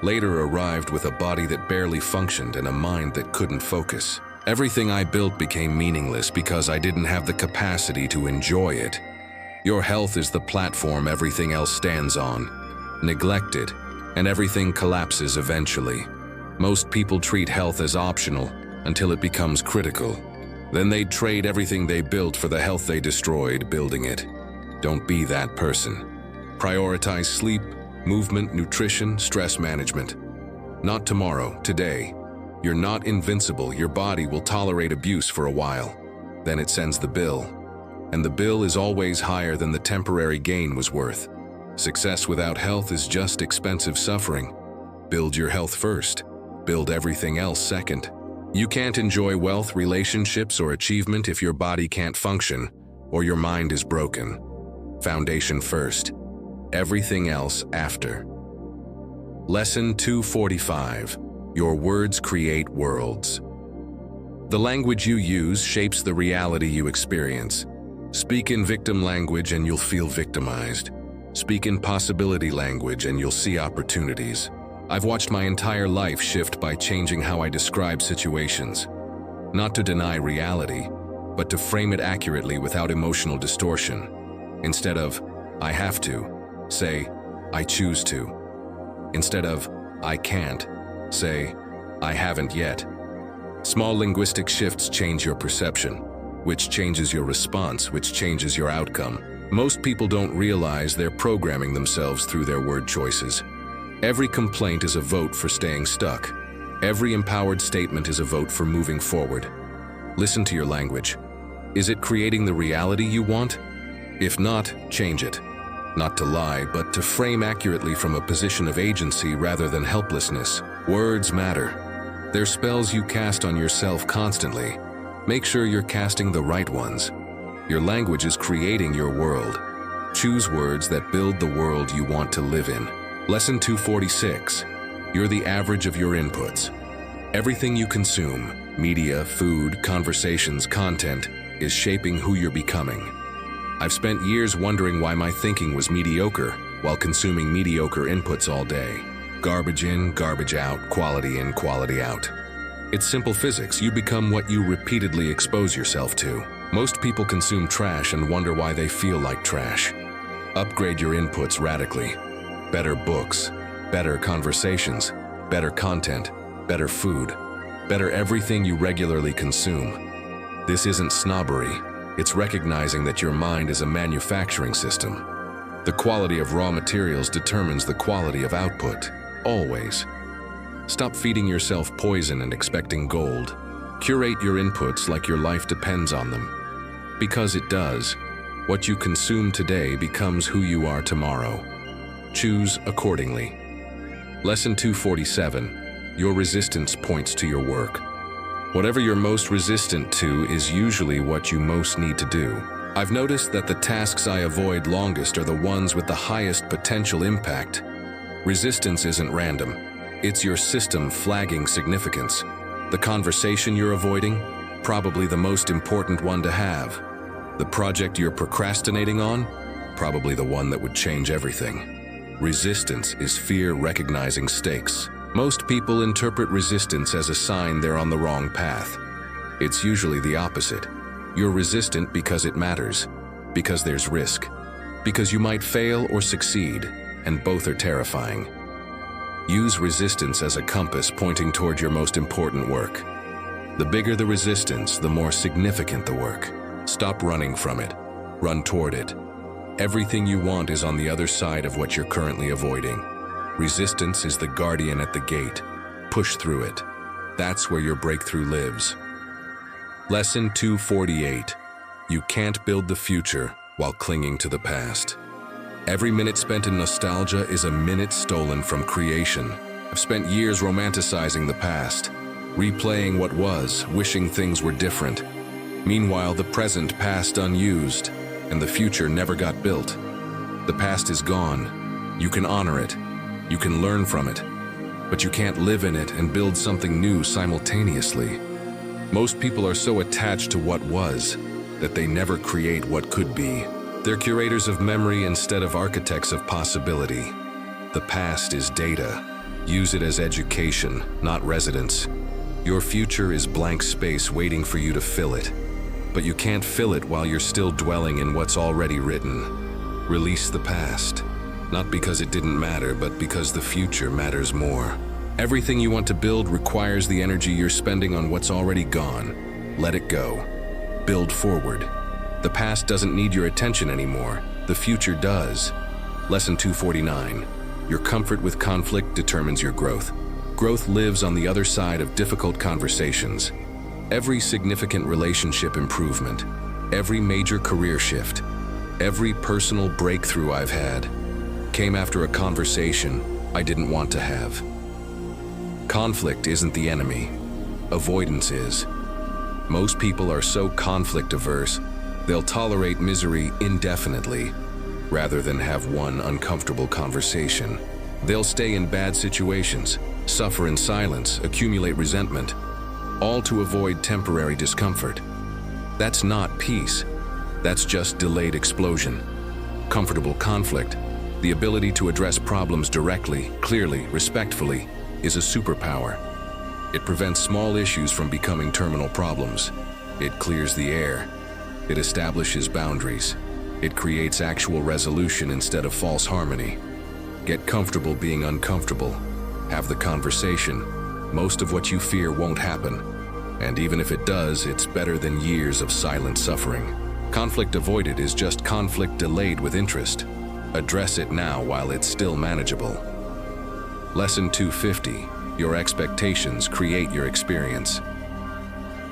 Later arrived with a body that barely functioned and a mind that couldn't focus. Everything I built became meaningless because I didn't have the capacity to enjoy it. Your health is the platform everything else stands on. Neglect it, and everything collapses eventually. Most people treat health as optional until it becomes critical. Then they'd trade everything they built for the health they destroyed building it. Don't be that person. Prioritize sleep, movement, nutrition, stress management. Not tomorrow, today. You're not invincible. Your body will tolerate abuse for a while. Then it sends the bill. And the bill is always higher than the temporary gain was worth. Success without health is just expensive suffering. Build your health first. Build everything else second. You can't enjoy wealth, relationships, or achievement if your body can't function or your mind is broken. Foundation first. Everything else after. Lesson 245. Your words create worlds. The language you use shapes the reality you experience. Speak in victim language and you'll feel victimized. Speak in possibility language and you'll see opportunities. I've watched my entire life shift by changing how I describe situations. Not to deny reality, but to frame it accurately without emotional distortion. Instead of, "I have to," say, "I choose to." Instead of, "I can't," say, "I haven't yet." Small linguistic shifts change your perception, which changes your response, which changes your outcome. Most people don't realize they're programming themselves through their word choices. Every complaint is a vote for staying stuck. Every empowered statement is a vote for moving forward. Listen to your language. Is it creating the reality you want? If not, change it. Not to lie, but to frame accurately from a position of agency rather than helplessness. Words matter. They're spells you cast on yourself constantly. Make sure you're casting the right ones. Your language is creating your world. Choose words that build the world you want to live in. Lesson 246. You're the average of your inputs. Everything you consume, media, food, conversations, content, is shaping who you're becoming. I've spent years wondering why my thinking was mediocre while consuming mediocre inputs all day. Garbage in, garbage out, quality in, quality out. It's simple physics. You become what you repeatedly expose yourself to. Most people consume trash and wonder why they feel like trash. Upgrade your inputs radically. Better books, better conversations, better content, better food, better everything you regularly consume. This isn't snobbery. It's recognizing that your mind is a manufacturing system. The quality of raw materials determines the quality of output, always. Stop feeding yourself poison and expecting gold. Curate your inputs like your life depends on them. Because it does. What you consume today becomes who you are tomorrow. Choose accordingly. Lesson 247. Your resistance points to your work. Whatever you're most resistant to is usually what you most need to do. I've noticed that the tasks I avoid longest are the ones with the highest potential impact. Resistance isn't random. It's your system flagging significance. The conversation you're avoiding, probably the most important one to have. The project you're procrastinating on, probably the one that would change everything. Resistance is fear recognizing stakes. Most people interpret resistance as a sign they're on the wrong path. It's usually the opposite. You're resistant because it matters, because there's risk, because you might fail or succeed, and both are terrifying. Use resistance as a compass pointing toward your most important work. The bigger the resistance, the more significant the work. Stop running from it. Run toward it. Everything you want is on the other side of what you're currently avoiding. Resistance is the guardian at the gate. Push through it. That's where your breakthrough lives. Lesson 248. You can't build the future while clinging to the past. Every minute spent in nostalgia is a minute stolen from creation. I've spent years romanticizing the past, replaying what was, wishing things were different. Meanwhile, the present passed unused, and the future never got built. The past is gone. You can honor it. You can learn from it. But you can't live in it and build something new simultaneously. Most people are so attached to what was that they never create what could be. They're curators of memory instead of architects of possibility. The past is data. Use it as education, not residence. Your future is blank space waiting for you to fill it. But you can't fill it while you're still dwelling in what's already written. Release the past. Not because it didn't matter, but because the future matters more. Everything you want to build requires the energy you're spending on what's already gone. Let it go. Build forward. The past doesn't need your attention anymore. The future does. Lesson 249. Your comfort with conflict determines your growth. Growth lives on the other side of difficult conversations. Every significant relationship improvement, every major career shift, every personal breakthrough I've had came after a conversation I didn't want to have. Conflict isn't the enemy. Avoidance is. Most people are so conflict averse, they'll tolerate misery indefinitely rather than have one uncomfortable conversation. They'll stay in bad situations, suffer in silence, accumulate resentment, all to avoid temporary discomfort. That's not peace. That's just delayed explosion. Comfortable conflict, the ability to address problems directly, clearly, respectfully, is a superpower. It prevents small issues from becoming terminal problems. It clears the air. It establishes boundaries. It creates actual resolution instead of false harmony. Get comfortable being uncomfortable. Have the conversation. Most of what you fear won't happen. And even if it does, it's better than years of silent suffering. Conflict avoided is just conflict delayed with interest. Address it now while it's still manageable. Lesson 250. Your expectations create your experience.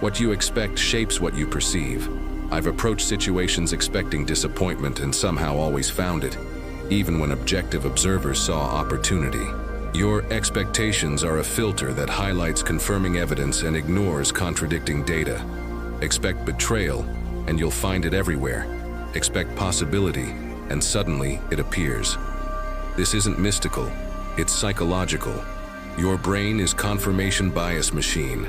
What you expect shapes what you perceive. I've approached situations expecting disappointment and somehow always found it, even when objective observers saw opportunity. Your expectations are a filter that highlights confirming evidence and ignores contradicting data. Expect betrayal, and you'll find it everywhere. Expect possibility, and suddenly it appears. This isn't mystical, it's psychological. Your brain is confirmation bias machine.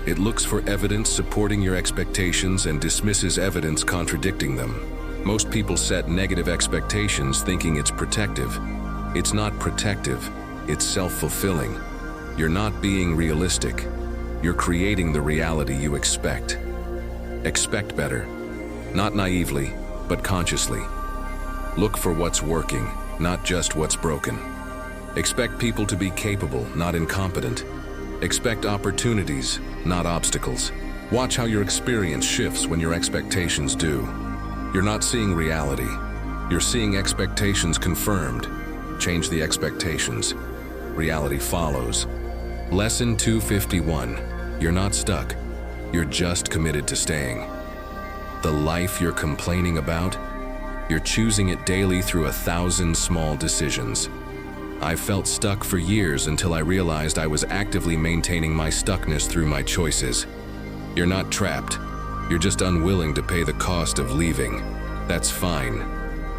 It looks for evidence supporting your expectations and dismisses evidence contradicting them. Most people set negative expectations thinking it's protective. It's not protective, it's self-fulfilling. You're not being realistic. You're creating the reality you expect. Expect better, not naively, but consciously. Look for what's working, not just what's broken. Expect people to be capable, not incompetent. Expect opportunities, not obstacles. Watch how your experience shifts when your expectations do. You're not seeing reality. You're seeing expectations confirmed. Change the expectations. Reality follows. Lesson 251. You're not stuck. You're just committed to staying. The life you're complaining about, you're choosing it daily through 1,000 small decisions. I've felt stuck for years until I realized I was actively maintaining my stuckness through my choices. You're not trapped. You're just unwilling to pay the cost of leaving. That's fine,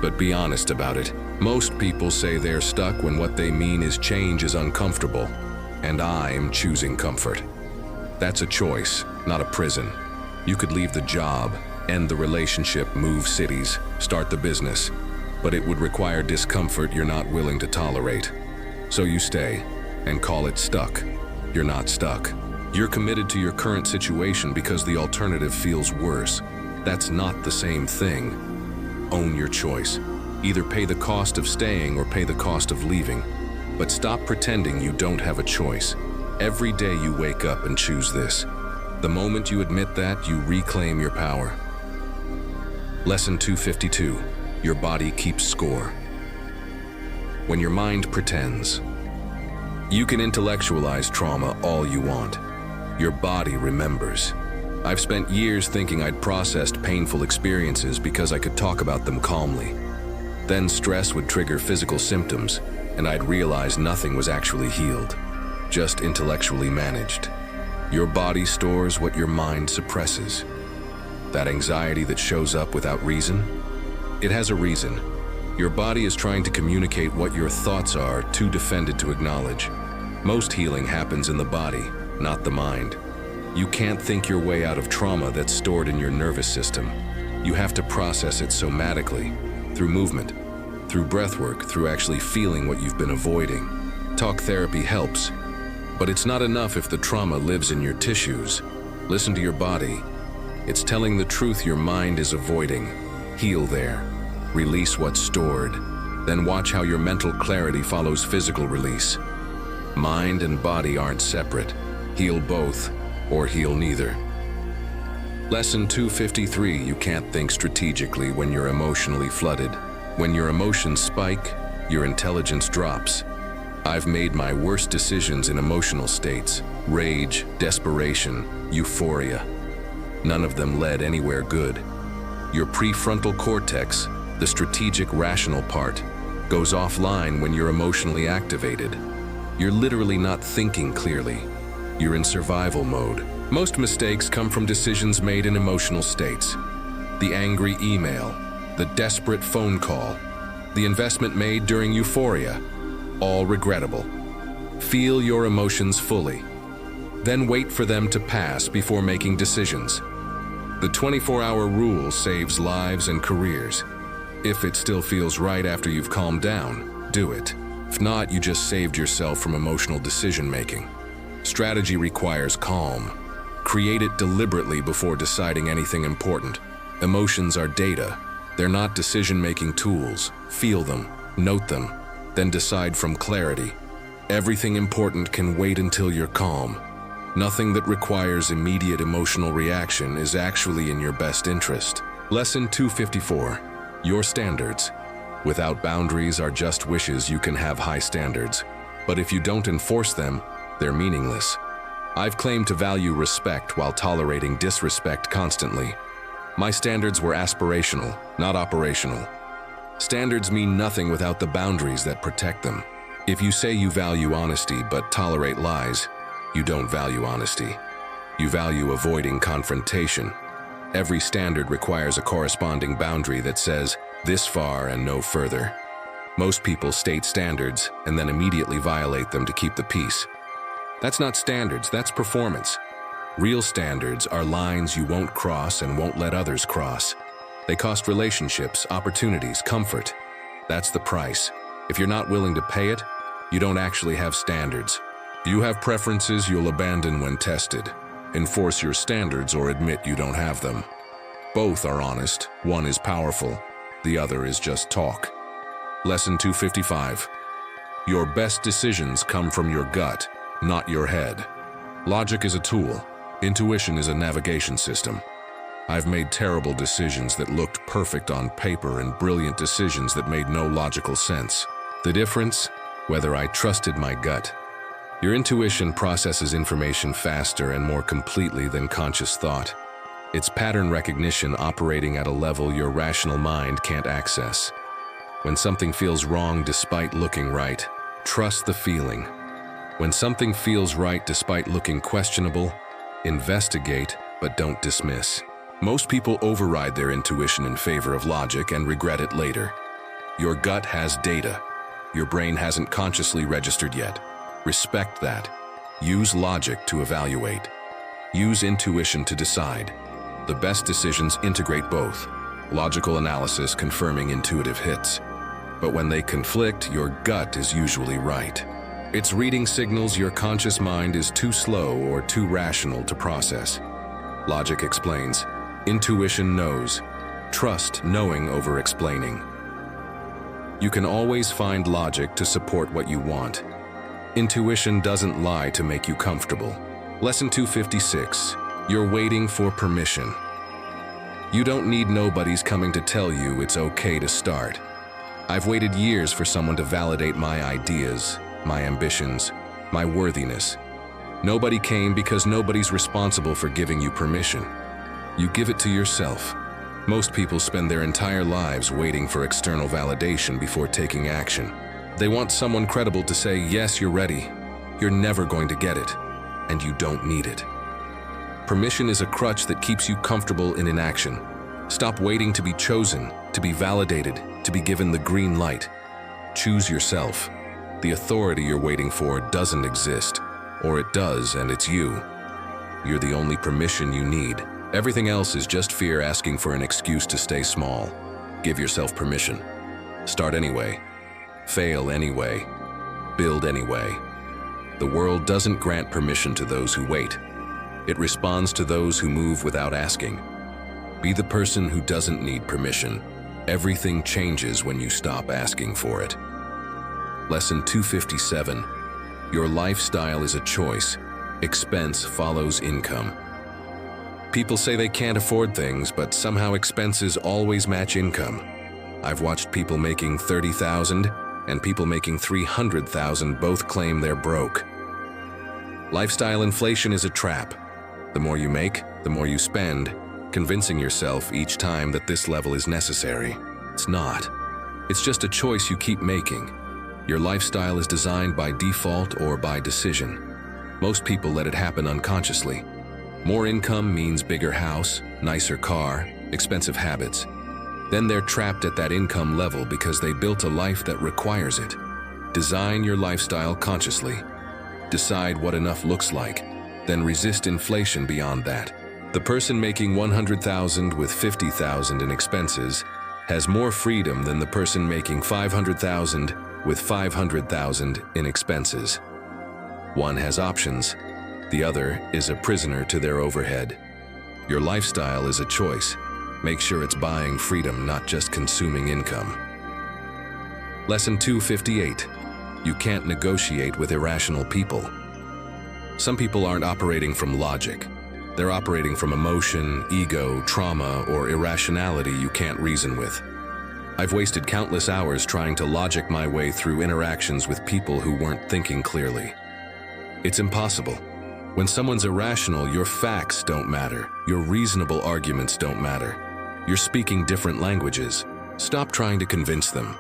but be honest about it. Most people say they're stuck when what they mean is change is uncomfortable, and I'm choosing comfort. That's a choice, not a prison. You could leave the job, end the relationship, move cities, start the business, but it would require discomfort you're not willing to tolerate. So you stay and call it stuck. You're not stuck. You're committed to your current situation because the alternative feels worse. That's not the same thing. Own your choice. Either pay the cost of staying or pay the cost of leaving. But stop pretending you don't have a choice. Every day you wake up and choose this. The moment you admit that, you reclaim your power. Lesson 252. Your body keeps score. When your mind pretends, you can intellectualize trauma all you want. Your body remembers. I've spent years thinking I'd processed painful experiences because I could talk about them calmly. Then stress would trigger physical symptoms, and I'd realize nothing was actually healed, just intellectually managed. Your body stores what your mind suppresses. That anxiety that shows up without reason, it has a reason. Your body is trying to communicate what your thoughts are, too defended to acknowledge. Most healing happens in the body, not the mind. You can't think your way out of trauma that's stored in your nervous system. You have to process it somatically, through movement, through breath work, through actually feeling what you've been avoiding. Talk therapy helps, but it's not enough if the trauma lives in your tissues. Listen to your body. It's telling the truth your mind is avoiding. Heal there. Release what's stored. Then watch how your mental clarity follows physical release. Mind and body aren't separate. Heal both, or heal neither. Lesson 253. You can't think strategically when you're emotionally flooded. When your emotions spike, your intelligence drops. I've made my worst decisions in emotional states. Rage, desperation, euphoria. None of them led anywhere good. Your prefrontal cortex, the strategic rational part, goes offline when you're emotionally activated. You're literally not thinking clearly. You're in survival mode. Most mistakes come from decisions made in emotional states. The angry email, the desperate phone call, the investment made during euphoria, all regrettable. Feel your emotions fully. Then wait for them to pass before making decisions. The 24-hour rule saves lives and careers. If it still feels right after you've calmed down, do it. If not, you just saved yourself from emotional decision-making. Strategy requires calm. Create it deliberately before deciding anything important. Emotions are data. They're not decision-making tools. Feel them, note them, then decide from clarity. Everything important can wait until you're calm. Nothing that requires immediate emotional reaction is actually in your best interest. Lesson 254. Your standards. Without boundaries are just wishes you can have high standards. But if you don't enforce them, they're meaningless. I've claimed to value respect while tolerating disrespect constantly. My standards were aspirational, not operational. Standards mean nothing without the boundaries that protect them. If you say you value honesty but tolerate lies, you don't value honesty. You value avoiding confrontation. Every standard requires a corresponding boundary that says, this far and no further. Most people state standards and then immediately violate them to keep the peace. That's not standards, that's performance. Real standards are lines you won't cross and won't let others cross. They cost relationships, opportunities, comfort. That's the price. If you're not willing to pay it, you don't actually have standards. You have preferences you'll abandon when tested. Enforce your standards or admit you don't have them. Both are honest. One is powerful. The other is just talk. Lesson 255. Your best decisions come from your gut, not your head. Logic is a tool. Intuition is a navigation system. I've made terrible decisions that looked perfect on paper and brilliant decisions that made no logical sense. The difference? Whether I trusted my gut. Your intuition processes information faster and more completely than conscious thought. It's pattern recognition operating at a level your rational mind can't access. When something feels wrong despite looking right, trust the feeling. When something feels right despite looking questionable, investigate but don't dismiss. Most people override their intuition in favor of logic and regret it later. Your gut has data. Your brain hasn't consciously registered yet. Respect that. Use logic to evaluate. Use intuition to decide. The best decisions integrate both. Logical analysis confirming intuitive hits. But when they conflict, your gut is usually right. It's reading signals your conscious mind is too slow or too rational to process. Logic explains. Intuition knows. Trust knowing over explaining. You can always find logic to support what you want. Intuition doesn't lie to make you comfortable. Lesson 256. You're waiting for permission. You don't need nobody's coming to tell you it's okay to start. I've waited years for someone to validate my ideas, my ambitions, my worthiness. Nobody came because nobody's responsible for giving you permission. You give it to yourself. Most people spend their entire lives waiting for external validation before taking action. They want someone credible to say, yes, you're ready. You're never going to get it, and you don't need it. Permission is a crutch that keeps you comfortable in inaction. Stop waiting to be chosen, to be validated, to be given the green light. Choose yourself. The authority you're waiting for doesn't exist, or it does and it's you. You're the only permission you need. Everything else is just fear asking for an excuse to stay small. Give yourself permission. Start anyway. Fail anyway. Build anyway. The world doesn't grant permission to those who wait. It responds to those who move without asking. Be the person who doesn't need permission. Everything changes when you stop asking for it. Lesson 257. Your lifestyle is a choice. Expense follows income. People say they can't afford things, but somehow expenses always match income. I've watched people making $30,000 and people making $300,000 both claim they're broke. Lifestyle inflation is a trap. The more you make, the more you spend, convincing yourself each time that this level is necessary. It's not. It's just a choice you keep making. Your lifestyle is designed by default or by decision. Most people let it happen unconsciously. More income means bigger house, nicer car, expensive habits. Then they're trapped at that income level because they built a life that requires it. Design your lifestyle consciously. Decide what enough looks like, then resist inflation beyond that. The person making $100,000 with $50,000 in expenses has more freedom than the person making $500,000 with $500,000 in expenses. One has options, the other is a prisoner to their overhead. Your lifestyle is a choice. Make sure it's buying freedom, not just consuming income. Lesson 258. You can't negotiate with irrational people. Some people aren't operating from logic. They're operating from emotion, ego, trauma, or irrationality you can't reason with. I've wasted countless hours trying to logic my way through interactions with people who weren't thinking clearly. It's impossible. When someone's irrational, your facts don't matter. Your reasonable arguments don't matter. You're speaking different languages. Stop trying to convince them.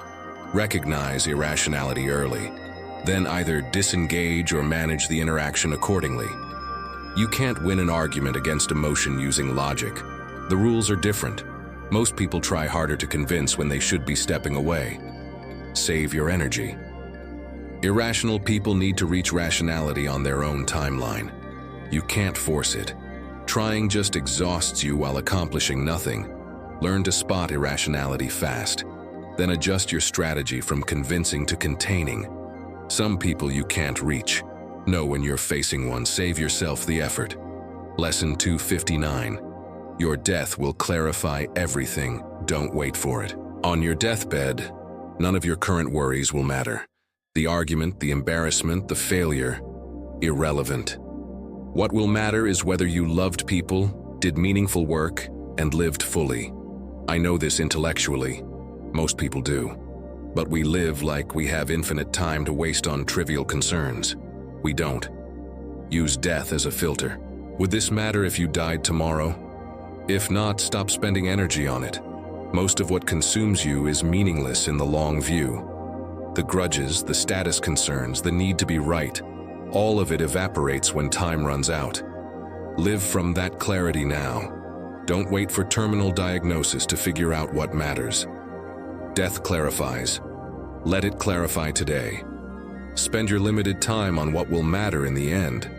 Recognize irrationality early. Then either disengage or manage the interaction accordingly. You can't win an argument against emotion using logic. The rules are different. Most people try harder to convince when they should be stepping away. Save your energy. Irrational people need to reach rationality on their own timeline. You can't force it. Trying just exhausts you while accomplishing nothing. Learn to spot irrationality fast. Then adjust your strategy from convincing to containing. Some people you can't reach. Know when you're facing one, save yourself the effort. Lesson 259. Your death will clarify everything. Don't wait for it. On your deathbed, none of your current worries will matter. The argument, the embarrassment, the failure, irrelevant. What will matter is whether you loved people, did meaningful work, and lived fully. I know this intellectually. Most people do. But we live like we have infinite time to waste on trivial concerns. We don't. Use death as a filter. Would this matter if you died tomorrow? If not, stop spending energy on it. Most of what consumes you is meaningless in the long view. The grudges, the status concerns, the need to be right, all of it evaporates when time runs out. Live from that clarity now. Don't wait for terminal diagnosis to figure out what matters. Death clarifies. Let it clarify today. Spend your limited time on what will matter in the end.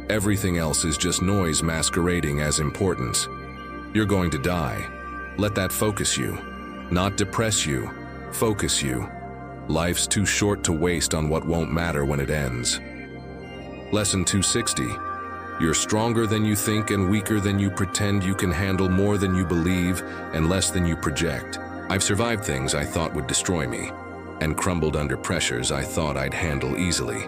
Everything else is just noise masquerading as importance. You're going to die. Let that focus you. Not depress you. Focus you. Life's too short to waste on what won't matter when it ends. Lesson 260. You're stronger than you think and weaker than you pretend. You can handle more than you believe and less than you project. I've survived things I thought would destroy me and crumbled under pressures I thought I'd handle easily.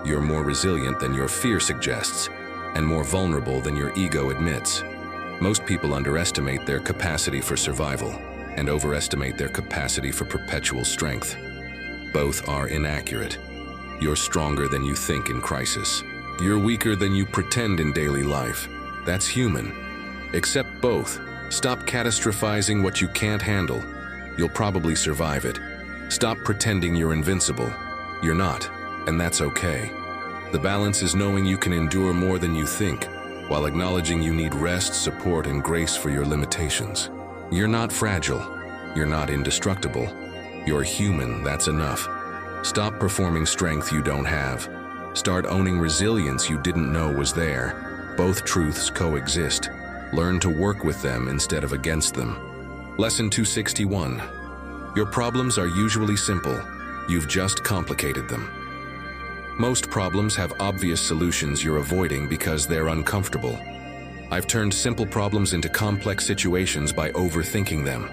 You're more resilient than your fear suggests and more vulnerable than your ego admits. Most people underestimate their capacity for survival and overestimate their capacity for perpetual strength. Both are inaccurate. You're stronger than you think in crisis. You're weaker than you pretend in daily life. That's human. Accept both. Stop catastrophizing what you can't handle. You'll probably survive it. Stop pretending you're invincible. You're not, and that's okay. The balance is knowing you can endure more than you think, while acknowledging you need rest, support, and grace for your limitations. You're not fragile. You're not indestructible. You're human, that's enough. Stop performing strength you don't have. Start owning resilience you didn't know was there. Both truths coexist. Learn to work with them instead of against them. Lesson 261. Your problems are usually simple. You've just complicated them. Most problems have obvious solutions you're avoiding because they're uncomfortable. I've turned simple problems into complex situations by overthinking them.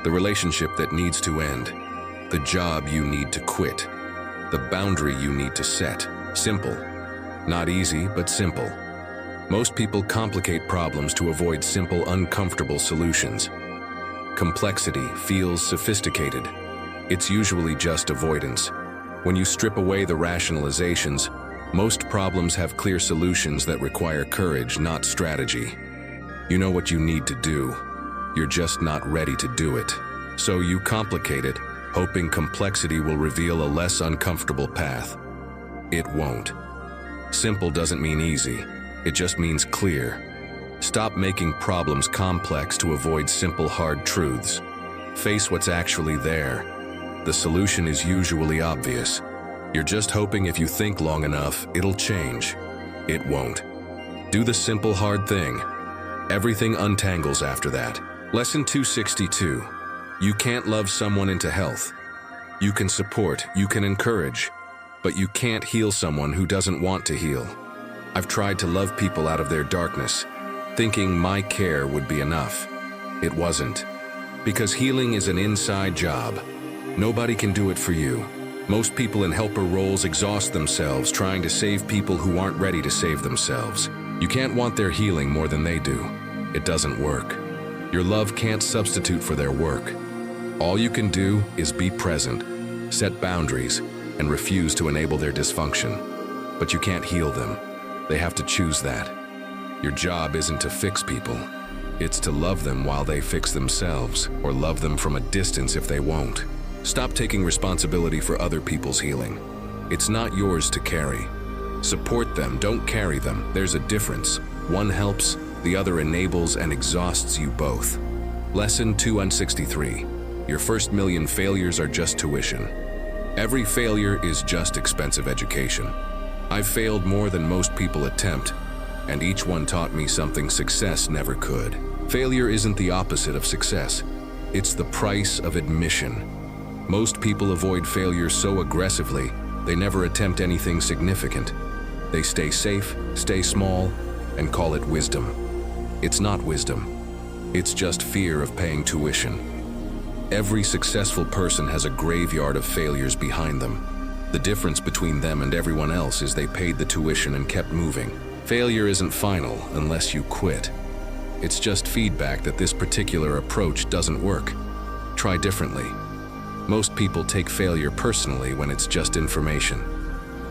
The relationship that needs to end. The job you need to quit. The boundary you need to set. Simple. Not easy, but simple. Most people complicate problems to avoid simple, uncomfortable solutions. Complexity feels sophisticated. It's usually just avoidance. When you strip away the rationalizations, most problems have clear solutions that require courage, not strategy. You know what you need to do. You're just not ready to do it. So you complicate it, hoping complexity will reveal a less uncomfortable path. It won't. Simple doesn't mean easy. It just means clear. Stop making problems complex to avoid simple, hard truths. Face what's actually there. The solution is usually obvious. You're just hoping if you think long enough, it'll change. It won't. Do the simple, hard thing. Everything untangles after that. Lesson 262. You can't love someone into health. You can support, you can encourage, but you can't heal someone who doesn't want to heal. I've tried to love people out of their darkness, thinking my care would be enough. It wasn't. Because healing is an inside job. Nobody can do it for you. Most people in helper roles exhaust themselves trying to save people who aren't ready to save themselves. You can't want their healing more than they do. It doesn't work. Your love can't substitute for their work. All you can do is be present, set boundaries, and refuse to enable their dysfunction. But you can't heal them. They have to choose that. Your job isn't to fix people. It's to love them while they fix themselves, or love them from a distance if they won't. Stop taking responsibility for other people's healing. It's not yours to carry. Support them, don't carry them. There's a difference. One helps, the other enables and exhausts you both. Lesson 263. Your first million failures are just tuition. Every failure is just expensive education. I've failed more than most people attempt, and each one taught me something success never could. Failure isn't the opposite of success. It's the price of admission. Most people avoid failure so aggressively, they never attempt anything significant. They stay safe, stay small, and call it wisdom. It's not wisdom. It's just fear of paying tuition. Every successful person has a graveyard of failures behind them. The difference between them and everyone else is they paid the tuition and kept moving. Failure isn't final unless you quit. It's just feedback that this particular approach doesn't work. Try differently. Most people take failure personally when it's just information.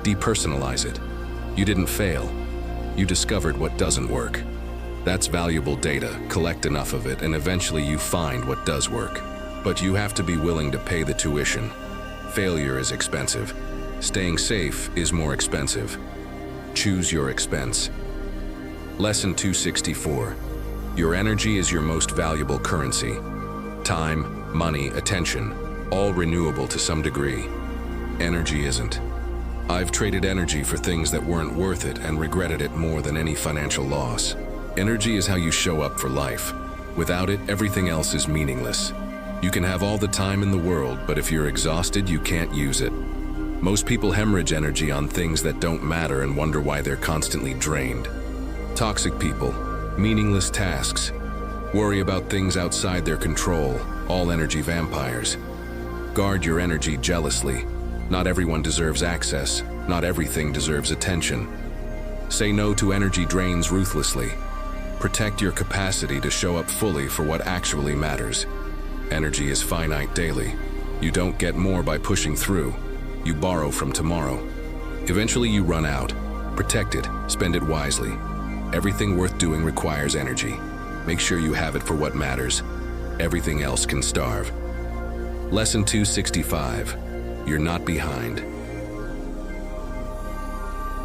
Depersonalize it. You didn't fail. You discovered what doesn't work. That's valuable data. Collect enough of it, and eventually you find what does work. But you have to be willing to pay the tuition. Failure is expensive. Staying safe is more expensive. Choose your expense. Lesson 264. Your energy is your most valuable currency. Time, money, attention, all renewable to some degree. Energy isn't. I've traded energy for things that weren't worth it and regretted it more than any financial loss. Energy is how you show up for life. Without it, everything else is meaningless. You can have all the time in the world, but if you're exhausted, you can't use it. Most people hemorrhage energy on things that don't matter and wonder why they're constantly drained. Toxic people, meaningless tasks, worry about things outside their control, all energy vampires. Guard your energy jealously. Not everyone deserves access. Not everything deserves attention. Say no to energy drains ruthlessly. Protect your capacity to show up fully for what actually matters. Energy is finite daily. You don't get more by pushing through. You borrow from tomorrow. Eventually you run out. Protect it. Spend it wisely. Everything worth doing requires energy. Make sure you have it for what matters. Everything else can starve. Lesson 265. You're not behind.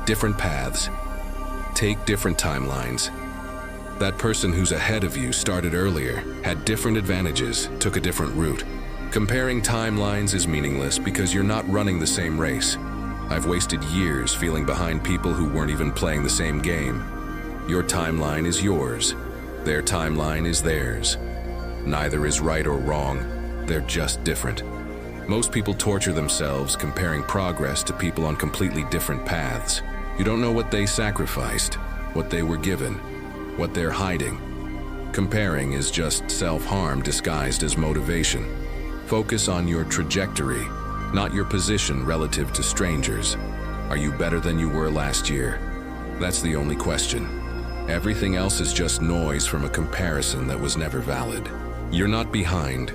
Different paths. Take different timelines. That person who's ahead of you started earlier, had different advantages, took a different route. Comparing timelines is meaningless because you're not running the same race. I've wasted years feeling behind people who weren't even playing the same game. Your timeline is yours. Their timeline is theirs. Neither is right or wrong. They're just different. Most people torture themselves comparing progress to people on completely different paths. You don't know what they sacrificed, what they were given, what they're hiding. Comparing is just self-harm disguised as motivation. Focus on your trajectory, not your position relative to strangers. Are you better than you were last year? That's the only question. Everything else is just noise from a comparison that was never valid. You're not behind.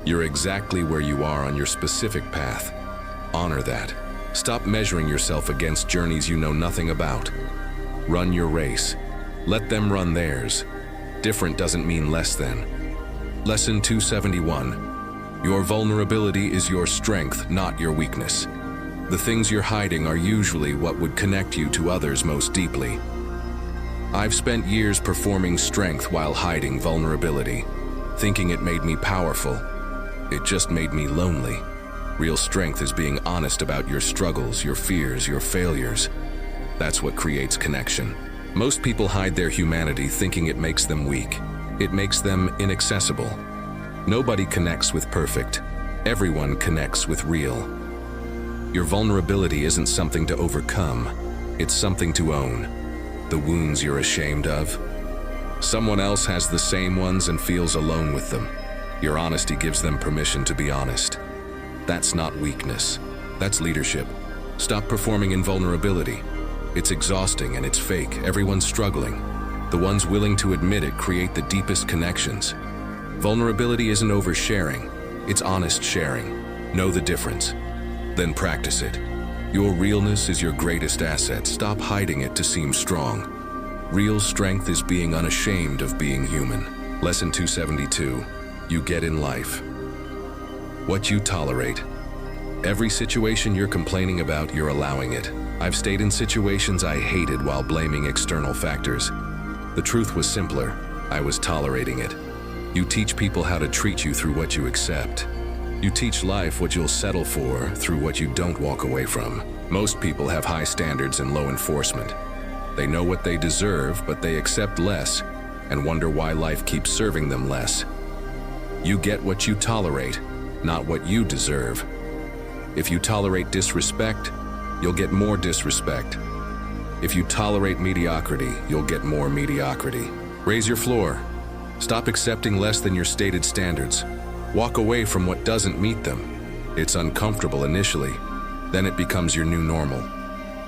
You're exactly where you are on your specific path. Honor that. Stop measuring yourself against journeys you know nothing about. Run your race. Let them run theirs. Different doesn't mean less than. Lesson 271. Your vulnerability is your strength, not your weakness. The things you're hiding are usually what would connect you to others most deeply. I've spent years performing strength while hiding vulnerability, thinking it made me powerful. It just made me lonely. Real strength is being honest about your struggles, your fears, your failures. That's what creates connection. Most people hide their humanity thinking it makes them weak. It makes them inaccessible. Nobody connects with perfect. Everyone connects with real. Your vulnerability isn't something to overcome. It's something to own. The wounds you're ashamed of. Someone else has the same ones and feels alone with them. Your honesty gives them permission to be honest. That's not weakness. That's leadership. Stop performing invulnerability. It's exhausting and it's fake. Everyone's struggling. The ones willing to admit it create the deepest connections. Vulnerability isn't oversharing. It's honest sharing. Know the difference. Then practice it. Your realness is your greatest asset. Stop hiding it to seem strong. Real strength is being unashamed of being human. Lesson 272. You get in life what you tolerate. Every situation you're complaining about, you're allowing it. I've stayed in situations I hated while blaming external factors. The truth was simpler. I was tolerating it. You teach people how to treat you through what you accept. You teach life what you'll settle for through what you don't walk away from. Most people have high standards and low enforcement. They know what they deserve, but they accept less and wonder why life keeps serving them less. You get what you tolerate, not what you deserve. If you tolerate disrespect, you'll get more disrespect. If you tolerate mediocrity, you'll get more mediocrity. Raise your floor. Stop accepting less than your stated standards. Walk away from what doesn't meet them. It's uncomfortable initially, then it becomes your new normal.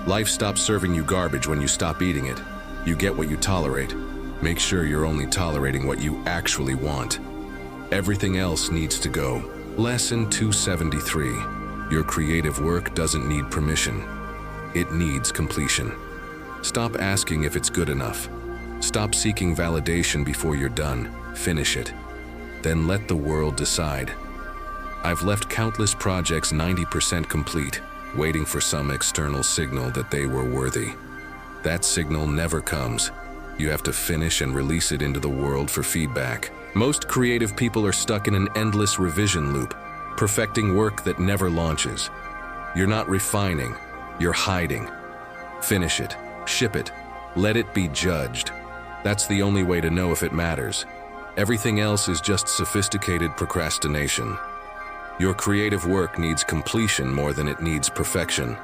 Life stops serving you garbage when you stop eating it. You get what you tolerate. Make sure you're only tolerating what you actually want. Everything else needs to go. Lesson 273. Your creative work doesn't need permission. It needs completion. Stop asking if it's good enough. Stop seeking validation before you're done. Finish it. Then let the world decide. I've left countless projects 90% complete, waiting for some external signal that they were worthy. That signal never comes. You have to finish and release it into the world for feedback. Most creative people are stuck in an endless revision loop, perfecting work that never launches. You're not refining, you're hiding. Finish it, ship it, let it be judged. That's the only way to know if it matters. Everything else is just sophisticated procrastination. Your creative work needs completion more than it needs perfection.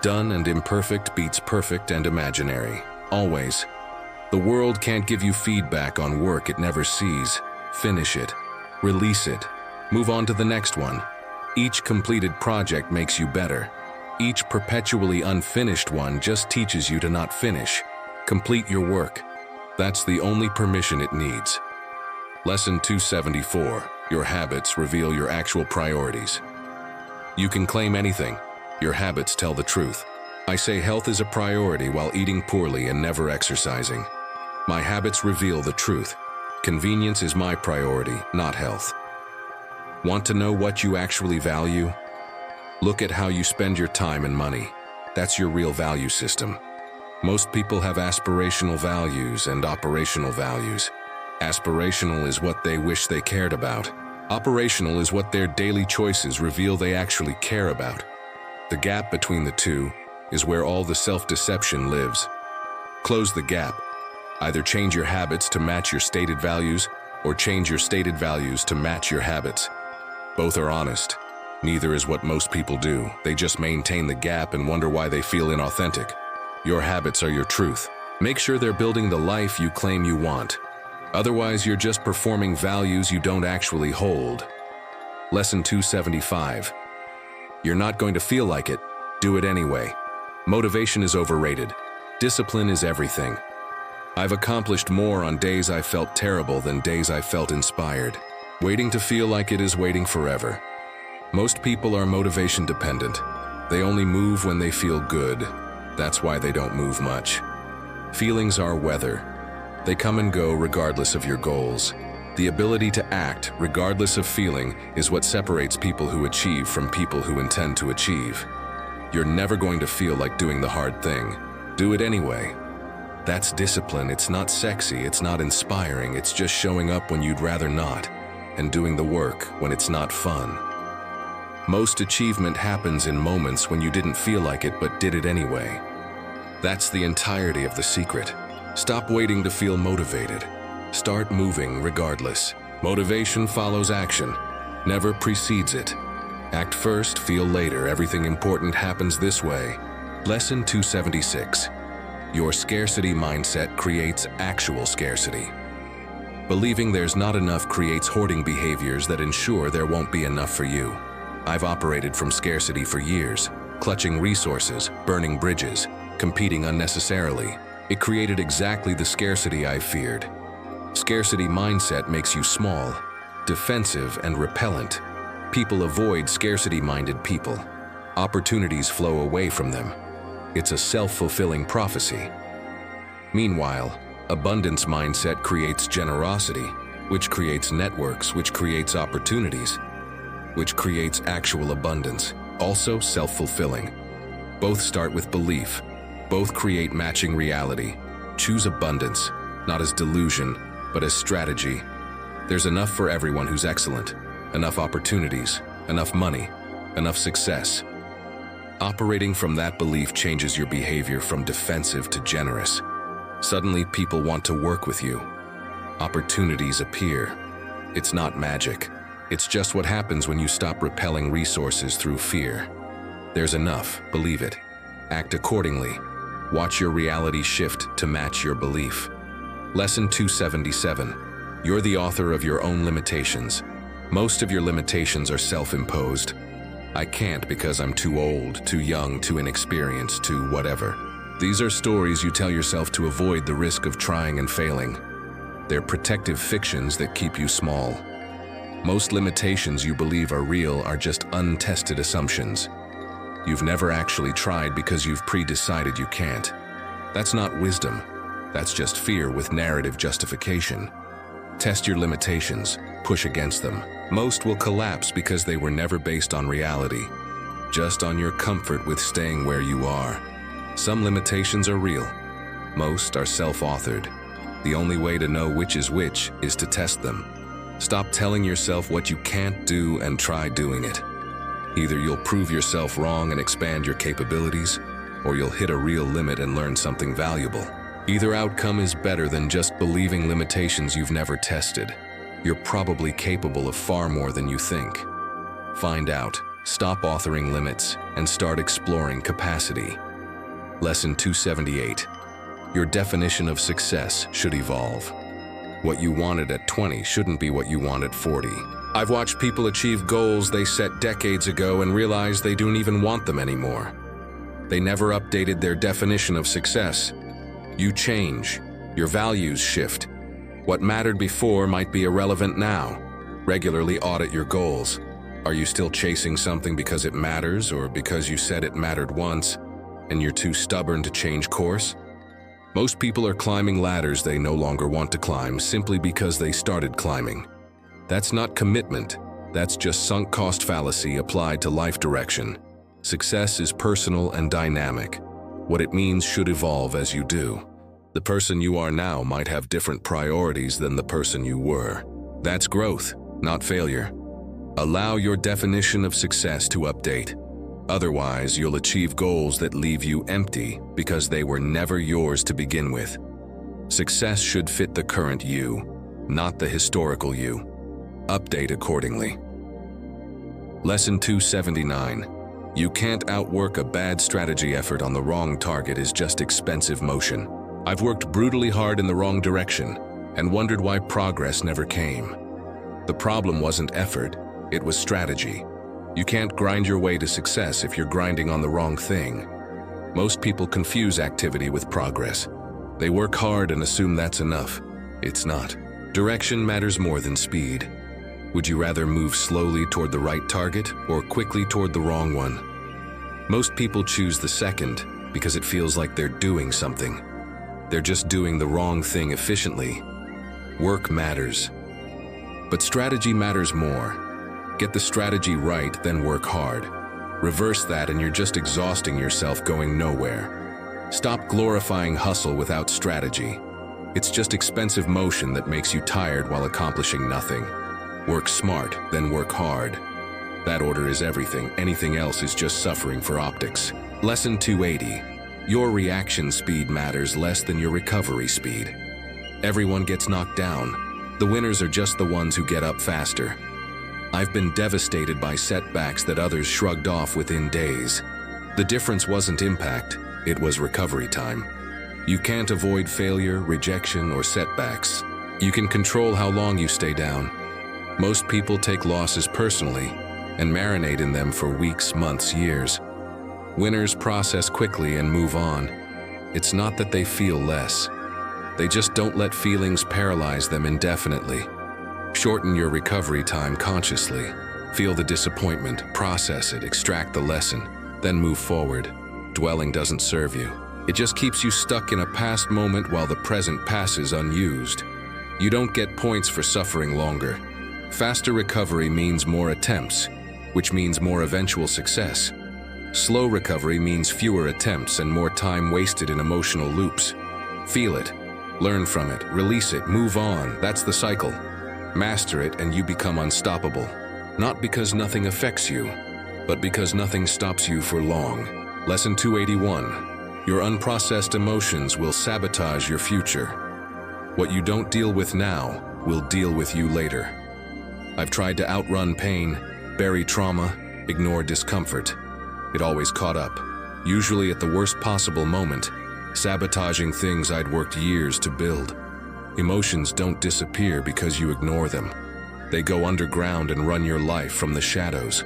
Done and imperfect beats perfect and imaginary. Always. The world can't give you feedback on work it never sees. Finish it. Release it. Move on to the next one. Each completed project makes you better. Each perpetually unfinished one just teaches you to not finish. Complete your work. That's the only permission it needs. Lesson 274. Your habits reveal your actual priorities. You can claim anything. Your habits tell the truth. I say health is a priority while eating poorly and never exercising. My habits reveal the truth. Convenience is my priority, not health. Want to know what you actually value? Look at how you spend your time and money. That's your real value system. Most people have aspirational values and operational values. Aspirational is what they wish they cared about. Operational is what their daily choices reveal they actually care about. The gap between the two is where all the self-deception lives. Close the gap. Either change your habits to match your stated values, or change your stated values to match your habits. Both are honest. Neither is what most people do. They just maintain the gap and wonder why they feel inauthentic. Your habits are your truth. Make sure they're building the life you claim you want. Otherwise, you're just performing values you don't actually hold. Lesson 275. You're not going to feel like it. Do it anyway. Motivation is overrated. Discipline is everything. I've accomplished more on days I felt terrible than days I felt inspired. Waiting to feel like it is waiting forever. Most people are motivation dependent. They only move when they feel good. That's why they don't move much. Feelings are weather. They come and go regardless of your goals. The ability to act, regardless of feeling, is what separates people who achieve from people who intend to achieve. You're never going to feel like doing the hard thing. Do it anyway. That's discipline. It's not sexy, it's not inspiring, it's just showing up when you'd rather not, and doing the work when it's not fun. Most achievement happens in moments when you didn't feel like it but did it anyway. That's the entirety of the secret. Stop waiting to feel motivated. Start moving regardless. Motivation follows action, never precedes it. Act first, feel later. Everything important happens this way. Lesson 276. Your scarcity mindset creates actual scarcity. Believing there's not enough creates hoarding behaviors that ensure there won't be enough for you. I've operated from scarcity for years, clutching resources, burning bridges, competing unnecessarily. It created exactly the scarcity I feared. Scarcity mindset makes you small, defensive, and repellent. People avoid scarcity-minded people. Opportunities flow away from them. It's a self-fulfilling prophecy. Meanwhile, abundance mindset creates generosity, which creates networks, which creates opportunities, which creates actual abundance, also self-fulfilling. Both start with belief. Both create matching reality. Choose abundance, not as delusion, but as strategy. There's enough for everyone who's excellent, enough opportunities, enough money, enough success. Operating from that belief changes your behavior from defensive to generous. Suddenly, people want to work with you. Opportunities appear. It's not magic. It's just what happens when you stop repelling resources through fear. There's enough, believe it. Act accordingly. Watch your reality shift to match your belief. Lesson 277. You're the author of your own limitations. Most of your limitations are self-imposed. I can't because I'm too old, too young, too inexperienced, too whatever. These are stories you tell yourself to avoid the risk of trying and failing. They're protective fictions that keep you small. Most limitations you believe are real are just untested assumptions. You've never actually tried because you've pre-decided you can't. That's not wisdom. That's just fear with narrative justification. Test your limitations. Push against them. Most will collapse because they were never based on reality, just on your comfort with staying where you are. Some limitations are real. Most are self-authored. The only way to know which is to test them. Stop telling yourself what you can't do and try doing it. Either you'll prove yourself wrong and expand your capabilities, or you'll hit a real limit and learn something valuable. Either outcome is better than just believing limitations you've never tested. You're probably capable of far more than you think. Find out, stop authoring limits, and start exploring capacity. Lesson 278. Your definition of success should evolve. What you wanted at 20 shouldn't be what you want at 40. I've watched people achieve goals they set decades ago and realize they don't even want them anymore. They never updated their definition of success. You change. Your values shift. What mattered before might be irrelevant now. Regularly audit your goals. Are you still chasing something because it matters or because you said it mattered once and you're too stubborn to change course? Most people are climbing ladders they no longer want to climb simply because they started climbing. That's not commitment. That's just sunk cost fallacy applied to life direction. Success is personal and dynamic. What it means should evolve as you do. The person you are now might have different priorities than the person you were. That's growth, not failure. Allow your definition of success to update. Otherwise, you'll achieve goals that leave you empty because they were never yours to begin with. Success should fit the current you, not the historical you. Update accordingly. Lesson 279. You can't outwork a bad strategy effort on the wrong target is just expensive motion. I've worked brutally hard in the wrong direction and wondered why progress never came. The problem wasn't effort, it was strategy. You can't grind your way to success if you're grinding on the wrong thing. Most people confuse activity with progress. They work hard and assume that's enough. It's not. Direction matters more than speed. Would you rather move slowly toward the right target or quickly toward the wrong one? Most people choose the second because it feels like they're doing something. They're just doing the wrong thing efficiently. Work matters. But strategy matters more. Get the strategy right, then work hard. Reverse that and you're just exhausting yourself going nowhere. Stop glorifying hustle without strategy. It's just expensive motion that makes you tired while accomplishing nothing. Work smart, then work hard. That order is everything. Anything else is just suffering for optics. Lesson 280. Your reaction speed matters less than your recovery speed. Everyone gets knocked down. The winners are just the ones who get up faster. I've been devastated by setbacks that others shrugged off within days. The difference wasn't impact, it was recovery time. You can't avoid failure, rejection, or setbacks. You can control how long you stay down. Most people take losses personally and marinate in them for weeks, months, years. Winners process quickly and move on. It's not that they feel less. They just don't let feelings paralyze them indefinitely. Shorten your recovery time consciously. Feel the disappointment, process it, extract the lesson, then move forward. Dwelling doesn't serve you. It just keeps you stuck in a past moment while the present passes unused. You don't get points for suffering longer. Faster recovery means more attempts, which means more eventual success. Slow recovery means fewer attempts and more time wasted in emotional loops. Feel it, learn from it, release it, move on. That's the cycle. Master it and you become unstoppable. Not because nothing affects you, but because nothing stops you for long. Lesson 281. Your unprocessed emotions will sabotage your future. What you don't deal with now will deal with you later. I've tried to outrun pain, bury trauma, ignore discomfort. It always caught up, usually at the worst possible moment, sabotaging things I'd worked years to build. Emotions don't disappear because you ignore them. They go underground and run your life from the shadows.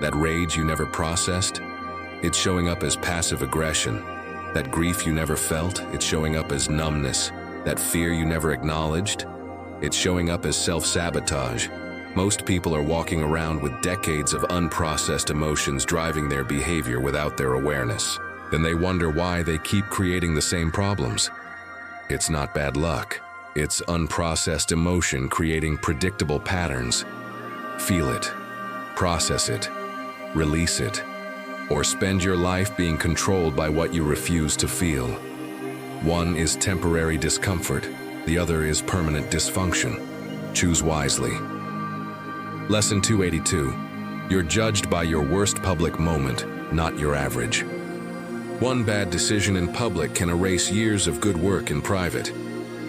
That rage you never processed, it's showing up as passive aggression. That grief you never felt, it's showing up as numbness. That fear you never acknowledged, it's showing up as self-sabotage. Most people are walking around with decades of unprocessed emotions driving their behavior without their awareness. Then they wonder why they keep creating the same problems. It's not bad luck. It's unprocessed emotion creating predictable patterns. Feel it, process it, release it, or spend your life being controlled by what you refuse to feel. One is temporary discomfort, the other is permanent dysfunction. Choose wisely. Lesson 282. You're judged by your worst public moment, not your average. One bad decision in public can erase years of good work in private.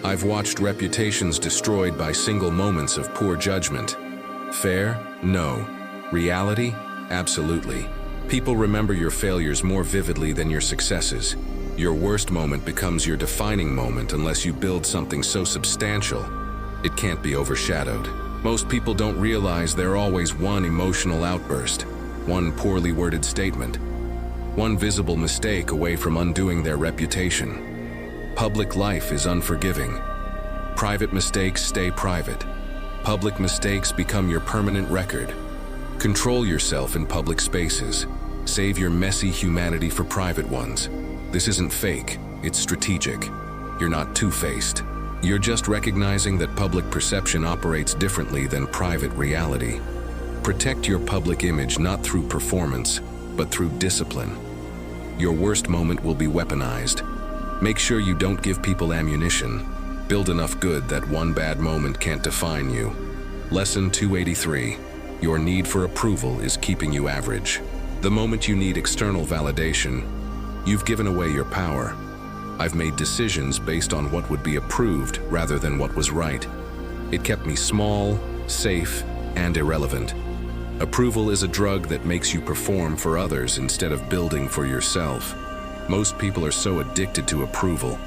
I've watched reputations destroyed by single moments of poor judgment. Fair? No. Reality? Absolutely. People remember your failures more vividly than your successes. Your worst moment becomes your defining moment unless you build something so substantial, it can't be overshadowed. Most people don't realize they're always one emotional outburst, one poorly worded statement, one visible mistake away from undoing their reputation. Public life is unforgiving. Private mistakes stay private. Public mistakes become your permanent record. Control yourself in public spaces. Save your messy humanity for private ones. This isn't fake, it's strategic. You're not two-faced. You're just recognizing that public perception operates differently than private reality. Protect your public image not through performance, but through discipline. Your worst moment will be weaponized. Make sure you don't give people ammunition. Build enough good that one bad moment can't define you. Lesson 283. Your need for approval is keeping you average. The moment you need external validation, you've given away your power. I've made decisions based on what would be approved rather than what was right. It kept me small, safe, and irrelevant. Approval is a drug that makes you perform for others instead of building for yourself. Most people are so addicted to approval,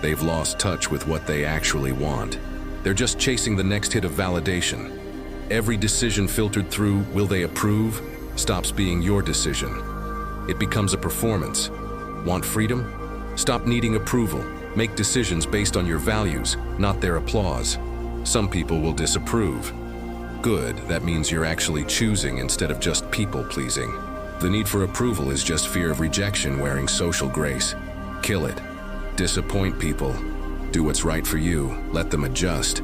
they've lost touch with what they actually want. They're just chasing the next hit of validation. Every decision filtered through "will they approve?" stops being your decision. It becomes a performance. Want freedom? Stop needing approval. Make decisions based on your values, not their applause. Some people will disapprove. Good, that means you're actually choosing instead of just people-pleasing. The need for approval is just fear of rejection wearing social grace. Kill it. Disappoint people. Do what's right for you. Let them adjust.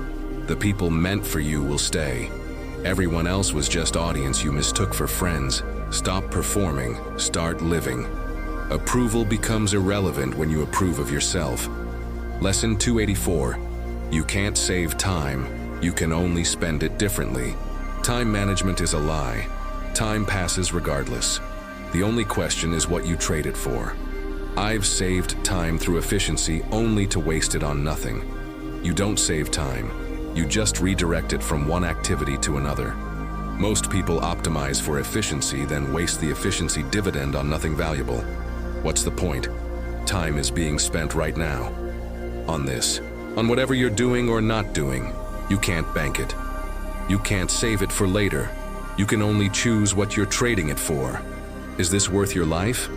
The people meant for you will stay. Everyone else was just audience you mistook for friends. Stop performing. Start living. Approval becomes irrelevant when you approve of yourself. Lesson 284. You can't save time. You can only spend it differently. Time management is a lie. Time passes regardless. The only question is what you trade it for. I've saved time through efficiency only to waste it on nothing. You don't save time. You just redirect it from one activity to another. Most people optimize for efficiency, then waste the efficiency dividend on nothing valuable. What's the point? Time is being spent right now. On this. On whatever you're doing or not doing. You can't bank it. You can't save it for later. You can only choose what you're trading it for. Is this worth your life?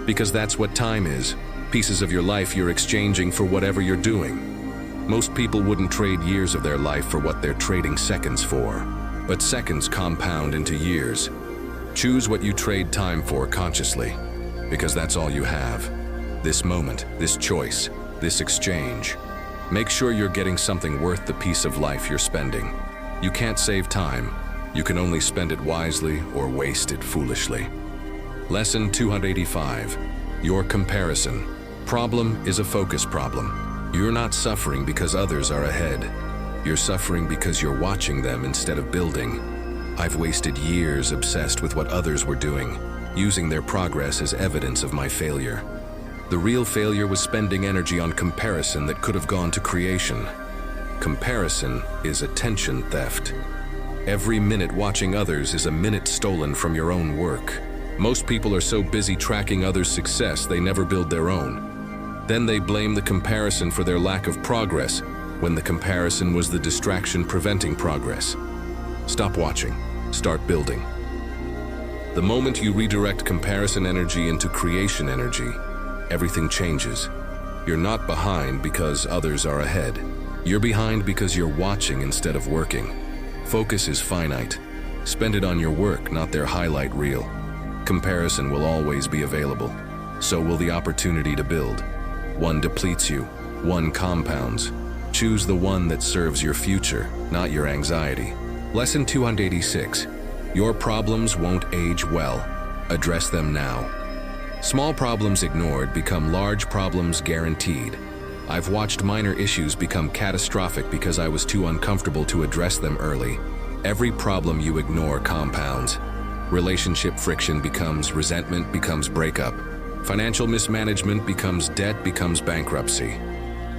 Because that's what time is. Pieces of your life you're exchanging for whatever you're doing. Most people wouldn't trade years of their life for what they're trading seconds for. But seconds compound into years. Choose what you trade time for consciously. Because that's all you have. This moment, this choice, this exchange. Make sure you're getting something worth the piece of life you're spending. You can't save time. You can only spend it wisely or waste it foolishly. Lesson 285. Your comparison. Problem is a focus problem. You're not suffering because others are ahead. You're suffering because you're watching them instead of building. I've wasted years obsessed with what others were doing, using their progress as evidence of my failure. The real failure was spending energy on comparison that could have gone to creation. Comparison is attention theft. Every minute watching others is a minute stolen from your own work. Most people are so busy tracking others' success they never build their own. Then they blame the comparison for their lack of progress, when the comparison was the distraction preventing progress. Stop watching. Start building. The moment you redirect comparison energy into creation energy, everything changes. You're not behind because others are ahead. You're behind because you're watching instead of working. Focus is finite. Spend it on your work, not their highlight reel. Comparison will always be available. So will the opportunity to build. One depletes you. One compounds. Choose the one that serves your future, not your anxiety. Lesson 286. Your problems won't age well. Address them now. Small problems ignored become large problems guaranteed. I've watched minor issues become catastrophic because I was too uncomfortable to address them early. Every problem you ignore compounds. Relationship friction becomes resentment, becomes breakup. Financial mismanagement becomes debt, becomes bankruptcy.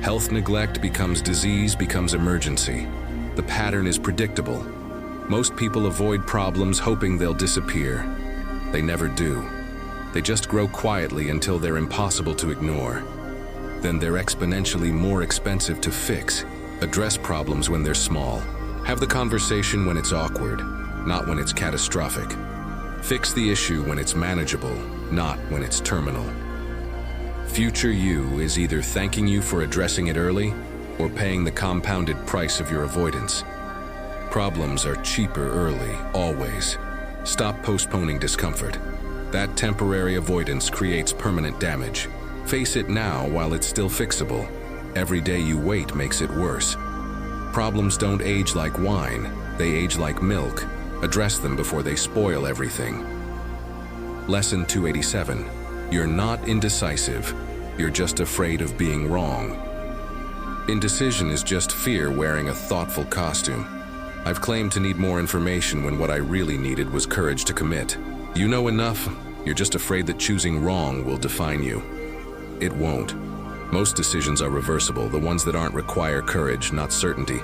Health neglect becomes disease, becomes emergency. The pattern is predictable. Most people avoid problems hoping they'll disappear. They never do. They just grow quietly until they're impossible to ignore. Then they're exponentially more expensive to fix. Address problems when they're small. Have the conversation when it's awkward, not when it's catastrophic. Fix the issue when it's manageable, not when it's terminal. Future you is either thanking you for addressing it early or paying the compounded price of your avoidance. Problems are cheaper early, always. Stop postponing discomfort. That temporary avoidance creates permanent damage. Face it now while it's still fixable. Every day you wait makes it worse. Problems don't age like wine, they age like milk. Address them before they spoil everything. Lesson 287. You're not indecisive, you're just afraid of being wrong. Indecision is just fear wearing a thoughtful costume. I've claimed to need more information when what I really needed was courage to commit. You know enough, you're just afraid that choosing wrong will define you. It won't. Most decisions are reversible, the ones that aren't require courage, not certainty.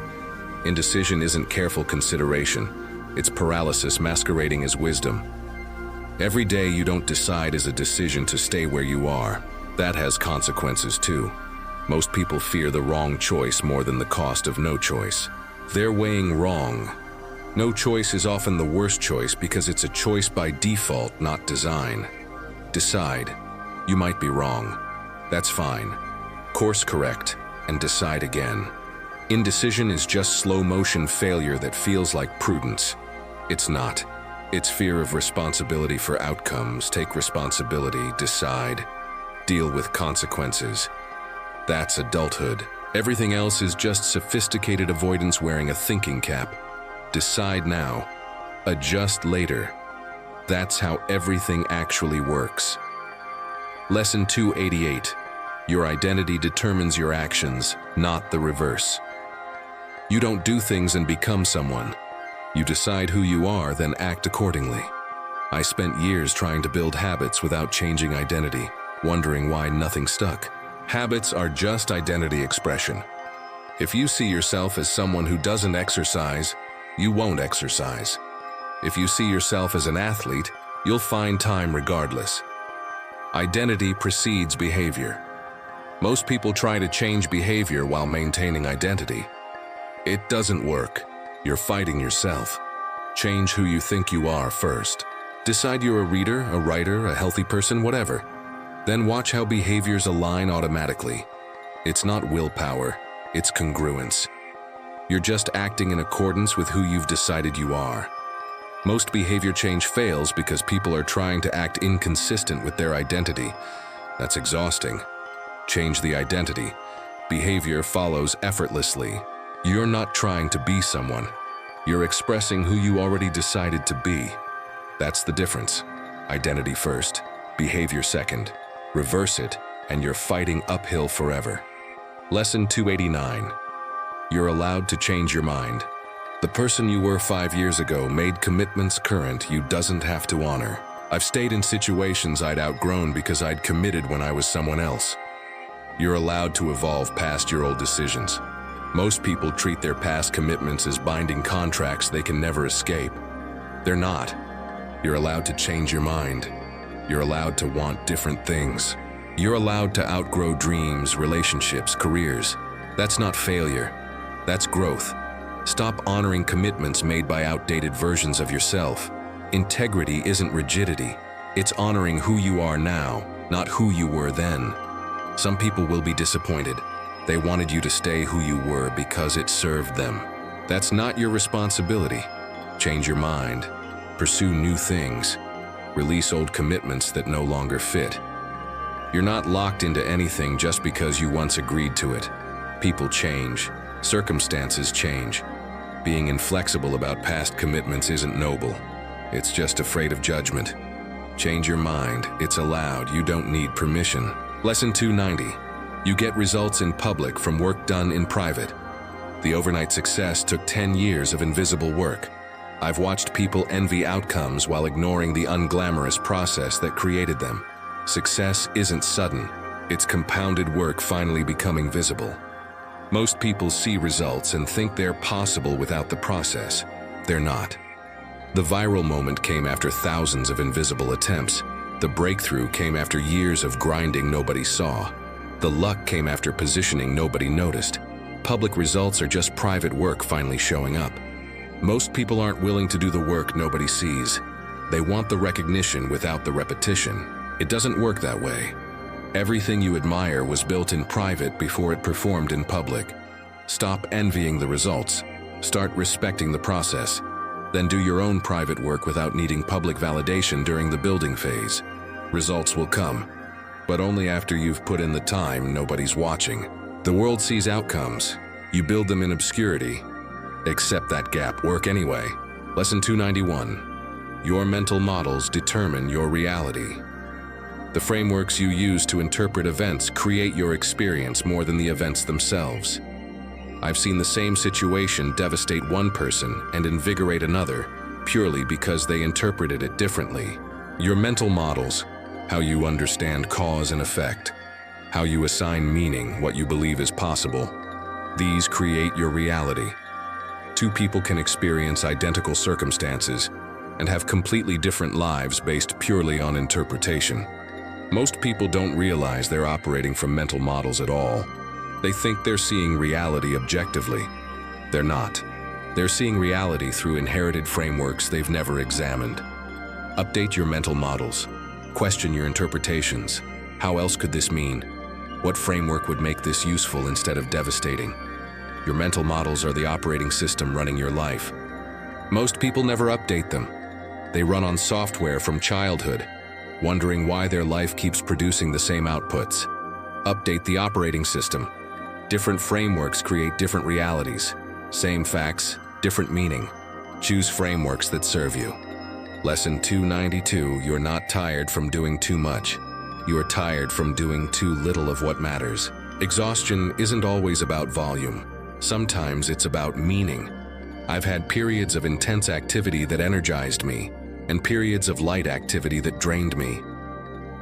Indecision isn't careful consideration. It's paralysis masquerading as wisdom. Every day you don't decide is a decision to stay where you are. That has consequences too. Most people fear the wrong choice more than the cost of no choice. They're weighing wrong. No choice is often the worst choice because it's a choice by default, not design. Decide. You might be wrong. That's fine. Course correct and decide again. Indecision is just slow motion failure that feels like prudence. It's not. It's fear of responsibility for outcomes. Take responsibility, decide, deal with consequences. That's adulthood. Everything else is just sophisticated avoidance wearing a thinking cap. Decide now. Adjust later. That's how everything actually works. Lesson 288. Your identity determines your actions, not the reverse. You don't do things and become someone. You decide who you are, then act accordingly. I spent years trying to build habits without changing identity, wondering why nothing stuck. Habits are just identity expression. If you see yourself as someone who doesn't exercise, you won't exercise. If you see yourself as an athlete, you'll find time regardless. Identity precedes behavior. Most people try to change behavior while maintaining identity. It doesn't work. You're fighting yourself. Change who you think you are first. Decide you're a reader, a writer, a healthy person, whatever. Then watch how behaviors align automatically. It's not willpower, it's congruence. You're just acting in accordance with who you've decided you are. Most behavior change fails because people are trying to act inconsistent with their identity. That's exhausting. Change the identity. Behavior follows effortlessly. You're not trying to be someone. You're expressing who you already decided to be. That's the difference. Identity first, behavior second. Reverse it, and you're fighting uphill forever. Lesson 289. You're allowed to change your mind. The person you were 5 years ago made commitments current you doesn't have to honor. I've stayed in situations I'd outgrown because I'd committed when I was someone else. You're allowed to evolve past your old decisions. Most people treat their past commitments as binding contracts they can never escape. They're not. You're allowed to change your mind. You're allowed to want different things. You're allowed to outgrow dreams, relationships, careers. That's not failure. That's growth. Stop honoring commitments made by outdated versions of yourself. Integrity isn't rigidity. It's honoring who you are now, not who you were then. Some people will be disappointed. They wanted you to stay who you were because it served them. That's not your responsibility. Change your mind. Pursue new things. Release old commitments that no longer fit. You're not locked into anything just because you once agreed to it. People change. Circumstances change. Being inflexible about past commitments isn't noble. It's just afraid of judgment. Change your mind. It's allowed. You don't need permission. Lesson 290. You get results in public from work done in private. The overnight success took 10 years of invisible work. I've watched people envy outcomes while ignoring the unglamorous process that created them. Success isn't sudden. It's compounded work finally becoming visible. Most people see results and think they're possible without the process. They're not. The viral moment came after thousands of invisible attempts. The breakthrough came after years of grinding nobody saw. The luck came after positioning nobody noticed. Public results are just private work finally showing up. Most people aren't willing to do the work nobody sees. They want the recognition without the repetition. It doesn't work that way. Everything you admire was built in private before it performed in public. Stop envying the results. Start respecting the process. Then do your own private work without needing public validation during the building phase. Results will come, but only after you've put in the time nobody's watching. The world sees outcomes. You build them in obscurity. Accept that gap. Work anyway. Lesson 291. Your mental models determine your reality. The frameworks you use to interpret events create your experience more than the events themselves. I've seen the same situation devastate one person and invigorate another purely because they interpreted it differently. Your mental models, how you understand cause and effect, how you assign meaning, what you believe is possible, these create your reality. Two people can experience identical circumstances and have completely different lives based purely on interpretation. Most people don't realize they're operating from mental models at all. They think they're seeing reality objectively. They're not. They're seeing reality through inherited frameworks they've never examined. Update your mental models. Question your interpretations. How else could this mean? What framework would make this useful instead of devastating? Your mental models are the operating system running your life. Most people never update them. They run on software from childhood, wondering why their life keeps producing the same outputs. Update the operating system. Different frameworks create different realities. Same facts, different meaning. Choose frameworks that serve you. Lesson 292, you're not tired from doing too much. You are tired from doing too little of what matters. Exhaustion isn't always about volume. Sometimes it's about meaning. I've had periods of intense activity that energized me, and periods of light activity that drained me.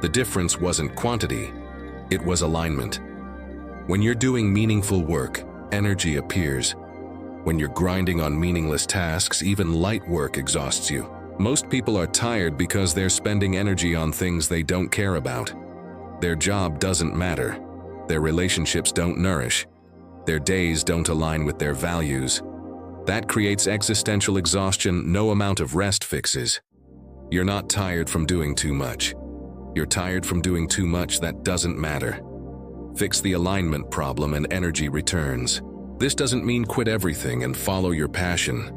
The difference wasn't quantity, it was alignment. When you're doing meaningful work, energy appears. When you're grinding on meaningless tasks, even light work exhausts you. Most people are tired because they're spending energy on things they don't care about. Their job doesn't matter. Their relationships don't nourish. Their days don't align with their values. That creates existential exhaustion no amount of rest fixes. You're not tired from doing too much. You're tired from doing too much that doesn't matter. Fix the alignment problem and energy returns. This doesn't mean quit everything and follow your passion.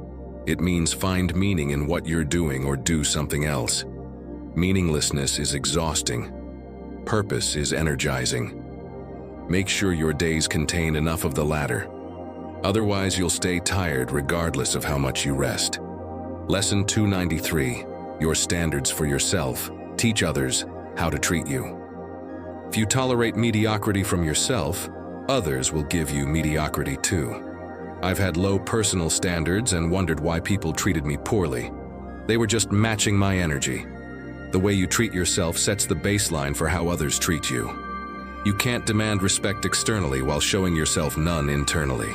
It means find meaning in what you're doing or do something else. Meaninglessness is exhausting. Purpose is energizing. Make sure your days contain enough of the latter. Otherwise, you'll stay tired regardless of how much you rest. Lesson 293. Your standards for yourself. Teach others how to treat you. If you tolerate mediocrity from yourself, others will give you mediocrity too. I've had low personal standards and wondered why people treated me poorly. They were just matching my energy. The way you treat yourself sets the baseline for how others treat you. You can't demand respect externally while showing yourself none internally.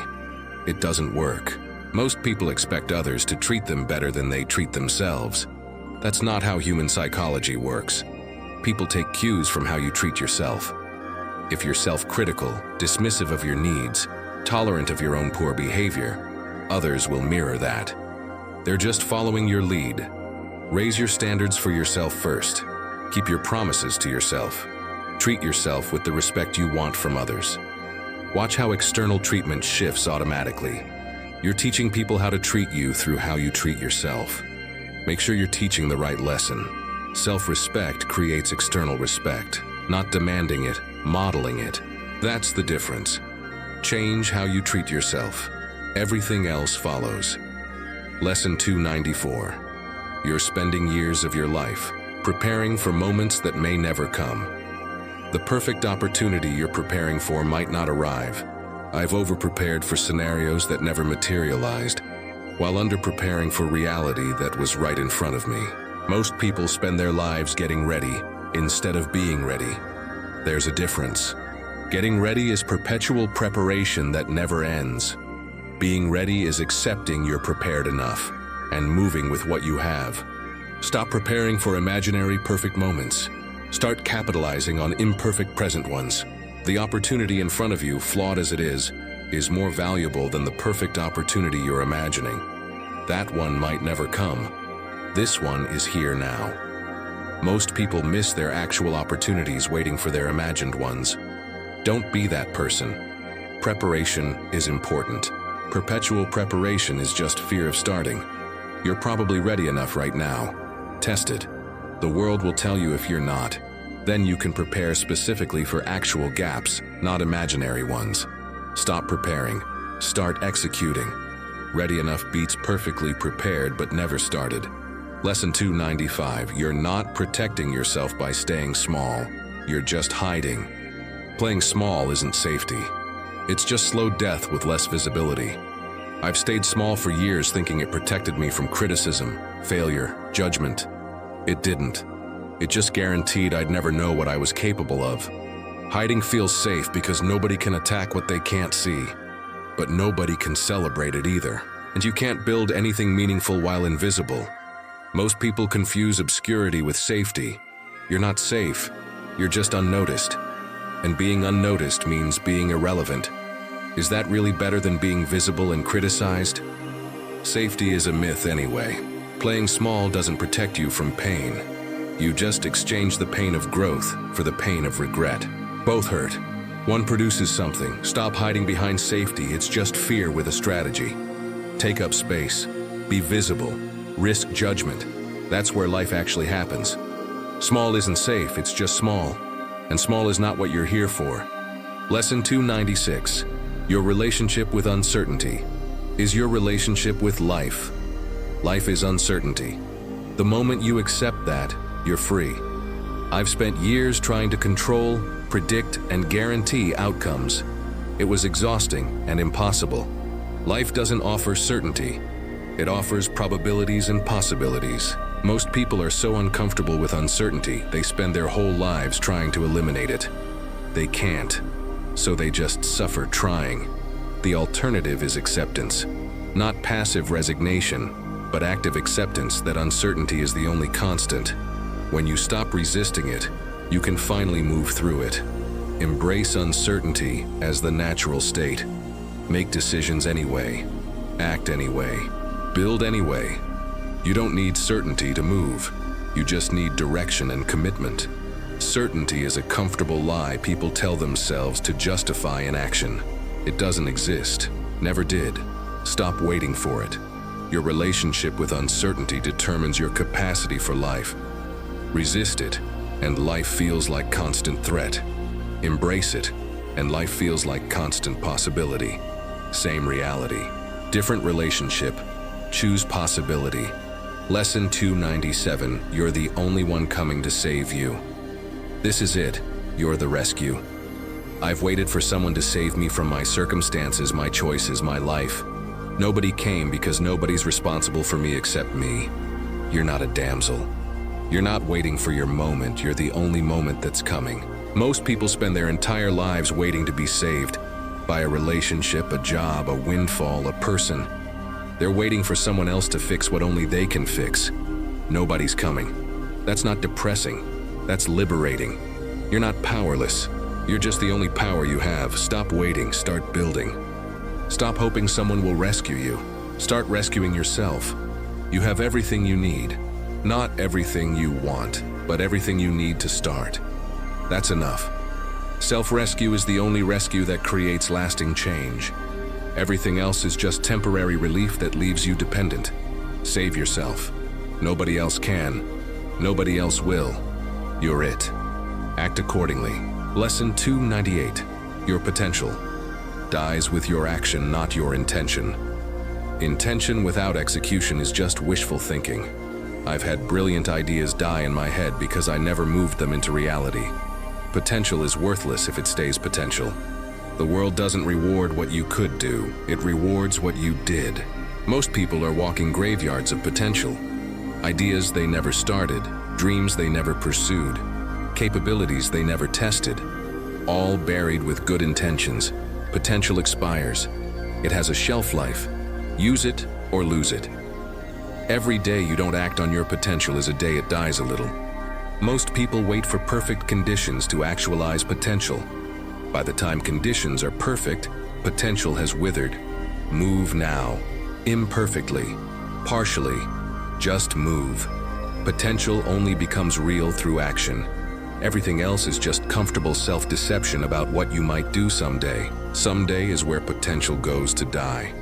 It doesn't work. Most people expect others to treat them better than they treat themselves. That's not how human psychology works. People take cues from how you treat yourself. If you're self-critical, dismissive of your needs, tolerant of your own poor behavior, others will mirror that. They're just following your lead. Raise your standards for yourself first. Keep your promises to yourself. Treat yourself with the respect you want from others. Watch how external treatment shifts automatically. You're teaching people how to treat you through how you treat yourself. Make sure you're teaching the right lesson. Self-respect creates external respect, not demanding it, modeling it. That's the difference. Change how you treat yourself. Everything else follows. Lesson 294. You're spending years of your life preparing for moments that may never come. The perfect opportunity you're preparing for might not arrive. I've over-prepared for scenarios that never materialized, while under-preparing for reality that was right in front of me. Most people spend their lives getting ready instead of being ready. There's a difference. Getting ready is perpetual preparation that never ends. Being ready is accepting you're prepared enough and moving with what you have. Stop preparing for imaginary perfect moments. Start capitalizing on imperfect present ones. The opportunity in front of you, flawed as it is more valuable than the perfect opportunity you're imagining. That one might never come. This one is here now. Most people miss their actual opportunities waiting for their imagined ones. Don't be that person. Preparation is important. Perpetual preparation is just fear of starting. You're probably ready enough right now. Test it. The world will tell you if you're not. Then you can prepare specifically for actual gaps, not imaginary ones. Stop preparing. Start executing. Ready enough beats perfectly prepared but never started. Lesson 295. You're not protecting yourself by staying small. You're just hiding. Playing small isn't safety. It's just slow death with less visibility. I've stayed small for years thinking it protected me from criticism, failure, judgment. It didn't. It just guaranteed I'd never know what I was capable of. Hiding feels safe because nobody can attack what they can't see. But nobody can celebrate it either. And you can't build anything meaningful while invisible. Most people confuse obscurity with safety. You're not safe. You're just unnoticed. And being unnoticed means being irrelevant. Is that really better than being visible and criticized? Safety is a myth anyway. Playing small doesn't protect you from pain. You just exchange the pain of growth for the pain of regret. Both hurt. One produces something. Stop hiding behind safety. It's just fear with a strategy. Take up space. Be visible. Risk judgment. That's where life actually happens. Small isn't safe, it's just small. And small is not what you're here for. Lesson 296. Your relationship with uncertainty is your relationship with life. Life is uncertainty. The moment you accept that, you're free. I've spent years trying to control, predict, and guarantee outcomes. It was exhausting and impossible. Life doesn't offer certainty. It offers probabilities and possibilities. Most people are so uncomfortable with uncertainty, they spend their whole lives trying to eliminate it. They can't, so they just suffer trying. The alternative is acceptance. Not passive resignation, but active acceptance that uncertainty is the only constant. When you stop resisting it, you can finally move through it. Embrace uncertainty as the natural state. Make decisions anyway. Act anyway. Build anyway. You don't need certainty to move. You just need direction and commitment. Certainty is a comfortable lie people tell themselves to justify inaction. It doesn't exist. Never did. Stop waiting for it. Your relationship with uncertainty determines your capacity for life. Resist it, and life feels like constant threat. Embrace it, and life feels like constant possibility. Same reality, different relationship. Choose possibility. Lesson 297. You're the only one coming to save you. This is it. You're the rescue. I've waited for someone to save me from my circumstances, my choices, my life. Nobody came because nobody's responsible for me except me. You're not a damsel. You're not waiting for your moment, you're the only moment that's coming. Most people spend their entire lives waiting to be saved by a relationship, a job, a windfall, a person. They're waiting for someone else to fix what only they can fix. Nobody's coming. That's not depressing. That's liberating. You're not powerless. You're just the only power you have. Stop waiting, start building. Stop hoping someone will rescue you. Start rescuing yourself. You have everything you need. Not everything you want, but everything you need to start. That's enough. Self-rescue is the only rescue that creates lasting change. Everything else is just temporary relief that leaves you dependent. Save yourself. Nobody else can. Nobody else will. You're it. Act accordingly. Lesson 298. Your potential dies with your action, not your intention. Intention without execution is just wishful thinking. I've had brilliant ideas die in my head because I never moved them into reality. Potential is worthless if it stays potential. The world doesn't reward what you could do, it rewards what you did. Most people are walking graveyards of potential. Ideas they never started, dreams they never pursued, capabilities they never tested, all buried with good intentions. Potential expires. It has a shelf life. Use it or lose it. Every day you don't act on your potential is a day it dies a little. Most people wait for perfect conditions to actualize potential. By the time conditions are perfect, potential has withered. Move now. Imperfectly. Partially. Just move. Potential only becomes real through action. Everything else is just comfortable self-deception about what you might do someday. Someday is where potential goes to die.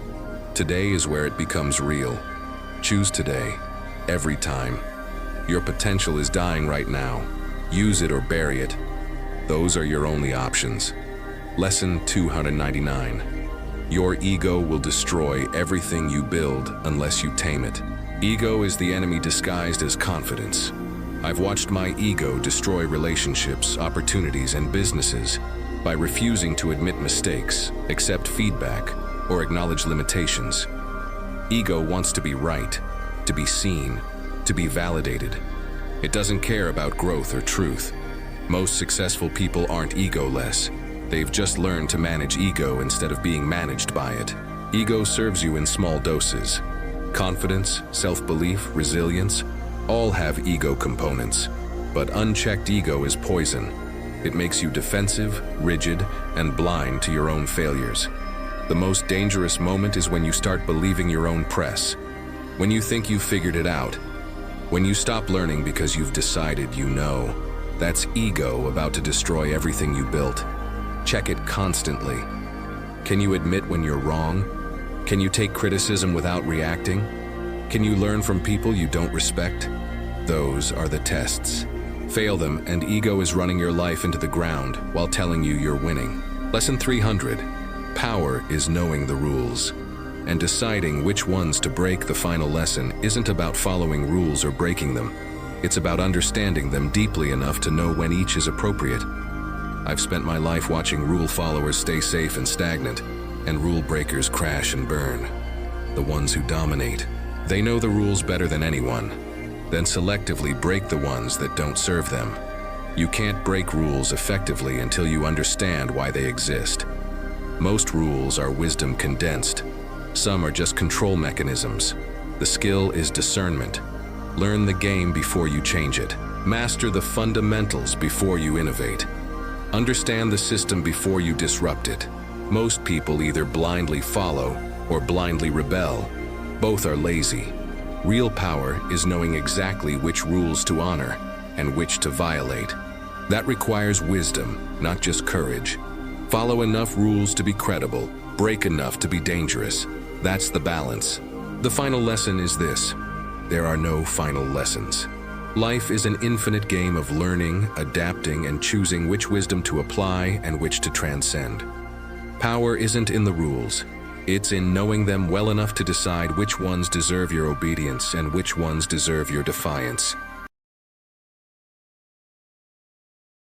Today is where it becomes real. Choose today, every time. Your potential is dying right now. Use it or bury it. Those are your only options. Lesson 299. Your ego will destroy everything you build unless you tame it. Ego is the enemy disguised as confidence. I've watched my ego destroy relationships, opportunities, and businesses by refusing to admit mistakes, accept feedback, or acknowledge limitations. Ego wants to be right, to be seen, to be validated. It doesn't care about growth or truth. Most successful people aren't egoless. They've just learned to manage ego instead of being managed by it. Ego serves you in small doses. Confidence, self-belief, resilience, all have ego components. But unchecked ego is poison. It makes you defensive, rigid, and blind to your own failures. The most dangerous moment is when you start believing your own press. When you think you've figured it out. When you stop learning because you've decided you know. That's ego about to destroy everything you built. Check it constantly. Can you admit when you're wrong? Can you take criticism without reacting? Can you learn from people you don't respect? Those are the tests. Fail them and ego is running your life into the ground while telling you you're winning. Lesson 300. Power is knowing the rules. And deciding which ones to break. The final lesson isn't about following rules or breaking them. It's about understanding them deeply enough to know when each is appropriate. I've spent my life watching rule followers stay safe and stagnant, and rule breakers crash and burn. The ones who dominate. They know the rules better than anyone, then selectively break the ones that don't serve them. You can't break rules effectively until you understand why they exist. Most rules are wisdom condensed. Some are just control mechanisms. The skill is discernment. Learn the game before you change it. Master the fundamentals before you innovate. Understand the system before you disrupt it. Most people either blindly follow or blindly rebel. Both are lazy. Real power is knowing exactly which rules to honor and which to violate. That requires wisdom, not just courage. Follow enough rules to be credible, break enough to be dangerous. That's the balance. The final lesson is this: there are no final lessons. Life is an infinite game of learning, adapting, and choosing which wisdom to apply and which to transcend. Power isn't in the rules. It's in knowing them well enough to decide which ones deserve your obedience and which ones deserve your defiance.